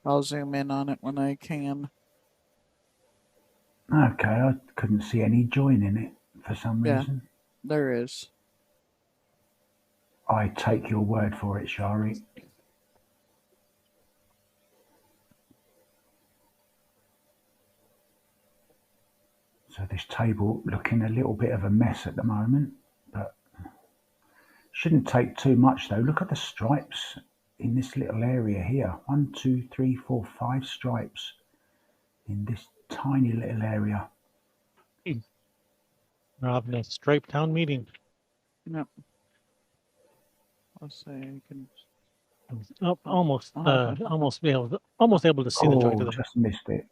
C: I'll zoom in on it when I can.
A: Okay, I couldn't see any join in it for some
C: Yeah,
A: reason.
C: there is.
A: I take your word for it, Shari. So this table looking a little bit of a mess at the moment, but shouldn't take too much though. Look at the stripes in this little area here. 1, 2, 3, 4, 5 stripes in this tiny little area.
B: We're having a Stripe Town meeting.
C: Yep. Let's see. I can.
B: Oh, almost able to see the joint
A: Oh,
B: of the.
A: just missed it.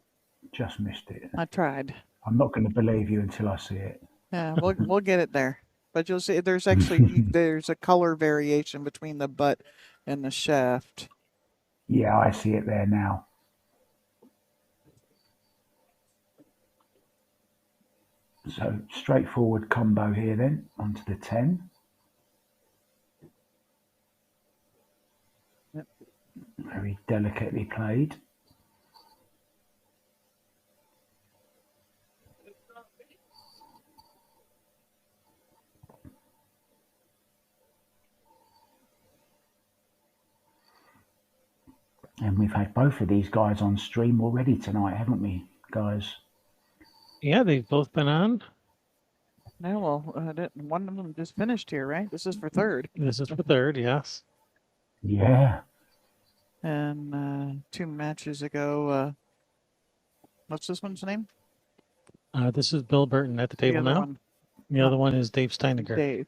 A: Just missed it.
C: I tried.
A: I'm not going to believe you until I see it.
C: Yeah, we'll get it there. But you'll see there's actually there's a color variation between the butt and the shaft.
A: Yeah, I see it there now. So straightforward combo here then, onto the 10.
C: Yep.
A: Very delicately played. And we've had both of these guys on stream already tonight, haven't we, guys?
B: Yeah, they've both been on.
C: Now, well, one of them just finished here, right? This is for third.
B: This is for third, yes.
A: Yeah.
C: And 2 matches ago, what's this one's name?
B: This is Bill Burton at the
C: The
B: table
C: other
B: now.
C: one,
B: The other one is Dave Steinecker.
C: Dave.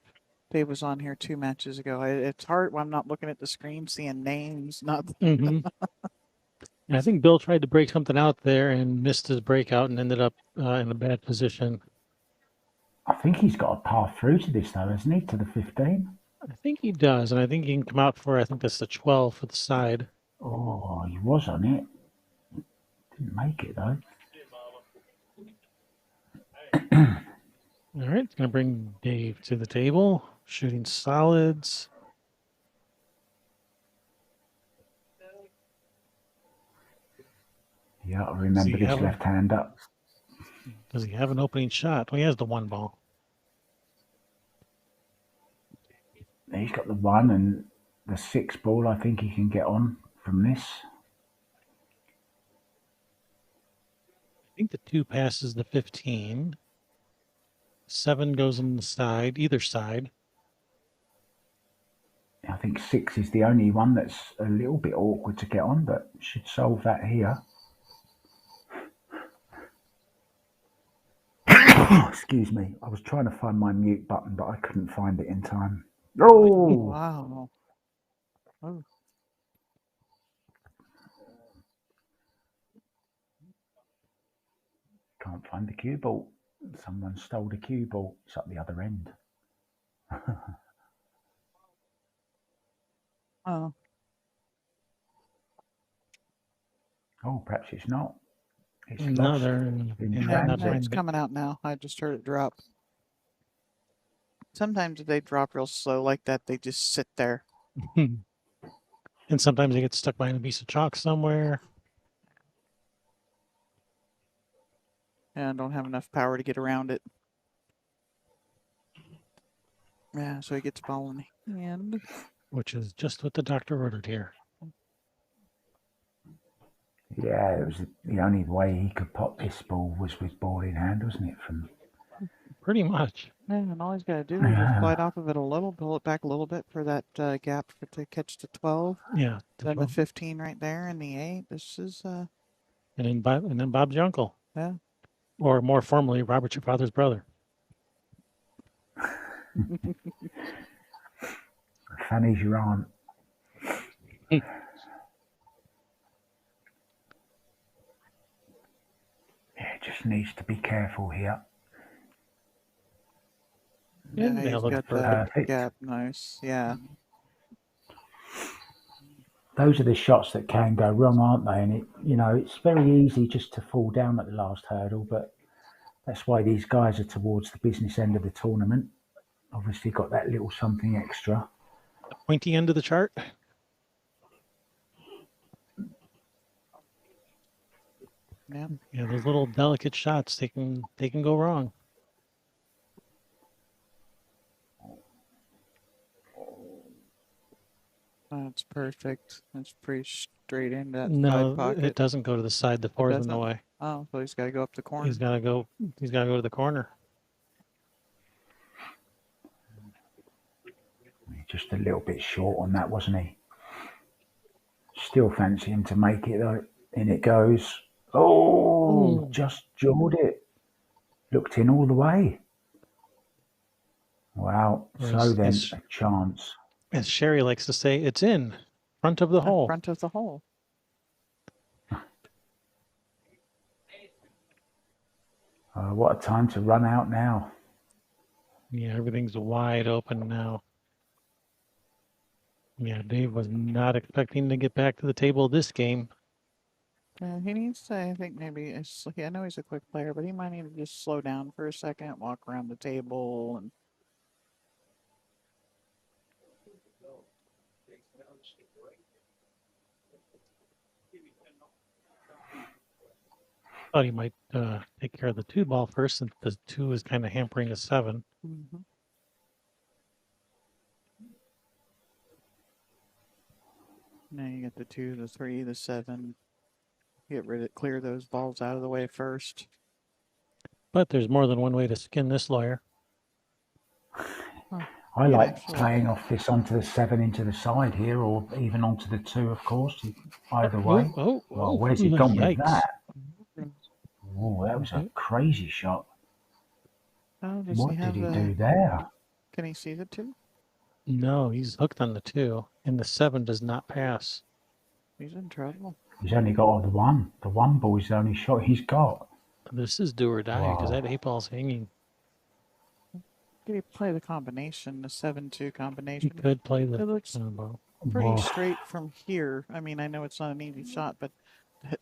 C: Dave was on here 2 matches ago. It's hard when I'm not looking at the screen, seeing names. Not.
B: Mm-hmm. I think Bill tried to break something out there and missed his breakout and ended up in a bad position.
A: I think he's got a path through to this though, hasn't he? To the 15?
B: I think he does, and I think he can come out for, I think that's the 12 for the side.
A: Oh, he was on it. Didn't make it though.
B: All right, it's going to bring Dave to the table, shooting solids.
A: Yeah, I remember this left hand up.
B: Does he have an opening shot? Well, he has the 1 ball.
A: He's got the 1 and the 6 ball. I think he can get on from this.
B: I think the 2 passes the 15. 7 goes on the side, either side.
A: I think 6 is the only one that's a little bit awkward to get on, but should solve that here. Excuse me. I was trying to find my mute button, but I couldn't find it in time. Oh!
C: Wow. Oh.
A: Can't find the cue ball. Someone stole the cue ball. It's up the other end.
C: Oh.
A: Oh, perhaps it's not. It's
B: No,
A: lost
B: they're
A: in
C: Yeah,
A: transit.
C: it's coming out now. I just heard it drop. Sometimes if they drop real slow like that, they just sit there.
B: And sometimes they get stuck behind a piece of chalk somewhere.
C: And don't have enough power to get around it. Yeah, so he gets ball in hand.
B: Which is just what the doctor ordered here.
A: Yeah, it was the only way he could pop this ball was with ball in hand, wasn't it? From
B: pretty much.
C: Yeah, and all he's got to do is just glide off of it a little, pull it back a little bit for that gap to catch the 12.
B: Yeah.
C: Then the 15 right there and the 8. This is
B: and then Bob's your uncle.
C: Yeah.
B: Or more formally, Robert, your father's brother.
A: Fanny's your aunt. Yeah, just needs to be careful here.
C: Yeah, he's got that
A: perfect.
C: gap. Nice. Yeah.
A: Those are the shots that can go wrong, aren't they? And it's very easy just to fall down at the last hurdle, but that's why these guys are towards the business end of the tournament. Obviously got that little something extra.
B: The pointy end of the chart.
C: Yeah.
B: Yeah, those little delicate shots, they can go wrong.
C: That's perfect. That's pretty straight in that side
B: No, it
C: pocket.
B: doesn't go to the side. The
C: It
B: four's in the
C: doesn't?
B: way.
C: Oh, so he's got to go up the corner.
B: He's gotta go. He's gotta go to the corner.
A: Just a little bit short on that, wasn't he? Still fancy him to make it though. In it goes. Oh,
B: Ooh.
A: just jawed it. Looked in all the way. Wow.
B: Or
A: So then, a chance.
B: as Sherry likes to say, it's in front of the
C: In
B: hole.
C: front of the hole.
A: What a time to run out now.
B: Yeah, everything's wide open now. Yeah, Dave was not expecting to get back to the table this game.
C: He needs to, I think maybe, I know he's a quick player, but he might need to just slow down for a second, walk around the table, and
B: Thought he might take care of the 2 ball first, since the 2 is kind of hampering the 7.
C: Now you get the 2, the 3, the 7. Clear those balls out of the way first.
B: But there's more than one way to skin this lawyer.
A: I like playing off this onto the 7 into the side here, or even onto the 2, of course. Either way. Well, where's he gone with that? Oh, that was a crazy shot. What did he do there?
C: Can he see the 2?
B: No, he's hooked on the 2, and the 7 does not pass.
C: He's in trouble.
A: He's only got the 1. The 1 ball is the only shot he's got.
B: This is do or die, because that 8-ball's hanging.
C: Could he play the combination, the 7-2 combination?
B: He could play the.
C: It looks pretty straight from here. I mean, I know it's not an easy shot, but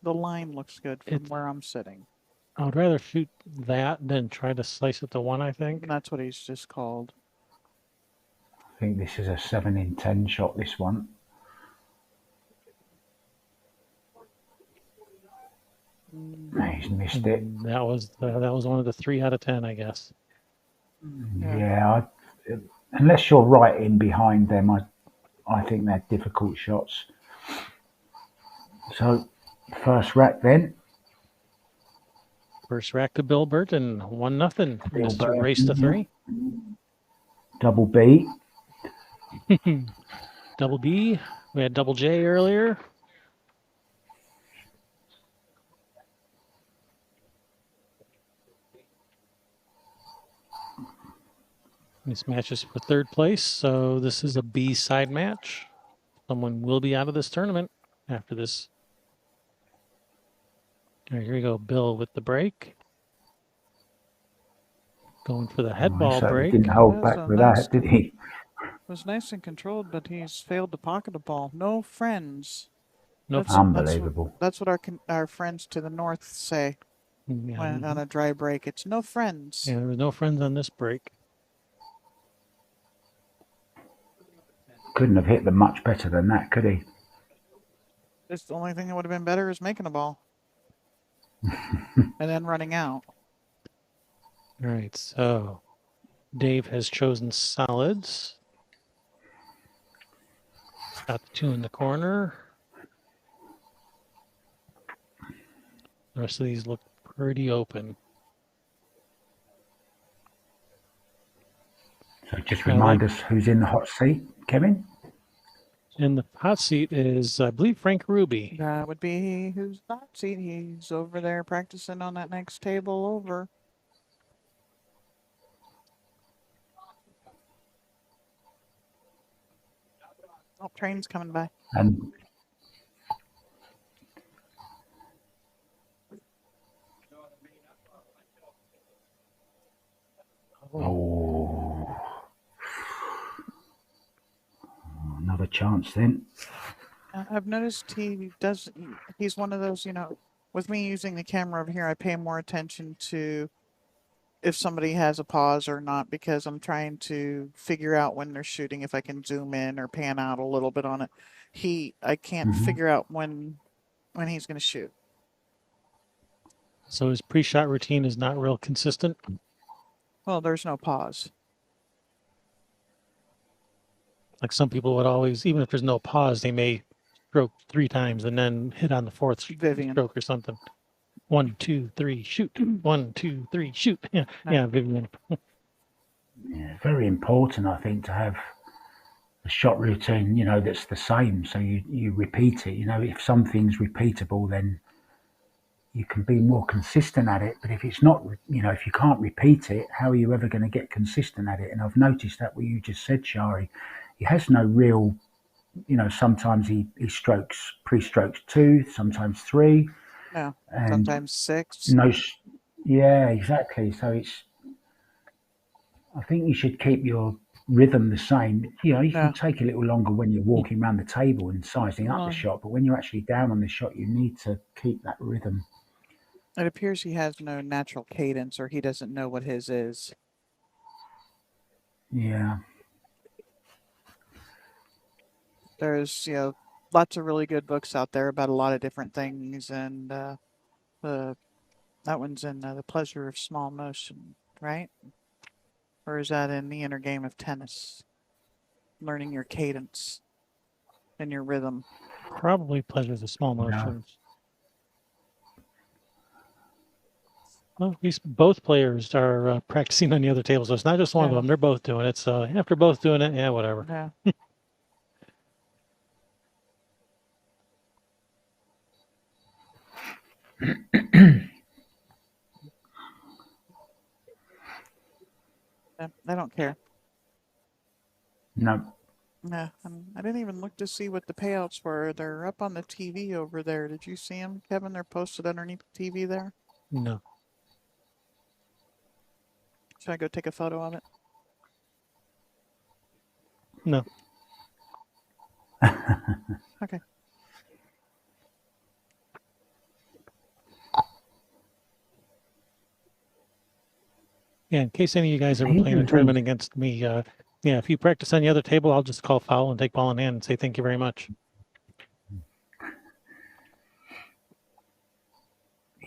C: the line looks good from where I'm sitting.
B: I would rather shoot that than try to slice it to 1, I think.
C: And that's what he's just called.
A: I think this is a 7 in 10 shot, this one. He's missed it.
B: That was one of the 3 out of 10, I guess.
A: Yeah, unless you're right in behind them, I think they're difficult shots. So, first rack then.
B: First rack to Bill Burton, 1-0. Mr. Race to 3.
A: Double B.
B: Double B. We had double J earlier. This match is for 3rd place, so this is a B side match. Someone will be out of this tournament after this. All right, here we go. Bill with the break. Going for the head ball break.
A: Didn't hold back with that, did he?
C: Was nice and controlled, but he's failed to pocket a ball. No friends.
A: Unbelievable.
C: That's what our friends to the north say when on a dry break. It's no friends.
B: Yeah, there was no friends on this break.
A: Couldn't have hit them much better than that, could he?
C: It's the only thing that would have been better is making a ball. And then running out.
B: All right, so Dave has chosen solids. Got the 2 in the corner. The rest of these look pretty open.
A: So just remind us who's in the hot seat, Kevin?
B: In the hot seat is, I believe, Frank Ruby.
C: That would be who's the hot seat. He's over there practicing on that next table over. Oh, train's coming by.
A: And another chance then.
C: I've noticed he's one of those, with me using the camera over here, I pay more attention to if somebody has a pause or not, because I'm trying to figure out when they're shooting, if I can zoom in or pan out a little bit on it. I can't figure out when he's going to shoot.
B: So his pre-shot routine is not real consistent.
C: Well, there's no pause.
B: Like some people would always, even if there's no pause, they may stroke 3 times and then hit on the 4th
C: Vivian.
B: stroke or something. 1, 2, 3, shoot. 1, 2, 3, shoot. Yeah,
C: No.
B: yeah, Vivian.
A: Yeah, very important, I think, to have a shot routine, that's the same. So you repeat it. If something's repeatable, then you can be more consistent at it. But if it's not, if you can't repeat it, how are you ever going to get consistent at it? And I've noticed that what you just said, Shari, he has no real, sometimes he strokes, pre-strokes 2, sometimes 3,
C: No.
A: and
C: Sometimes 6.
A: no, yeah, exactly. So I think you should keep your rhythm the same. You can
C: No.
A: take a little longer when you're walking around the table and sizing up the
C: Well,
A: shot, but when you're actually down on the shot, you need to keep that rhythm.
C: it appears he has no natural cadence, or he doesn't know what his is.
A: Yeah.
C: There's, lots of really good books out there about a lot of different things, and that one's in The Pleasure of Small Motion, right? Or is that in The Inner Game of Tennis? Learning your cadence and your rhythm.
B: Probably pleasures of small
A: No.
B: motions. Well, at least both players are practicing on the other table, so it's not just one of
C: Yeah.
B: them. They're both doing it. So after both doing it, yeah, whatever.
C: Yeah. Yeah, I don't care.
A: No.
C: Yeah, I didn't even look to see what the payouts were. They're up on the TV over there. Did you see them, Kevin? They're posted underneath the TV there.
B: No.
C: Should I go take a photo of it?
B: No.
C: Okay.
B: Yeah, in case any of you guys ever
A: He
B: play in a
A: was
B: tournament against me, yeah, if you practice on the other table, I'll just call foul and take ball in hand and say thank you very much.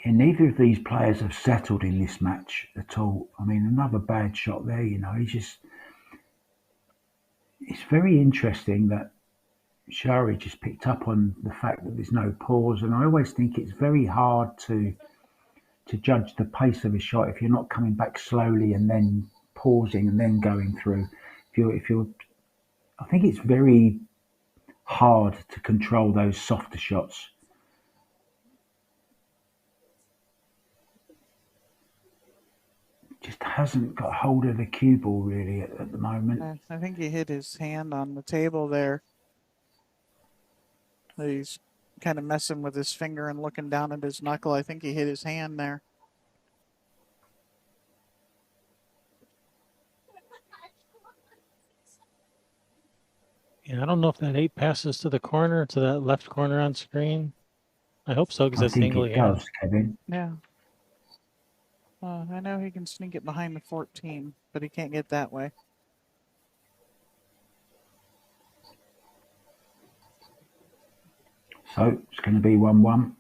A: Yeah, neither of these players have settled in this match at all. I mean, another bad shot there. It's very interesting that Shari just picked up on the fact that there's no pause, and I always think it's very hard to judge the pace of a shot if you're not coming back slowly and then pausing and then going through. If you're, I think it's very hard to control those softer shots. Just hasn't got hold of the cue ball really at the moment.
C: I think he hit his hand on the table there. He's kind of messing with his finger and looking down at his knuckle. I think he hit his hand there.
B: Yeah, I don't know if that 8 passes to the corner, to that left corner on screen. I hope so, because
A: I
B: that's the
A: think
B: angle
A: it
B: he has.
A: does, Kevin.
C: Yeah. I know he can sneak it behind the 14, but he can't get that way.
A: So it's going to be 1-1.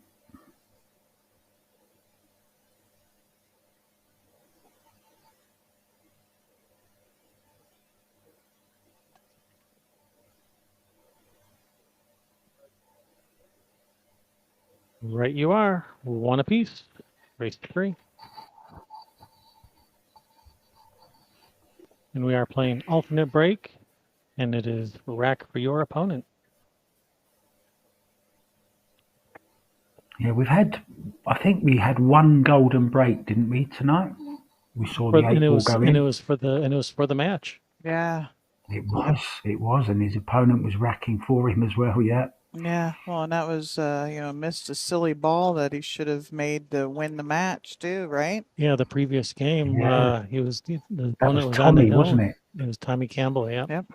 B: Right you are. 1 apiece. Race to 3. And we are playing alternate break, and it is rack for your opponent.
A: Yeah, I think we had one golden break, didn't we, tonight? We saw the
B: And
A: 8
B: it
A: ball
B: was
A: go
B: and it
A: in.
B: was for the match.
C: Yeah.
A: It was, and his opponent was racking for him as well, yeah.
C: Yeah, well, and that was, missed a silly ball that he should have made to win the match too, right?
B: Yeah, the previous game,
A: Yeah.
B: he was the
A: That
B: opponent
A: was
B: was on the
A: Tommy,
B: hill.
A: wasn't it?
B: It was Tommy Campbell. Yeah.
C: Yep.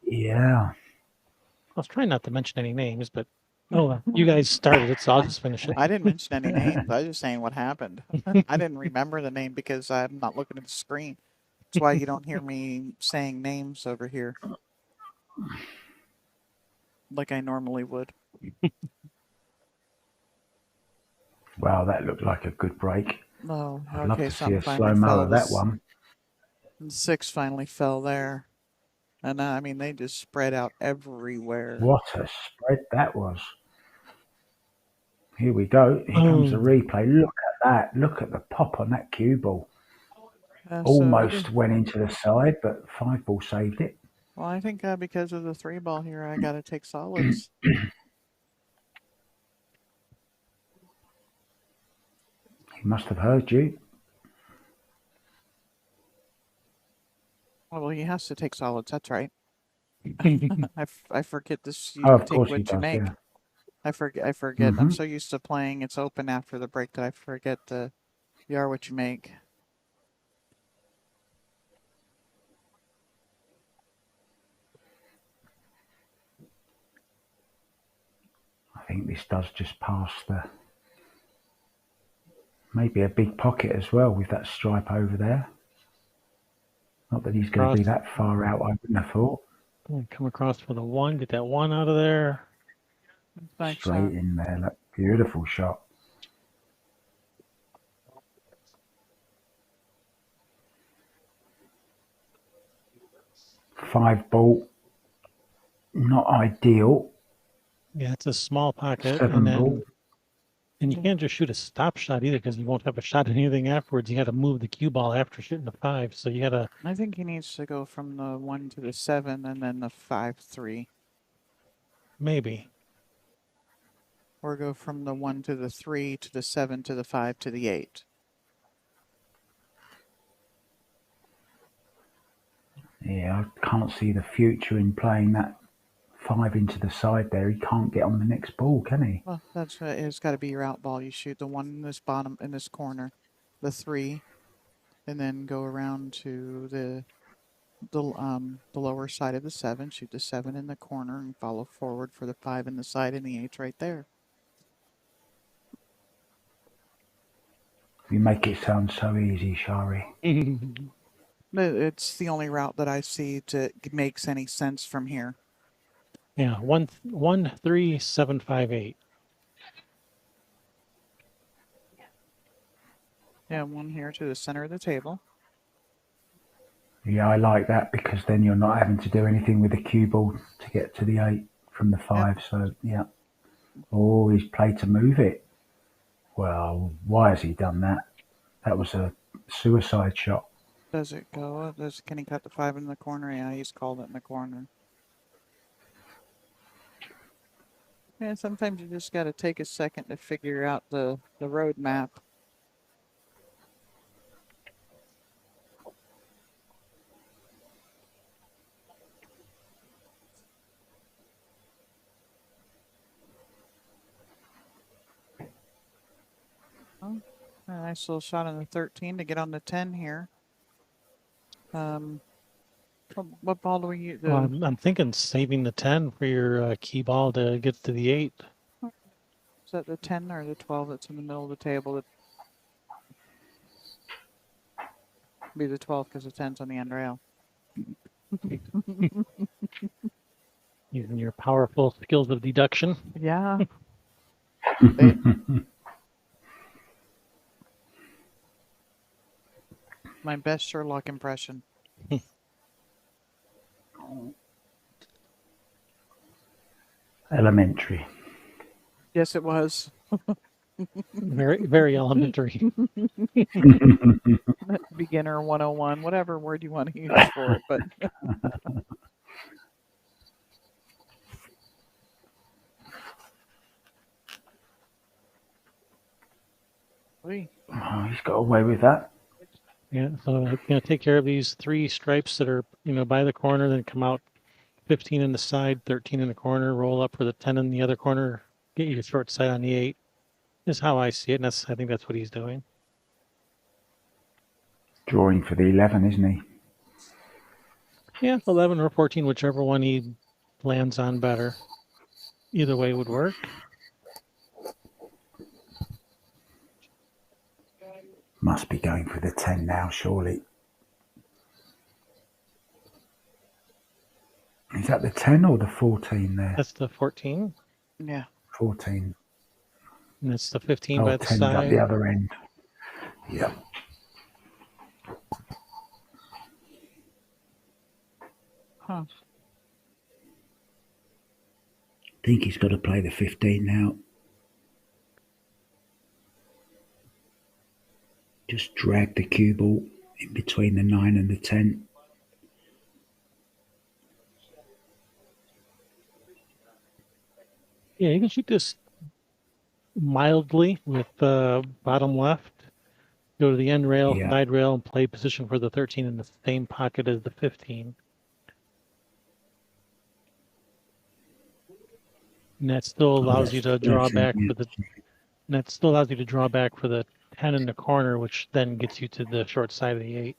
A: Yeah.
B: I was trying not to mention any names, but you guys started it, so I'll just finish it.
C: I didn't mention any names. I was just saying what happened. I didn't remember the name because I'm not looking at the screen. That's why you don't hear me saying names over here like I normally would.
A: Wow, that looked like a good break.
C: Oh,
A: I'd love
C: okay.
A: to see
C: Something
A: a
C: finally
A: slow-mo
C: fell.
A: of that one.
C: The 6 finally fell there. And I mean, they just spread out everywhere.
A: What a spread that was. Here we go. Here comes the
B: Boom.
A: replay. Look at that. Look at the pop on that cue ball.
C: So
A: Almost went into the side, but 5-ball saved it.
C: well, I think because of the 3 ball here, I got to take solids.
A: He must have heard you.
C: Well, he has to take solids. That's right. I forget this. You
A: Oh, of
C: take
A: course he
C: what you
A: does,
C: make.
A: yeah.
C: I forget. I'm
A: hmm
C: so used to playing. It's open after the break that I forget you are what you make.
A: I think this does just pass the... Maybe a big pocket as well with that stripe over there. Not that he's going to
B: Cross.
A: be that far out, I wouldn't have thought.
B: Come across for the 1. Get that 1 out of there.
C: Nice
A: Straight
C: shot.
A: in there. Look, beautiful shot. Five ball, not ideal.
B: Yeah, it's a small pocket.
A: 7 ball.
B: And you can't just shoot a stop shot either because you won't have a shot at anything afterwards. You got to move the cue ball after shooting the 5. So you got to.
C: I think he needs to go from the 1 to the 7 and then the 5-3.
B: Maybe.
C: Or go from the 1 to the 3 to the 7 to the 5 to the 8.
A: Yeah, I can't see the future in playing that 5 into the side there. He can't get on the next ball, can he?
C: Well, that's it's got to be your out ball. You shoot the 1 in this bottom in this corner, the 3, and then go around to the lower side of the 7. Shoot the 7 in the corner and follow forward for the 5 in the side and the 8 right there.
A: You make it sound so easy, Shari.
C: It's the only route that I see to makes any sense from here.
B: Yeah, 1 3 7 5 8.
C: Yeah, 1 here to the center of the table.
A: Yeah, I like that because then you're not having to do anything with the cue ball to get to the 8 from the 5. Yep. So, yeah. Oh, he's played to move it. Well, why has he done that? That was a suicide shot.
C: Does it go? Can he cut the 5 in the corner? Yeah, he's called it in the corner. Yeah, sometimes you just got to take a second to figure out the road map. Oh, a nice little shot on the 13 to get on the 10 here. What ball do we use?
B: Well, I'm thinking saving the 10 for your key ball to get to the 8.
C: Is that the 10 or the 12 that's in the middle of the table? That be the 12 because the 10's on the end rail.
B: Using your powerful skills of deduction.
C: Yeah. My best Sherlock impression.
A: Elementary.
C: Yes, it was.
B: Very, very elementary.
C: Beginner 101, whatever word you want to use for it, but.
A: Oh, he's got away with that.
B: Yeah, so take care of these 3 stripes that are by the corner, then come out 15 in the side, 13 in the corner, roll up for the 10 in the other corner, get your short side on the 8. Is how I see it, and I think that's what he's doing.
A: Drawing for the 11, isn't he?
B: Yeah, 11 or 14, whichever one he lands on better. Either way would work.
A: Must be going for the 10 now, surely. Is that the 10 or the 14 there?
B: That's the 14.
C: Yeah.
A: 14.
B: And it's the 15
A: Oh,
B: by the
A: 10's up the
B: side.
A: other end. Yeah.
C: Huh.
A: I think he's got to play the 15 now. Just drag the cue ball in between the 9 and the 10.
B: Yeah, you can shoot this mildly with bottom left. Go to the end rail,
A: Yeah.
B: side rail, and play position for the 13 in the same pocket as the 15. And that still
A: Oh,
B: allows you
A: that's
B: to draw
A: perfect.
B: back
A: Yeah.
B: for the. And that still allows you to draw back for the 10 in the corner, which then gets you to the short side of the 8.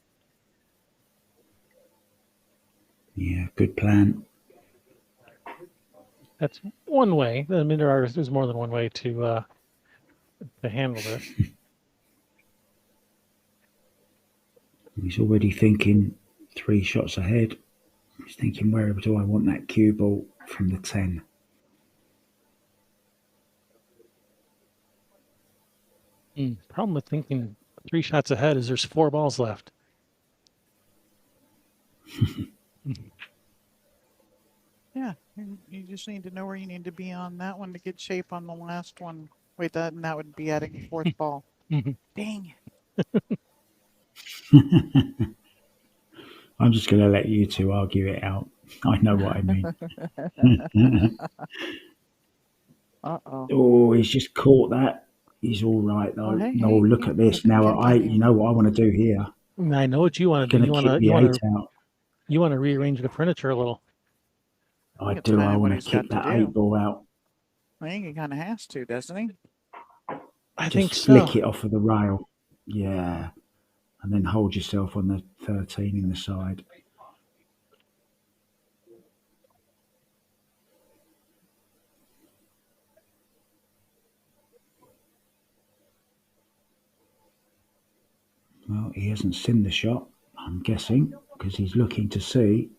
A: Yeah, good plan.
B: That's one way. I mean, there's more than one way to handle this.
A: He's already thinking 3 shots ahead. He's thinking, where do I want that cue ball from the 10?
B: Problem with thinking 3 shots ahead is there's 4 balls left.
C: Yeah, you just need to know where you need to be on that one to get shape on the last one. Wait, that would be adding a fourth ball. Dang.
A: I'm just going to let you two argue it out. I know what I mean.
C: Uh-oh.
A: Oh, he's just caught that. He's all right though.
C: Oh, hey,
A: No,
C: hey.
A: look at this now. You know what I want to do here.
B: I know what you want to do.
A: Going to kick the 8 out.
B: You want to rearrange the furniture a little.
A: I
C: It's
A: do.
C: kind
A: I
C: of what
A: want to
C: he's
A: kick
C: got to
A: that
C: do.
A: 8 ball out.
C: I think he kind of has to, doesn't he?
B: I
A: Just
B: think
A: flick
B: so.
A: it off of the rail. Yeah. And then hold yourself on the 13 in the side. Well, he hasn't seen the shot, I'm guessing, because he's looking to see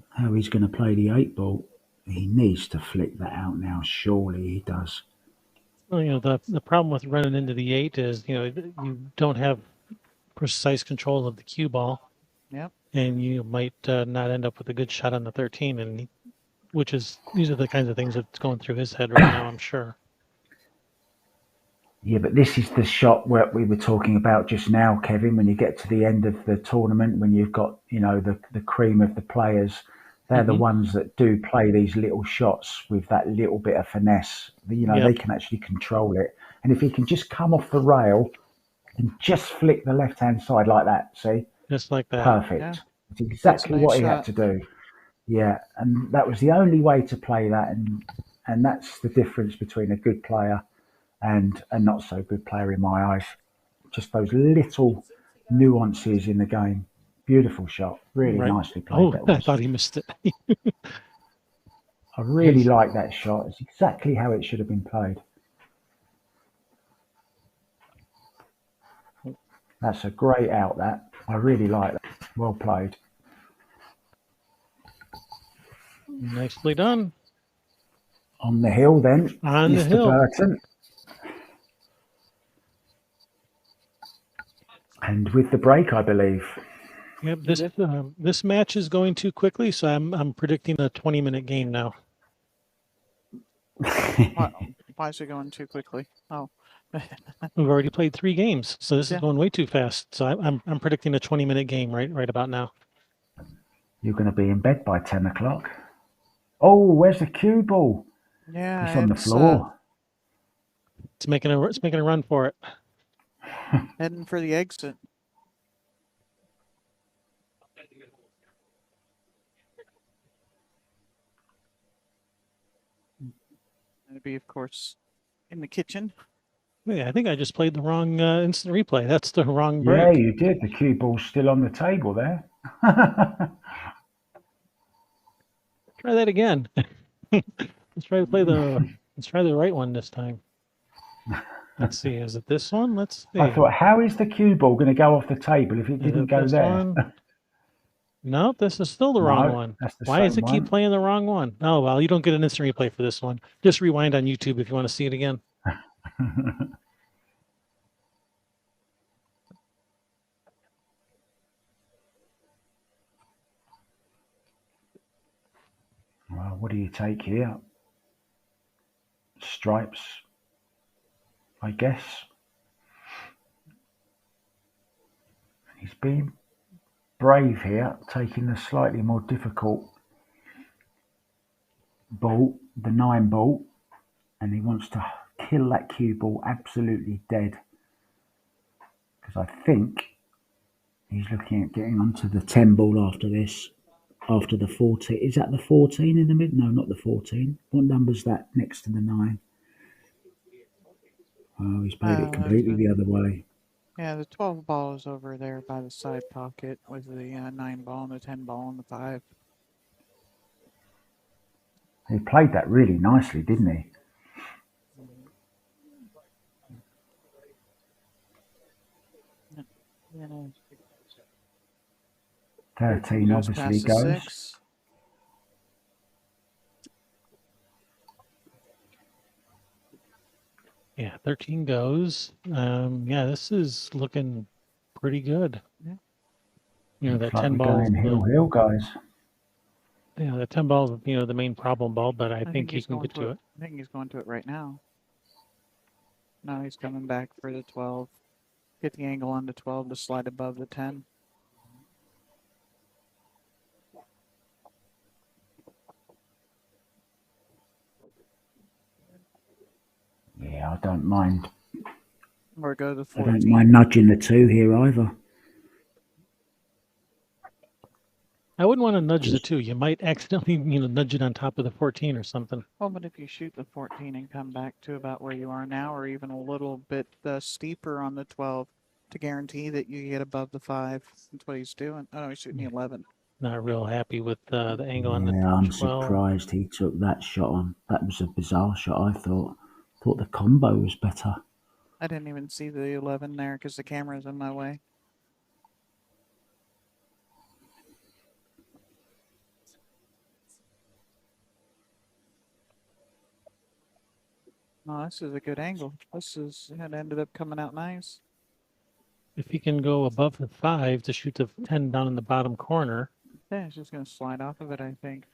A: how he's going to play the 8 ball. He needs to flick that out now. Surely he does.
B: Well, the problem with running into the 8 is you don't have precise control of the cue ball,
C: Yep.
B: and you might not end up with a good shot on the 13. And these are the kinds of things that's going through his head right now, I'm sure.
A: Yeah, but this is the shot where we were talking about just now, Kevin, when you get to the end of the tournament, when you've got, the cream of the players, they're the ones that do play these little shots with that little bit of finesse. They
B: Yep.
A: can actually control it. And if he can just come off the rail and just flick the left-hand side like that, see?
B: Just like that.
A: Perfect.
C: Yeah.
A: It's exactly
C: Nice
A: what he had
C: shot.
A: to do. Yeah, and that was the only way to play that. And that's the difference between a good player and a not so good player in my eyes. Just those little nuances in the game. Beautiful shot. Really
B: Right.
A: nicely played, that
B: I
A: was.
B: thought he missed it.
A: I really like that shot. It's exactly how it should have been played. That's a great out, that. I really like that. Well played.
B: Nicely done.
A: On the hill then,
B: On the
A: Mr.
B: hill.
A: Burton. And with the break, I believe.
B: Yep. This match is going too quickly, so I'm predicting a 20-minute game now.
C: Why is it going too quickly? Oh.
B: We've already played 3 games, so this is going way too fast. So I'm predicting a 20-minute game right about now.
A: You're going to be in bed by 10 o'clock. Oh, where's the cue ball?
C: Yeah.
A: It's on the floor.
B: It's making a run for it.
C: Heading for the exit. That'd be, of course, in the kitchen.
B: Yeah, I think I just played the wrong instant replay. That's the wrong break.
A: Yeah, you did. The cue ball's still on the table there.
B: Try that again. Let's try the right one this time. Let's see. Is it this one? Let's see.
A: I thought, how is the cue ball going to go off the table if it didn't go there?
B: One? No, this is still the wrong
A: No,
B: one.
A: that's the
B: Why does
A: same
B: it keep
A: one.
B: playing the wrong one? Oh, well, you don't get an instant replay for this one. Just rewind on YouTube if you want to see it again.
A: Well, what do you take here? Stripes, I guess. He's been brave here, taking the slightly more difficult ball, the 9 ball, and he wants to kill that cue ball absolutely dead. Because I think he's looking at getting onto the 10 ball after this, after the 14. Is that the 14 in the mid? No, not the 14. What number's that next to the 9? Oh, he's played it completely the other way.
C: Yeah, the 12 ball is over there by the side pocket with the 9 ball and the 10 ball and the 5.
A: He played that really nicely, didn't he?
C: Yeah.
A: 13
C: goes
A: obviously
C: past the
A: goes.
C: 6.
B: Yeah, 13 goes. Yeah, this is looking pretty good.
C: Yeah.
B: You know,
A: Looks
B: that
A: like
B: 10
A: we're
B: balls,
A: going hill, guys.
B: yeah, that 10 balls, you know, the main problem ball, but I think he
C: he's
B: can
C: going
B: get to it.
C: I think he's going to it right now. Now he's coming back for the 12. Get the angle on the 12 to slide above the 10.
A: Yeah, I don't mind.
C: Or go to
A: I don't
C: 14.
A: mind nudging the 2 here either.
B: I wouldn't want to nudge the 2. You might accidentally, you know, nudge it on top of the 14 or something.
C: Well, but if you shoot the 14 and come back to about where you are now, or even a little bit steeper on the 12, to guarantee that you get above the 5. That's what he's doing. Oh, no, he's shooting the 11.
B: Not real happy with the angle on the
A: Yeah, I'm
B: 12.
A: surprised he took that shot on. That was a bizarre shot, I thought. Thought the combo was better.
C: I didn't even see the 11 there because the camera's in my way. No, this is a good angle. It ended up coming out nice.
B: If he can go above the 5 to shoot the 10 down in the bottom corner.
C: Yeah, it's just going to slide off of it, I think.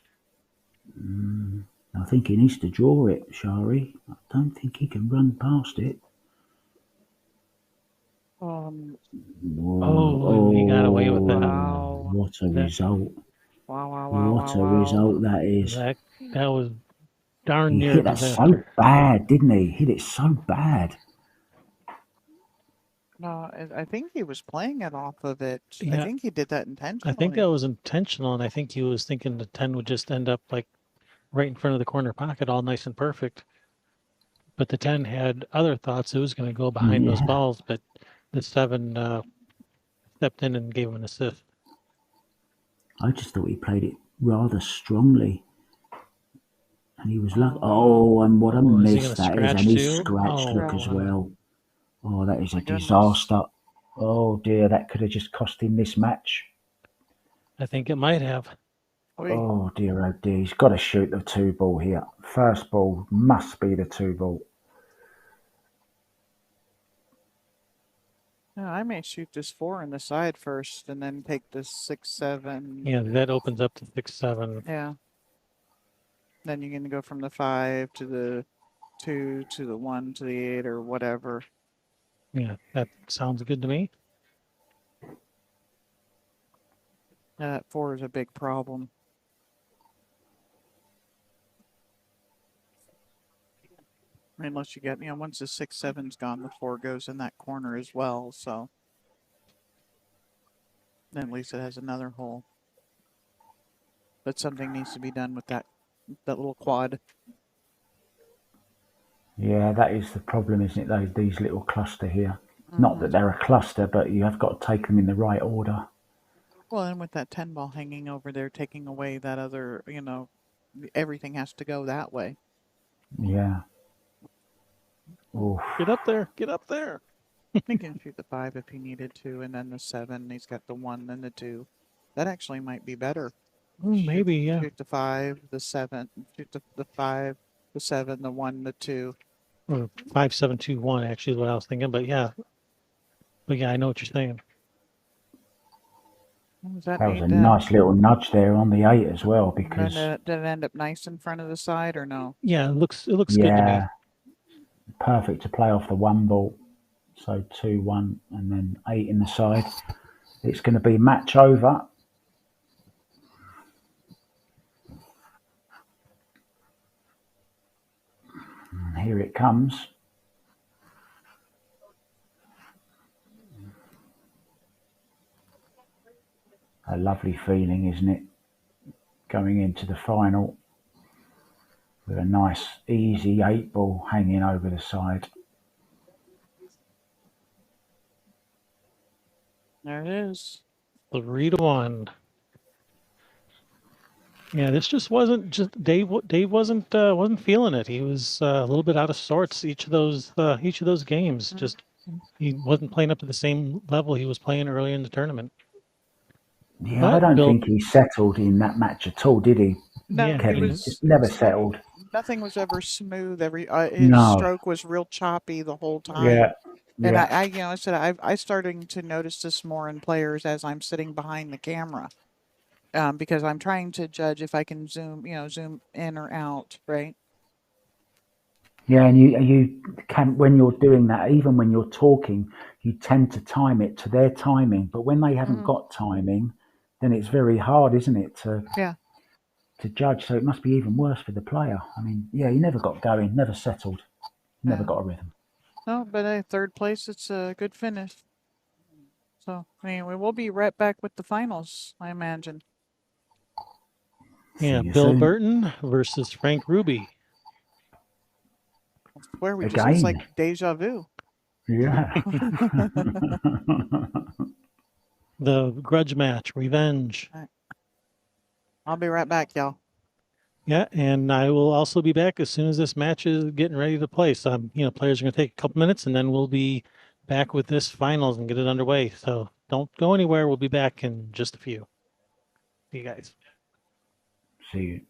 A: I think he needs to draw it, Shari. I don't think he can run past it.
B: Oh, he got away with that.
C: Wow.
A: What a result.
C: Wow.
A: What a result that is.
B: That was darn
A: He
B: near a
A: hit that so
B: disaster.
A: bad, didn't he? Hit it so bad.
C: No, I think he was playing it off of it.
B: Yeah.
C: I think he did that intentionally.
B: I think that was intentional, and I think he was thinking the 10 would just end up like right in front of the corner pocket, all nice and perfect. But the 10 had other thoughts. It was going to go behind those balls, but the 7 stepped in and gave him an assist.
A: I just thought he played it rather strongly. And he was lucky. Oh, and what a miss that is. And he scratched look as well. Oh, that is a disaster. Oh dear, that could have just cost him this match.
B: I think it might have.
A: Oh dear, he's got to shoot the 2 ball here. First ball must be the 2 ball.
C: No, I may shoot this 4 in the side first and then take this 6, 7.
B: Yeah, that opens up to 6, 7.
C: Yeah. Then you're going to go from the 5 to the 2 to the 1 to the 8 or whatever.
B: Yeah, that sounds good to me.
C: That 4 is a big problem. Unless you get, once the 6, 7's gone, the 4 goes in that corner as well. So then at least it has another hole. But something needs to be done with that little quad.
A: Yeah, that is the problem, isn't it? These little cluster here. Not that they're a cluster, but you have got to take them in the right order.
C: Well, and with that 10 ball hanging over there, taking away that other, everything has to go that way.
A: Yeah. Oof.
B: Get up there. Get up there.
C: He can shoot the 5 if he needed to, and then the 7. He's got the 1 and the 2. That actually might be better.
B: Maybe, yeah.
C: Shoot the 5, the 7, shoot the 5, the 7, the 1, the 2.
B: Or 5-7-2-1 actually is what I was thinking, but yeah. But yeah, I know what you're saying.
C: Was that
A: That was a
C: 8
A: nice little nudge there on the 8 as well, because
C: did it end up nice in front of the side or no?
B: Yeah, it looks good to me.
A: yeah, perfect to play off the 1 ball. So 2-1 and then 8 in the side. It's going to be match over. And here it comes. A lovely feeling, isn't it? Going into the final with a nice, easy 8 ball hanging over the side.
C: There it is.
B: 3-1. Yeah, this just wasn't just Dave. Dave wasn't feeling it. He was a little bit out of sorts each of those games. Just he wasn't playing up to the same level he was playing early in the tournament.
A: Yeah, I
B: But
A: don't
B: Bill,
A: think he settled in that match at all, did he?
C: No,
B: yeah,
C: he
B: he
A: Kevin
B: didn't.
C: was.
A: just never settled.
C: Nothing was ever smooth. His
A: No.
C: stroke was real choppy the whole time.
A: Yeah.
C: And
A: Yeah.
C: I said I starting to notice this more in players as I'm sitting behind the camera, because I'm trying to judge if I can zoom in or out, right?
A: Yeah, and you can, when you're doing that, even when you're talking, you tend to time it to their timing. But when they haven't
C: Hmm.
A: got timing, then it's very hard, isn't it,
C: Yeah.
A: to judge. So it must be even worse for the player. I mean, yeah, he never got going, never settled, never
C: Yeah.
A: got a rhythm.
C: No, but third place, it's a good finish. So anyway, we'll be right back with the finals, I imagine.
A: See
B: Yeah,
A: you
B: Bill
A: soon.
B: Burton versus Frank Ruby.
C: I swear it's like
A: Again.
C: deja vu.
A: Yeah.
B: The grudge match, revenge.
C: I'll be right back, y'all.
B: Yeah, and I will also be back as soon as this match is getting ready to play. So, players are going to take a couple minutes, and then we'll be back with this finals and get it underway. So don't go anywhere. We'll be back in just a few. See you guys.
A: See you.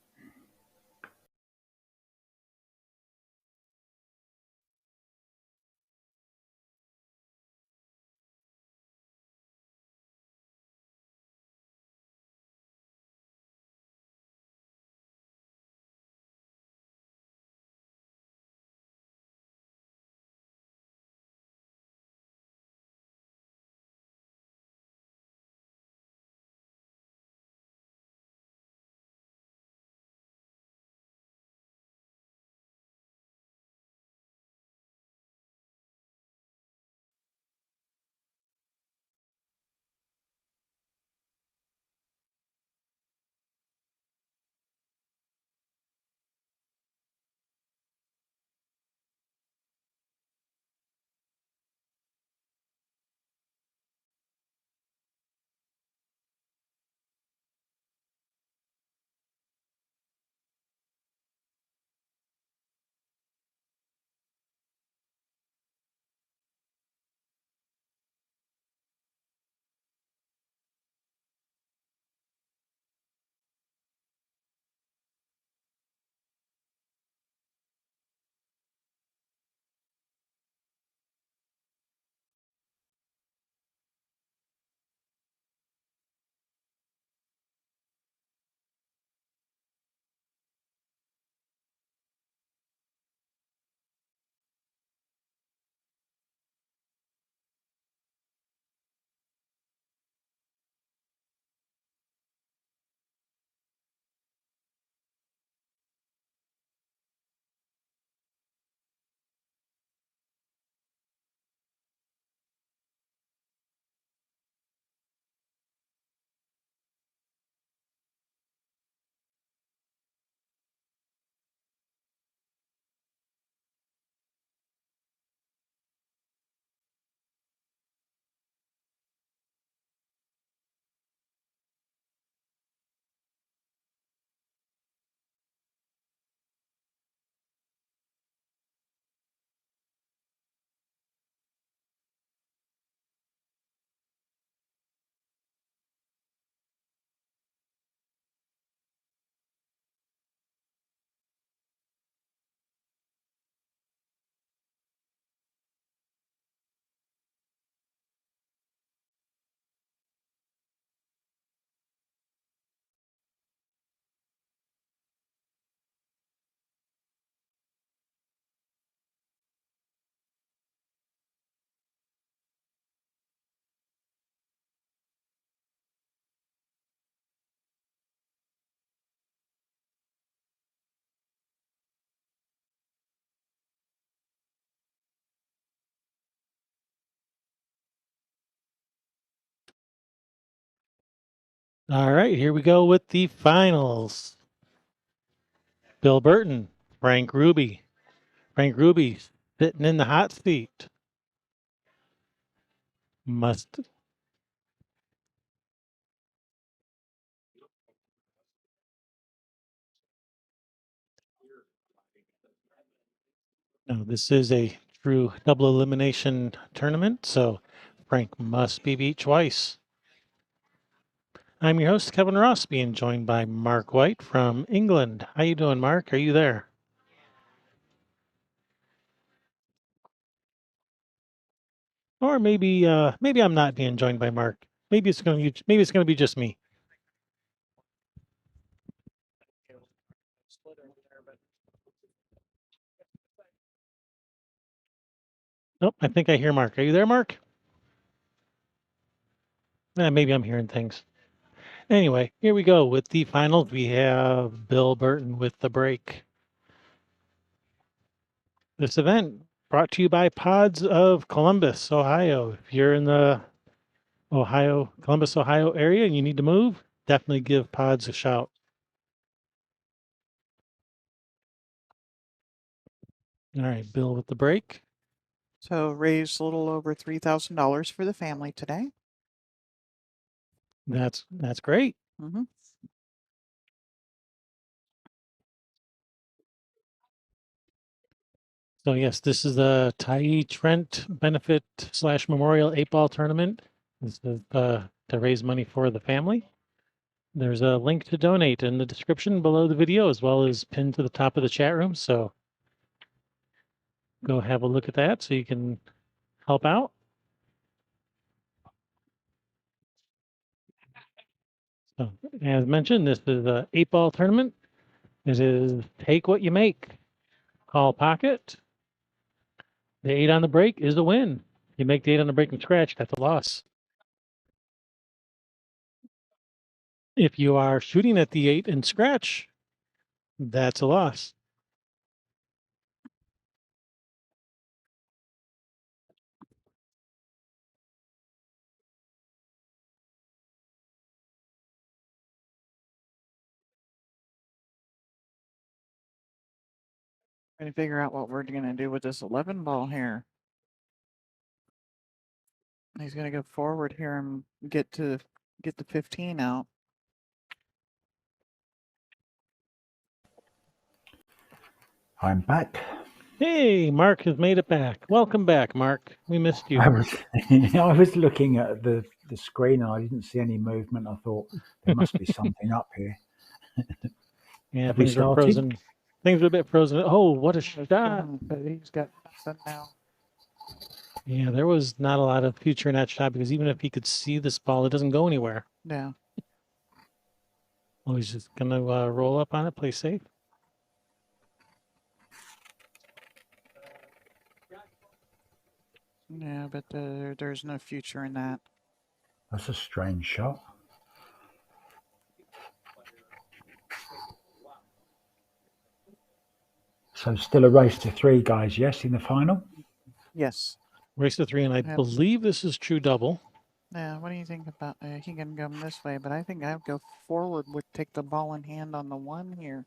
B: All right, here we go with the finals. Bill Burton, Frank Ruby. Frank Ruby sitting in the hot seat. Must. No, this is a true double elimination tournament, so Frank must be beat twice. I'm your host, Kevin Ross, being joined by Mark White from England. How you doing, Mark? Are you there? Or maybe I'm not being joined by Mark. Maybe it's gonna be just me. Nope, I think I hear Mark. Are you there, Mark? Maybe I'm hearing things. Anyway, here we go with the finals. We have Bill Burton with the break. This event brought to you by Pods of Columbus, Ohio. If you're in the Columbus, Ohio area and you need to move, definitely give Pods a shout. All right, Bill with the break.
C: So raised a little over $3,000 for the family today.
B: That's great.
C: Mm-hmm.
B: So yes, this is the Tyee Trent benefit / memorial 8-ball tournament. This is to raise money for the family. There's a link to donate in the description below the video, as well as pinned to the top of the chat room. So go have a look at that so you can help out. So as mentioned, this is a 8-ball tournament. It is take what you make. Call pocket. The 8 on the break is a win. You make the 8 on the break and scratch, that's a loss. If you are shooting at the 8 and scratch, that's a loss.
C: Trying to figure out what we're going to do with this 11 ball here. He's going to go forward here and get the 15 out.
A: I'm back.
B: Hey, Mark has made it back. Welcome back, Mark. We missed you.
A: I was I was looking at the screen and I didn't see any movement. I thought there must be something up here.
B: Yeah,
A: Have we
B: things were
A: started?
B: frozen. Things were a bit frozen. Oh, what a shot.
C: But he's got nothing now.
B: Yeah, there was not a lot of future in that shot because even if he could see this ball, it doesn't go anywhere.
C: Yeah.
B: Oh, he's just going to roll up on it, play safe.
C: Yeah, but there's no future in that.
A: That's a strange shot. So still a race to 3, guys. Yes, in the final.
C: Yes.
B: Race to 3, and I believe this is true double.
C: Yeah, what do you think about he can go this way, but I think I would go forward with take the ball in hand on the 1 here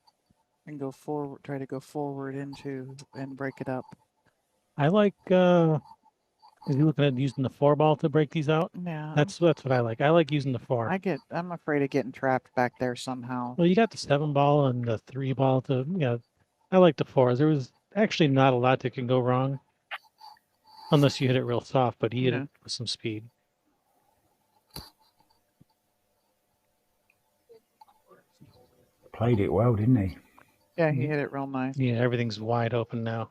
C: and go forward, try to go forward into and break it up.
B: I like is he looking at using the 4 ball to break these out?
C: Yeah.
B: That's what I like. I like using the 4.
C: I'm afraid of getting trapped back there somehow.
B: Well, you got the 7 ball and the 3 ball to, I like the 4s. There was actually not a lot that can go wrong unless you hit it real soft, but he hit it with some speed.
A: Played it well, didn't he?
C: Yeah, he hit it real nice.
B: Yeah, everything's wide open now.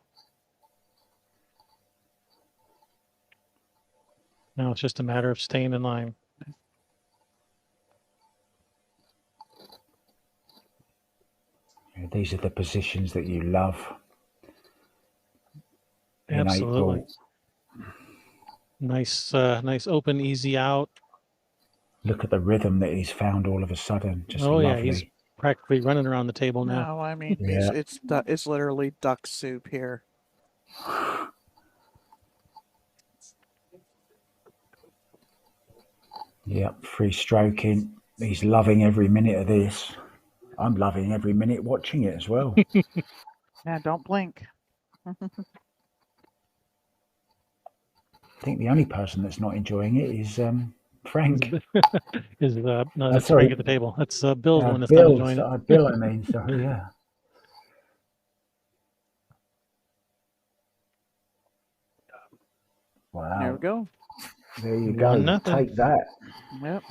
B: Now it's just a matter of staying in line.
A: Yeah, these are the positions that you love.
B: Absolutely. Nice, nice open, easy out.
A: Look at the rhythm that he's found all of a sudden. Just
B: oh
A: lovely.
B: Yeah, he's practically running around the table now.
C: No, I mean
A: Yeah.
C: it's literally duck soup here.
A: Yep, free stroking. He's loving every minute of this. I'm loving every minute watching it as well.
C: Yeah, don't blink.
A: I think the only person that's not enjoying it is Frank.
B: No, that's
A: Sorry,
B: Frank at the table. That's Bill's the one that's not
A: Bill.
B: enjoying it.
A: Bill, I mean. Sorry, yeah. Wow.
C: There we go.
A: There you go.
B: 1-0.
A: Take that.
C: Yep.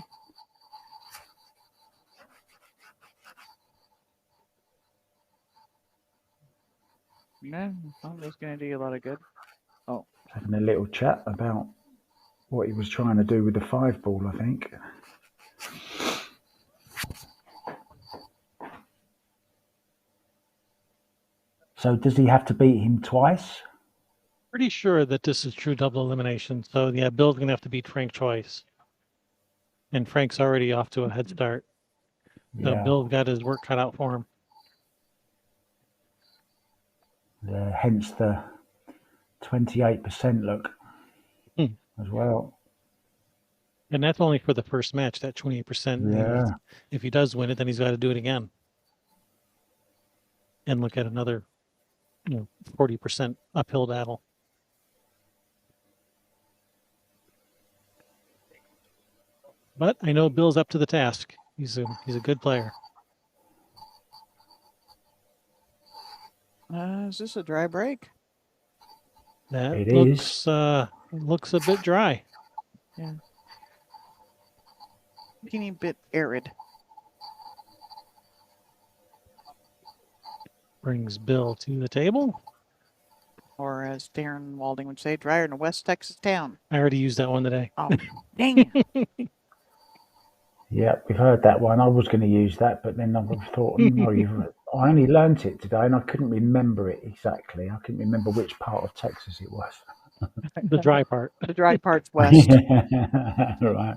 C: Yeah, I'm just gonna do you a lot of good. Oh,
A: Having a little chat about what he was trying to do with the 5 ball, I think. So does he have to beat him twice?
B: Pretty sure that this is true double elimination. So yeah, Bill's gonna have to beat Frank twice, and Frank's already off to a head start. So
A: Yeah.
B: Bill's got his work cut out for him.
A: Hence the 28% look as well.
B: And that's only for the first match. That 28%.
A: Yeah.
B: If he does win it, then he's got to do it again, and look at another, 40% uphill battle. But I know Bill's up to the task. He's a good player.
C: is this a dry break?
B: That
A: It
B: looks a bit dry.
C: Yeah. Teeny bit arid.
B: Brings Bill to the table.
C: Or as Darren Walding would say, drier than a West Texas town.
B: I already used that one today.
C: Oh, dang it.
A: Yeah, we've heard that one. I was going to use that, but then I thought, no, I only learnt it today and I couldn't remember it exactly. I couldn't remember which part of Texas it was.
B: The dry part.
C: The dry part's west.
A: Right.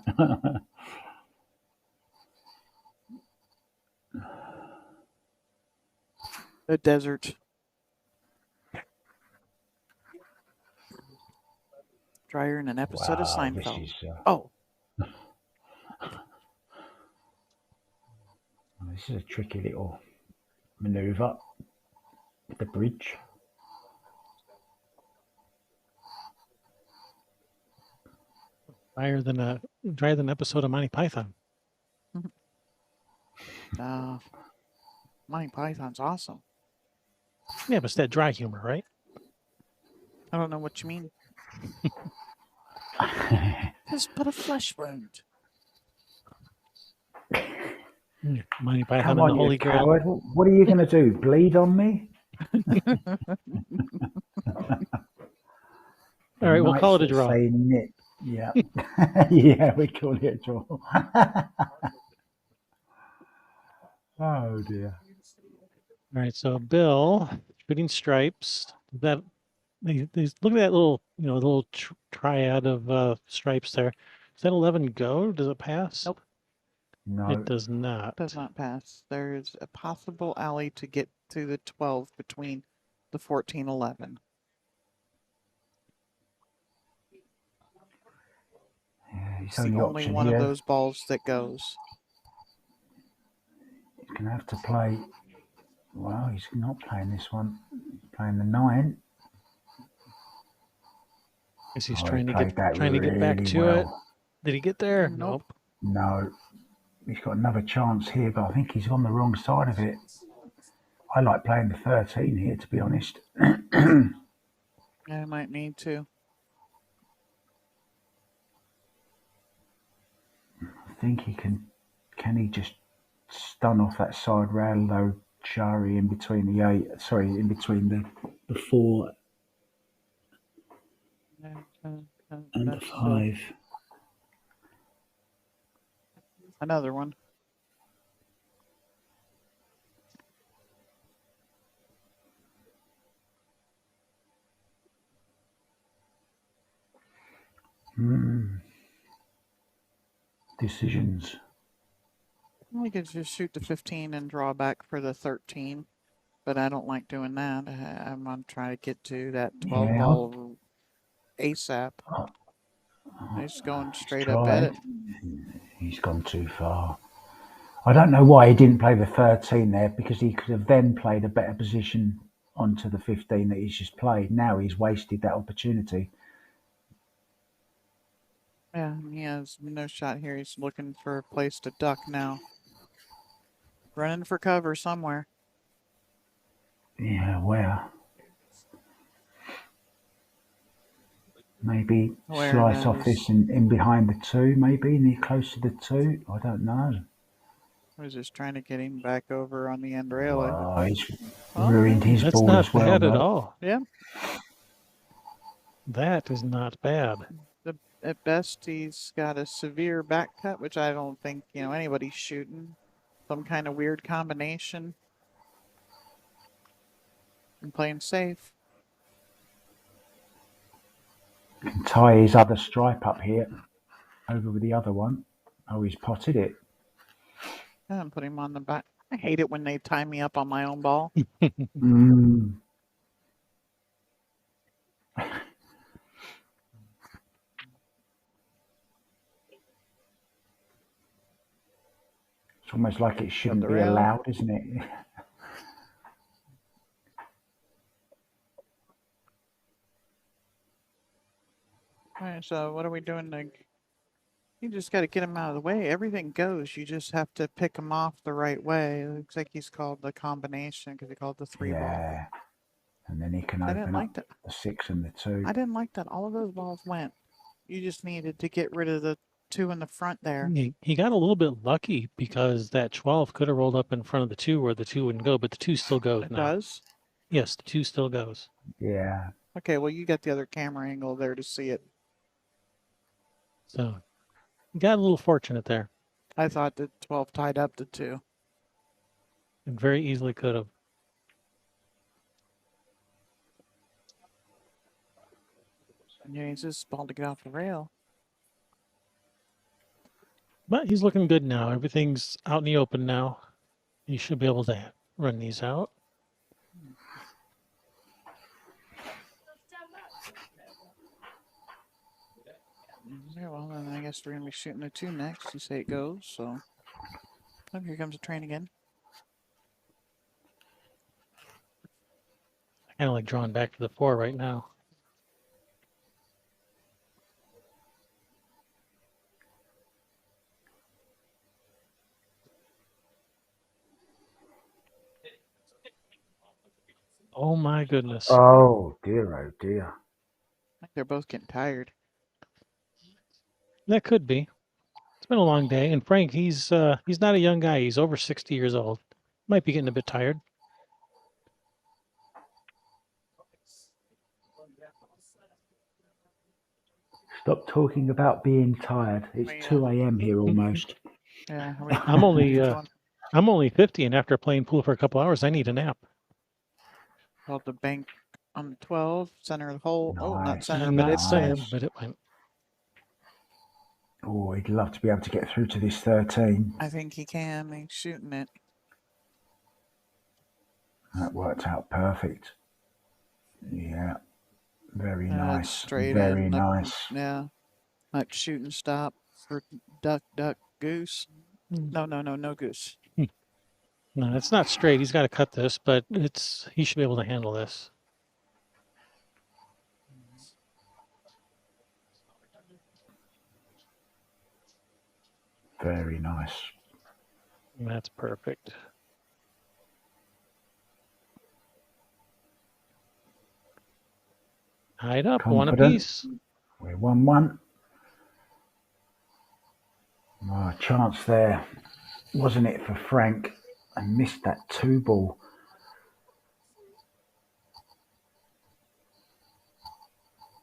C: The desert. Drier than an episode of Seinfeld.
A: This is a tricky little maneuver with the bridge.
B: Drier than an episode of Monty Python.
C: Monty Python's awesome.
B: Yeah, but it's that dry humor, right?
C: I don't know what you mean. It's but a flesh wound.
B: Monty Python
A: Come
B: and
A: on,
B: the
A: you
B: Holy Grail.
A: coward. What are you going to do? Bleed on me?
B: All right, we'll call it a draw.
A: Yeah. Yeah, we call it a draw. Oh, dear.
B: All right, so Bill shooting stripes. That look at that little triad of stripes there. Does that 11 go? Does it pass?
C: Nope.
A: No.
B: It does not.
C: Does not pass. There's a possible alley to get to the 12 between the 14-11.
A: Yeah,
C: it's the only one
A: here.
C: of those balls that goes.
A: He's going to have to play. Well, he's not playing this one. He's playing the 9.
B: Guess he's trying to get back to it. Did he get there? Nope.
A: No. He's got another chance here, but I think he's on the wrong side of it. I like playing the 13 here, to be honest.
C: I might need to.
A: I think he can. Can he just stun off that side rail, though, Shari, in between the 8? Sorry, in between the 4 and the 5.
C: Another one.
A: Decisions.
C: We could just shoot the 15 and draw back for the 13, but I don't like doing that. I'm going to try to get to that 12 ball ASAP. He's going straight up at it.
A: He's gone too far. I don't know why he didn't play the 13 there, because he could have then played a better position onto the 15 that he's just played. Now he's wasted that opportunity.
C: Yeah, he has no shot here. He's looking for a place to duck now. Running for cover somewhere.
A: Yeah, where? Maybe
C: Where
A: slice off
C: knows?
A: this and in behind the 2, maybe near close to the 2. I don't know.
C: I was just trying to get him back over on the end railing.
A: Oh, he's
C: Oh,
A: ruined his
B: That's
A: ball as
B: not
A: well,
B: bad at
A: though.
B: all.
C: yeah.
B: That is not bad.
C: At best, he's got a severe back cut, which I don't think anybody's shooting. Some kind of weird combination. And playing safe.
A: Can tie his other stripe up here over with the other one. Oh, he's potted it.
C: And put him on the back. I hate it when they tie me up on my own ball.
A: Mm. It's almost like it shouldn't
C: the
A: be
C: rail.
A: allowed, isn't it?
C: All right, so what are we doing? You just got to get him out of the way. Everything goes. You just have to pick him off the right way. It looks like he's called the combination because he called the 3 ball.
A: Yeah. And then he can
C: I didn't
A: open
C: like
A: up
C: that.
A: the 6 and the 2.
C: I didn't like that. All of those balls went. You just needed to get rid of the 2 in the front there.
B: He got a little bit lucky because that 12 could have rolled up in front of the 2 where the 2 wouldn't go, but the 2 still goes
C: It
B: now.
C: does?
B: Yes, the 2 still goes.
A: Yeah.
C: Okay, well, you got the other camera angle there to see it.
B: So got a little fortunate there.
C: I thought the 12 tied up the 2.
B: And very easily could have.
C: And he needs this ball to get off the rail.
B: But he's looking good now. Everything's out in the open now. He should be able to run these out.
C: Yeah, well, then I guess we're going to be shooting the 2 next. You say it goes, so. Oh, here comes the train again.
B: Kind of like drawn back to the 4 right now. Oh my goodness.
A: Oh dear, oh dear.
C: I think they're both getting tired.
B: That could be. It's been a long day, and Frank, he's not a young guy. He's over 60 years old. Might be getting a bit tired.
A: Stop talking about being tired. It's 2 a.m. here almost.
C: Yeah,
B: I'm only 50, and after playing pool for a couple hours, I need a nap.
C: Called the bank on the 12, center of the hole.
A: Nice.
C: Oh, not center,
B: And
C: but
B: not
C: it's
B: center,
C: in.
B: but it went.
A: Oh, he'd love to be able to get through to this 13.
C: I think he can. He's shooting it.
A: That worked out perfect. Yeah. Very nice.
C: Straight
A: Very
C: in.
A: nice.
C: Yeah. Like shooting stop for duck, duck, goose. No goose.
B: No, it's not straight. He's got to cut this, but he should be able to handle this.
A: Very nice.
B: That's perfect. Tied up, one apiece.
A: We're 1-1. Oh, chance there, wasn't it, for Frank? And missed that 2 ball.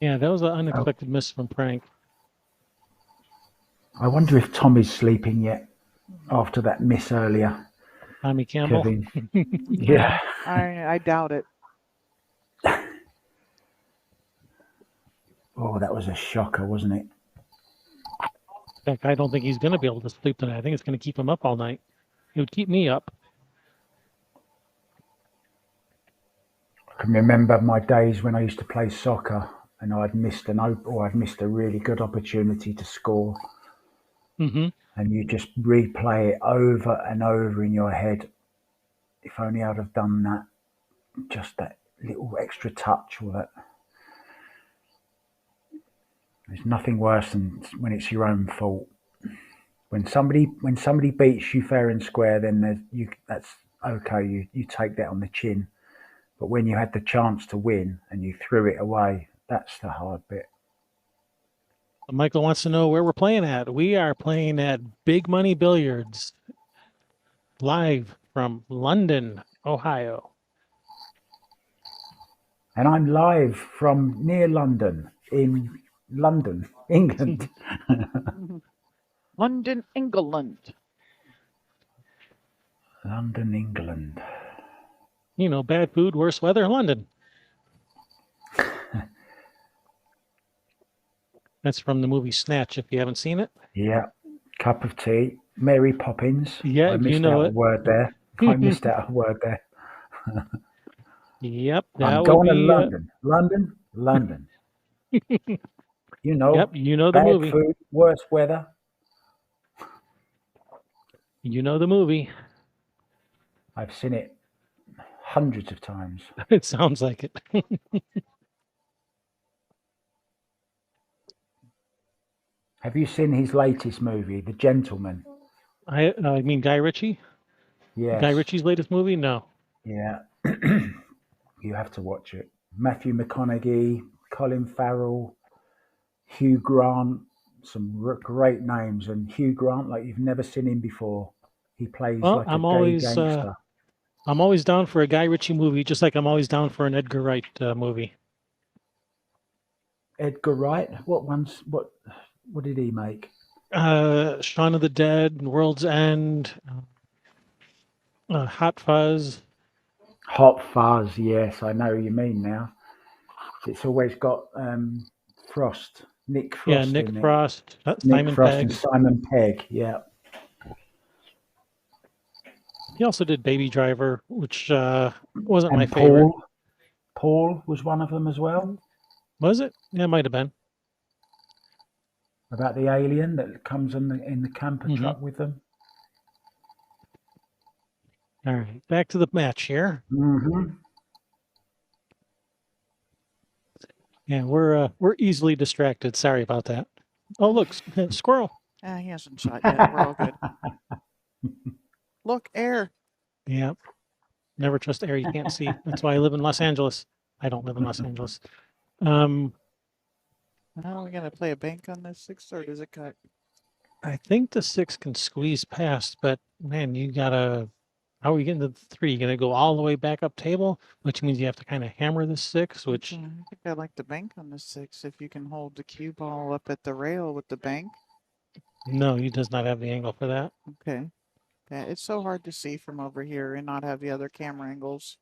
B: Yeah, that was an unexpected miss from Frank.
A: I wonder if Tommy's sleeping yet after that miss earlier.
B: Tommy Campbell.
A: Kevin. Yeah.
C: I doubt it.
A: Oh, that was a shocker, wasn't it?
B: In fact, I don't think he's going to be able to sleep tonight. I think it's going to keep him up all night. It would keep me up.
A: I can remember my days when I used to play soccer and I'd missed a really good opportunity to score.
B: Mm-hmm.
A: and you just replay it over and over in your head. If only I'd have done that, just that little extra touch, or that. There's nothing worse than when it's your own fault. When somebody beats you fair and square, then that's okay. You take that on the chin. But when you had the chance to win and you threw it away, that's the hard bit.
B: Michael wants to know where we're playing at. We are playing at Big Money Billiards, live from London, Ohio.
A: And I'm live from near London, in London, England.
C: London, England.
A: London, England.
B: You know, bad food, worse weather, London. That's from the movie Snatch, if you haven't seen it.
A: Yeah. Cup of tea. Mary Poppins.
B: Yeah,
A: I
B: you
A: missed
B: know
A: out a
B: it.
A: word there. I missed out a word there.
B: Yep,
A: I'm
B: that would
A: going to
B: be.
A: London. London, London. You know,
B: Yep, you know the
A: bad
B: movie.
A: food, worse weather.
B: You know the movie.
A: I've seen it hundreds of times.
B: It sounds like it.
A: Have you seen his latest movie, The Gentleman?
B: I mean Guy Ritchie.
A: Yes.
B: Guy Ritchie's latest movie? No.
A: Yeah. You have to watch it. Matthew McConaughey, Colin Farrell, Hugh Grant, some great names. And Hugh Grant, like you've never seen him before. He plays
B: Well,
A: like a gay gangster.
B: I'm always down for a Guy Ritchie movie, just like I'm always down for an Edgar Wright movie.
A: Edgar Wright, what did he make?
B: Shaun of the Dead, World's End, Hot Fuzz.
A: Hot Fuzz, yes, I know who you mean now. It's always got Frost, Nick Frost
B: Yeah, Nick
A: in
B: Frost,
A: it.
B: Simon
A: Nick Frost
B: Pegg.
A: and Simon Pegg, yeah.
B: He also did Baby Driver, which wasn't my favorite.
A: Paul was one of them as well.
B: Was it? Yeah, it might have been.
A: About the alien that comes in the camper truck with them.
B: All right, back to the match here.
A: Mm-hmm.
B: Yeah, we're easily distracted. Sorry about that. Oh, look, squirrel.
C: He hasn't shot yet. We're all good. Look, air.
B: Yeah, never trust air you can't see. That's why I live in Los Angeles. I don't live in Los Angeles.
C: Now we're gonna play a bank on this 6, or does it cut?
B: I think the 6 can squeeze past, but man, you gotta. How are we getting to the 3? You're gonna go all the way back up table, which means you have to kind of hammer the 6. Which
C: I think I like the bank on the 6 if you can hold the cue ball up at the rail with the bank.
B: no, he does not have the angle for that.
C: Okay. Yeah, it's so hard to see from over here and not have the other camera angles.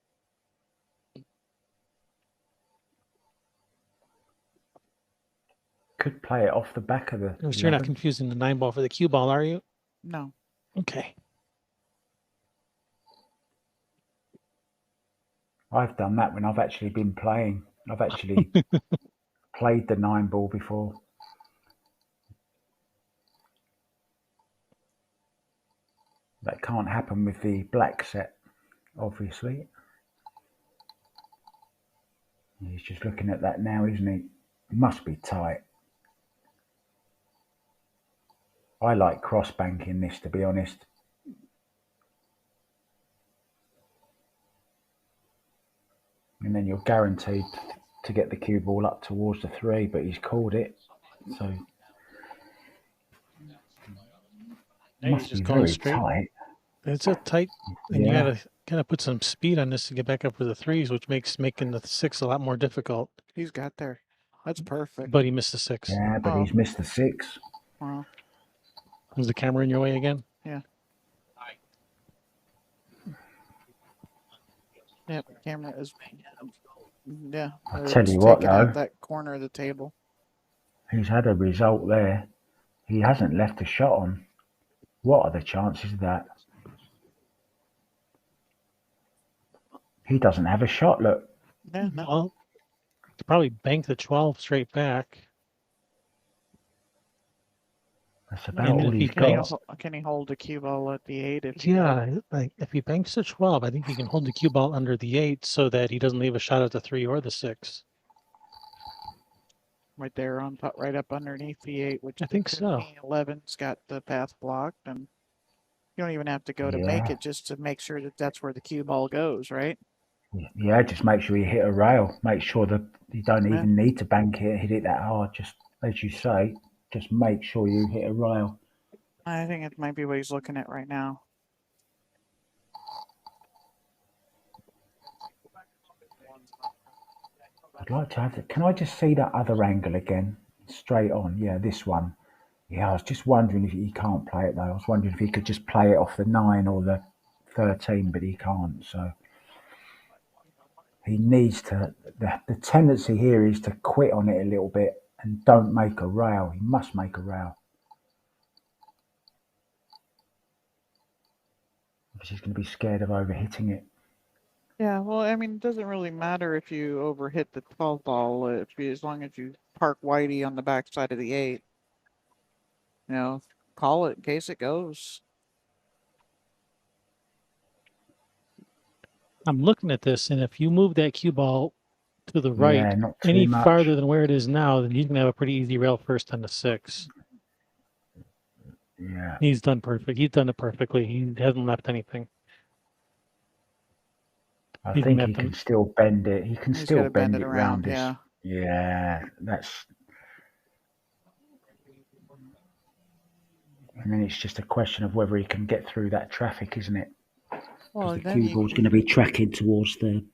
A: Could play it off the back of the.
B: So you're not confusing the 9 ball for the cue ball, are you?
C: No.
B: Okay.
A: I've done that when I've actually been playing. I've actually played the 9 ball before. That can't happen with the black set, obviously. He's just looking at that now, isn't he? Must be tight. I like cross banking this, to be honest. And then you're guaranteed to get the cue ball up towards the 3, but he's called it. So it must be very tight.
B: It's a tight, and you gotta kind of put some speed on this to get back up for the 3s, which makes making the 6 a lot more difficult.
C: He's got there. That's perfect.
B: But he missed the 6.
A: Yeah, but he's missed the 6.
C: Wow.
B: Was the camera in your way again?
C: Yeah. Yep, camera is. Yeah.
A: I'll tell you what, though.
C: Out that corner of the table.
A: He's had a result there. He hasn't left a shot on. What are the chances of that? He doesn't have a shot, look.
C: Yeah, no.
B: Well, probably bank the 12 straight back.
A: That's
C: I
A: about
C: mean,
B: And
A: all
B: if he
A: he's
C: can he
A: got.
B: banks,
C: can he hold the cue ball at the 8 if he
B: yeah, like if he banks to 12, I think he can hold the cue ball under the 8 so that he doesn't leave a shot at the 3 or the 6.
C: right there on top, right up underneath the 8, which
B: I
C: the
B: think so.
C: 11's got the path blocked, and you don't even have to go to make
A: Yeah,
C: it just to make sure that that's where the cue ball goes, right?
A: yeah. Just make sure you hit a rail. Make sure that you don't
C: Yeah.
A: even need to bank it, hit it that hard. Just as you say, just make sure you hit a rail.
C: I think it might be what he's looking at right now.
A: I'd like to have it. Can I just see that other angle again? Straight on. Yeah, this one. Yeah, I was just wondering if he can't play it though. I was wondering if he could just play it off the 9 or the 13, but he can't. So he needs to. The tendency here is to quit on it a little bit and don't make a rail. He must make a rail because he's going to be scared of overhitting it.
C: Yeah, well, I mean, it doesn't really matter if you overhit the 12 ball as long as you park whitey on the backside of the 8. You know, call it in case it goes.
B: I'm looking at this, and if you move that cue ball to the right
A: Yeah, not too
B: any
A: much.
B: farther than where it is now, then he's gonna have a pretty easy rail first on the 6.
A: Yeah,
B: He's done perfect. He's done it perfectly. He hasn't left anything.
A: I
B: He's gonna
A: think
B: have
A: he
B: to.
A: can still bend it. He can
C: He's got
A: still
C: to bend
A: bend
C: it
A: it round
C: around,
A: this.
C: yeah.
A: Yeah, that's. And then it's just a question of whether he can get through that traffic, isn't it? Because
C: Well,
A: the
C: then
A: cue ball's going to be tracking towards the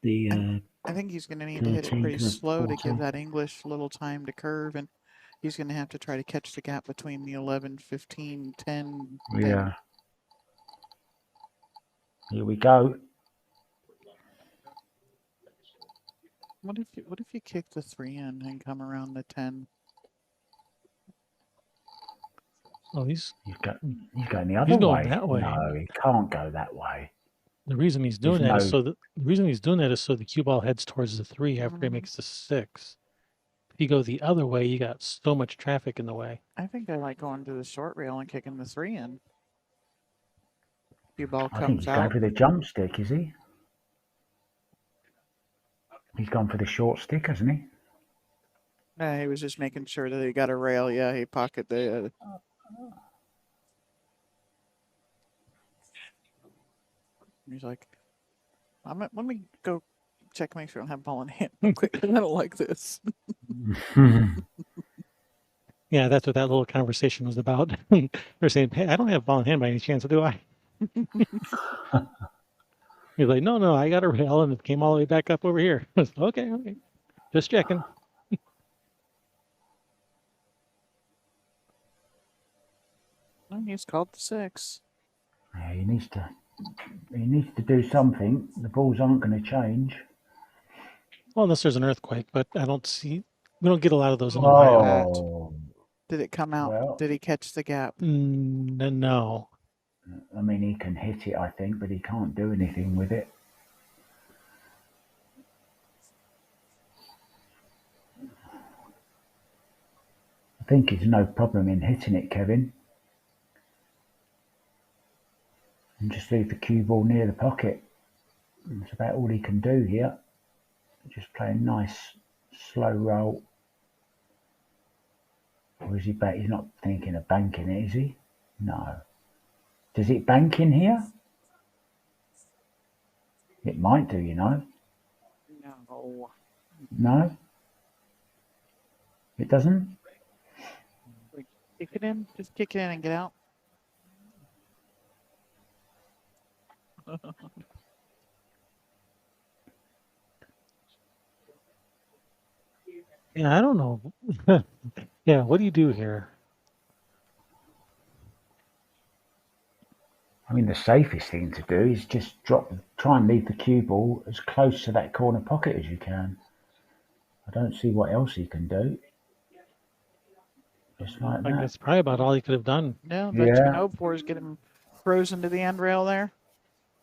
C: I think he's going to need to hit it
A: 13
C: pretty
A: to the
C: slow to give
A: 14.
C: that English little time to curve, and he's going to have to try to catch the gap between the 11, 15, 10 thing.
A: Yeah, here we go.
C: What if you kick the 3 in and come around the 10?
B: Oh, he's
A: He's going the
B: he's
A: other
B: going
A: way.
B: that way.
A: No, he can't go that way.
B: The reason he's
A: There's
B: doing that is
A: no.
B: so that the reason he's doing that is so the cue ball heads towards the 3 after he
C: Mhm.
B: makes the 6. If you go the other way, you got so much traffic in the way.
C: I think I like going to the short rail and kicking the 3 in. Cue ball
A: I think
C: comes
A: he's going
C: out.
A: for the jump stick, is he? He's gone for the short stick, hasn't he?
C: He was just making sure that he got a rail. Yeah, he pocketed the. He's like, let me go check, make sure I don't have ball in hand real quick. I don't like this.
B: Yeah, that's what that little conversation was about. They're saying, "Hey, I don't have ball in hand by any chance, do I?" He's like, "No, I got a rail, and it came all the way back up over here." I was, okay, just checking.
C: No, he's called the 6.
A: Yeah, he needs to do something. The balls aren't going to change.
B: Well, unless there's an earthquake, but I don't see. We don't get a lot of those in
C: Look at
B: Ohio.
C: that.
A: Oh,
C: Did it come out?
A: well,
C: Did he catch the gap?
B: No.
A: I mean, he can hit it, I think, but he can't do anything with it. I think there's no problem in hitting it, Kevin. And just leave the cue ball near the pocket. That's about all he can do here. Just play a nice slow roll. Or is he back? He's not thinking of banking it, is he? No. Does it bank in here? It might do, you know.
C: No.
A: No, it doesn't.
C: Like, kick it in. Just kick it in and get out.
B: Yeah, I don't know. Yeah, what do you do here?
A: I mean, the safest thing to do is just try and leave the cue ball as close to that corner pocket as you can. I don't see what else he can do. Just like
B: Like
A: that.
B: that's probably about all he could have done.
C: No, best you can
A: Yeah,
C: hope for is get him frozen to the end rail there.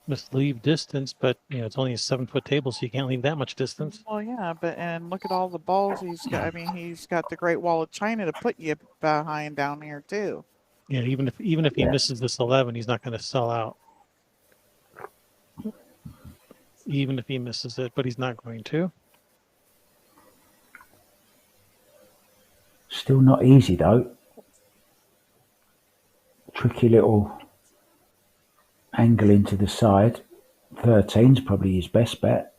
B: Just leave distance, but it's only a 7-foot table, so you can't leave that much distance.
C: Well, yeah, and look at all the balls he's got. I mean, he's got the Great Wall of China to put you behind down here too.
B: Yeah, even if he
A: Yeah.
B: misses this 11, he's not going to sell out. Even if he misses it, but he's not going to.
A: Still not easy though. Tricky little angle into the side. 13's probably his best bet.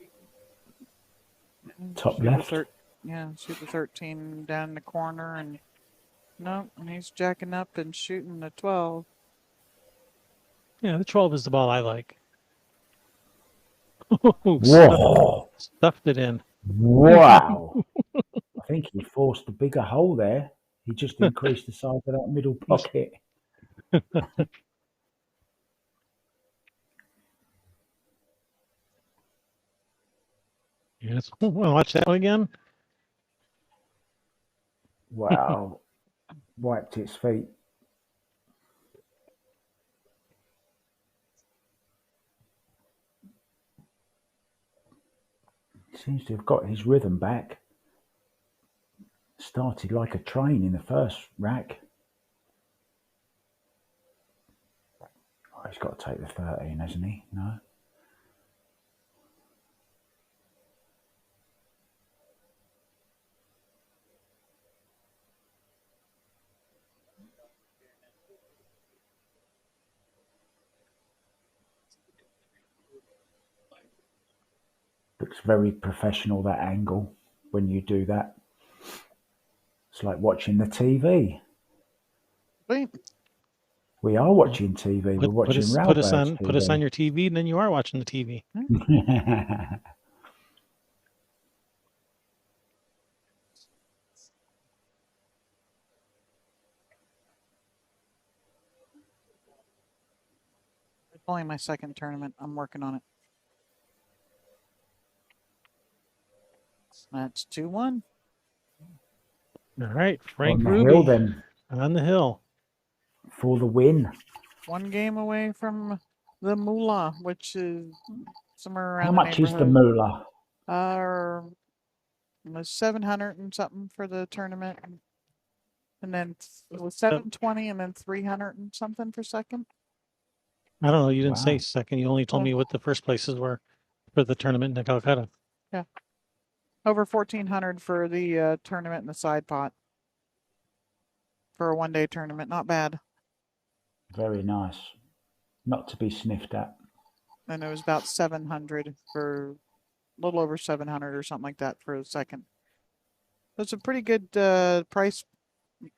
A: Top
C: Shoot
A: left.
C: shoot the 13 down the corner, and no, and he's jacking up and shooting the 12.
B: Yeah, the 12 is the ball I like.
A: Whoa!
B: Stuffed it in.
A: Wow! I think he forced a bigger hole there. He just increased the size of that middle pocket.
B: Yes. Watch that one again.
A: Wow! Wiped its feet. Seems to have got his rhythm back. Started like a train in the first rack. Oh, he's got to take the 13, hasn't he? No. Looks very professional, that angle, when you do that. It's like watching the TV.
C: Wait,
A: We are watching TV. We're watching Railbird's
B: put us on
A: TV.
B: your TV, and then you are watching the TV.
C: it's only my second tournament. I'm working on it. That's 2-1.
B: All right, Frank
A: On the
B: Ruby
A: hill then,
B: on the hill.
A: for the win.
C: 1 game away from the moolah, which is somewhere around
A: How
C: the
A: much is the
C: neighborhood.
A: moolah?
C: It was 700 and something for the tournament, and then it was 720, and then 300 and something for second.
B: I don't know. You didn't say
A: Wow.
B: second. You only told me what the first places were for the tournament in Calcutta.
C: Yeah, over 1,400 for the tournament and the side pot for a 1-day tournament. Not bad.
A: Very nice. Not to be sniffed at.
C: And it was about 700 for a little over 700 or something like that for the second. That's a pretty good price.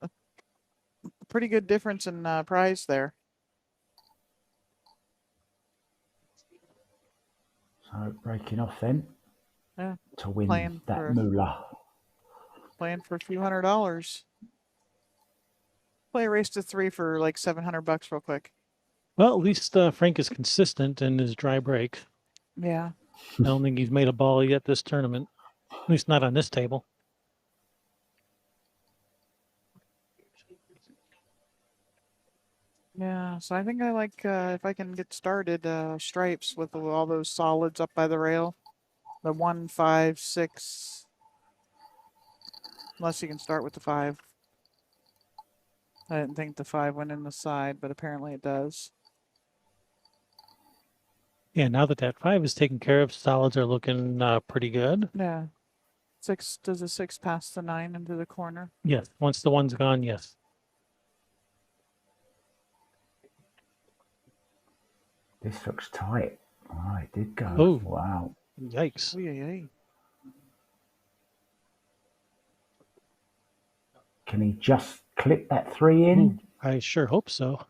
C: A pretty good difference in price there.
A: So breaking off then.
C: Yeah.
A: To win
C: Playing
A: that moolah.
C: Playing for a few $100s. Play a race to 3 for like $700 real quick.
B: Well, at least Frank is consistent in his dry break.
C: Yeah.
B: I don't think he's made a ball yet this tournament. At least not on this table.
C: Yeah, so I think I like if I can get started stripes with all those solids up by the rail. The 1, 5, 6. Unless you can start with the 5. I didn't think the 5 went in the side, but apparently it does.
B: Yeah, now that 5 is taken care of, solids are looking pretty good.
C: Yeah. 6, does a 6 pass the 9 into the corner?
B: Yes, once the 1's gone, yes.
A: This looks tight. Oh, it did go.
B: Oh.
A: Wow.
B: Yikes.
C: Oy, oy, oy.
A: Can he just clip that 3 in?
B: I sure hope so.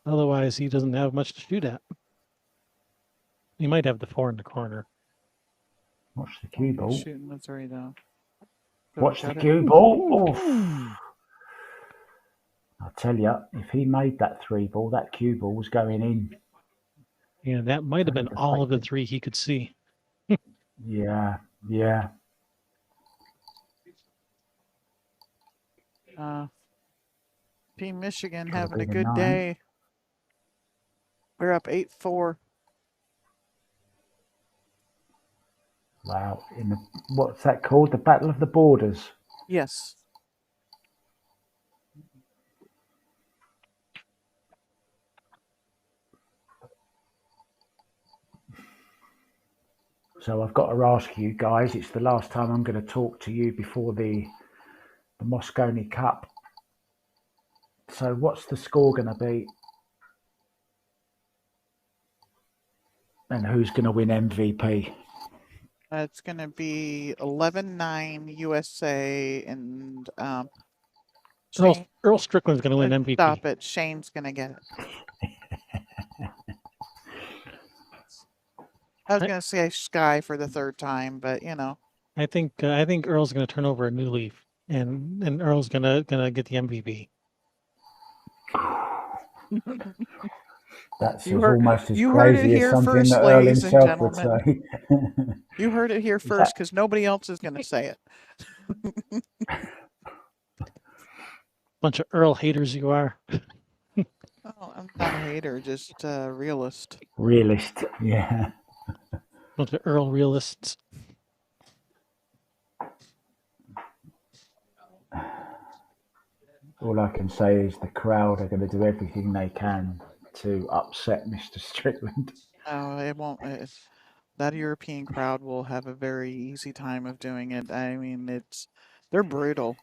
B: Otherwise, he doesn't have much to shoot at. He might have the 4 in the corner.
A: Watch the cue ball.
C: Shooting the 3 though.
A: Watch the cue ball. I'll tell you, if he made that 3 ball, that cue ball was going in.
B: Yeah, that might have been all of the 3 he could see.
A: Yeah.
C: Team Michigan
A: Gotta
C: having
A: be
C: a
A: the
C: good
A: 9.
C: day. We're up 8-4.
A: Wow. What's that called? The Battle of the Borders.
C: Yes.
A: So I've got to ask you guys, it's the last time I'm going to talk to you before the Moscone Cup. So what's the score going to be? And who's going to win MVP?
C: It's going to be 11-9 USA, and
B: Earl Strickland's going to win MVP.
C: Stop it. Shane's going to get it. I was going to say Sky for the third time, but
B: I think Earl's going to turn over a new leaf, and Earl's going to get the MVP.
A: That's almost as crazy as something that Earl himself would say.
C: You heard it here first, because nobody else is going to say it.
B: Bunch of Earl haters you are.
C: Oh, I'm not a hater, just a realist.
A: Realist, yeah.
B: Bunch of Earl realists.
A: All I can say is the crowd are going to do everything they can to upset Mr. Strickland.
C: No, it won't. That European crowd will have a very easy time of doing it. I mean, they're brutal.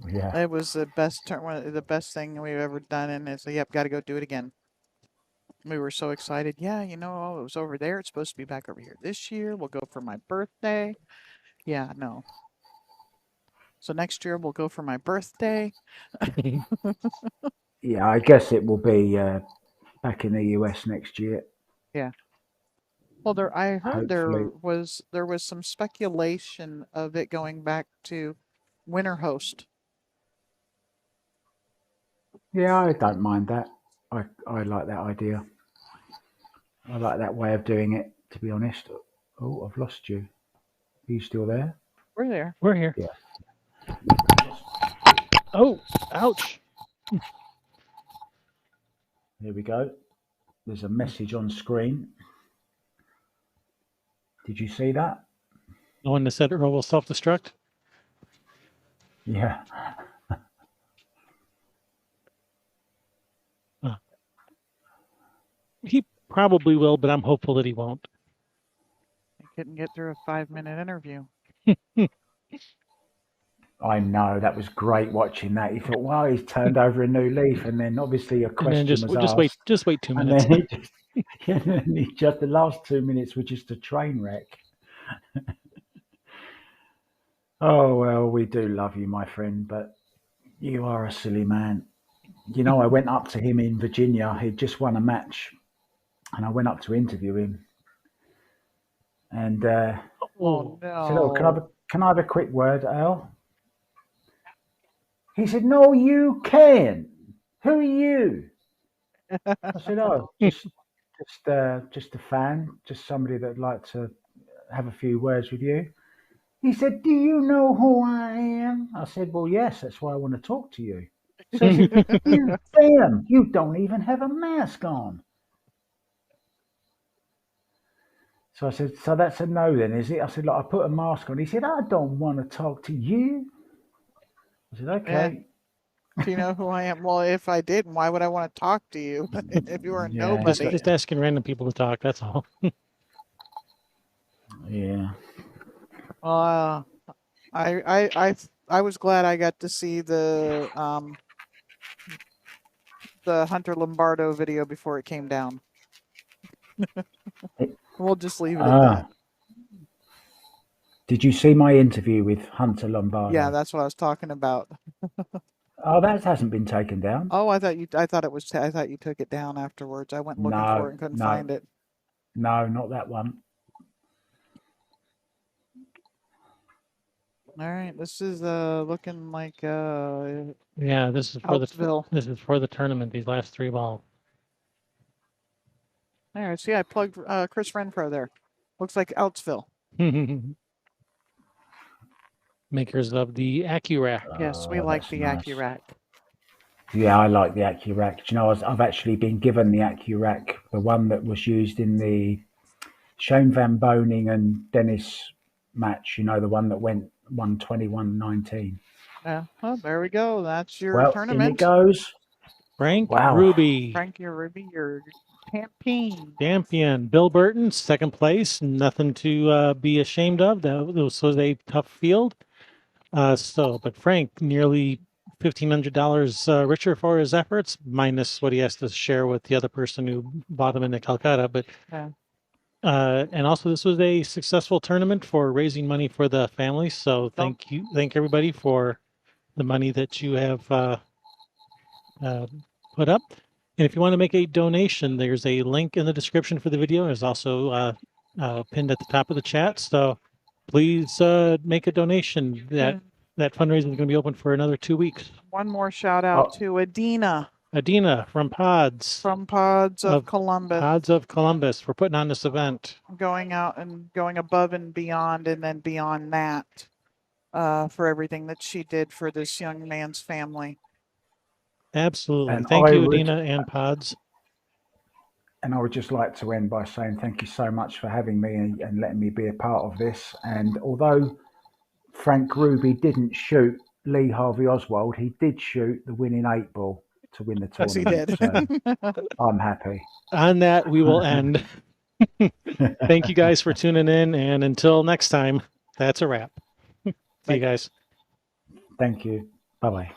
A: Yeah.
C: It was the best the best thing we've ever done, and it's yep, got to go do it again. We were so excited. Yeah, it was over there. It's supposed to be back over here this year. We'll go for my birthday. Yeah, no. So next year we'll go for my birthday.
A: Yeah, I guess it will be back in the US next year.
C: Yeah. Well, I heard
A: Hopefully.
C: there was some speculation of it going back to winter host.
A: Yeah, I don't mind that. I like that idea. I like that way of doing it, to be honest. Oh, I've lost you. Are you still there?
C: We're there.
B: We're here.
A: Yeah.
B: Oh, ouch.
A: Here we go. There's a message on screen. Did you see that?
B: The one that said Earl will self-destruct?
A: Yeah.
B: He probably will, but I'm hopeful that he won't.
C: He couldn't get through a 5-minute interview.
A: I know, that was great watching that. You thought, wow, he's turned over a new leaf, and then obviously a question was asked.
B: Just wait 2 minutes.
A: And then the last 2 minutes were just a train wreck. Oh well, we do love you, my friend, but you are a silly man. I went up to him in Virginia. He'd just won a match, and I went up to interview him. And
C: oh no!
A: I said, "Oh, can I have a quick word, Al?" He said, "No, you can. Who are you?" I said, "Oh, just a fan, just somebody that'd like to have a few words with you." He said, "Do you know who I am?" I said, "Well, yes, that's why I want to talk to you." So he said, you don't even have a mask on." So I said, "So that's a no then, is it?" I said, "Look, I put a mask on." He said, "I don't want to talk to you." I said, "Okay."
C: Yeah. Do you know who I am? Well, if I didn't, why would I want to talk to you if you were a nobody?
B: Just asking random people to talk, that's all.
A: Yeah.
C: I was glad I got to see the Hunter Lombardo video before it came down. We'll just leave it at that.
A: Did you see my interview with Hunter Lombardo?
C: Yeah, that's what I was talking about.
A: Oh, that hasn't been taken down.
C: Oh, I thought you took it down afterwards. I went looking for it and couldn't find it.
A: No, not that one.
C: All right, this is looking like
B: yeah, this is for the tournament. These last 3 balls.
C: All right, see, I plugged Chris Renfro there. Looks like Outsville.
B: Makers of the AccuRack.
C: Yes, we like the nice. AccuRack.
A: Yeah, I like the AccuRack. You know, I've actually been given the AccuRack, the one that was used in the Shane Van Boning and Dennis match. You know, the one that won 21-19.
C: Yeah. Well, there we go. That's your
A: Well, in it
C: tournament.
A: goes.
B: Frank
A: Wow.
B: Ruby,
C: Frankie Ruby, your champion.
B: champion. Bill Burton, second place. Nothing to be ashamed of. This was a tough field. But Frank, nearly $1,500 richer for his efforts, minus what he has to share with the other person who bought him into Calcutta. But
C: Yeah.
B: and also, this was a successful tournament for raising money for the family. So thank everybody for the money that you have put up. And if you want to make a donation, there's a link in the description for the video. There's also pinned at the top of the chat. So please make a donation. That fundraiser is going to be open for another 2 weeks.
C: One more shout out to Adina.
B: Adina from Pods.
C: From Pods of Columbus.
B: Pods of Columbus for putting on this event.
C: Going out and going above and beyond, and then beyond that, for everything that she did for this young man's family.
B: Absolutely.
A: And
B: thank you, Adina and Pods.
A: And I would just like to end by saying thank you so much for having me and letting me be a part of this. And although Frank Ruby didn't shoot Lee Harvey Oswald, he did shoot the winning 8-ball to win the tournament.
C: Yes, he
A: did. So I'm happy.
B: On that, we will end. Thank you guys for tuning in. And until next time, that's a wrap. See you guys.
A: Thank you. Bye-bye.